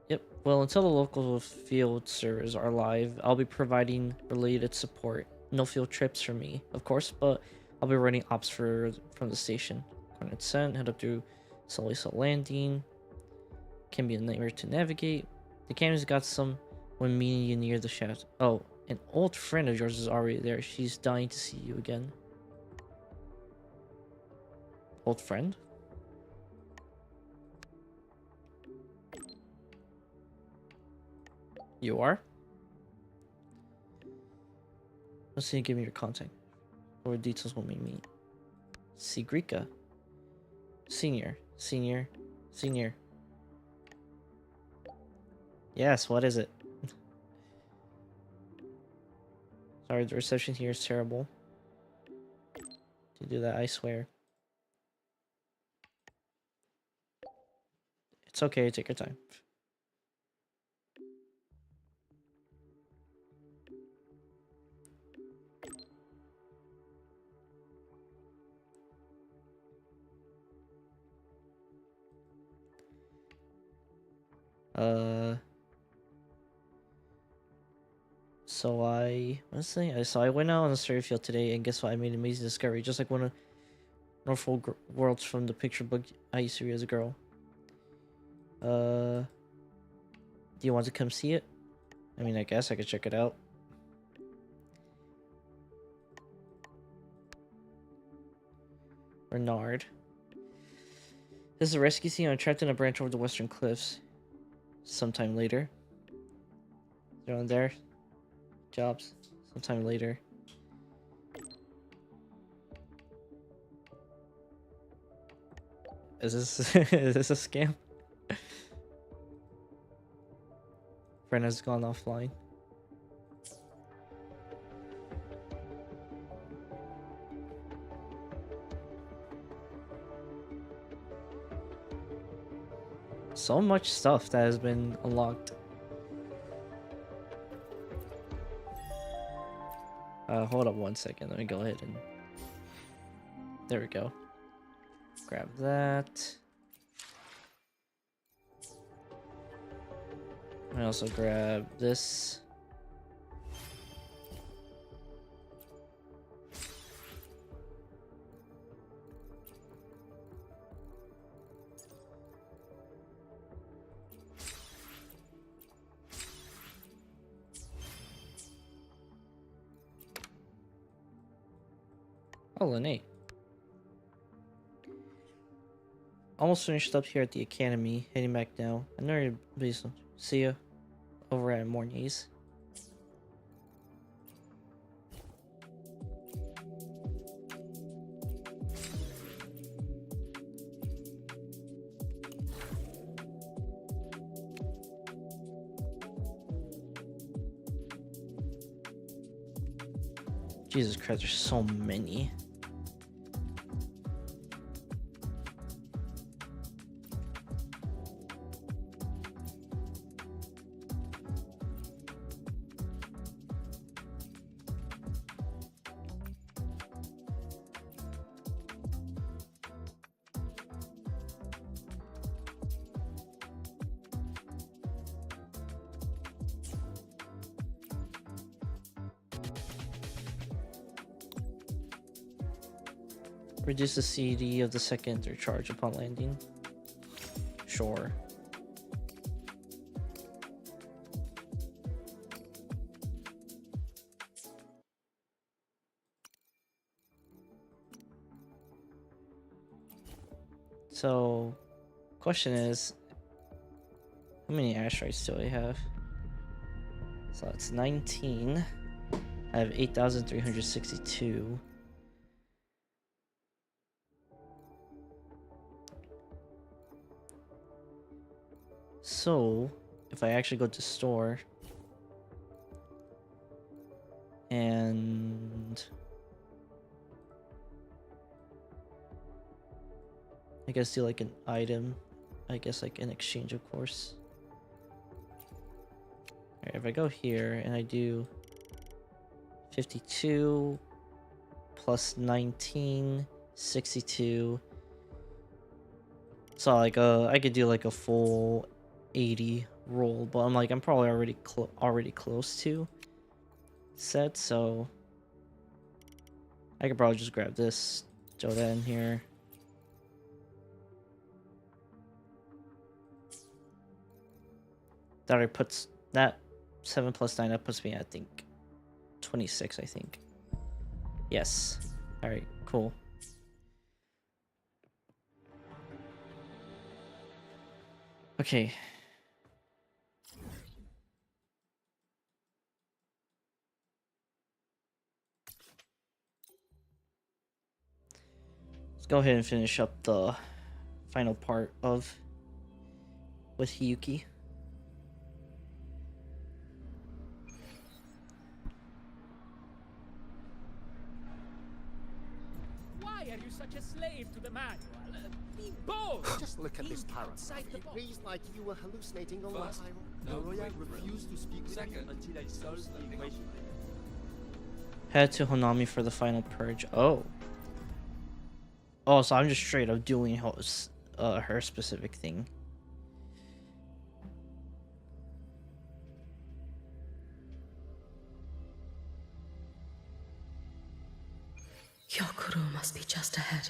Yep, well, until the local field servers are live, I'll be providing related support. No field trips for me, of course, but I'll be running ops from the station. Coordinates sent, head up to Solisa Landing. Can be a nightmare to navigate. The camera's got some when meeting you near the shaft. Oh, an old friend of yours is already there. She's dying to see you again. Old friend? You are? Let's see, give me your contact. Or details when we meet. Sigrika. Senior. Yes, what is it? Sorry, the reception here is terrible. To do that, I swear. It's okay, take your time. So I went out on the story field today, and guess what? I made an amazing discovery, just like one of Norfolk worlds from the picture book I used to read as a girl. Do you want to come see it? I mean, I guess I could check it out. Renard. This is a rescue scene. I'm trapped in a branch over the western cliffs. Sometime later. They're on there. Jobs. Sometime later. Is this is this a scam? Friend has gone offline. So much stuff that has been unlocked. Hold up 1 second. Let me go ahead and... There we go. Grab that. I also grab this. Oh, Lene. Almost finished up here at the academy. Heading back now. I know you're busy. See ya over at Mortis. Jesus Christ, there's so many. Reduce the CD of the second or charge upon landing. Sure. So, question is, how many asteroids do I have? So it's 19. I have 8,362. So, if I actually go to store and I guess do like an item I guess like in exchange, of course. Alright, if I go here and I do 52 plus 19, 62. So like I could do like a full 80 roll, but I'm probably already close to set, so I could probably just grab this, throw that in here. That already puts that 7 plus 9, that puts me at, I think 26, I think. Yes. Alright, cool. Okay. Let's go ahead and finish up the final part of with Hiyuki. Why are you such a slave to the manual? Be bold! Just look at this parasite. It reads like you were hallucinating all First, the time. no Noroya quick refused to speak with you until I solved the equation. Head to Honami for the final purge. Oh. Oh, so I'm just straight up doing her specific thing. Hyokuro must be just ahead.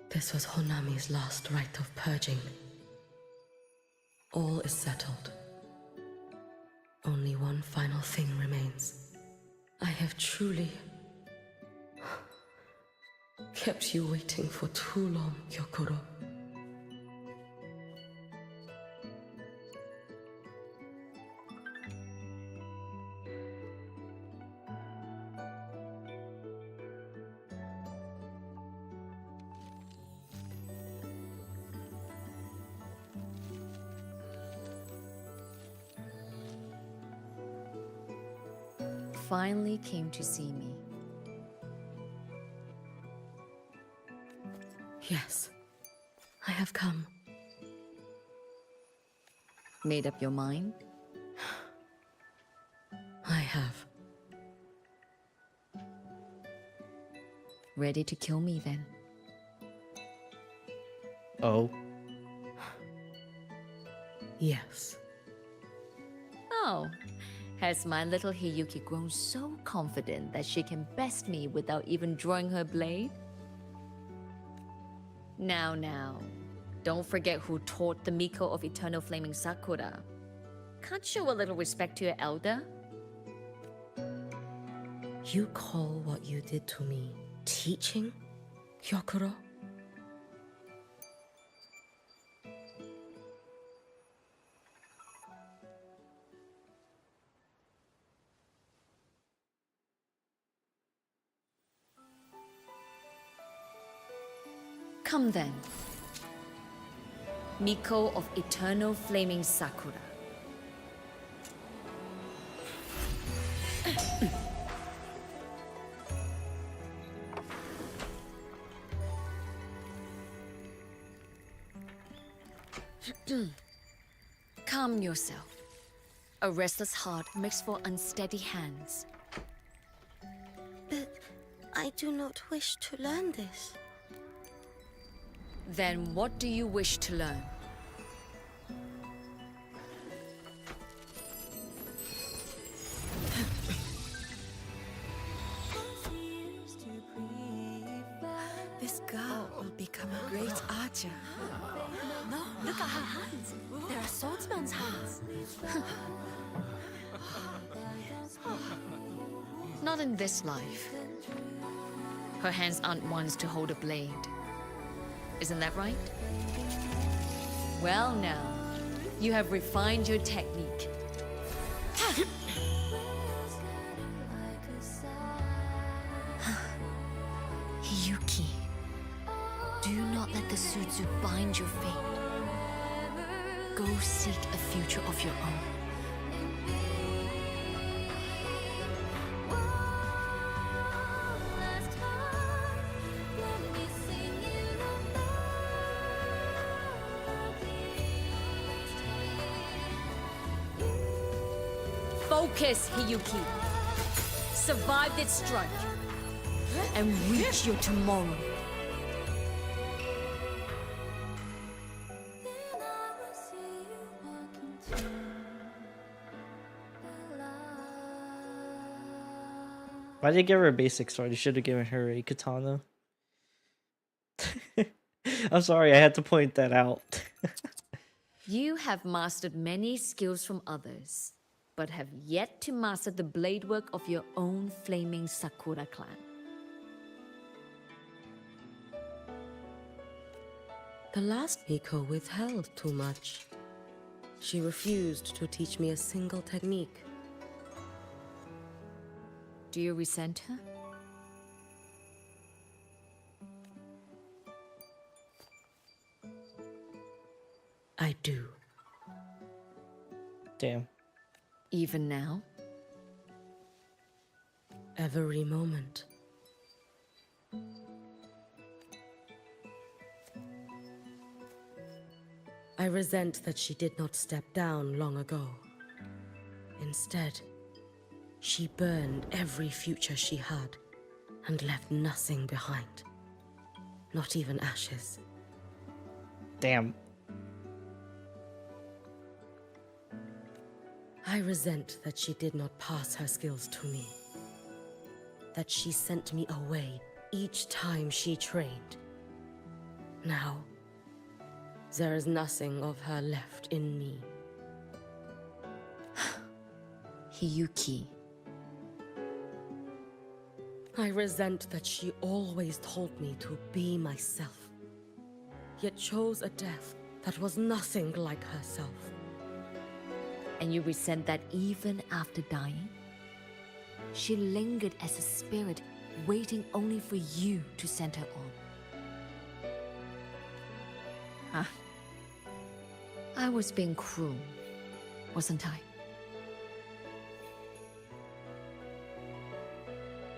This was Honami's last rite of purging. All is settled. Only one final thing remains. I have truly kept you waiting for too long, Hyokuro. Finally came to see me. Yes, I have come. Made up your mind? I have. Ready to kill me then? Oh. Yes. Oh, has my little Hiyuki grown so confident that she can best me without even drawing her blade? Now, don't forget who taught the Miko of Eternal Flaming Sakura. Can't show a little respect to your elder? You call what you did to me teaching, Hyokuro? Come then. Miko of Eternal Flaming Sakura. Calm yourself. A restless heart makes for unsteady hands. But I do not wish to learn this. Then what do you wish to learn? This girl will become a great archer. No, look at her hands. There are swordsman's hands. Not in this life. Her hands aren't ones to hold a blade. Isn't that right? Well now, you have refined your technique. Hiyuki, do not let the Sutsu bind your fate. Go seek a future of your own. Focus, Hiyuki. Survive this strike. And reach your tomorrow. Why did you give her a basic sword? You should have given her a katana. I'm sorry, I had to point that out. You have mastered many skills from others, but have yet to master the blade work of your own flaming Sakura clan. The last Miko withheld too much. She refused to teach me a single technique. Do you resent her? I do. Damn. Even now? Every moment. I resent that she did not step down long ago. Instead, she burned every future she had and left nothing behind. Not even ashes. Damn. I resent that she did not pass her skills to me. That she sent me away each time she trained. Now, there is nothing of her left in me. Hiyuki. I resent that she always told me to be myself, yet chose a death that was nothing like herself. And you resent that even after dying? She lingered as a spirit, waiting only for you to send her on. Huh? I was being cruel, wasn't I?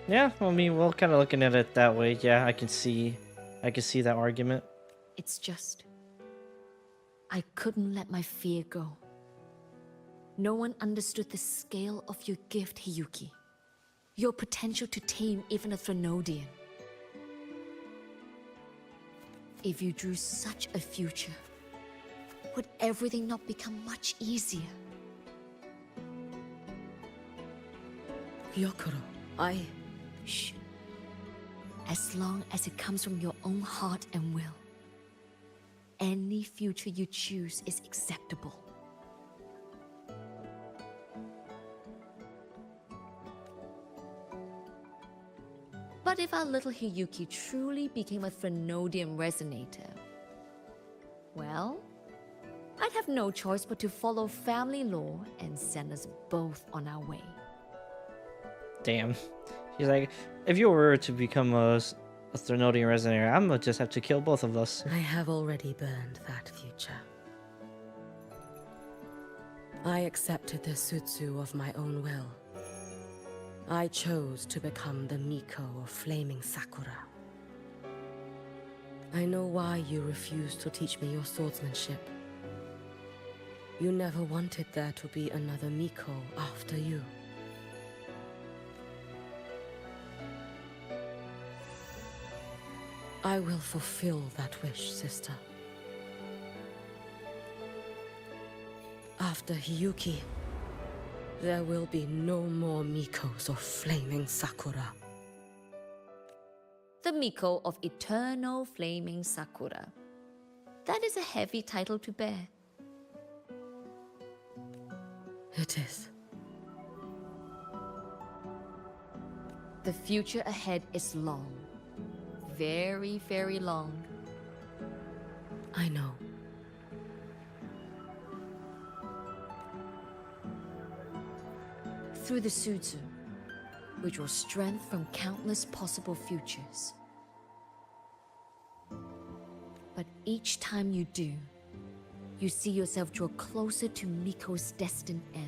Yeah, I mean, well, kind of looking at it that way, yeah, I can see that argument. It's just, I couldn't let my fear go. No one understood the scale of your gift, Hiyuki. Your potential to tame even a Threnodian. If you drew such a future, would everything not become much easier? Yokoro, Shh. As long as it comes from your own heart and will, any future you choose is acceptable. But if our little Hiyuki truly became a Threnodian resonator, well, I'd have no choice but to follow family law and send us both on our way. Damn. She's like, if you were to become a Threnodian resonator, I'm gonna just have to kill both of us. I have already burned that future. I accepted the Sutsu of my own will. I chose to become the Miko of Flaming Sakura. I know why you refused to teach me your swordsmanship. You never wanted there to be another Miko after you. I will fulfill that wish, sister. After Hiyuki, there will be no more Mikos of Flaming Sakura. The Miko of Eternal Flaming Sakura. That is a heavy title to bear. It is. The future ahead is long. Very, very long. I know. Through the Sutsu, we draw strength from countless possible futures. But each time you do, you see yourself draw closer to Miko's destined end.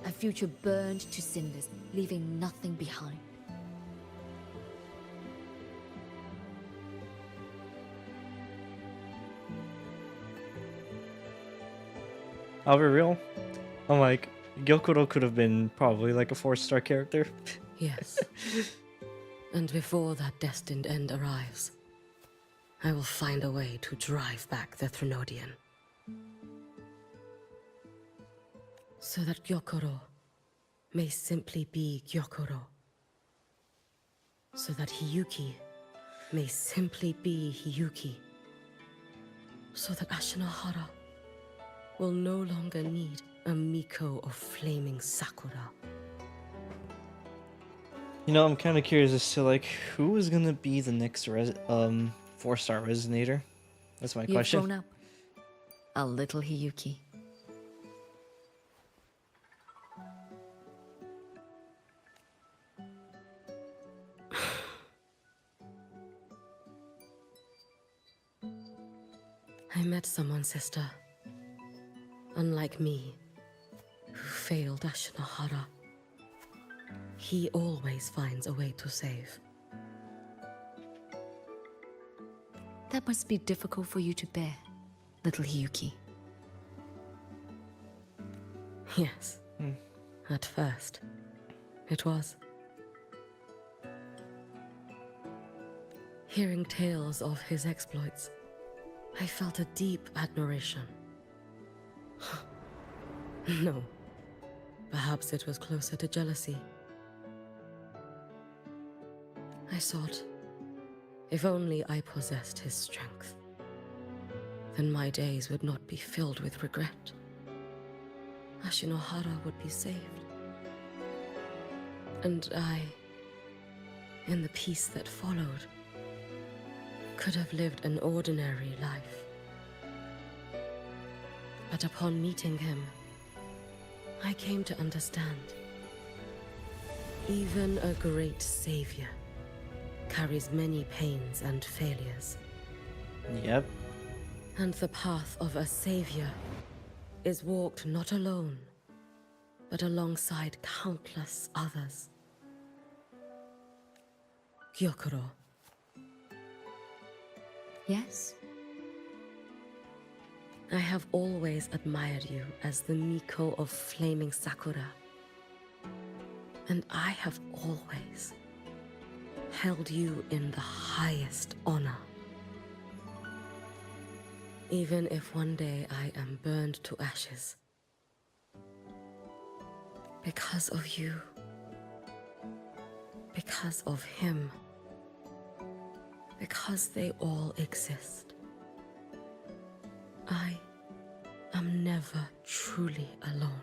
A future burned to cinders, leaving nothing behind. I'll be real. I'm like, Gyokuro could have been probably like a 4-star character. Yes. And before that destined end arrives, I will find a way to drive back the Threnodian. So that Gyokuro may simply be Gyokuro. So that Hiyuki may simply be Hiyuki. So that Ashinohara will no longer need a Miko of flaming Sakura. You know, I'm kind of curious as to like who is gonna be the next 4-star resonator. That's my You've question. grown up. A little Hiyuki. I met someone, sister. Unlike me, who failed Ashinohara. He always finds a way to save. That must be difficult for you to bear, little Hiyuki. Yes. At first, it was. Hearing tales of his exploits, I felt a deep admiration. No. Perhaps it was closer to jealousy. I thought, if only I possessed his strength, then my days would not be filled with regret. Ashinohara would be saved. And I, in the peace that followed, could have lived an ordinary life. But upon meeting him, I came to understand. Even a great savior carries many pains and failures. Yep. And the path of a savior is walked not alone, but alongside countless others. Gyokuro. Yes? I have always admired you as the Miko of flaming Sakura. And I have always held you in the highest honor. Even if one day I am burned to ashes. Because of you. Because of him. Because they all exist. I am never truly alone.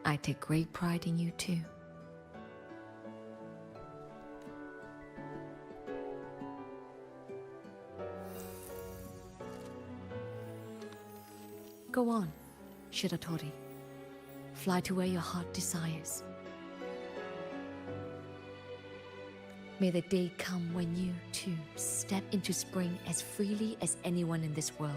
I take great pride in you too. Go on, Shiratori. Fly to where your heart desires. May the day come when you, too, step into spring as freely as anyone in this world.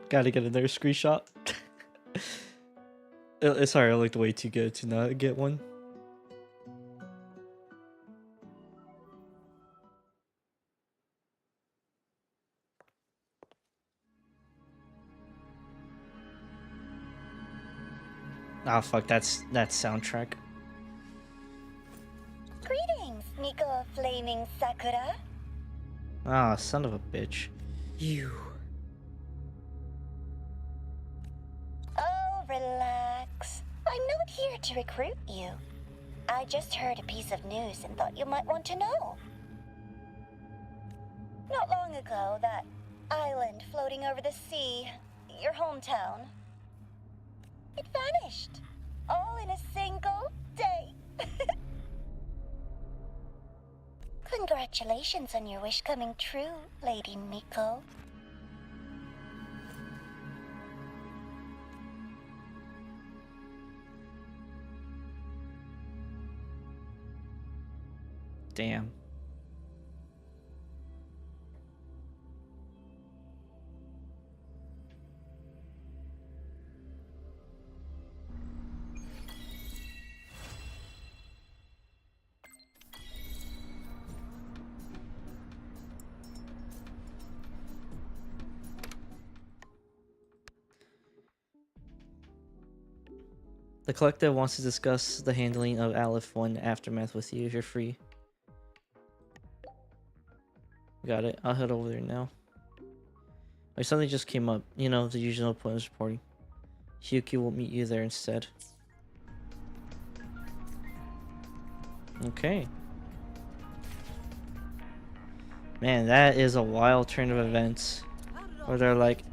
Gotta get another screenshot. Sorry, I looked way too good to not get one. Ah, fuck, that's soundtrack. Greetings, Miko of Flaming Sakura. Ah, son of a bitch. You. Oh, relax. I'm not here to recruit you. I just heard a piece of news and thought you might want to know. Not long ago, that island floating over the sea, your hometown, it vanished. All in a single day. Congratulations on your wish coming true, Lady Miko. Damn. The collective wants to discuss the handling of Aleph 1 Aftermath with you if you're free. Got it. I'll head over there now. Like something just came up. You know, the usual appointments reporting. Hyuki will meet you there instead. Okay. Man, that is a wild turn of events. Where they're like,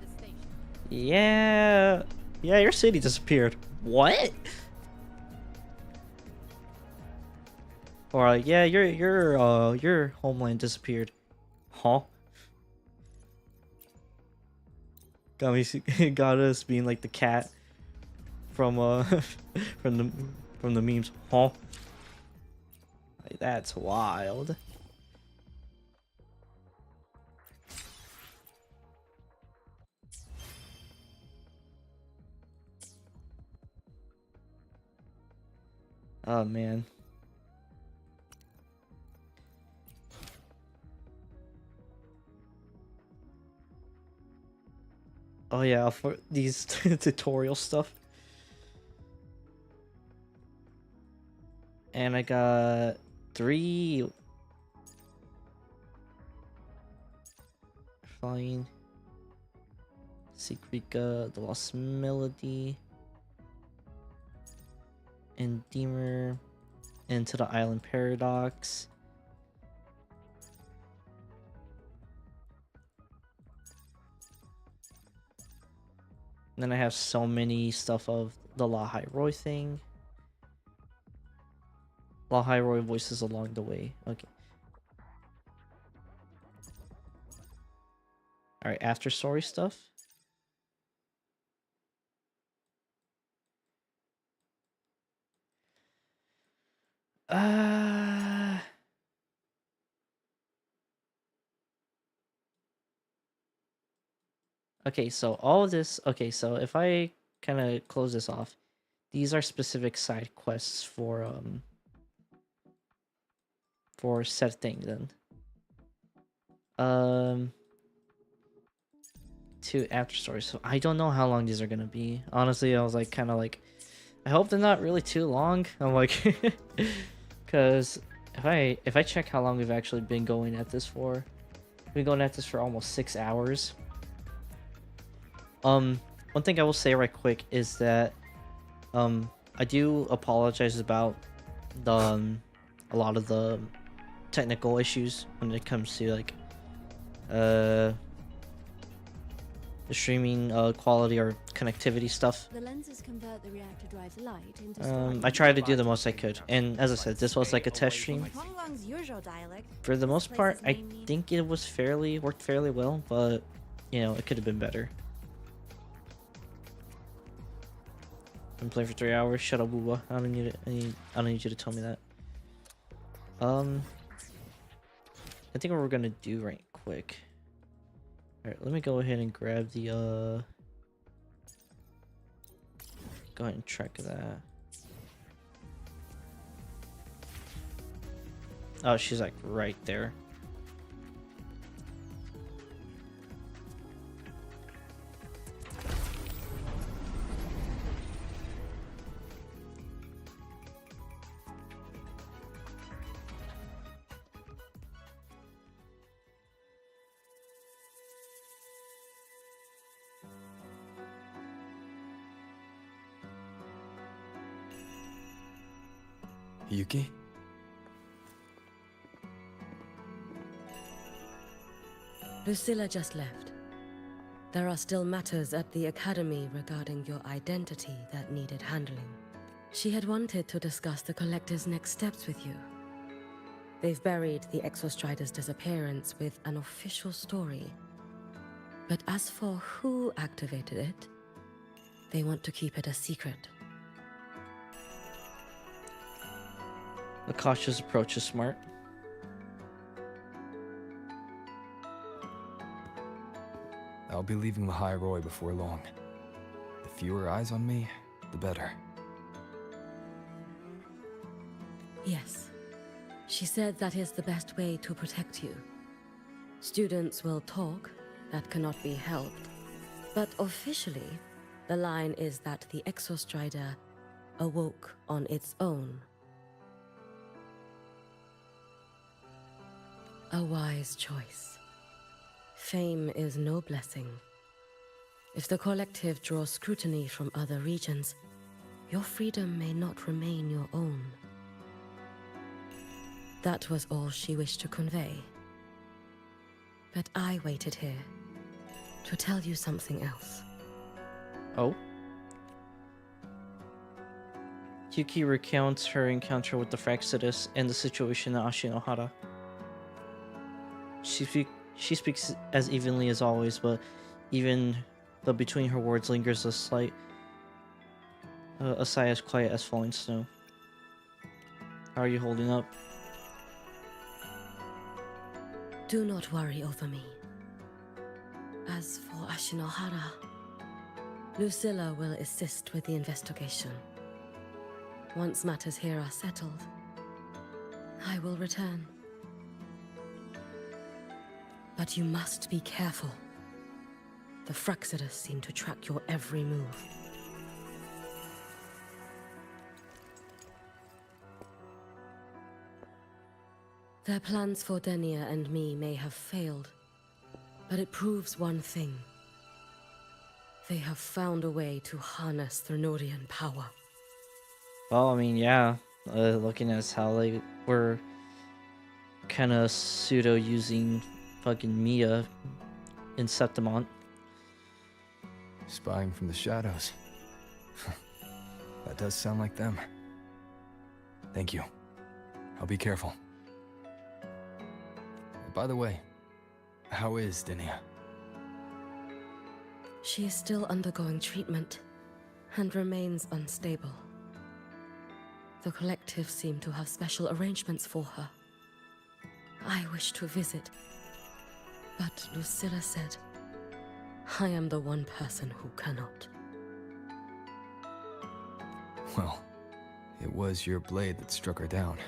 yeah, your city disappeared. What? Or like, yeah, your homeland disappeared. Huh? Got us being like the cat from from the memes. Huh? Like, that's wild. Oh man. Oh yeah, for these tutorial stuff. And I got 3 flying. Secreta, the Lost Melody. Endeamer, Into the Island Paradox. And then I have so many stuff of the Lahai Roy thing. Lahai Roy voices along the way. Okay. Alright, after story stuff. Okay, so all of this. Okay, so if I kind of close this off, these are specific side quests for said thing then. To after stories. So I don't know how long these are gonna be. Honestly, I was like kind of like, I hope they're not really too long. I'm like, because if I check how long we've actually been going at this for, we've been going at this for almost 6 hours. One thing I will say right quick is that I do apologize about the a lot of the technical issues when it comes to like the streaming quality or connectivity stuff. The lenses convert the reactor drive's light into I tried to do the most I could, and as I said, this was like a test stream. For the most part, I think it was worked fairly well, but you know, it could have been better. Been playing for 3 hours. Shut up, Wuwa. I don't need it. I don't need you to tell me that. I think what we're gonna do right quick. All right, let me go ahead and grab the go ahead and track that. Oh, she's like right there. Yuki? Lucilla just left. There are still matters at the Academy regarding your identity that needed handling. She had wanted to discuss the Collective's next steps with you. They've buried the Exostrider's disappearance with an official story. But as for who activated it, they want to keep it a secret. The cautious approach is smart. I'll be leaving the High Roy before long. The fewer eyes on me, the better. Yes. She said that is the best way to protect you. Students will talk, that cannot be helped. But officially, the line is that the Exostrider awoke on its own. A wise choice. Fame is no blessing. If the collective draws scrutiny from other regions, your freedom may not remain your own. That was all she wished to convey. But I waited here to tell you something else. Oh? Yuki recounts her encounter with the Fraxidus and the situation at Ashinohara. She speaks as evenly as always, but between her words lingers a sigh as quiet as falling snow. How are you holding up? Do not worry over me. As for Ashinohara, Lucilla will assist with the investigation. Once matters here are settled, I will return. But you must be careful. The Fraxidus seem to track your every move. Their plans for Denia and me may have failed, but it proves one thing. They have found a way to harness Thrunodian power. Well, I mean, yeah. Looking at how they were kind of pseudo using fucking Mia in Septimont. Spying from the shadows. That does sound like them. Thank you. I'll be careful. By the way, how is Denia? She is still undergoing treatment and remains unstable. The collective seem to have special arrangements for her. I wish to visit, but Lucilla said, I am the one person who cannot. Well, it was your blade that struck her down.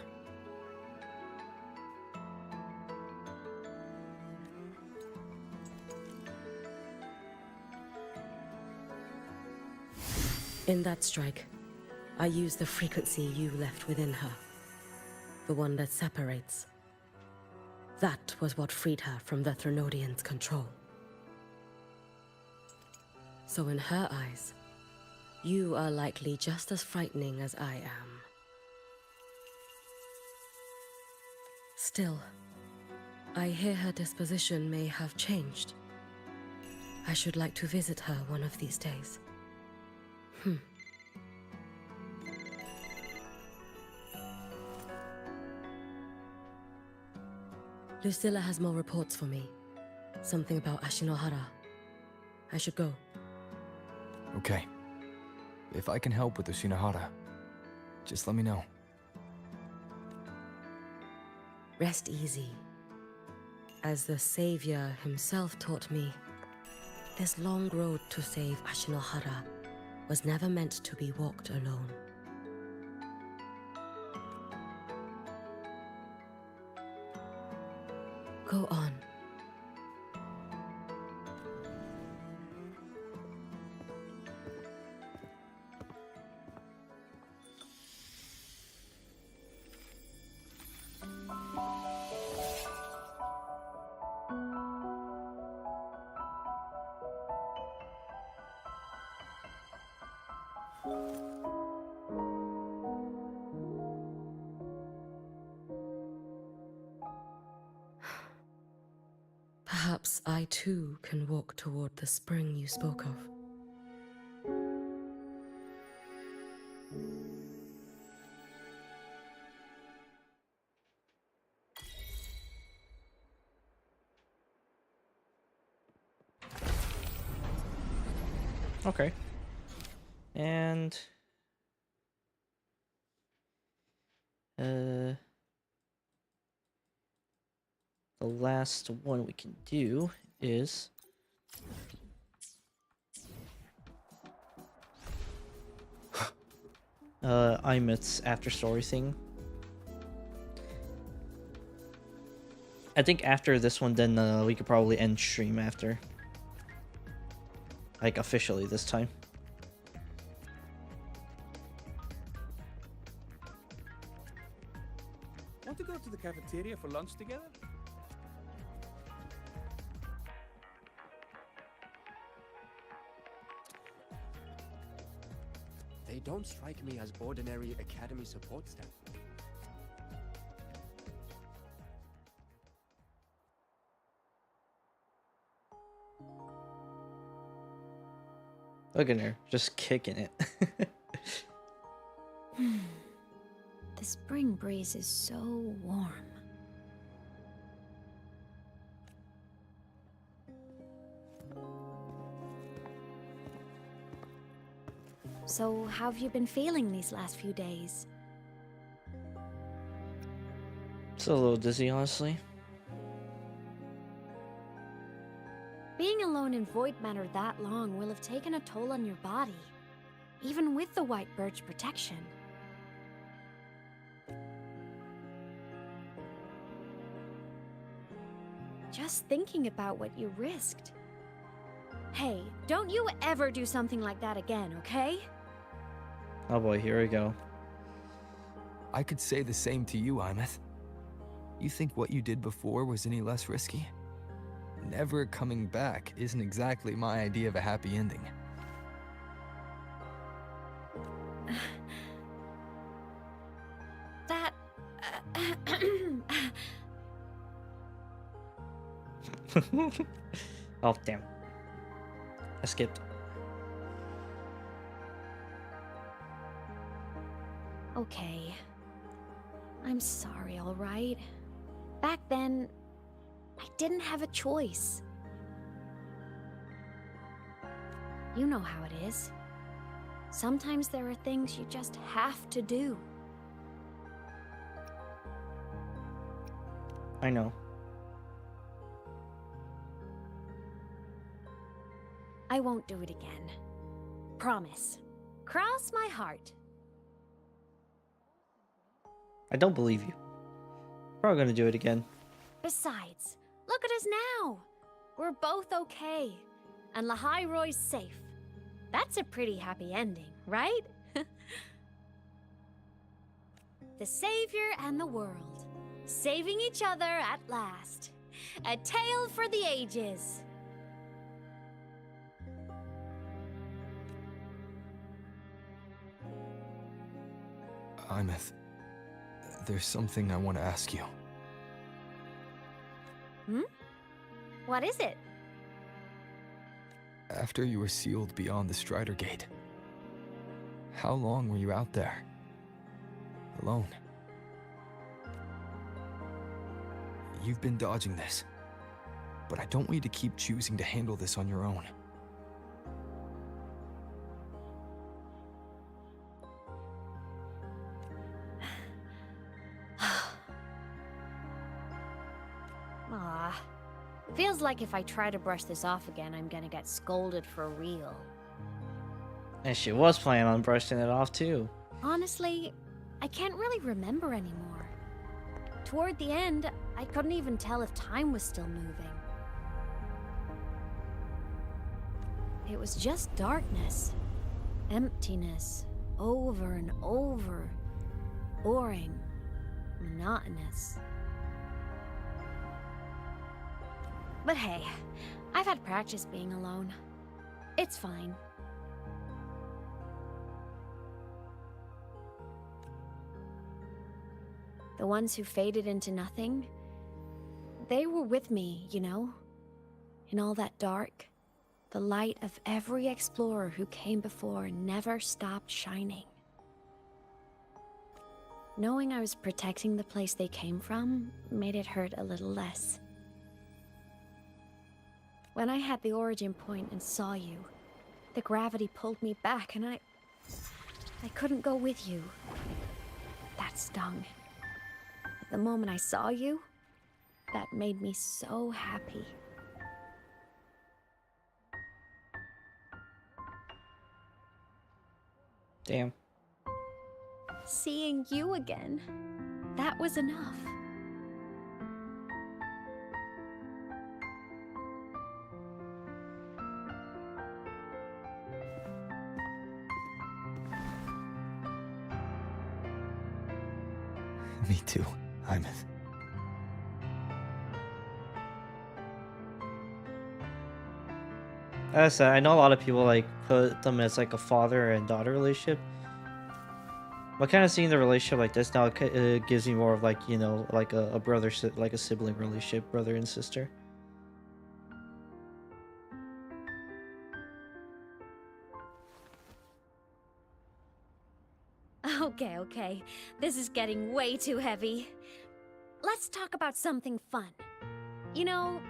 In that strike, I used the frequency you left within her. The one that separates. That was what freed her from the Thrunodians' control. So in her eyes, you are likely just as frightening as I am. Still, I hear her disposition may have changed. I should like to visit her one of these days. Lucilla has more reports for me. Something about Ashinohara. I should go. Okay. If I can help with Ashinohara, just let me know. Rest easy. As the Savior himself taught me, this long road to save Ashinohara was never meant to be walked alone. Go on. Perhaps I too can walk toward the spring you spoke of. Okay. And the last one we can do is Imit's after story thing. I think after this one, then we could probably end stream after. Like, officially this time. Want to go to the cafeteria for lunch together? They don't strike me as ordinary academy support staff. Look at her, just kicking it. The spring breeze is so warm. So, how have you been feeling these last few days? It's a little dizzy, honestly. Being alone in Void Manor that long will have taken a toll on your body, even with the white birch protection. Just thinking about what you risked. Hey, don't you ever do something like that again, okay? Oh boy, here we go. I could say the same to you, Imeth. You think what you did before was any less risky? Never coming back isn't exactly my idea of a happy ending. That... Oh, damn. I skipped. Okay. I'm sorry, alright? Back then, I didn't have a choice. You know how it is. Sometimes there are things you just have to do. I know. I won't do it again. Promise. Cross my heart. I don't believe you. Probably gonna do it again. Besides, look at us now. We're both okay. And Lahai Roy's safe. That's a pretty happy ending, right? The Savior and the world. Saving each other at last. A tale for the ages. Imeth, there's something I want to ask you. Hmm? What is it? After you were sealed beyond the Strider Gate, how long were you out there? Alone? You've been dodging this, but I don't want you to keep choosing to handle this on your own. Aw. Feels like if I try to brush this off again, I'm gonna get scolded for real. And she was planning on brushing it off too. Honestly, I can't really remember anymore. Toward the end, I couldn't even tell if time was still moving. It was just darkness. Emptiness. Over and over. Boring. Monotonous. But hey, I've had practice being alone. It's fine. The ones who faded into nothing, they were with me, you know? In all that dark, the light of every explorer who came before never stopped shining. Knowing I was protecting the place they came from made it hurt a little less. When I had the origin point and saw you, the gravity pulled me back and I couldn't go with you. That stung. But the moment I saw you, that made me so happy. Damn. Seeing you again, that was enough. Me too, Imeth. As I know a lot of people like put them as like a father and daughter relationship. But kind of seeing the relationship like this now, it gives me more of like, you know, like a brother, like a sibling relationship, brother and sister. Okay. This is getting way too heavy. Let's talk about something fun. You know,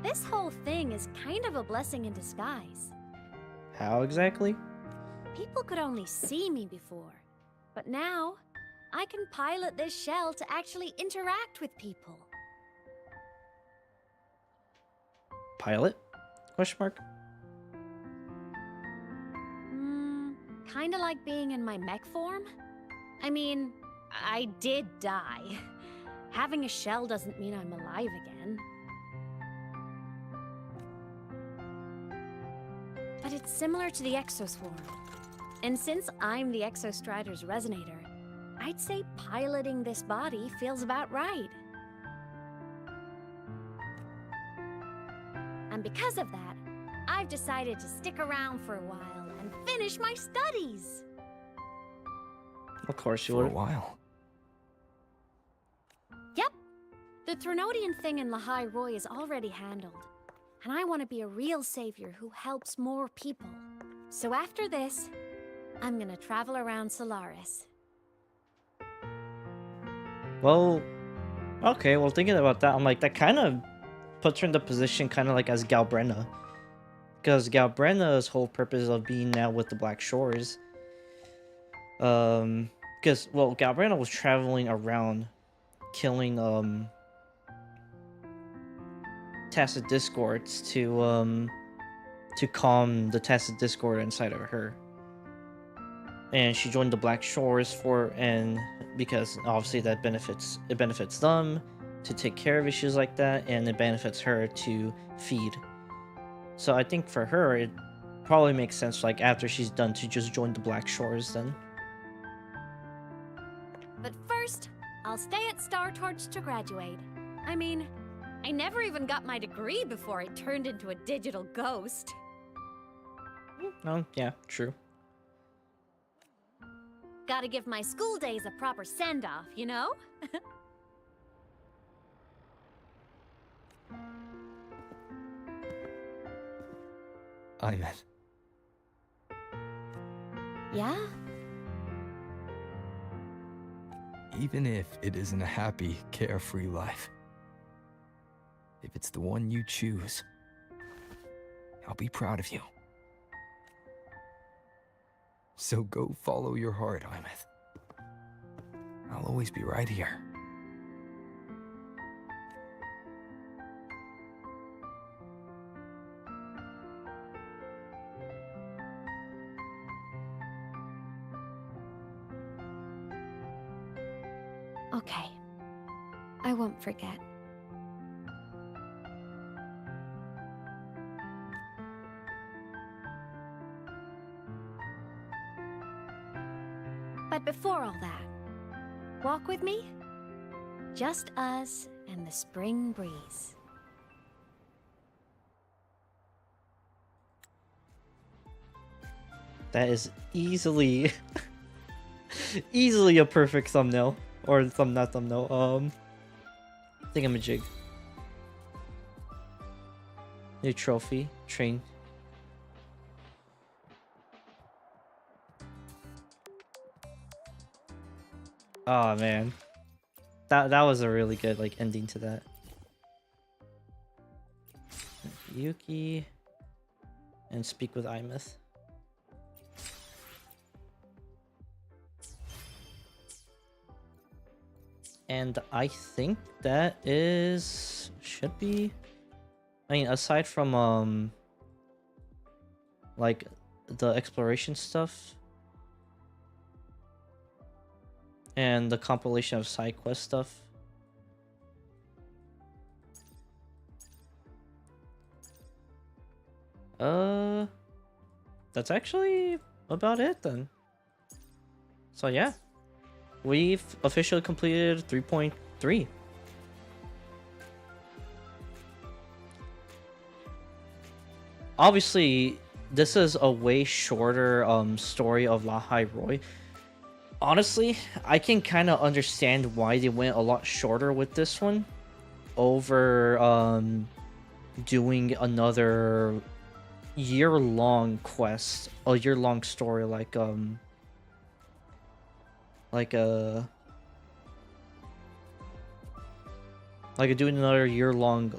this whole thing is kind of a blessing in disguise. How exactly? People could only see me before, but now I can pilot this shell to actually interact with people. Pilot? Question mark? Kinda like being in my mech form. I mean, I did die. Having a shell doesn't mean I'm alive again. But it's similar to the Exoswarm. And since I'm the Exostrider's resonator, I'd say piloting this body feels about right. And because of that, I've decided to stick around for a while and finish my studies. Of course you For would. a while. Yep. The Threnodian thing in Lahai Roy is already handled. And I want to be a real savior who helps more people. So after this, I'm gonna travel around Solaris. Well, okay, well thinking about that, I'm like, that kind of puts her in the position kind of like as Galbrenna. Because Galbrenna's whole purpose of being now with the Black Shores, because, well, Galbrenna was traveling around killing, Tacit Discords to calm the Tacit Discord inside of her. And she joined the Black Shores because obviously it benefits them to take care of issues like that, and it benefits her to feed. So I think for her, it probably makes sense, like, after she's done, to just join the Black Shores then. But first, I'll stay at Star Torch to graduate. I mean, I never even got my degree before I turned into a digital ghost. Oh, yeah, true. Gotta give my school days a proper send-off, you know? Imeth. Yeah? Even if it isn't a happy, carefree life, if it's the one you choose, I'll be proud of you. So go follow your heart, Imeth. I'll always be right here. Okay. I won't forget. But before all that, walk with me? Just us and the spring breeze. That is easily easily a perfect thumbnail. Or not thumbnail, thingamajig. New trophy, train. Oh man. That was a really good like ending to that. Yuki and speak with Imeth. And I think that should be, I mean, aside from like the exploration stuff, and the compilation of side quest stuff. That's actually about it then. So yeah, we've officially completed 3.3. Obviously, this is a way shorter story of Lahai Roy. Honestly, I can kind of understand why they went a lot shorter with this one over doing another year-long quest, a year-long story like doing another year-long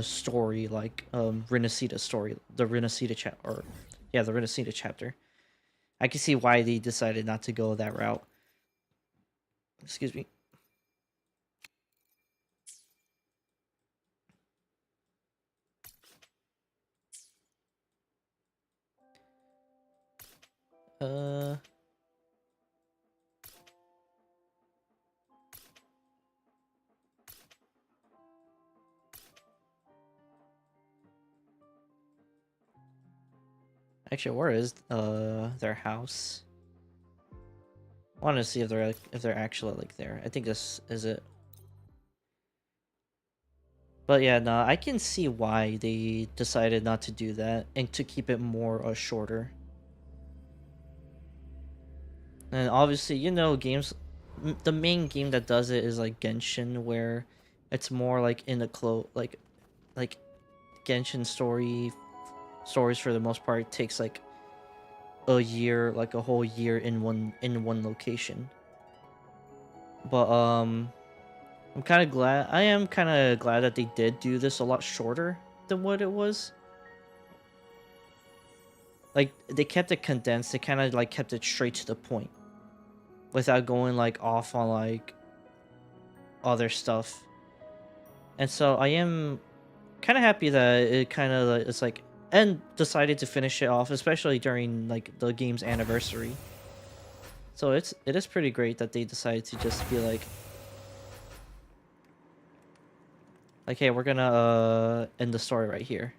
story like Renacita story, the Renacita chapter, the Renacita chapter. I can see why they decided not to go that route. Excuse me. Actually, where is their house? I want to see if they're actually like there. I think this is it. But yeah, no, I can see why they decided not to do that and to keep it more shorter. And obviously, you know, games, the main game that does it is like Genshin, where it's more like in the like Genshin stories for the most part takes like a year, like a whole year in one location. But I'm kind of glad. I am kind of glad that they did do this a lot shorter than what it was. Like they kept it condensed. They kind of like kept it straight to the point, without going like off on like other stuff. And so I am kind of happy that it kind of it's like and decided to finish it off, especially during like the game's anniversary. So it is pretty great that they decided to just be like, hey, we're gonna end the story right here.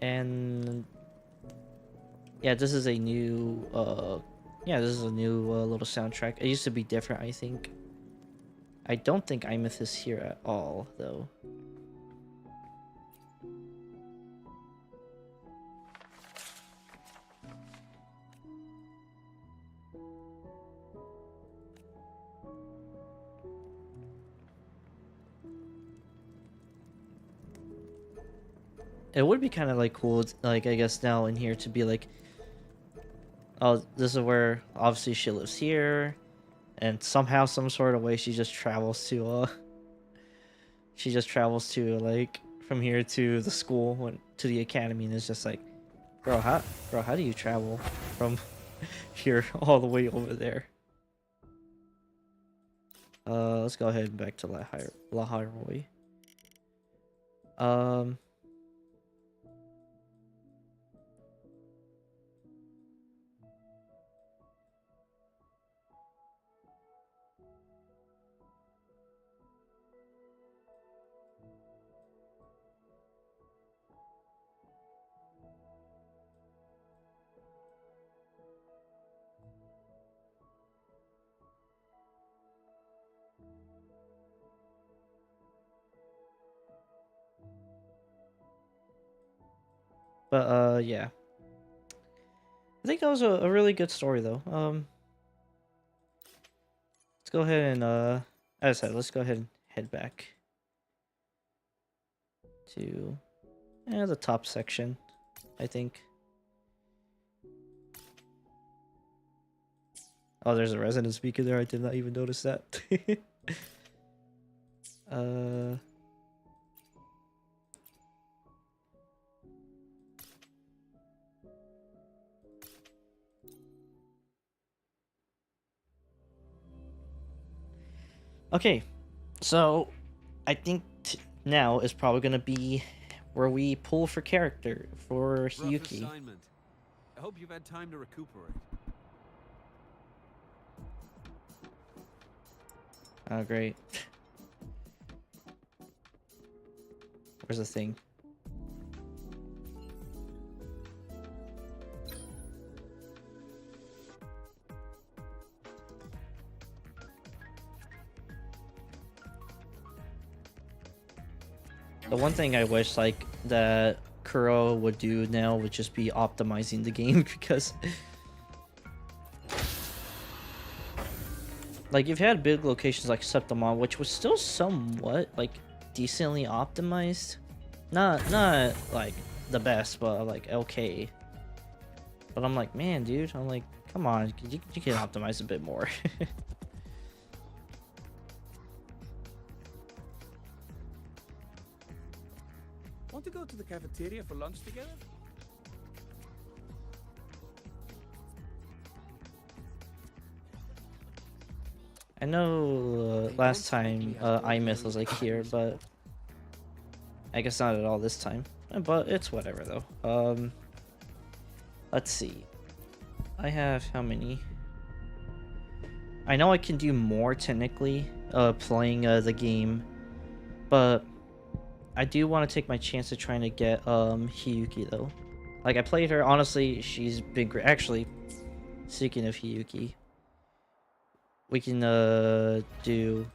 And yeah, this is a new little soundtrack. It used to be different, I think. I don't think Imeth is here at all, though. It would be kind of like cool, like I guess now in here to be like, oh, this is where obviously she lives here, and somehow, some sort of way, she just travels to like from here to the school, to the academy, and it's just like, bro, how do you travel from here all the way over there? Let's go ahead and back to Lahai Roy. But yeah, I think that was a really good story though. Let's go ahead and as I said, let's go ahead and head back to the top section, I think. Oh, there's a resident speaker there. I did not even notice that. Okay, so I think now is probably gonna be where we pull for character for Rough Hiyuki. assignment. I hope you've had time to recuperate. Oh, great. Where's the thing? The one thing I wish, like, that Kuro would do now would just be optimizing the game, because like, you've had big locations like Septimon, which was still somewhat, like, decently optimized. Not like the best, but like okay. But I'm like, man, dude, I'm like, come on, you can optimize a bit more. Want to go to the cafeteria for lunch together? I know last time iMyth was like here, but I guess not at all this time. But it's whatever though. Let's see. I have how many? I know I can do more technically, playing the game, but I do want to take my chance of trying to get Hiyuki though. Like, I played her, honestly, she's been great. Actually, speaking of Hiyuki, we can do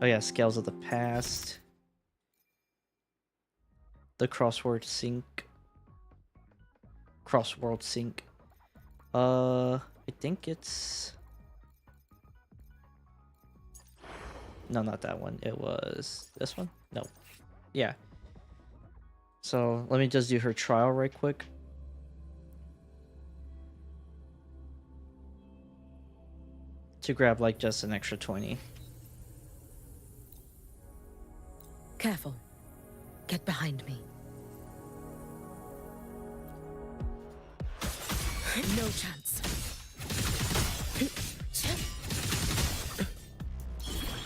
oh yeah, Scales of the Past, the crossword sync. Crossworld sync. I think it's no, not that one. It was this one. No, yeah. So let me just do her trial right quick. To grab like just an extra 20. Careful. Get behind me. No chance.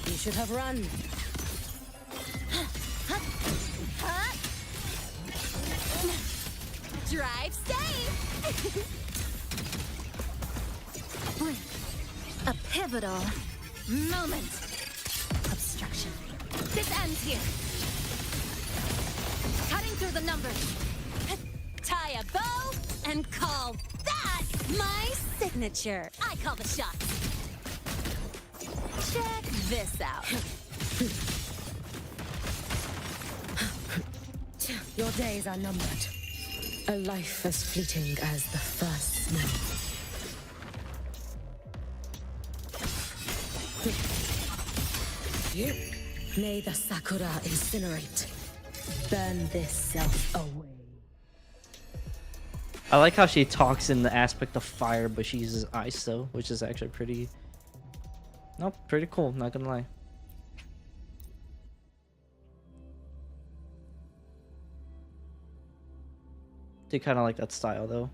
You should have run. Drive safe! A pivotal moment. Obstruction. This ends here. Cutting through the numbers. Tie a bow and call that my signature. I call the shots. Check this out. Your days are numbered. A life as fleeting as the first snow. May the Sakura incinerate. Burn this self away. I like how she talks in the aspect of fire, but she uses ice though, which is actually pretty cool, not gonna lie. Do kind of like that style though.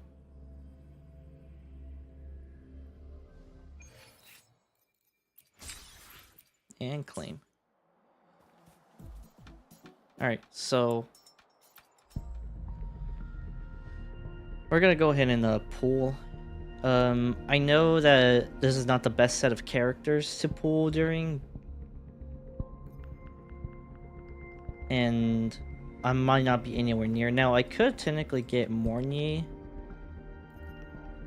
And claim. Alright, so we're gonna go ahead and pull. I know that this is not the best set of characters to pull during, and I might not be anywhere near. Now, I could technically get Morny,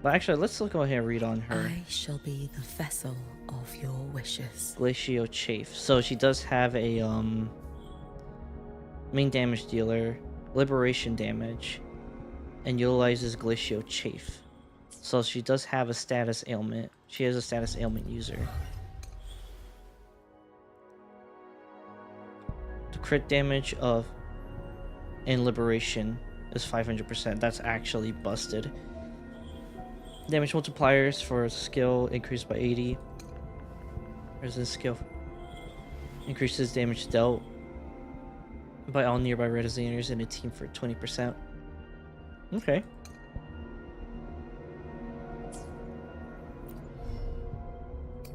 but actually, let's go ahead and read on her. I shall be the vessel of your wishes. Glacio Chafe. So she does have a main damage dealer, liberation damage, and utilizes Glacio Chafe. So she does have a status ailment. She is a status ailment user. The crit damage of in liberation is 500%. That's actually busted. Damage multipliers for skill increased by 80. Where's this skill? Increases damage dealt by all nearby resonators in a team for 20%. Okay.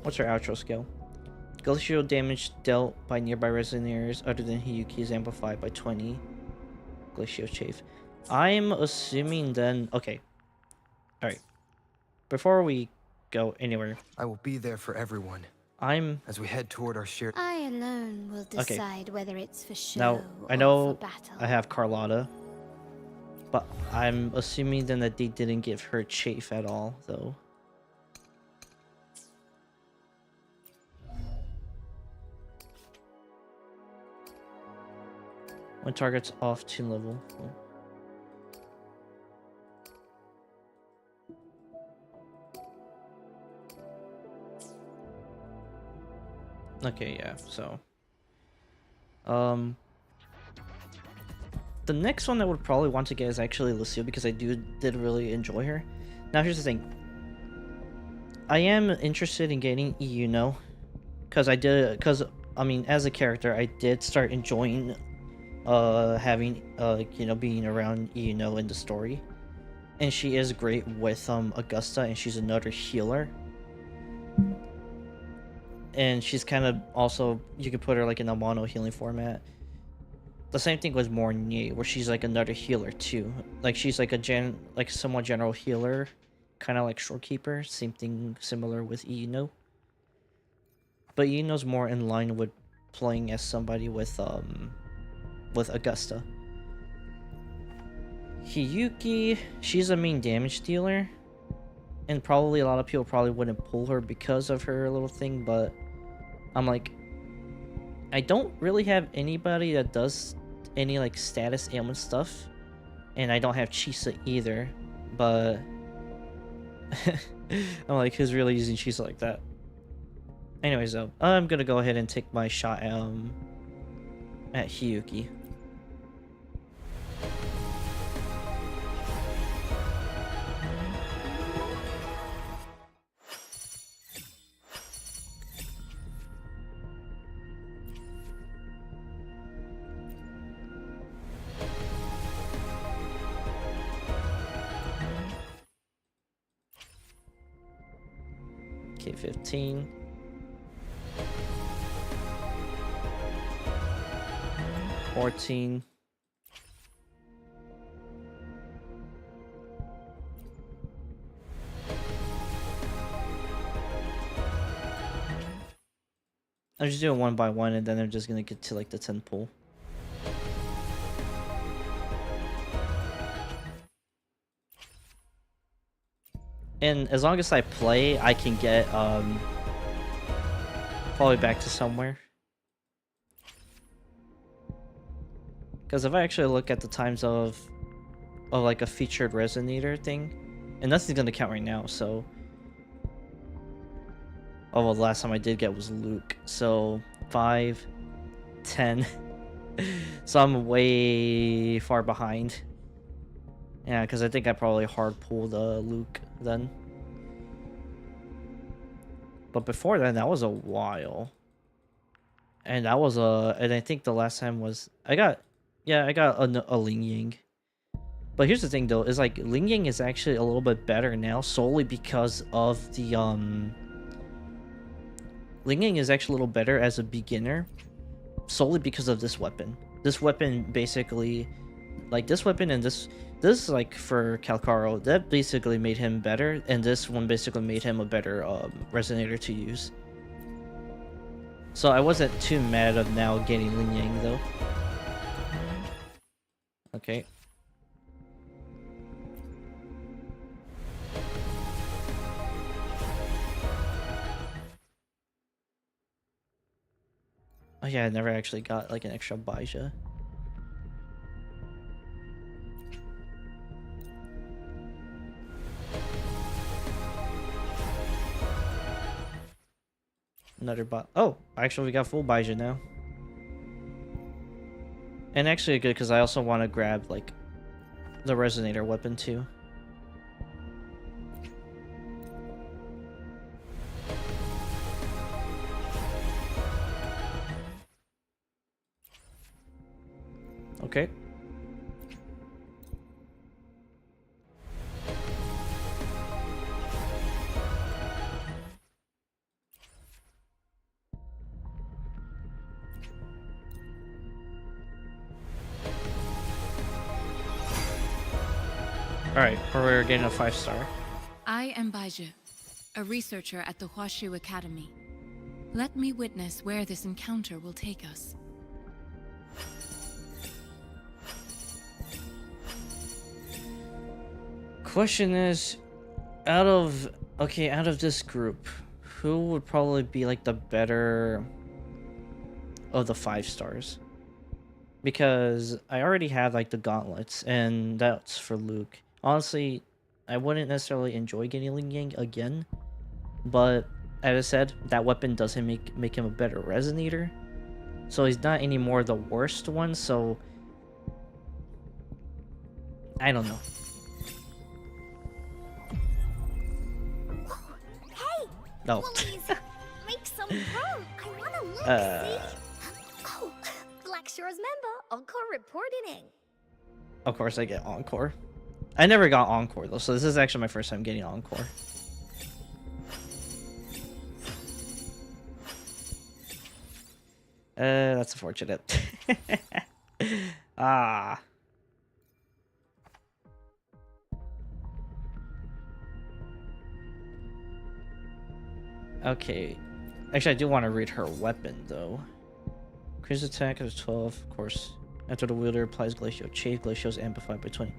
What's our outro skill? Glacial damage dealt by nearby resonators other than Hiyuki is amplified by 20. Glacial chafe. I'm assuming then... Okay. Alright. Before we go anywhere... I will be there for everyone. As we head toward our shared... I alone will decide whether it's for show now, I or know for battle. I have Carlotta, but I'm assuming then that they didn't give her chafe at all, though. When target's off tune level. Cool. Okay, yeah, so the next one I would probably want to get is actually Lucille, because I did really enjoy her. Now here's the thing. I am interested in getting Yuno, because I mean, as a character I did start enjoying having you know, being around Yuno in the story. And she is great with Augusta, and she's another healer. And she's kind of also, you could put her like in a mono healing format. The same thing with Mornier, where she's like another healer too. Like she's like a somewhat general healer, kind of like Shorekeeper. Same thing, similar with Ino. But Ino's more in line with playing as somebody with Augusta. Hiyuki, she's a main damage dealer, and probably a lot of people probably wouldn't pull her because of her little thing, but I'm like, I don't really have anybody that does any like status ailment stuff, and I don't have Chisa either, but I'm like, who's really using Chisa like that? Anyways though, I'm gonna go ahead and take my shot at Hiyuki. Okay, 15. $14. I'm just doing one by one, and then I'm just gonna get to like the 10 pool. And as long as I play, I can get probably back to somewhere. Because if I actually look at the times of like a featured resonator thing, and nothing's gonna count right now, so oh well, the last time I did get was Luke, so 5, 10. So I'm way far behind. Yeah, because I think I probably hard pulled Luke then. But before then, that was a while. And that was and I think the last time was I got a Ling Ying. But here's the thing though, is like Ling Ying is actually a little bit better now solely because of the Ling Ying is actually a little better as a beginner solely because of this weapon. This weapon basically, like this weapon and this like for Calcaro, that basically made him better, and this one basically made him a better resonator to use. So I wasn't too mad of now getting Ling Yang though. Okay. Oh yeah, I never actually got like an extra Baija. Another bot. Oh, actually we got full Baija now. And actually good because I also want to grab like the resonator weapon too. Okay. Alright, we're getting a 5-star. I am Baiju, a researcher at the Huashu Academy. Let me witness where this encounter will take us. Question is, out of this group, who would probably be like the better of the 5 stars? Because I already have like the gauntlets, and that's for Luke. Honestly, I wouldn't necessarily enjoy getting Ling Yang again, but as I said, that weapon doesn't make him a better resonator, so he's not anymore the worst one. So I don't know. Hey! No. Please, make some room. I wanna look, see? Oh, Black Shore's member, Encore reporting. Of course I get Encore. I never got Encore though, so this is actually my first time getting Encore. That's unfortunate. Ah. Okay. Actually, I do want to read her weapon, though. Increase attack is 12, of course. After the wielder applies Glacial Chafe, Glacial is amplified by 20.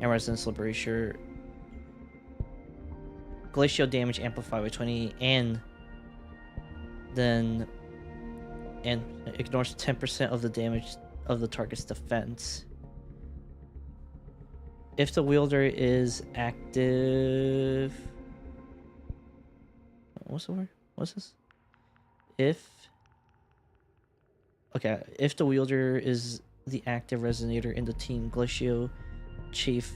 And Resonance Liberation. Glacial damage amplified by 20, and then ignores 10% of the damage of the target's defense. If the wielder is active... What's the word? What's this? If the wielder is the active resonator in the team, Glacial Chief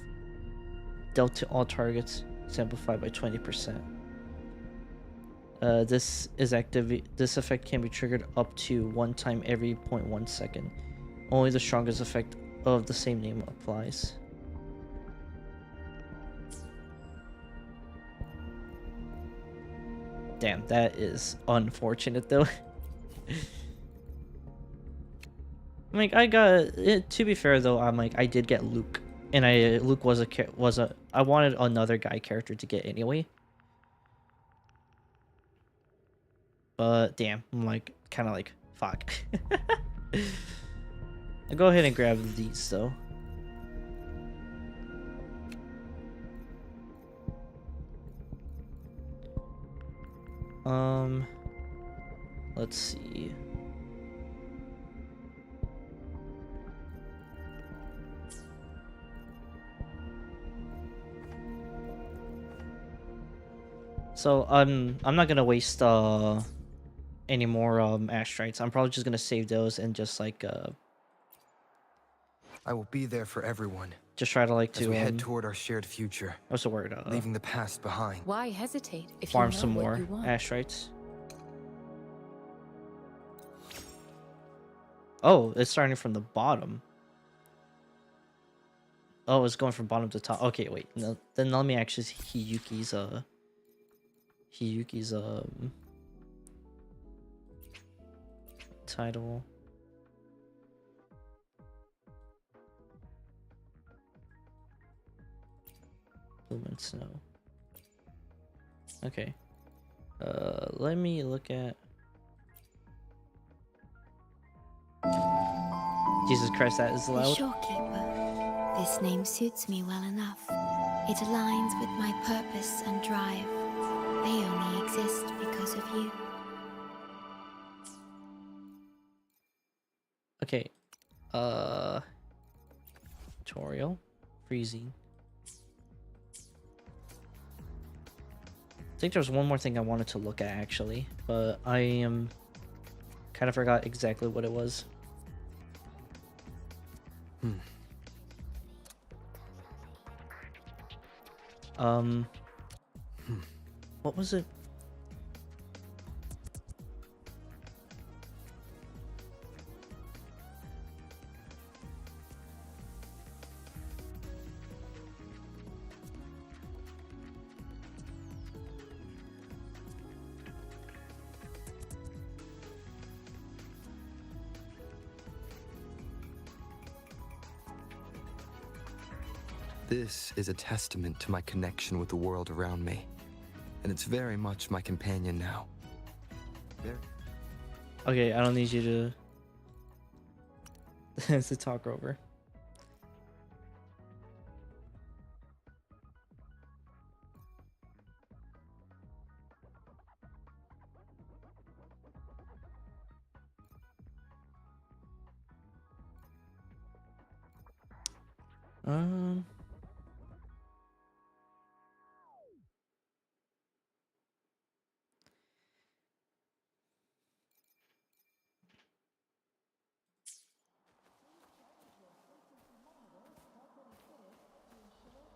dealt to all targets is amplified by 20%. This effect can be triggered up to 1 time every 0.1 second. Only the strongest effect of the same name applies. Damn, that is unfortunate though. Like, I got it, to be fair though, I did get Luke, and Luke was I wanted another guy character to get anyway. But damn, I'm like kind of like fuck. I'll go ahead and grab these though. Let's see. So I'm not gonna waste any more astrites. I'm probably just gonna save those and just like I will be there for everyone. Just try to like as we head toward our shared future. What's the word? Leaving the past behind. Why hesitate if farm you know some more what you want? astrites. Oh, it's starting from the bottom. Oh, it's going from bottom to top. Okay, wait. No, then let me access Hiyuki's title. Bloom and Snow. Okay. Let me look at... Jesus Christ, that is The loud. Shorekeeper. This name suits me well enough. It aligns with my purpose and drive. They only exist because of you. Okay. Tutorial. Freezing. I think there's one more thing I wanted to look at actually, but I kind of forgot exactly what it was. What was it? This is a testament to my connection with the world around me, and it's very much my companion now. Okay, I don't need you to talk over.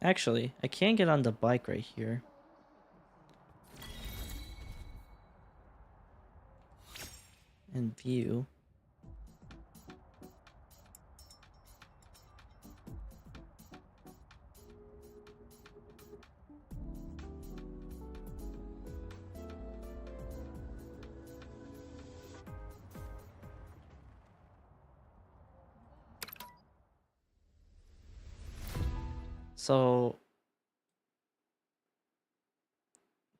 Actually, I can get on the bike right here. And view. So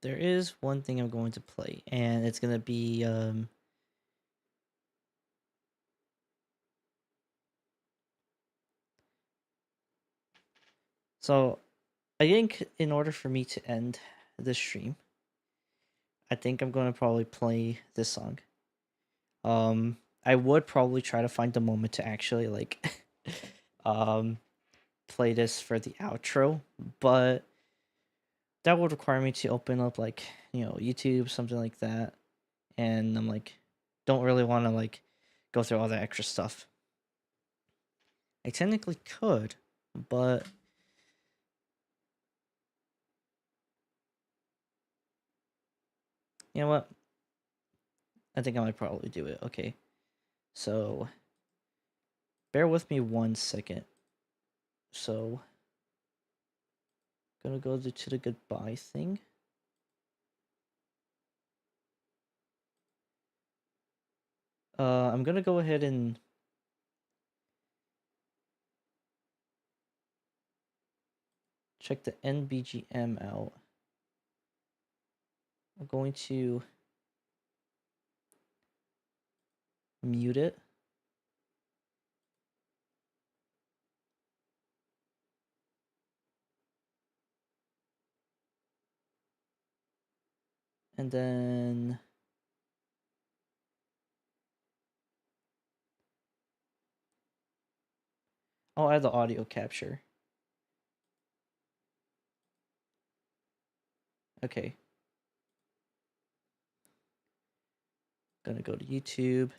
there is one thing I'm going to play, and it's gonna be so I think in order for me to end this stream, I think I'm gonna probably play this song. I would probably try to find the moment to actually like play this for the outro, but that would require me to open up like, you know, YouTube, something like that. And I'm like, don't really want to like go through all that extra stuff. I technically could, but you know what? I think I might probably do it. Okay. So bear with me 1 second. So gonna go to the goodbye thing. I'm gonna go ahead and check the NBGM out. I'm going to mute it. And then I'll add the audio capture. Okay. Gonna go to YouTube.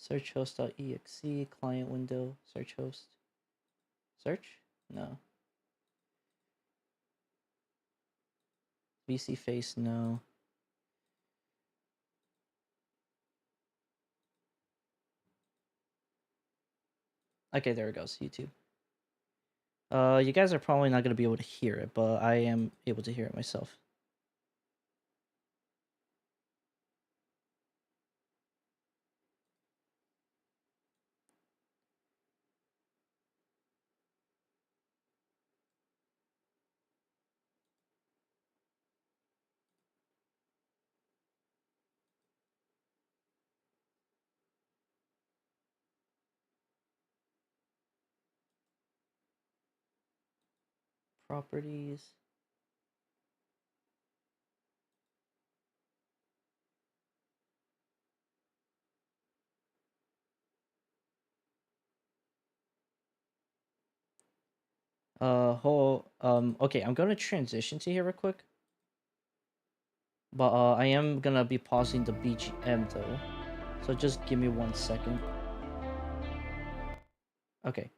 Search host.exe, client window, search host. Search? No. VC face, no. Okay, there it goes, YouTube. You guys are probably not going to be able to hear it, but I am able to hear it myself. Properties. Okay, I'm going to transition to here real quick. But I am gonna be pausing the BGM though, so just give me 1 second. Okay.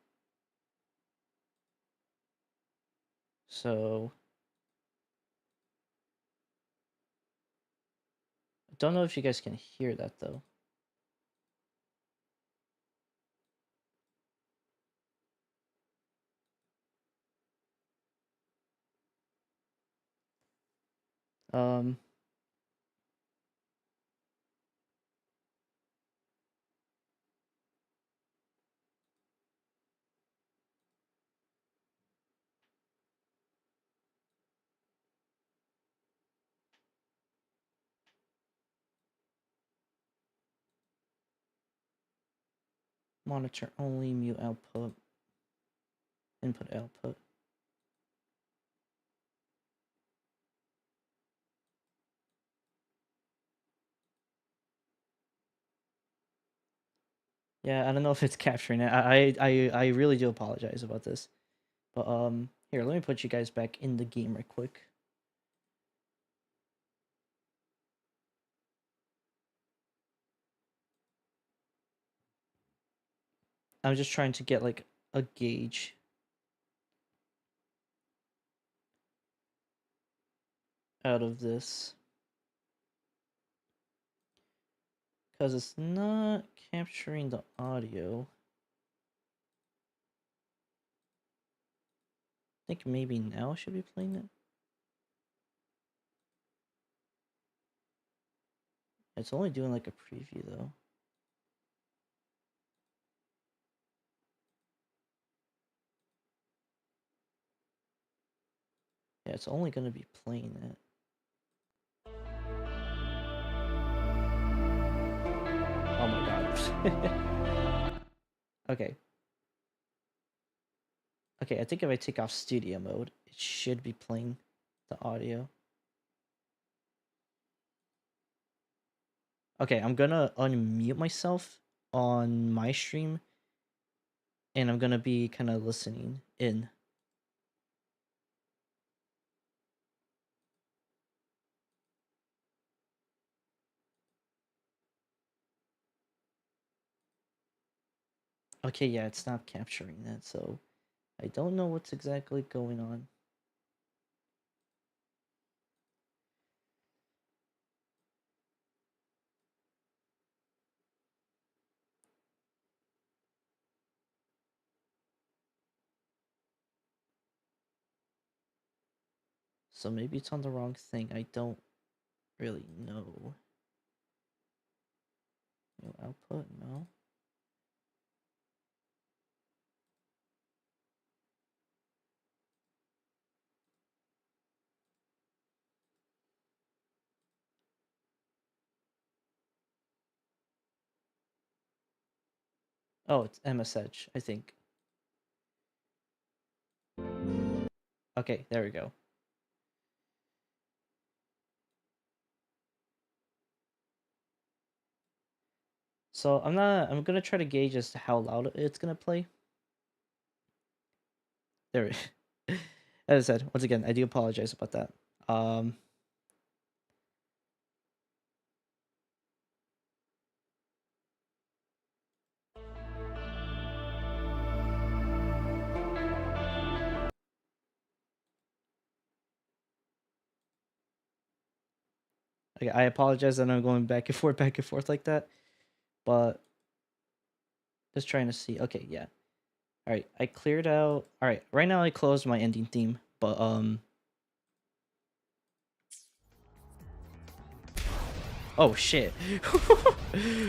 So I don't know if you guys can hear that though. Um. Monitor only, mute output, input output. Yeah, I don't know if it's capturing it. I really do apologize about this. But here, let me put you guys back in the game right quick. I'm just trying to get like a gauge. Out of this. Because it's not capturing the audio. I think maybe now I should be playing it. It's only doing like a preview though. Yeah, it's only going to be playing it. Oh my god. Okay. Okay, I think if I take off studio mode, it should be playing the audio. Okay, I'm gonna unmute myself on my stream, and I'm gonna be kind of listening in. Okay, yeah, it's not capturing that, so I don't know what's exactly going on. So maybe it's on the wrong thing. I don't really know. No output, no. Oh, it's MSH, I think. Okay, there we go. So I'm gonna try to gauge as to how loud it's gonna play. There we As I said, once again, I do apologize about that. Okay, I apologize that I'm going back and forth like that, but just trying to see. Okay, yeah. All right, I cleared out. All right, right now I closed my ending theme, but oh shit!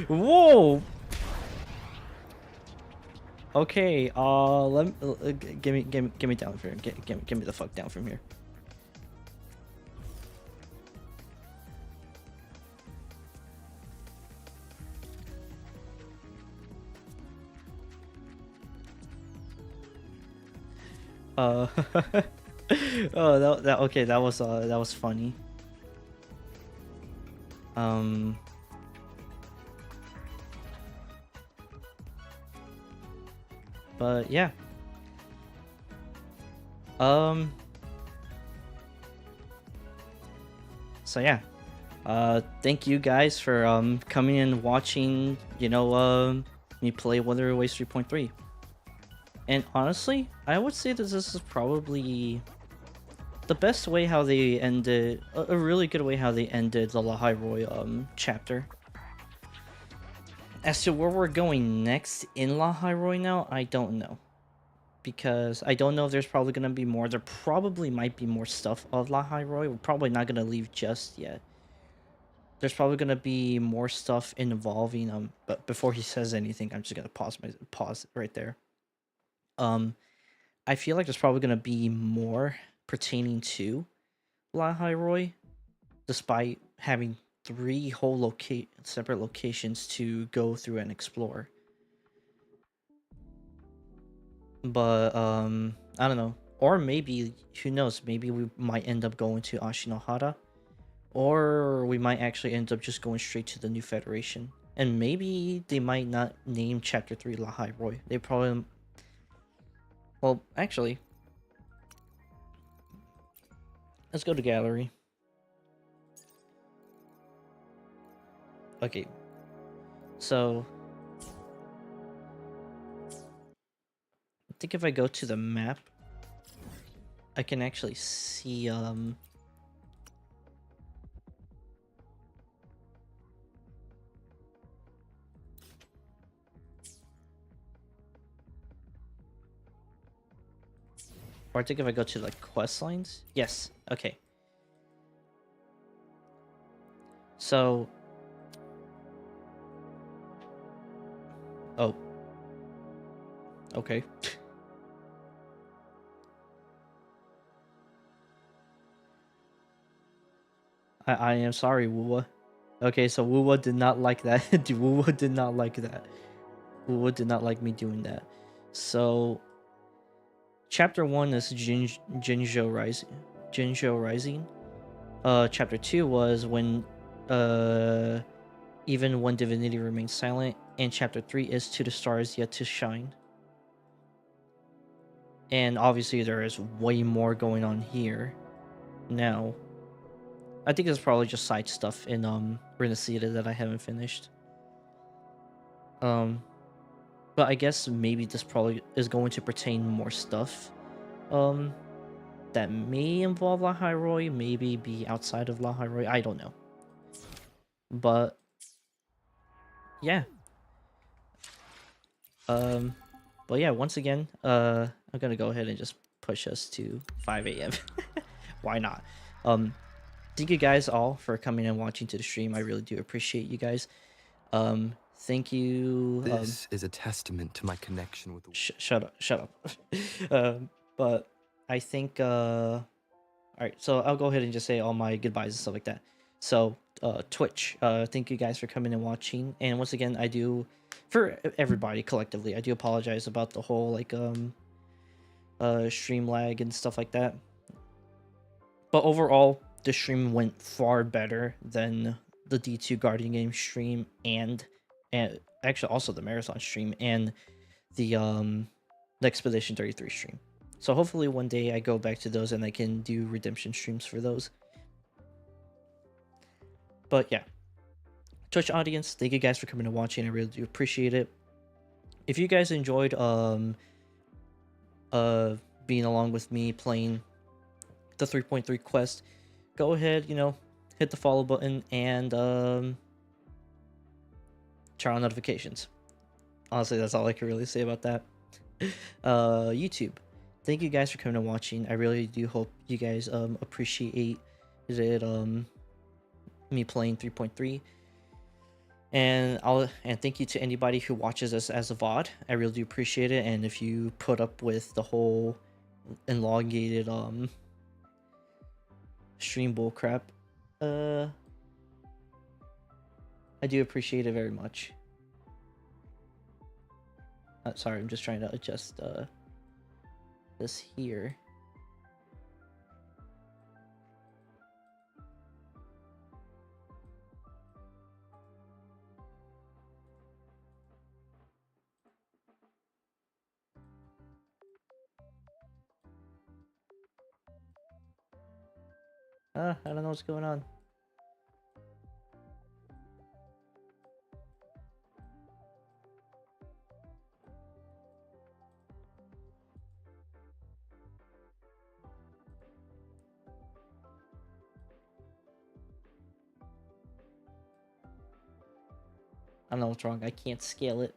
Whoa! Okay, get me down from here. Get me the fuck down from here. Oh, that okay. That was funny. But yeah. So yeah, Thank you guys for coming and watching, you know, me play Wuthering Waves 3.3. And honestly, I would say that this is probably the best way how they ended, a really good way how they ended the Lahairoi chapter. As to where we're going next in Lahairoi now, I don't know. Because I don't know if there's probably going to be more. There probably might be more stuff of Lahairoi. We're probably not going to leave just yet. There's probably going to be more stuff involving, but before he says anything, I'm just going to pause right there. I feel like there's probably going to be more pertaining to Lahairoi, despite having 3 whole separate locations to go through and explore. But I don't know, or maybe, who knows, maybe we might end up going to Ashinohara, or we might actually end up just going straight to the New Federation. And maybe they might not name Chapter 3 Lahairoi. They probably... Well, actually, let's go to gallery. Okay, so I think if I go to the map, I can actually see or I think if I go to like quest lines, yes, okay. So, oh, okay. I am sorry, Wuwa. Okay, so Wuwa did not like that. Wuwa did not like that. Wuwa did not like me doing that. So, Chapter 1 is Jinzhou Rising. Jinzhou Rising. Chapter 2 was when, even when divinity remains silent, and Chapter 3 is To the Stars Yet to Shine. And obviously there is way more going on here now. I think it's probably just side stuff in Renacida that I haven't finished. But I guess maybe this probably is going to pertain more stuff that may involve Lahairoi, maybe be outside of Lahairoi, I don't know. But yeah. But yeah, once again, I'm gonna go ahead and just push us to 5 a.m. Why not? Thank you guys all for coming and watching to the stream. I really do appreciate you guys. Thank you. This is a testament to my connection with the... Shut up. But I think, all right, so I'll go ahead and just say all my goodbyes and stuff like that. So, Twitch, thank you guys for coming and watching. And once again, I do, for everybody collectively, I do apologize about the whole, like, stream lag and stuff like that. But overall, the stream went far better than the D2 Guardian game stream and actually also the Marathon stream and the Expedition 33 stream. So hopefully one day I go back to those and I can do redemption streams for those. But yeah, Twitch audience, thank you guys for coming and watching. I really do appreciate it. If you guys enjoyed being along with me playing the 3.3 quest, go ahead, you know, hit the follow button and turn on notifications. Honestly, that's all I can really say about that. YouTube, thank you guys for coming and watching. I really do hope you guys appreciate it, me playing 3.3. And thank you to anybody who watches this as a VOD. I really do appreciate it. And if you put up with the whole elongated stream bull crap, I do appreciate it very much. Sorry, I'm just trying to adjust this here. I don't know what's going on. don't know what's wrong. I can't scale it.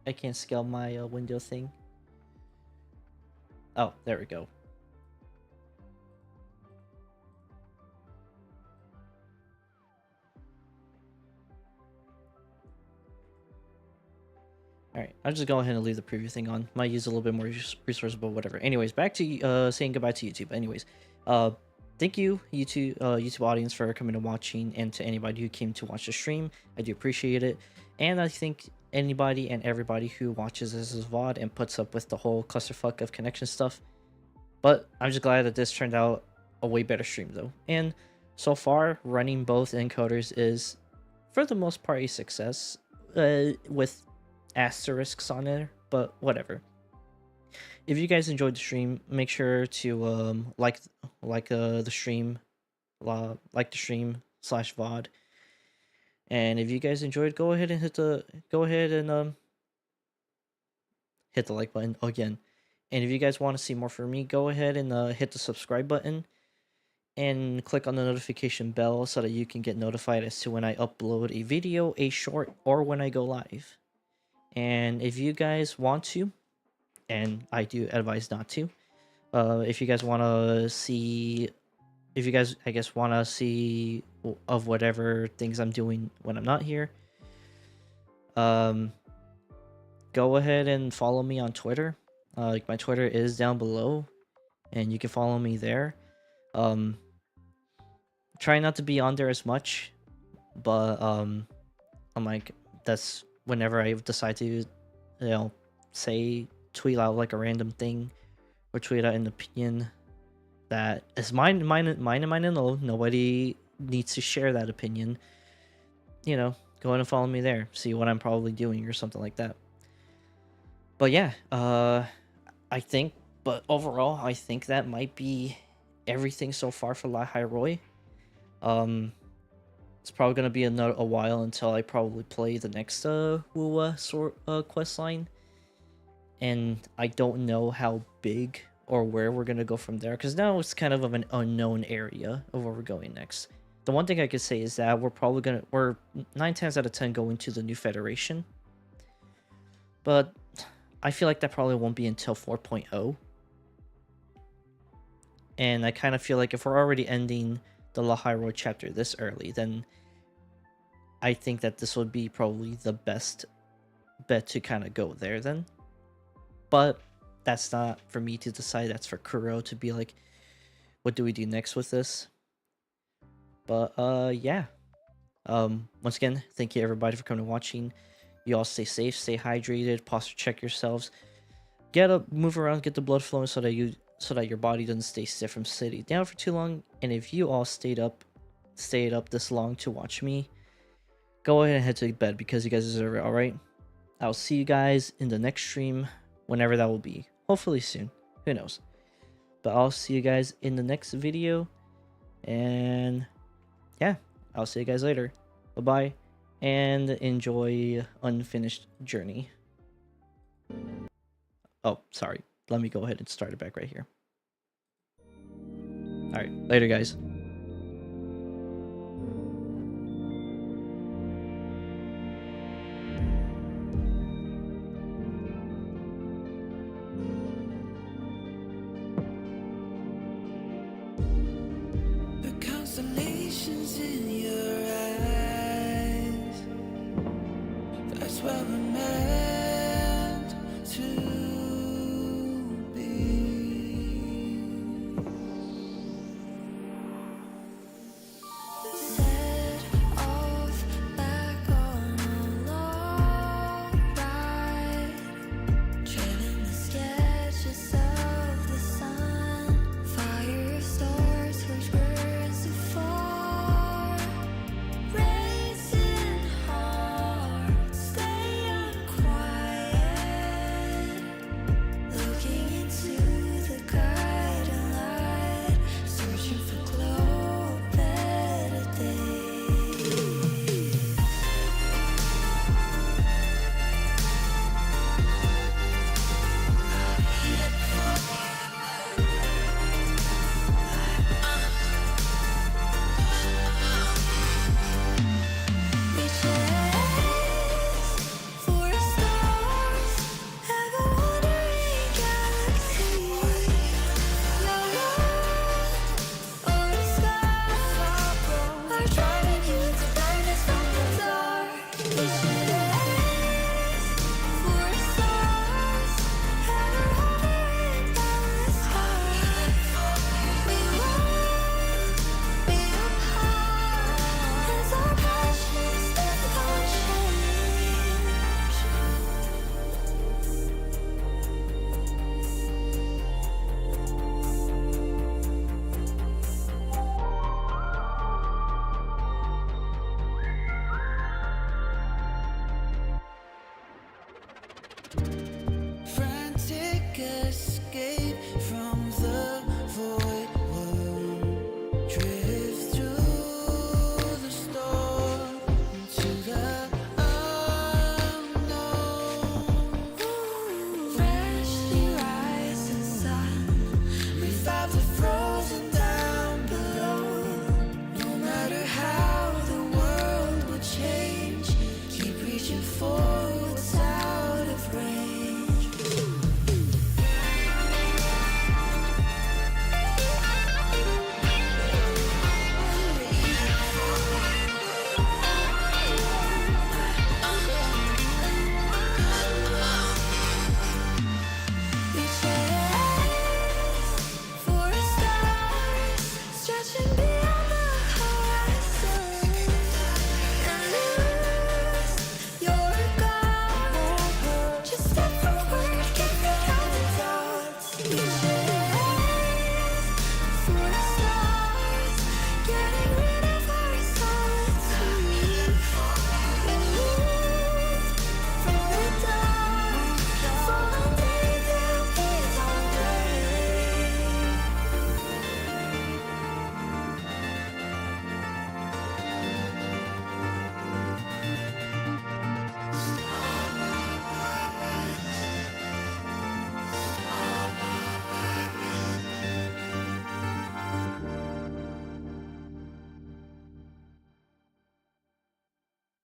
I can't scale my window thing. Oh, there we go. Alright, I'll just go ahead and leave the preview thing on. Might use a little bit more resources, but whatever. Anyways, back to saying goodbye to YouTube. Anyways, thank you, YouTube audience, for coming and watching, and to anybody who came to watch the stream. I do appreciate it. And I think anybody and everybody who watches this as VOD and puts up with the whole clusterfuck of connection stuff. But I'm just glad that this turned out a way better stream, though. And so far, running both encoders is, for the most part, a success, with asterisks on it, but whatever. If you guys enjoyed the stream, make sure to like the stream /VOD. And if you guys enjoyed, go ahead and hit the like button again. And if you guys want to see more from me, go ahead and hit the subscribe button and click on the notification bell so that you can get notified as to when I upload a video, a short, or when I go live. And if you guys want to, and I do advise not to, if you guys want to see, if you guys, I guess, want to see of whatever things I'm doing when I'm not here, go ahead and follow me on Twitter. Like, my Twitter is down below, and you can follow me there. Try not to be on there as much, but I'm like, that's whenever I decide to, you know, tweet out like a random thing or tweet out an opinion that is mine alone. Nobody needs to share that opinion. You know, go ahead and follow me there. See what I'm probably doing or something like that. But yeah, I think, but overall, I think that might be everything so far for La Hai Roi. It's probably gonna be a while until I probably play the next Wuwa quest line, and I don't know how big or where we're gonna go from there, because now it's kind of an unknown area of where we're going next. The one thing I could say is that we're 9 times out of 10 going to the new Federation, but I feel like that probably won't be until 4.0. And I kind of feel like if we're already ending the La Hai Roi chapter this early, then I think that this would be probably the best bet to kind of go there then. But that's not for me to decide. That's for Kuro to be like, what do we do next with this? But yeah. Once again, thank you everybody for coming and watching. You all stay safe, stay hydrated, posture check yourselves. Get up, move around, get the blood flowing so that your body doesn't stay stiff from sitting down for too long. And if you all stayed up this long to watch me, go ahead and head to bed because you guys deserve it, alright? I'll see you guys in the next stream, whenever that will be. Hopefully soon. Who knows? But I'll see you guys in the next video. And yeah, I'll see you guys later. Bye-bye. And enjoy Unfinished Journey. Oh, sorry. Let me go ahead and start it back right here. Alright, later guys. The constellations in your eyes, that's where I'm at.